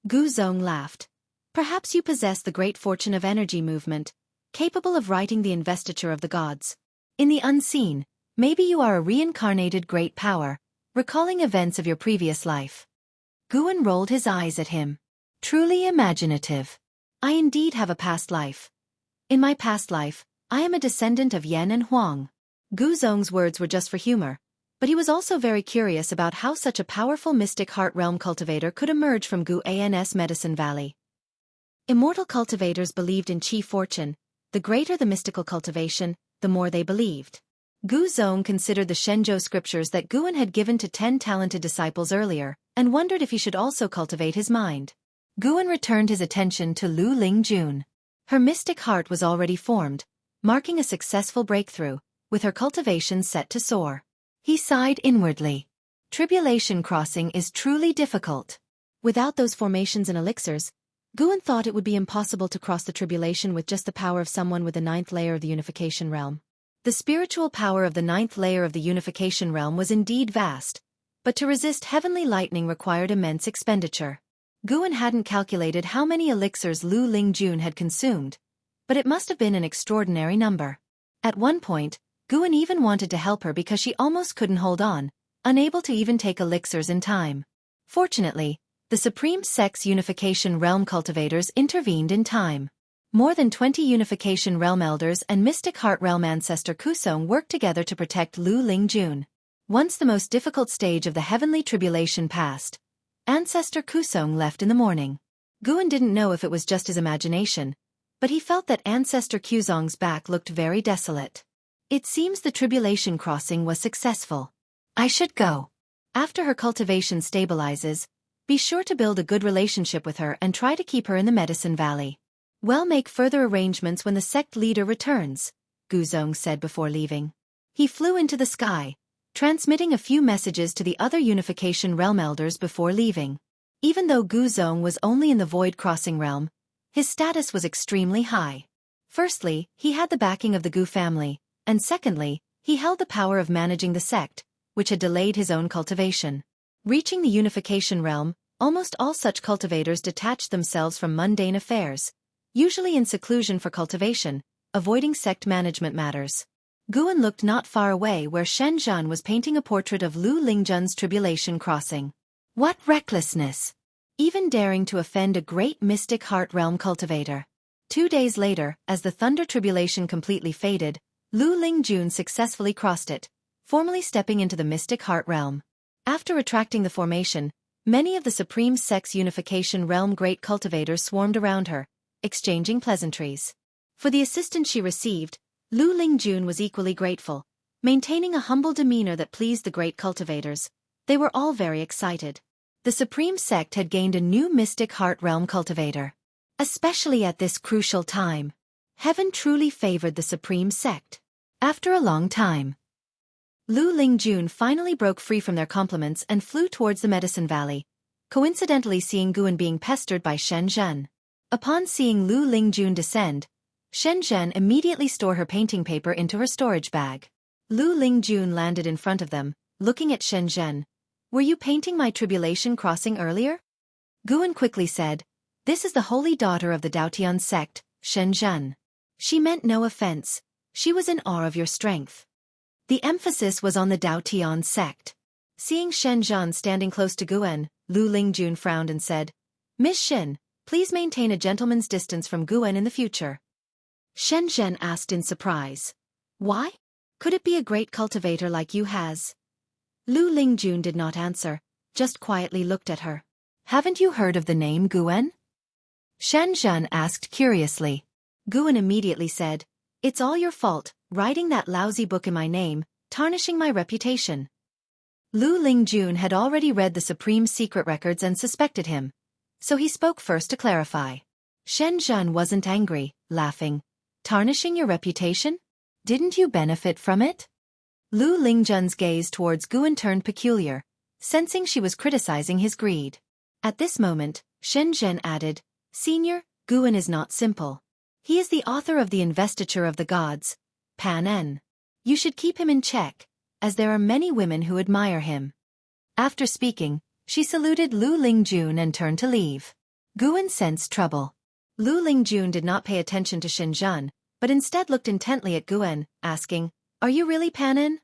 Gu Zong laughed. Perhaps you possess the great fortune of energy movement, capable of writing the investiture of the gods. In the unseen, maybe you are a reincarnated great power, recalling events of your previous life. Gu-en rolled his eyes at him. Truly imaginative. I indeed have a past life. In my past life, I am a descendant of Yan and Huang. Gu Zong's words were just for humor, but he was also very curious about how such a powerful mystic heart realm cultivator could emerge from Gu-an's Medicine Valley. Immortal cultivators believed in chi fortune. The greater the mystical cultivation, the more they believed. Gu Zong considered the Shenzhou scriptures that Gu-en had given to 10 talented disciples earlier, and wondered if he should also cultivate his mind. Gu-en returned his attention to Lu Lingjun. Her mystic heart was already formed, marking a successful breakthrough, with her cultivation set to soar. He sighed inwardly. Tribulation crossing is truly difficult. Without those formations and elixirs, Gu-en thought it would be impossible to cross the tribulation with just the power of someone with the 9th layer of the unification realm. The spiritual power of the 9th layer of the unification realm was indeed vast, but to resist heavenly lightning required immense expenditure. Gu-en hadn't calculated how many elixirs Lu Lingjun had consumed, but it must have been an extraordinary number. At one point, Gu-en even wanted to help her because she almost couldn't hold on, unable to even take elixirs in time. Fortunately, the Supreme Sect's Unification Realm cultivators intervened in time. More than 20 Unification Realm elders and Mystic Heart Realm ancestor Kusong worked together to protect Lu Lingjun. Once the most difficult stage of the heavenly tribulation passed, Ancestor Kusong left in the morning. Gu-en didn't know if it was just his imagination, but he felt that Ancestor Kusong's back looked very desolate. It seems the tribulation crossing was successful. I should go. After her cultivation stabilizes, be sure to build a good relationship with her and try to keep her in the Medicine Valley. We'll make further arrangements when the sect leader returns, Gu Zong said before leaving. He flew into the sky, transmitting a few messages to the other Unification Realm elders before leaving. Even though Gu Zong was only in the Void Crossing Realm, his status was extremely high. Firstly, he had the backing of the Gu family, and secondly, he held the power of managing the sect, which had delayed his own cultivation. Reaching the Unification Realm, almost all such cultivators detached themselves from mundane affairs, usually in seclusion for cultivation, avoiding sect management matters. Gu-en looked not far away where Shen Zhan was painting a portrait of Lu Lingjun's tribulation crossing. What recklessness! Even daring to offend a great mystic heart realm cultivator. 2 days later, as the thunder tribulation completely faded, Lu Lingjun successfully crossed it, formally stepping into the mystic heart realm. After retracting the formation, many of the Supreme Sect's Unification Realm great cultivators swarmed around her, exchanging pleasantries. For the assistance she received, Lu Lingjun was equally grateful, maintaining a humble demeanor that pleased the great cultivators. They were all very excited. The Supreme Sect had gained a new Mystic Heart Realm cultivator. Especially at this crucial time, heaven truly favored the Supreme Sect. After a long time, Lu Lingjun finally broke free from their compliments and flew towards the Medicine Valley, coincidentally seeing Gu-en being pestered by Shen Zhen. Upon seeing Lu Lingjun descend, Shen Zhen immediately stored her painting paper into her storage bag. Lu Lingjun landed in front of them, looking at Shen Zhen. Were you painting my tribulation crossing earlier? Gu-en quickly said, this is the holy daughter of the Daotian sect, Shen Zhen. She meant no offense. She was in awe of your strength. The emphasis was on the Daotian sect. Seeing Shen Zhen standing close to Gu-en, Lu Lingjun frowned and said, Miss Shen, please maintain a gentleman's distance from Gu-en in the future. Shen Zhen asked in surprise. Why? Could it be a great cultivator like you has? Lu Lingjun did not answer, just quietly looked at her. Haven't you heard of the name Gu-en? Shen Zhen asked curiously. Gu-en immediately said, it's all your fault, writing that lousy book in my name, tarnishing my reputation. Lu Lingjun had already read the Supreme Secret records and suspected him. so he spoke first to clarify. Shen Zhen wasn't angry, laughing. Tarnishing your reputation? Didn't you benefit from it? Lu Lingjun's gaze towards Guan turned peculiar, sensing she was criticizing his greed. At this moment, Shen Zhen added, Senior, Guan is not simple. He is the author of the Investiture of the Gods, Pan En. You should keep him in check, as there are many women who admire him. After speaking, she saluted Lu Lingjun and turned to leave. Guan sensed trouble. Lu Lingjun did not pay attention to Shen Zhen, but instead looked intently at Guan, asking, Are you really Pan En?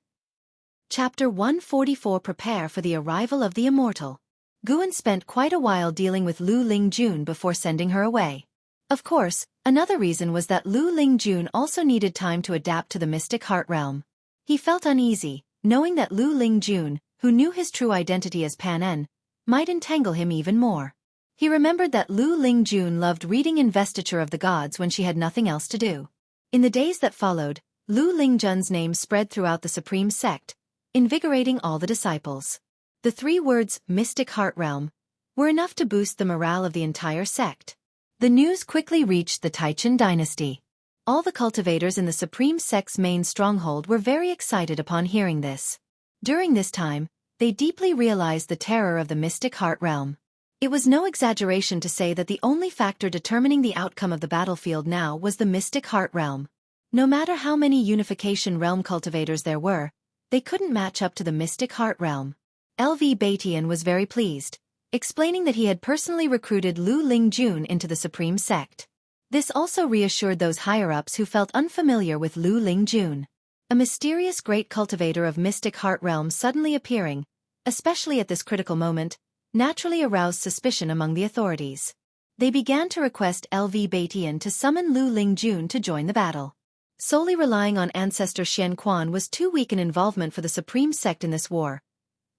Chapter 144 Prepare for the Arrival of the Immortal. Guan spent quite a while dealing with Lu Lingjun before sending her away. Of course, another reason was that Lu Lingjun also needed time to adapt to the mystic heart realm. He felt uneasy, knowing that Lu Lingjun, who knew his true identity as Pan En, might entangle him even more. He remembered that Lu Lingjun loved reading Investiture of the Gods when she had nothing else to do. In the days that followed, Lu Lingjun's name spread throughout the Supreme Sect, invigorating all the disciples. The 3 words, Mystic Heart Realm, were enough to boost the morale of the entire sect. The news quickly reached the Taicang dynasty. All the cultivators in the Supreme Sect's main stronghold were very excited upon hearing this. During this time, they deeply realized the terror of the Mystic Heart Realm. It was no exaggeration to say that the only factor determining the outcome of the battlefield now was the Mystic Heart Realm. No matter how many Unification Realm cultivators there were, they couldn't match up to the Mystic Heart Realm. LV Batian was very pleased, explaining that he had personally recruited Lu Lingjun into the Supreme Sect. This also reassured those higher-ups who felt unfamiliar with Lu Lingjun. A mysterious great cultivator of Mystic Heart Realm suddenly appearing, especially at this critical moment, naturally aroused suspicion among the authorities. They began to request LV Batian to summon Lu Lingjun to join the battle. Solely relying on ancestor Xian Quan was too weak an involvement for the Supreme Sect in this war.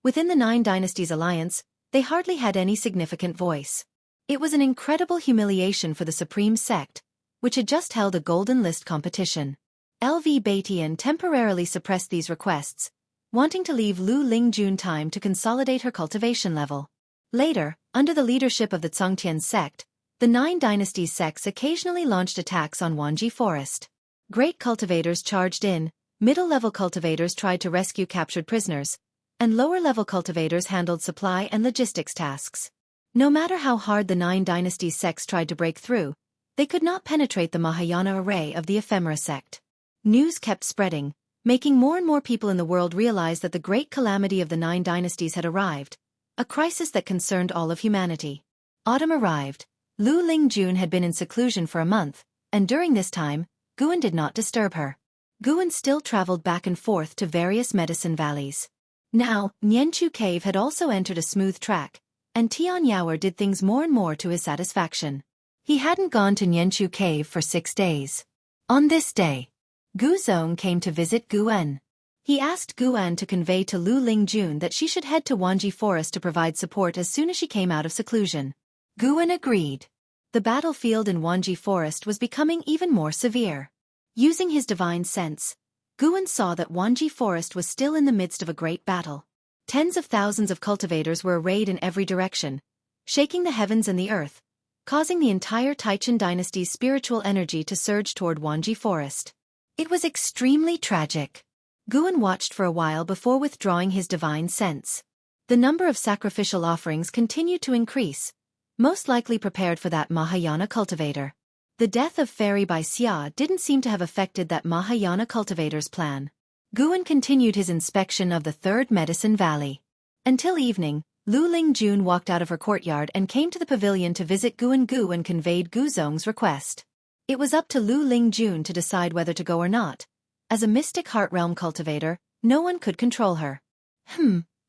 Within the 9 Dynasties alliance, they hardly had any significant voice. It was an incredible humiliation for the Supreme Sect, which had just held a Golden List competition. LV Batian temporarily suppressed these requests, wanting to leave Lu Lingjun time to consolidate her cultivation level. Later, under the leadership of the Zongtian sect, the 9 Dynasties sects occasionally launched attacks on Wanji Forest. Great cultivators charged in, middle-level cultivators tried to rescue captured prisoners, and lower-level cultivators handled supply and logistics tasks. No matter how hard the 9 Dynasties sects tried to break through, they could not penetrate the Mahayana array of the Ephemera sect. News kept spreading, making more and more people in the world realize that the great calamity of the 9 Dynasties had arrived, a crisis that concerned all of humanity. Autumn arrived. Lu Lingjun had been in seclusion for a month, and during this time, Guan did not disturb her. Guan still traveled back and forth to various medicine valleys. Now, Nianchu Cave had also entered a smooth track, and Tian Yaoer did things more and more to his satisfaction. He hadn't gone to Nianchu Cave for 6 days. On this day, Gu Zong came to visit Guan. He asked Guan to convey to Lu Lingjun that she should head to Wanji Forest to provide support as soon as she came out of seclusion. Guan agreed. The battlefield in Wanji Forest was becoming even more severe. Using his divine sense, Guan saw that Wanji Forest was still in the midst of a great battle. Tens of thousands of cultivators were arrayed in every direction, shaking the heavens and the earth, causing the entire Taicang dynasty's spiritual energy to surge toward Wanji Forest. It was extremely tragic. Guan watched for a while before withdrawing his divine sense. The number of sacrificial offerings continued to increase, most likely prepared for that Mahayana cultivator. The death of Fairy by Xia didn't seem to have affected that Mahayana cultivator's plan. Guan continued his inspection of the 3rd Medicine Valley. Until evening, Lu Lingjun walked out of her courtyard and came to the pavilion to visit Guan Gu and conveyed Gu Zong's request. It was up to Lu Lingjun to decide whether to go or not. As a Mystic Heart Realm cultivator, no one could control her.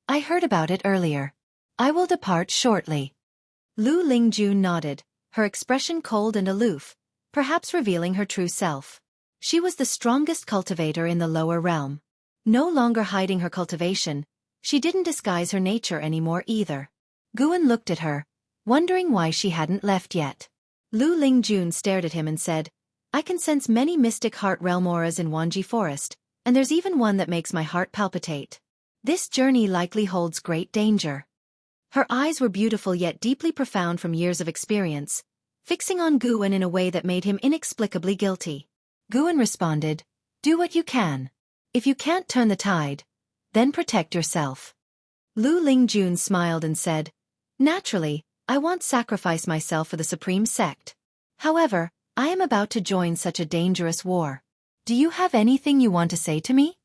I heard about it earlier. I will depart shortly. Lu Lingjun nodded, her expression cold and aloof, perhaps revealing her true self. She was the strongest cultivator in the lower realm. No longer hiding her cultivation, she didn't disguise her nature anymore either. Guan looked at her, wondering why she hadn't left yet. Lu Lingjun stared at him and said, I can sense many Mystic Heart Realm auras in Wanji Forest, and there's even one that makes my heart palpitate. This journey likely holds great danger. Her eyes were beautiful yet deeply profound from years of experience, fixing on Guwen in a way that made him inexplicably guilty. Guwen responded, "Do what you can. If you can't turn the tide, then protect yourself." Lu Lingjun smiled and said, "Naturally, I won't sacrifice myself for the supreme sect. However, I am about to join such a dangerous war. Do you have anything you want to say to me?"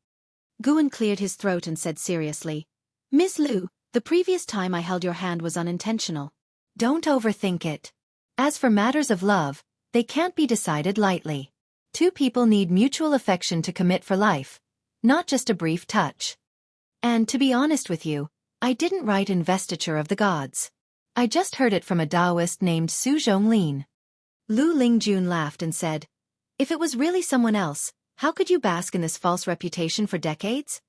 Guwen cleared his throat and said seriously, "Miss Lu, the previous time I held your hand was unintentional. Don't overthink it. As for matters of love, they can't be decided lightly. Two people need mutual affection to commit for life, not just a brief touch. And to be honest with you, I didn't write Investiture of the Gods. I just heard it from a Taoist named Su Zhonglin." Lu Lingjun laughed and said, "If it was really someone else, how could you bask in this false reputation for decades?"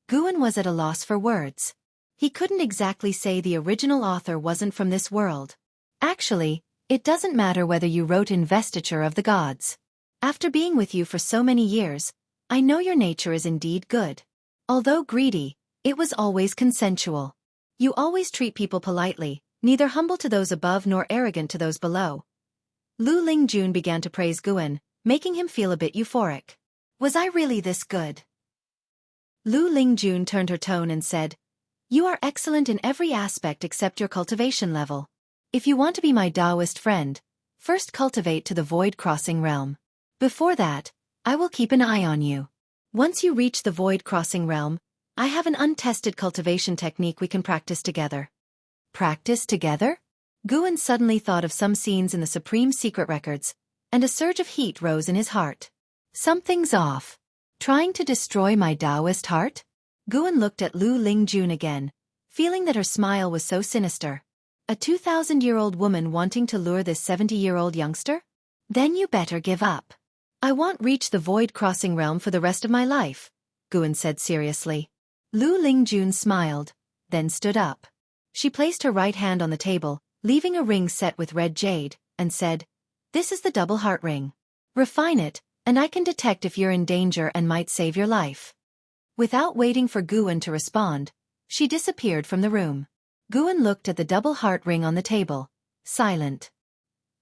Guwen was at a loss for words. He couldn't exactly say the original author wasn't from this world. "Actually, it doesn't matter whether you wrote Investiture of the Gods. After being with you for so many years, I know your nature is indeed good. Although greedy, it was always consensual. You always treat people politely, neither humble to those above nor arrogant to those below." Lu Lingjun began to praise Guwen, making him feel a bit euphoric. "Was I really this good?" Lu Lingjun turned her tone and said, "You are excellent in every aspect except your cultivation level. If you want to be my Taoist friend, first cultivate to the void-crossing realm. Before that, I will keep an eye on you. Once you reach the void-crossing realm, I have an untested cultivation technique we can practice together." Practice together? Guwen suddenly thought of some scenes in the Supreme Secret Records, and a surge of heat rose in his heart. Something's off. Trying to destroy my Taoist heart? Guwen looked at Lu Lingjun again, feeling that her smile was so sinister. A 2,000-year-old woman wanting to lure this 70-year-old youngster? Then you better give up. I won't reach the void-crossing realm for the rest of my life, Guwen said seriously. Lu Lingjun smiled, then stood up. She placed her right hand on the table, leaving a ring set with red jade, and said, "This is the double heart ring. Refine it, and I can detect if you're in danger and might save your life." Without waiting for Guwen to respond, she disappeared from the room. Guwen looked at the double heart ring on the table, silent.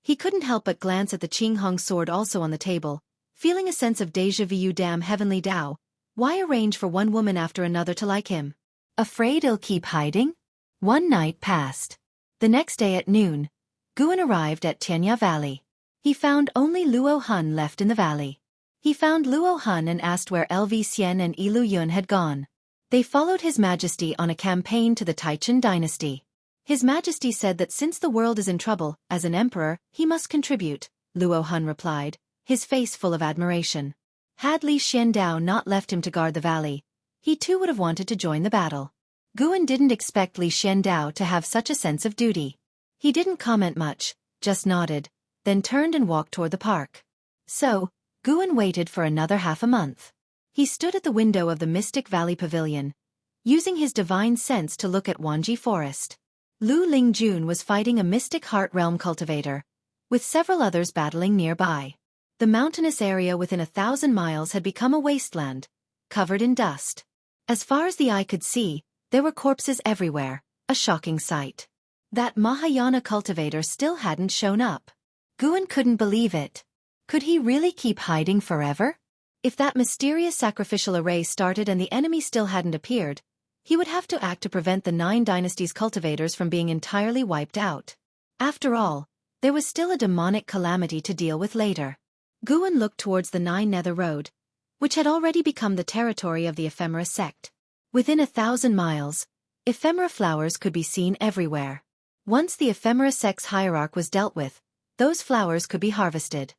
He couldn't help but glance at the Qinghong sword also on the table, feeling a sense of déjà vu. Damn heavenly Tao, why arrange for one woman after another to like him? Afraid he'll keep hiding? One night passed. The next day at noon, Guwen arrived at Tianya Valley. He found only Luo Hun left in the valley. He found Luo Hun and asked where LV Xian and Ilu Yun had gone. They followed His Majesty on a campaign to the Taicang dynasty. His Majesty said that since the world is in trouble, as an emperor, he must contribute, Luo Hun replied, his face full of admiration. Had Li Xiandao not left him to guard the valley, he too would have wanted to join the battle. Guwen didn't expect Li Xiandao to have such a sense of duty. He didn't comment much, just nodded, then turned and walked toward the park. So, Guwen waited for another half a month. He stood at the window of the Mystic Valley Pavilion, using his divine sense to look at Wanji Forest. Lu Lingjun was fighting a Mystic Heart Realm cultivator, with several others battling nearby. The mountainous area within 1,000 miles had become a wasteland, covered in dust. As far as the eye could see, there were corpses everywhere, a shocking sight. That Mahayana cultivator still hadn't shown up. Guwen couldn't believe it. Could he really keep hiding forever? If that mysterious sacrificial array started and the enemy still hadn't appeared, he would have to act to prevent the 9 dynasties' cultivators from being entirely wiped out. After all, there was still a demonic calamity to deal with later. Guwen looked towards the 9 Nether Road, which had already become the territory of the Ephemera sect. Within 1,000 miles, ephemera flowers could be seen everywhere. Once the Ephemera sect's hierarch was dealt with, those flowers could be harvested.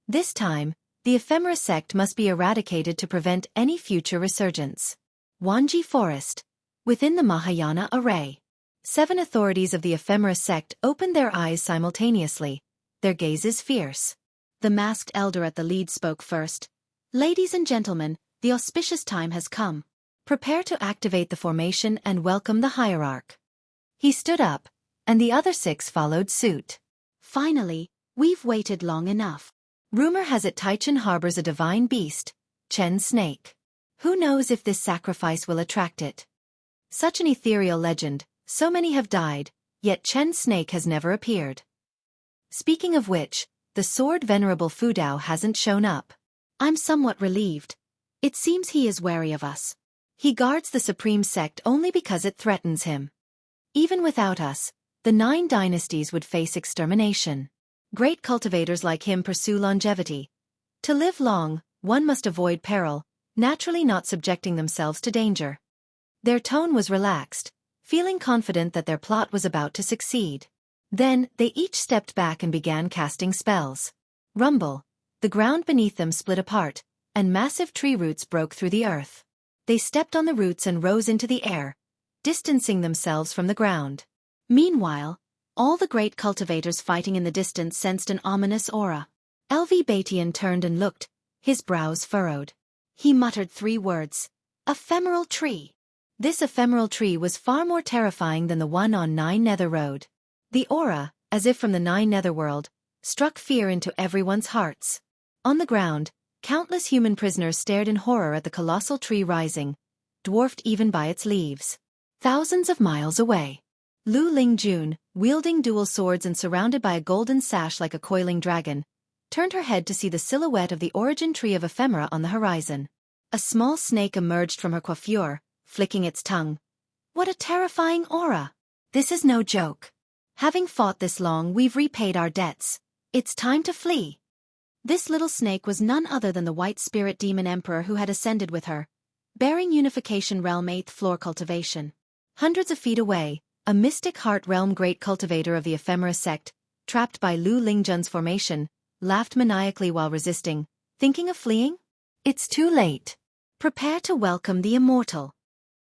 This time, the Ephemera sect must be eradicated to prevent any future resurgence. Wanji Forest, within the Mahayana array. 7 authorities of the Ephemera sect opened their eyes simultaneously, their gazes fierce. The masked elder at the lead spoke first. "Ladies and gentlemen, the auspicious time has come. Prepare to activate the formation and welcome the hierarch." He stood up, and the other 6 followed suit. "Finally, we've waited long enough. Rumor has it Taicang harbors a divine beast, Chen Snake. Who knows if this sacrifice will attract it?" Such an ethereal legend, So many have died, yet Chen's snake has never appeared. Speaking of which, the sword Venerable Fudao hasn't shown up. I'm somewhat relieved. It seems he is wary of us. He guards the supreme sect only because it threatens him. Even without us, the 9 dynasties would face extermination. Great cultivators like him pursue longevity. To live long, one must avoid peril, naturally not subjecting themselves to danger. Their tone was relaxed, feeling confident that their plot was about to succeed. Then, they each stepped back and began casting spells. Rumble. The ground beneath them split apart, and massive tree roots broke through the earth. They stepped on the roots and rose into the air, distancing themselves from the ground. Meanwhile, all the great cultivators fighting in the distance sensed an ominous aura. LV Batian turned and looked, his brows furrowed. He muttered 3 words. Ephemeral tree. This ephemeral tree was far more terrifying than the one on 9 Nether Road. The aura, as if from the 9 Netherworld, struck fear into everyone's hearts. On the ground, countless human prisoners stared in horror at the colossal tree rising, dwarfed even by its leaves. Thousands of miles away, Lu Lingjun, wielding dual swords and surrounded by a golden sash like a coiling dragon, turned her head to see the silhouette of the origin tree of ephemera on the horizon. A small snake emerged from her coiffure, flicking its tongue. What a terrifying aura! This is no joke. Having fought this long, we've repaid our debts. It's time to flee. This little snake was none other than the white spirit demon emperor who had ascended with her, bearing Unification Realm 8th floor cultivation. Hundreds of feet away, a Mystic Heart Realm great cultivator of the ephemera sect, trapped by Lu Lingjun's formation, laughed maniacally while resisting, thinking of fleeing? It's too late. Prepare to welcome the immortal.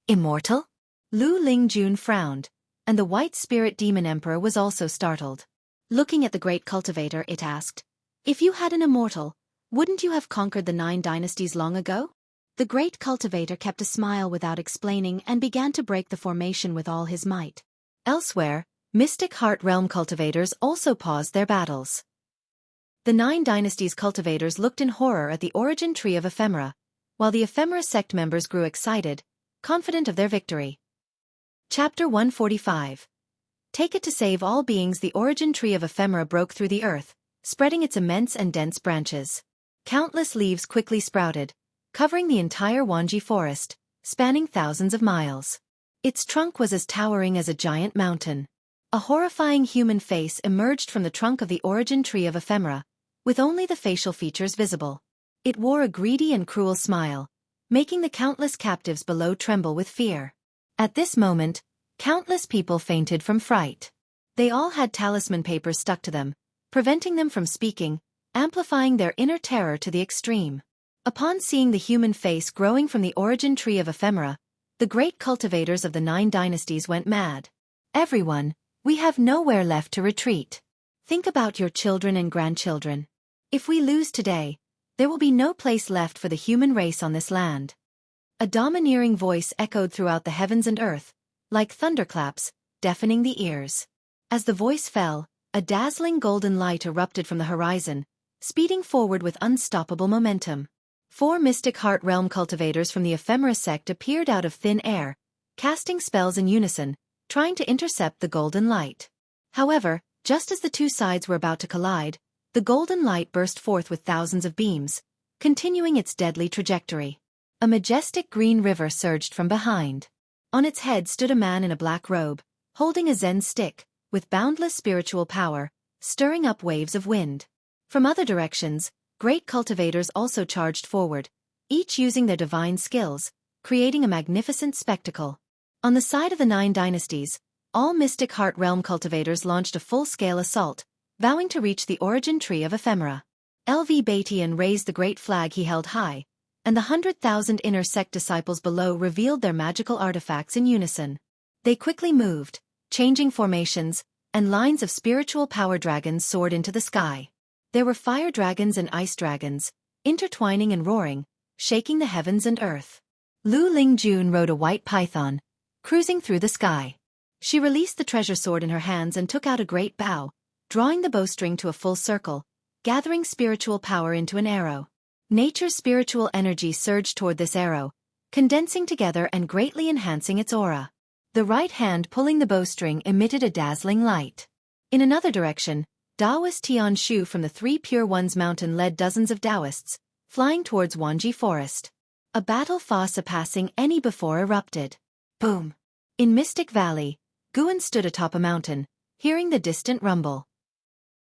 Immortal? Lu Lingjun frowned, and the white spirit demon emperor was also startled. Looking at the great cultivator, it asked, if you had an immortal, wouldn't you have conquered the 9 dynasties long ago? The great cultivator kept a smile without explaining and began to break the formation with all his might. Elsewhere, Mystic Heart Realm cultivators also paused their battles. The 9 dynasties cultivators looked in horror at the origin tree of ephemera, while the ephemera sect members grew excited, confident of their victory. Chapter 145. Take it to save all beings. The origin tree of ephemera broke through the earth, spreading its immense and dense branches. Countless leaves quickly sprouted, covering the entire Wanji forest, spanning thousands of miles. Its trunk was as towering as a giant mountain. A horrifying human face emerged from the trunk of the origin tree of ephemera, with only the facial features visible. It wore a greedy and cruel smile, making the countless captives below tremble with fear. At this moment, countless people fainted from fright. They all had talisman papers stuck to them, preventing them from speaking, amplifying their inner terror to the extreme. Upon seeing the human face growing from the origin tree of ephemera, the great cultivators of the 9 dynasties went mad. Everyone, we have nowhere left to retreat. Think about your children and grandchildren. If we lose today, there will be no place left for the human race on this land. A domineering voice echoed throughout the heavens and earth, like thunderclaps, deafening the ears. As the voice fell, a dazzling golden light erupted from the horizon, speeding forward with unstoppable momentum. 4 Mystic Heart Realm cultivators from the ephemera sect appeared out of thin air, casting spells in unison, trying to intercept the golden light. However, just as the 2 sides were about to collide, the golden light burst forth with thousands of beams, continuing its deadly trajectory. A majestic green river surged from behind. On its head stood a man in a black robe, holding a Zen stick, with boundless spiritual power, stirring up waves of wind. From other directions, great cultivators also charged forward, each using their divine skills, creating a magnificent spectacle. On the side of the 9 dynasties, all Mystic Heart Realm cultivators launched a full-scale assault, vowing to reach the origin tree of ephemera. LV Batian raised the great flag he held high, and the 100,000 inner sect disciples below revealed their magical artifacts in unison. They quickly moved, changing formations, and lines of spiritual power dragons soared into the sky. There were fire dragons and ice dragons, intertwining and roaring, shaking the heavens and earth. Lu Lingjun rode a white python, cruising through the sky. She released the treasure sword in her hands and took out a great bow, drawing the bowstring to a full circle, gathering spiritual power into an arrow. Nature's spiritual energy surged toward this arrow, condensing together and greatly enhancing its aura. The right hand pulling the bowstring emitted a dazzling light. In another direction, Taoist Tian Shu from the Three Pure Ones mountain led dozens of Taoists, flying towards Wanji Forest. A battle far surpassing any before erupted. Boom! In Mystic Valley, Guan stood atop a mountain, hearing the distant rumble.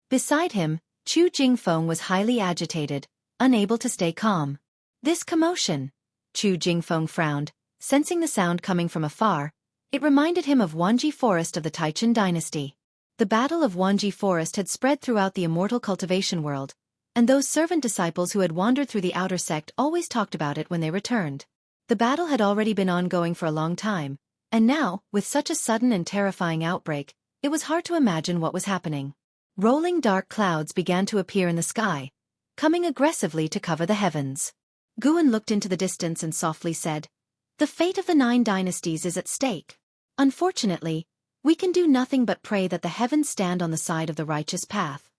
Beside him, Chu Jingfeng was highly agitated, unable to stay calm. This commotion! Chu Jingfeng frowned, sensing the sound coming from afar. It reminded him of Wanji Forest of the Taicang Dynasty. The Battle of Wanji Forest had spread throughout the immortal cultivation world, and those servant disciples who had wandered through the outer sect always talked about it when they returned. The battle had already been ongoing for a long time, and now, with such a sudden and terrifying outbreak, it was hard to imagine what was happening. Rolling dark clouds began to appear in the sky, coming aggressively to cover the heavens. Guan looked into the distance and softly said, "The fate of the 9 dynasties is at stake. Unfortunately, we can do nothing but pray that the heavens stand on the side of the righteous path."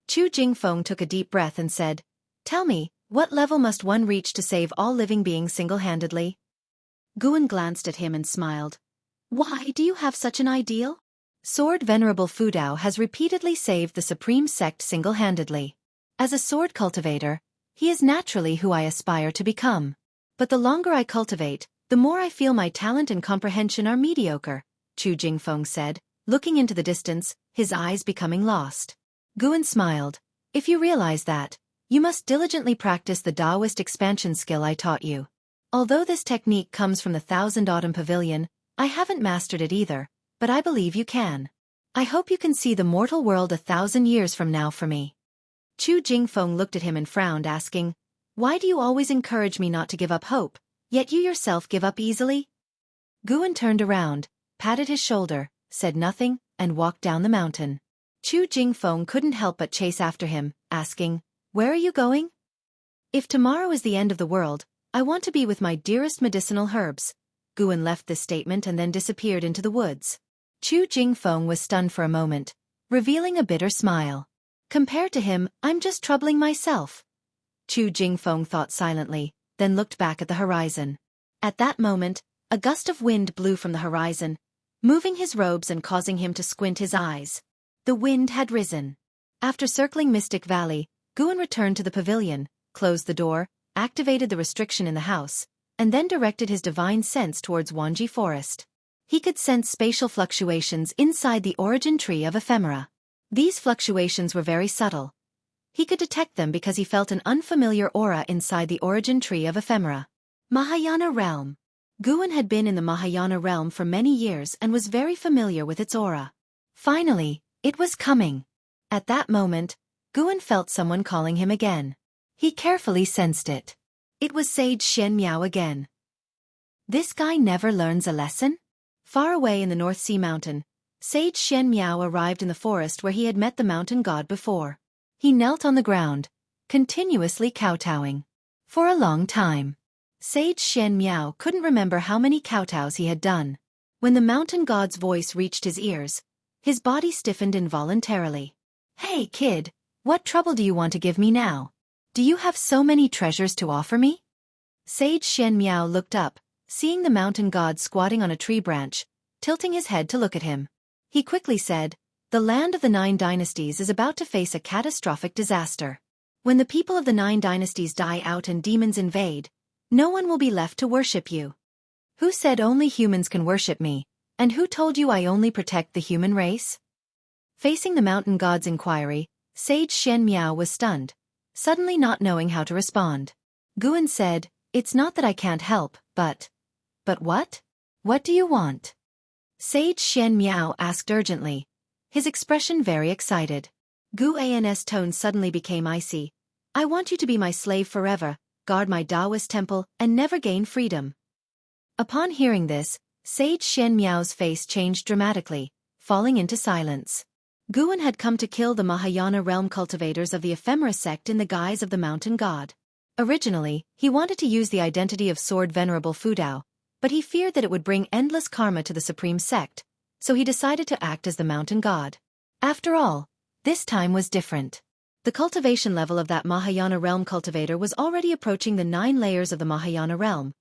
Chu Jingfeng took a deep breath and said, "Tell me, what level must one reach to save all living beings single-handedly?" Guan glanced at him and smiled. "Why do you have such an ideal?" Sword Venerable Fudao has repeatedly saved the Supreme Sect single-handedly. As a sword cultivator, he is naturally who I aspire to become. But the longer I cultivate, the more I feel my talent and comprehension are mediocre, Chu Jingfeng said, looking into the distance, his eyes becoming lost. Guan smiled. "If you realize that, you must diligently practice the Taoist expansion skill I taught you. Although this technique comes from the Thousand Autumn Pavilion, I haven't mastered it either, but I believe you can. I hope you can see the mortal world 1,000 years from now for me." Chu Jingfeng looked at him and frowned, asking, "Why do you always encourage me not to give up hope, yet you yourself give up easily?" Guan turned around, patted his shoulder, said nothing, and walked down the mountain. Chu Jingfeng couldn't help but chase after him, asking, "Where are you going?" "If tomorrow is the end of the world, I want to be with my dearest medicinal herbs." Guan left this statement and then disappeared into the woods. Chu Jingfeng was stunned for a moment, revealing a bitter smile. "Compared to him, I'm just troubling myself." Chu Jingfeng thought silently, then looked back at the horizon. At that moment, a gust of wind blew from the horizon, moving his robes and causing him to squint his eyes. The wind had risen. After circling Mystic Valley, Guan returned to the pavilion, closed the door, activated the restriction in the house, and then directed his divine sense towards Wanji Forest. He could sense spatial fluctuations inside the origin tree of ephemera. These fluctuations were very subtle. He could detect them because he felt an unfamiliar aura inside the origin tree of ephemera. Mahayana Realm. Guan had been in the Mahayana Realm for many years and was very familiar with its aura. Finally, it was coming. At that moment, Guan felt someone calling him again. He carefully sensed it. It was Sage Shen Miao again. This guy never learns a lesson? Far away in the North Sea Mountain, Sage Shen Miao arrived in the forest where he had met the mountain god before. He knelt on the ground, continuously kowtowing. For a long time, Sage Shen Miao couldn't remember how many kowtows he had done. When the mountain god's voice reached his ears, his body stiffened involuntarily. "Hey kid, what trouble do you want to give me now? Do you have so many treasures to offer me?" Sage Shen Miao looked up, seeing the mountain god squatting on a tree branch, tilting his head to look at him. He quickly said, "The land of the 9 dynasties is about to face a catastrophic disaster. When the people of the 9 dynasties die out and demons invade, no one will be left to worship you." "Who said only humans can worship me, and who told you I only protect the human race?" Facing the mountain god's inquiry, Sage Shen Miao was stunned, suddenly not knowing how to respond. Guan said, "It's not that I can't help, but what? What do you want?" Sage Shen Miao asked urgently, his expression very excited. Guan's tone suddenly became icy. "I want you to be my slave forever, guard my Taoist temple, and never gain freedom." Upon hearing this, Sage Shen Miao's face changed dramatically, falling into silence. Guan had come to kill the Mahayana realm cultivators of the ephemera sect in the guise of the mountain god. Originally, he wanted to use the identity of Sword Venerable Fudao, but he feared that it would bring endless karma to the supreme sect, so he decided to act as the mountain god. After all, this time was different. The cultivation level of that Mahayana realm cultivator was already approaching the 9 layers of the Mahayana realm,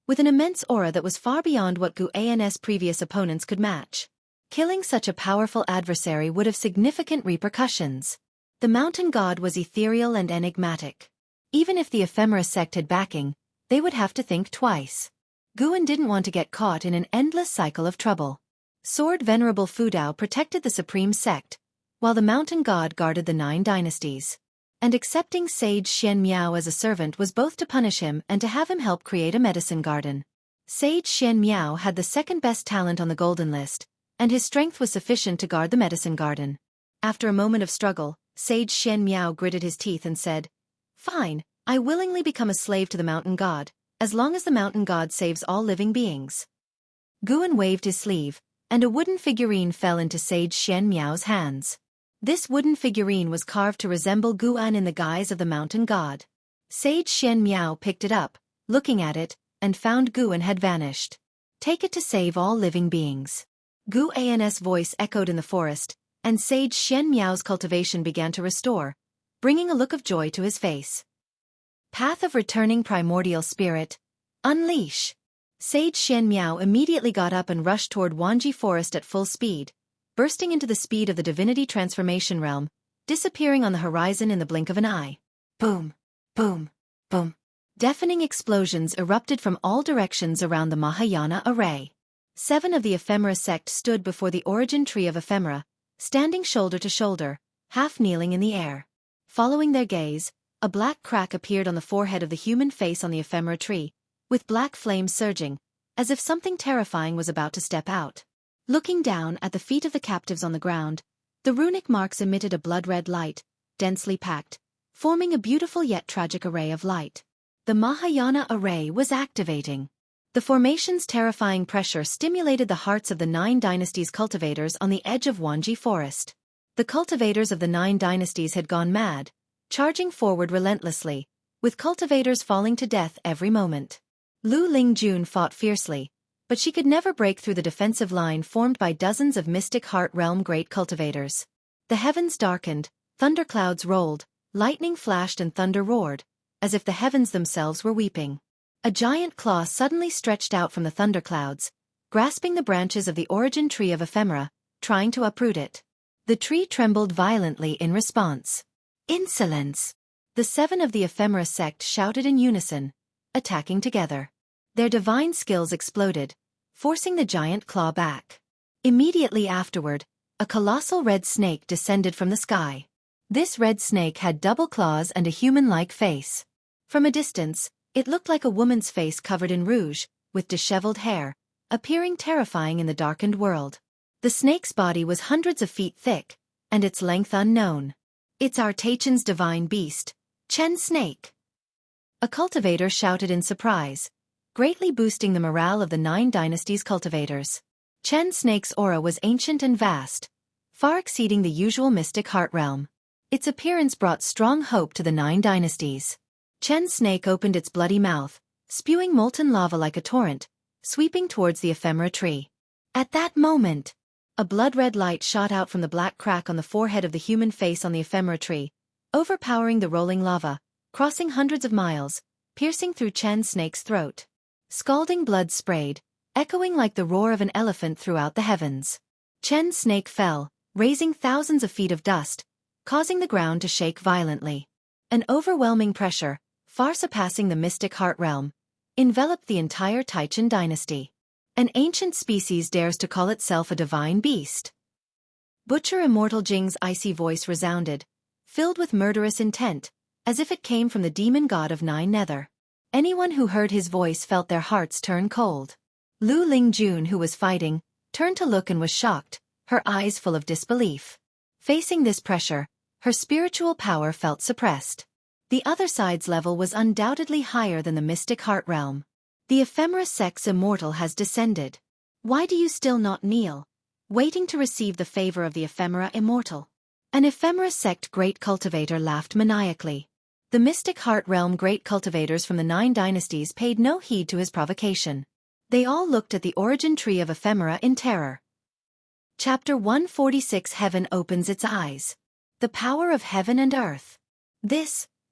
with an immense aura that was far beyond what Guan's previous opponents could match. Killing such a powerful adversary would have significant repercussions. The mountain god was ethereal and enigmatic. Even if the ephemera sect had backing, they would have to think twice. Guan didn't want to get caught in an endless cycle of trouble. Sword Venerable Fudao protected the supreme sect, while the mountain god guarded the 9 dynasties. And accepting Sage Xian Miao as a servant was both to punish him and to have him help create a medicine garden. Sage Xian Miao had the second best talent on the golden list, and his strength was sufficient to guard the medicine garden. After a moment of struggle, Sage Xian Miao gritted his teeth and said, "Fine, I willingly become a slave to the mountain god, as long as the mountain god saves all living beings." Guan waved his sleeve, and a wooden figurine fell into Sage Xian Miao's hands. This wooden figurine was carved to resemble Guan in the guise of the mountain god. Sage Xian Miao picked it up, looking at it, and found Guan had vanished. "Take it to save all living beings." Guan's voice echoed in the forest, and Sage Xian Miao's cultivation began to restore, bringing a look of joy to his face. Path of Returning Primordial Spirit. Unleash. Sage Xian Miao immediately got up and rushed toward Wanji Forest at full speed, bursting into the speed of the divinity transformation realm, disappearing on the horizon in the blink of an eye. Boom, boom, boom. Deafening explosions erupted from all directions around the Mahayana array. 7 of the ephemera sect stood before the origin tree of ephemera, standing shoulder to shoulder, half kneeling in the air. Following their gaze, a black crack appeared on the forehead of the human face on the ephemera tree, with black flames surging, as if something terrifying was about to step out. Looking down at the feet of the captives on the ground, the runic marks emitted a blood-red light, densely packed, forming a beautiful yet tragic array of light. The Mahayana array was activating. The formation's terrifying pressure stimulated the hearts of the 9 dynasties' cultivators on the edge of Wanji Forest. The cultivators of the 9 dynasties had gone mad, charging forward relentlessly, with cultivators falling to death every moment. Lu Lingjun fought fiercely, but she could never break through the defensive line formed by dozens of Mystic Heart Realm great cultivators. The heavens darkened, thunderclouds rolled, lightning flashed and thunder roared, as if the heavens themselves were weeping. A giant claw suddenly stretched out from the thunderclouds, grasping the branches of the origin tree of ephemera, trying to uproot it. The tree trembled violently in response. Insolence! The 7 of the ephemera sect shouted in unison, attacking together. Their divine skills exploded, forcing the giant claw back. Immediately afterward, a colossal red snake descended from the sky. This red snake had double claws and a human-like face. From a distance, it looked like a woman's face covered in rouge, with disheveled hair, appearing terrifying in the darkened world. The snake's body was hundreds of feet thick, and its length unknown. "It's our Taicang's divine beast, Chen Snake!" A cultivator shouted in surprise, greatly boosting the morale of the 9 dynasties' cultivators. Chen Snake's aura was ancient and vast, far exceeding the usual Mystic Heart Realm. Its appearance brought strong hope to the 9 dynasties. Chen Snake opened its bloody mouth, spewing molten lava like a torrent, sweeping towards the ephemera tree. At that moment, a blood-red light shot out from the black crack on the forehead of the human face on the ephemera tree, overpowering the rolling lava, crossing hundreds of miles, piercing through Chen Snake's throat. Scalding blood sprayed, echoing like the roar of an elephant throughout the heavens. Chen Snake fell, raising thousands of feet of dust, causing the ground to shake violently. An overwhelming pressure, far surpassing the Mystic Heart Realm, enveloped the entire Taicang dynasty. An ancient species dares to call itself a divine beast. Butcher Immortal Jing's icy voice resounded, filled with murderous intent, as if it came from the demon god of 9 Nether. Anyone who heard his voice felt their hearts turn cold. Lu Lingjun, who was fighting, turned to look and was shocked, her eyes full of disbelief. Facing this pressure, her spiritual power felt suppressed. The other side's level was undoubtedly higher than the Mystic Heart Realm. The ephemera sect's immortal has descended. Why do you still not kneel, waiting to receive the favor of the ephemera immortal? An ephemera sect great cultivator laughed maniacally. The Mystic Heart Realm great cultivators from the 9 dynasties paid no heed to his provocation. They all looked at the origin tree of ephemera in terror. Chapter 146 Heaven opens its eyes. The power of heaven and earth.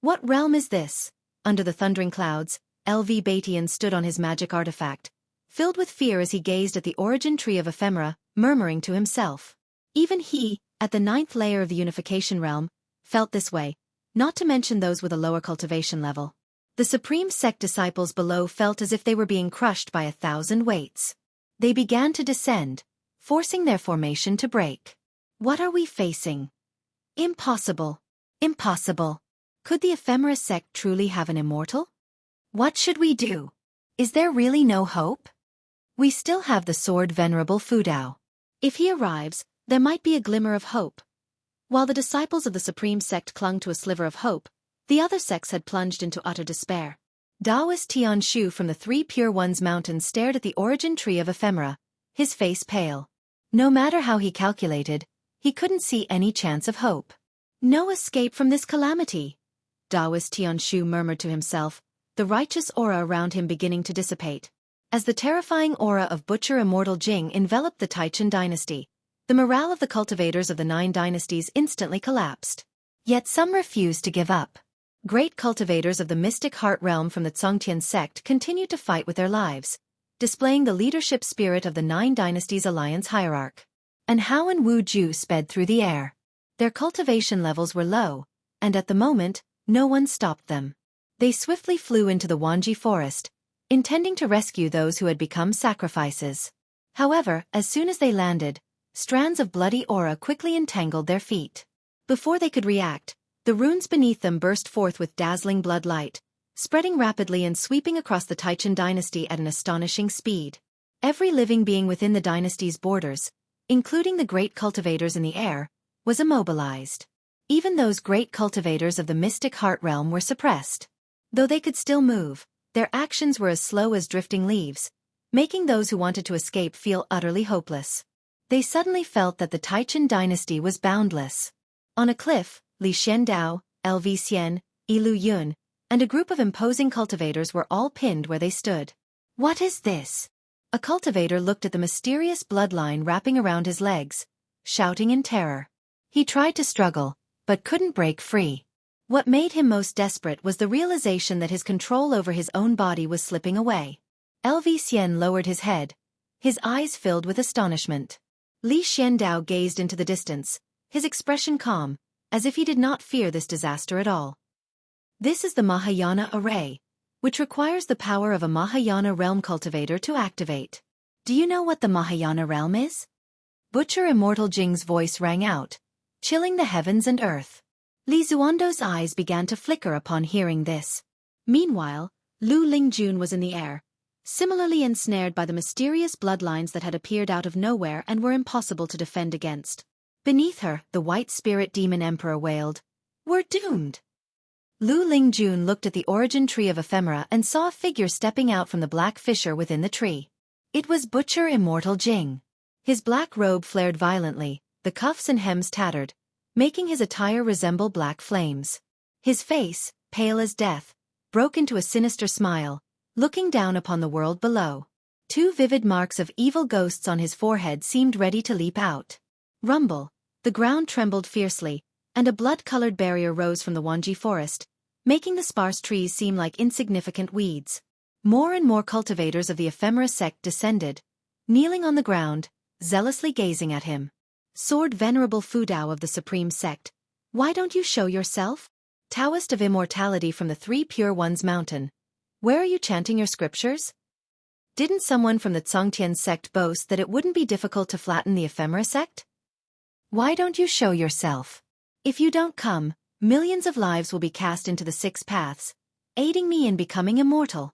What realm is this? Under the thundering clouds, LV Batian stood on his magic artifact, filled with fear as he gazed at the origin tree of ephemera, murmuring to himself. Even he, at the 9th layer of the unification realm, felt this way, not to mention those with a lower cultivation level. The Supreme Sect disciples below felt as if they were being crushed by 1,000 weights. They began to descend, forcing their formation to break. What are we facing? Impossible. Impossible. Could the ephemera sect truly have an immortal? What should we do? Is there really no hope? We still have the sword Venerable Fudao. If he arrives, there might be a glimmer of hope. While the disciples of the Supreme Sect clung to a sliver of hope, the other sects had plunged into utter despair. Taoist Tianshu from the Three Pure Ones mountain stared at the origin tree of ephemera, his face pale. No matter how he calculated, he couldn't see any chance of hope. No escape from this calamity. Taoist Tianshu murmured to himself, the righteous aura around him beginning to dissipate. As the terrifying aura of Butcher Immortal Jing enveloped the Taicang dynasty, the morale of the cultivators of the 9 dynasties instantly collapsed. Yet some refused to give up. Great cultivators of the mystic heart realm from the Zongtian sect continued to fight with their lives, displaying the leadership spirit of the 9 dynasties alliance hierarch. And Hao and Wu Ju sped through the air. Their cultivation levels were low, and at the moment, no one stopped them. They swiftly flew into the Wanji forest, intending to rescue those who had become sacrifices. However, as soon as they landed, strands of bloody aura quickly entangled their feet. Before they could react, the runes beneath them burst forth with dazzling blood light, spreading rapidly and sweeping across the Taicang dynasty at an astonishing speed. Every living being within the dynasty's borders, including the great cultivators in the air, was immobilized. Even those great cultivators of the mystic heart realm were suppressed. Though they could still move, their actions were as slow as drifting leaves, making those who wanted to escape feel utterly hopeless. They suddenly felt that the Taicang dynasty was boundless. On a cliff, Li Xiandao, LV Xian, Ilu Yun, and a group of imposing cultivators were all pinned where they stood. What is this? A cultivator looked at the mysterious bloodline wrapping around his legs, shouting in terror. He tried to struggle, but couldn't break free. What made him most desperate was the realization that his control over his own body was slipping away. LV Xian lowered his head, his eyes filled with astonishment. Li Xiandao gazed into the distance, his expression calm, as if he did not fear this disaster at all. This is the Mahayana array, which requires the power of a Mahayana realm cultivator to activate. Do you know what the Mahayana realm is? Butcher Immortal Jing's voice rang out, chilling the heavens and earth. Li Zuando's eyes began to flicker upon hearing this. Meanwhile, Lu Lingjun was in the air, similarly ensnared by the mysterious bloodlines that had appeared out of nowhere and were impossible to defend against. Beneath her, the white spirit demon emperor wailed, "We're doomed!" Lu Lingjun looked at the origin tree of ephemera and saw a figure stepping out from the black fissure within the tree. It was Butcher Immortal Jing. His black robe flared violently, the cuffs and hems tattered, making his attire resemble black flames. His face, pale as death, broke into a sinister smile, looking down upon the world below. 2 vivid marks of evil ghosts on his forehead seemed ready to leap out. Rumble, the ground trembled fiercely, and a blood-colored barrier rose from the Wanji forest, making the sparse trees seem like insignificant weeds. More and more cultivators of the ephemera sect descended, kneeling on the ground, zealously gazing at him. Sword Venerable Fudao of the Supreme Sect, why don't you show yourself? Taoist of Immortality from the Three Pure Ones mountain, where are you chanting your scriptures? Didn't someone from the Zongtian sect boast that it wouldn't be difficult to flatten the ephemera sect? Why don't you show yourself? If you don't come, millions of lives will be cast into the 6 paths, aiding me in becoming immortal.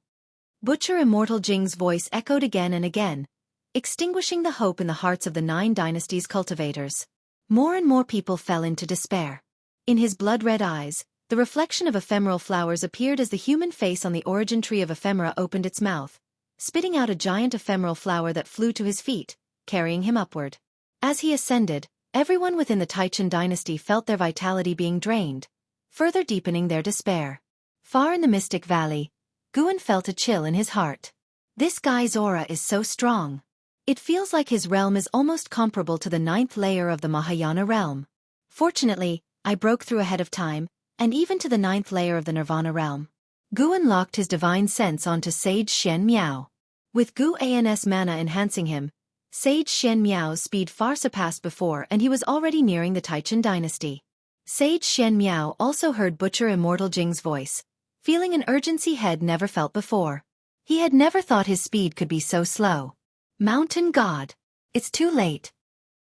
Butcher Immortal Jing's voice echoed again and again, extinguishing the hope in the hearts of the 9 dynasties' cultivators. More and more people fell into despair. In his blood-red eyes, the reflection of ephemeral flowers appeared as the human face on the origin tree of ephemera opened its mouth, spitting out a giant ephemeral flower that flew to his feet, carrying him upward. As he ascended, everyone within the Taicang dynasty felt their vitality being drained, further deepening their despair. Far in the Mystic Valley, Guan felt a chill in his heart. This guy's aura is so strong. It feels like his realm is almost comparable to the 9th layer of the Mahayana realm. Fortunately, I broke through ahead of time, and even to the 9th layer of the Nirvana realm. Gu unlocked his divine sense onto Sage Shen Miao. With Gu An's mana enhancing him, Sage Shen Miao's speed far surpassed before, and he was already nearing the Taicang dynasty. Sage Shen Miao also heard Butcher Immortal Jing's voice, feeling an urgency he'd never felt before. He had never thought his speed could be so slow. Mountain God! It's too late.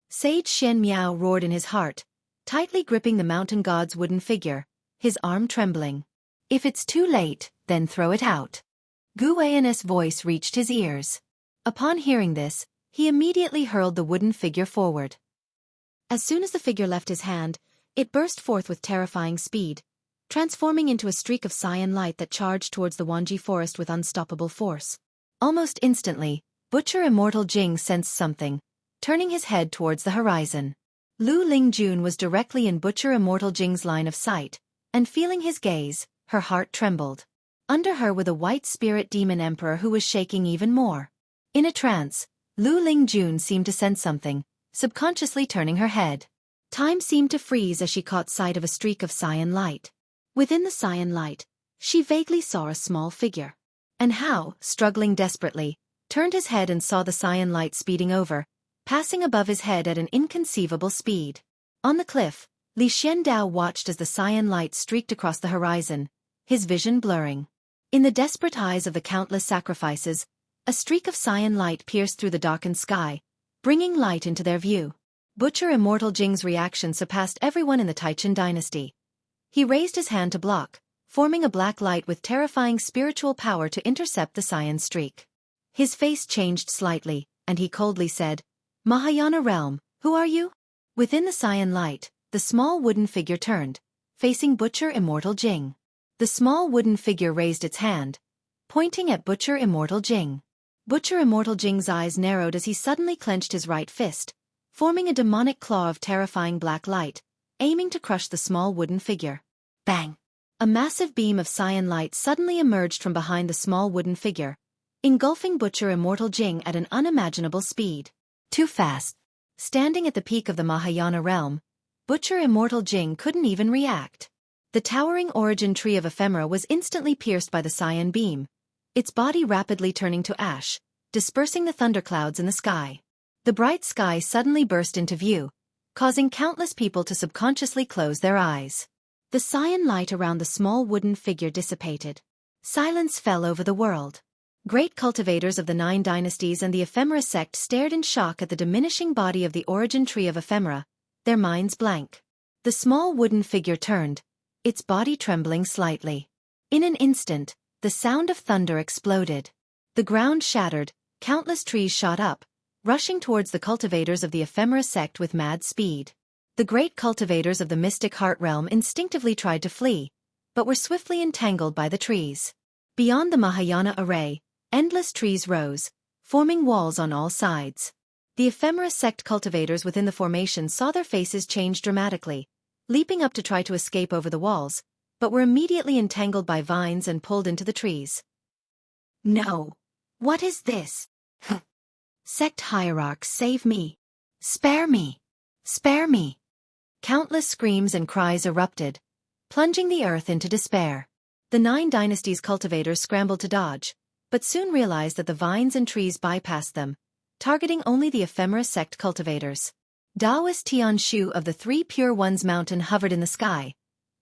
Sage Shen Miao roared in his heart, tightly gripping the mountain god's wooden figure, his arm trembling. If it's too late, then throw it out. Gu An's voice reached his ears. Upon hearing this, he immediately hurled the wooden figure forward. As soon as the figure left his hand, it burst forth with terrifying speed, transforming into a streak of cyan light that charged towards the Wanji forest with unstoppable force. Almost instantly, Butcher Immortal Jing sensed something, turning his head towards the horizon. Lu Lingjun was directly in Butcher Immortal Jing's line of sight, and feeling his gaze, her heart trembled. Under her were the white spirit demon emperor, who was shaking even more. In a trance, Lu Lingjun seemed to sense something, subconsciously turning her head. Time seemed to freeze as she caught sight of a streak of cyan light. Within the cyan light, she vaguely saw a small figure. And Hao, struggling desperately, turned his head and saw the cyan light speeding over, passing above his head at an inconceivable speed. On the cliff, Li Xiandao watched as the cyan light streaked across the horizon, his vision blurring. In the desperate eyes of the countless sacrifices, a streak of cyan light pierced through the darkened sky, bringing light into their view. Butcher Immortal Jing's reaction surpassed everyone in the Taicang dynasty. He raised his hand to block, forming a black light with terrifying spiritual power to intercept the cyan streak. His face changed slightly, and he coldly said, "Mahayana Realm, who are you?" Within the cyan light, the small wooden figure turned, facing Butcher Immortal Jing. The small wooden figure raised its hand, pointing at Butcher Immortal Jing. Butcher Immortal Jing's eyes narrowed as he suddenly clenched his right fist, forming a demonic claw of terrifying black light, aiming to crush the small wooden figure. Bang! A massive beam of cyan light suddenly emerged from behind the small wooden figure, engulfing Butcher Immortal Jing at an unimaginable speed. Too fast. Standing at the peak of the Mahayana realm, Butcher Immortal Jing couldn't even react. The towering origin tree of ephemera was instantly pierced by the cyan beam, its body rapidly turning to ash, dispersing the thunderclouds in the sky. The bright sky suddenly burst into view, causing countless people to subconsciously close their eyes. The cyan light around the small wooden figure dissipated. Silence fell over the world. Great cultivators of the 9 dynasties and the ephemera sect stared in shock at the diminishing body of the origin tree of ephemera, their minds blank. The small wooden figure turned, its body trembling slightly. In an instant, the sound of thunder exploded. The ground shattered, countless trees shot up, rushing towards the cultivators of the ephemera sect with mad speed. The great cultivators of the mystic heart realm instinctively tried to flee, but were swiftly entangled by the trees. Beyond the Mahayana array, endless trees rose, forming walls on all sides. The ephemera sect cultivators within the formation saw their faces change dramatically, leaping up to try to escape over the walls, but were immediately entangled by vines and pulled into the trees. No! What is this? Sect hierarchs, save me! Spare me! Spare me! Countless screams and cries erupted, plunging the earth into despair. The 9 dynasties cultivators scrambled to dodge, but soon realized that the vines and trees bypassed them, targeting only the ephemera sect cultivators. Taoist Tianshu of the 3 Pure Ones mountain hovered in the sky,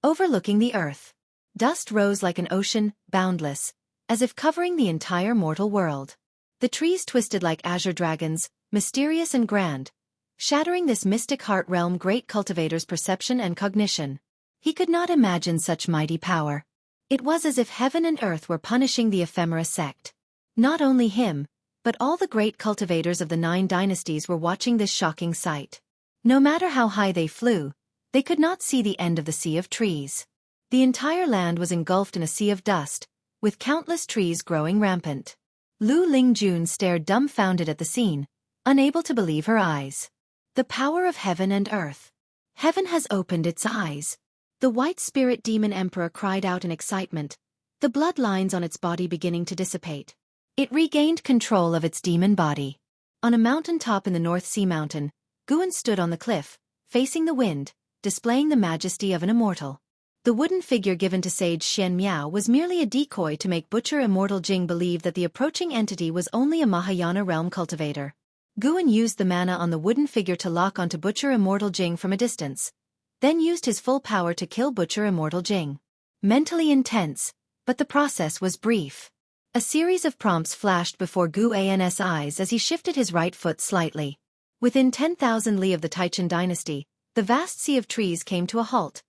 overlooking the earth. Dust rose like an ocean, boundless, as if covering the entire mortal world. The trees twisted like azure dragons, mysterious and grand, shattering this mystic heart realm great cultivator's perception and cognition. He could not imagine such mighty power. It was as if heaven and earth were punishing the ephemera sect. Not only him, but all the great cultivators of the 9 dynasties were watching this shocking sight. No matter how high they flew, they could not see the end of the sea of trees. The entire land was engulfed in a sea of dust, with countless trees growing rampant. Lu Lingjun stared dumbfounded at the scene, unable to believe her eyes. The power of heaven and earth. Heaven has opened its eyes. The white spirit demon emperor cried out in excitement, the blood lines on its body beginning to dissipate. It regained control of its demon body. On a mountain top in the North Sea Mountain, Guan stood on the cliff, facing the wind, displaying the majesty of an immortal. The wooden figure given to Sage Xian Miao was merely a decoy to make Butcher Immortal Jing believe that the approaching entity was only a Mahayana realm cultivator. Guan used the mana on the wooden figure to lock onto Butcher Immortal Jing from a distance, then used his full power to kill Butcher Immortal Jing. Mentally intense, but the process was brief. A series of prompts flashed before Gu An's eyes as he shifted his right foot slightly. Within 10,000 li of the Taicang dynasty, the vast sea of trees came to a halt,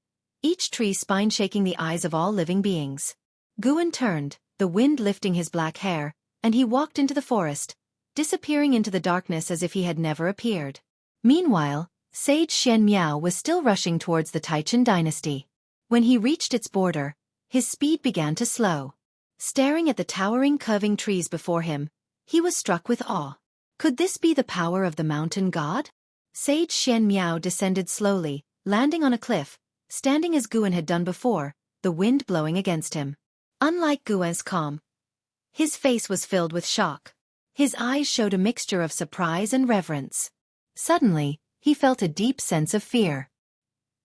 each tree spine shaking the eyes of all living beings. Guan turned, the wind lifting his black hair, and he walked into the forest, disappearing into the darkness as if he had never appeared. Meanwhile, Sage Xian Miao was still rushing towards the Taicang dynasty. When he reached its border, his speed began to slow. Staring at the towering curving trees before him, he was struck with awe. Could this be the power of the mountain god? Sage Xian Miao descended slowly, landing on a cliff, standing as Guan had done before, the wind blowing against him. Unlike Guan's calm, his face was filled with shock. His eyes showed a mixture of surprise and reverence. Suddenly, he felt a deep sense of fear.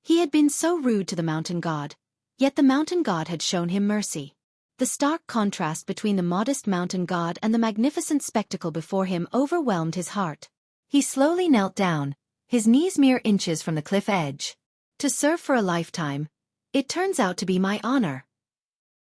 He had been so rude to the mountain god, yet the mountain god had shown him mercy. The stark contrast between the modest mountain god and the magnificent spectacle before him overwhelmed his heart. He slowly knelt down, his knees mere inches from the cliff edge. To serve for a lifetime, it turns out to be my honor.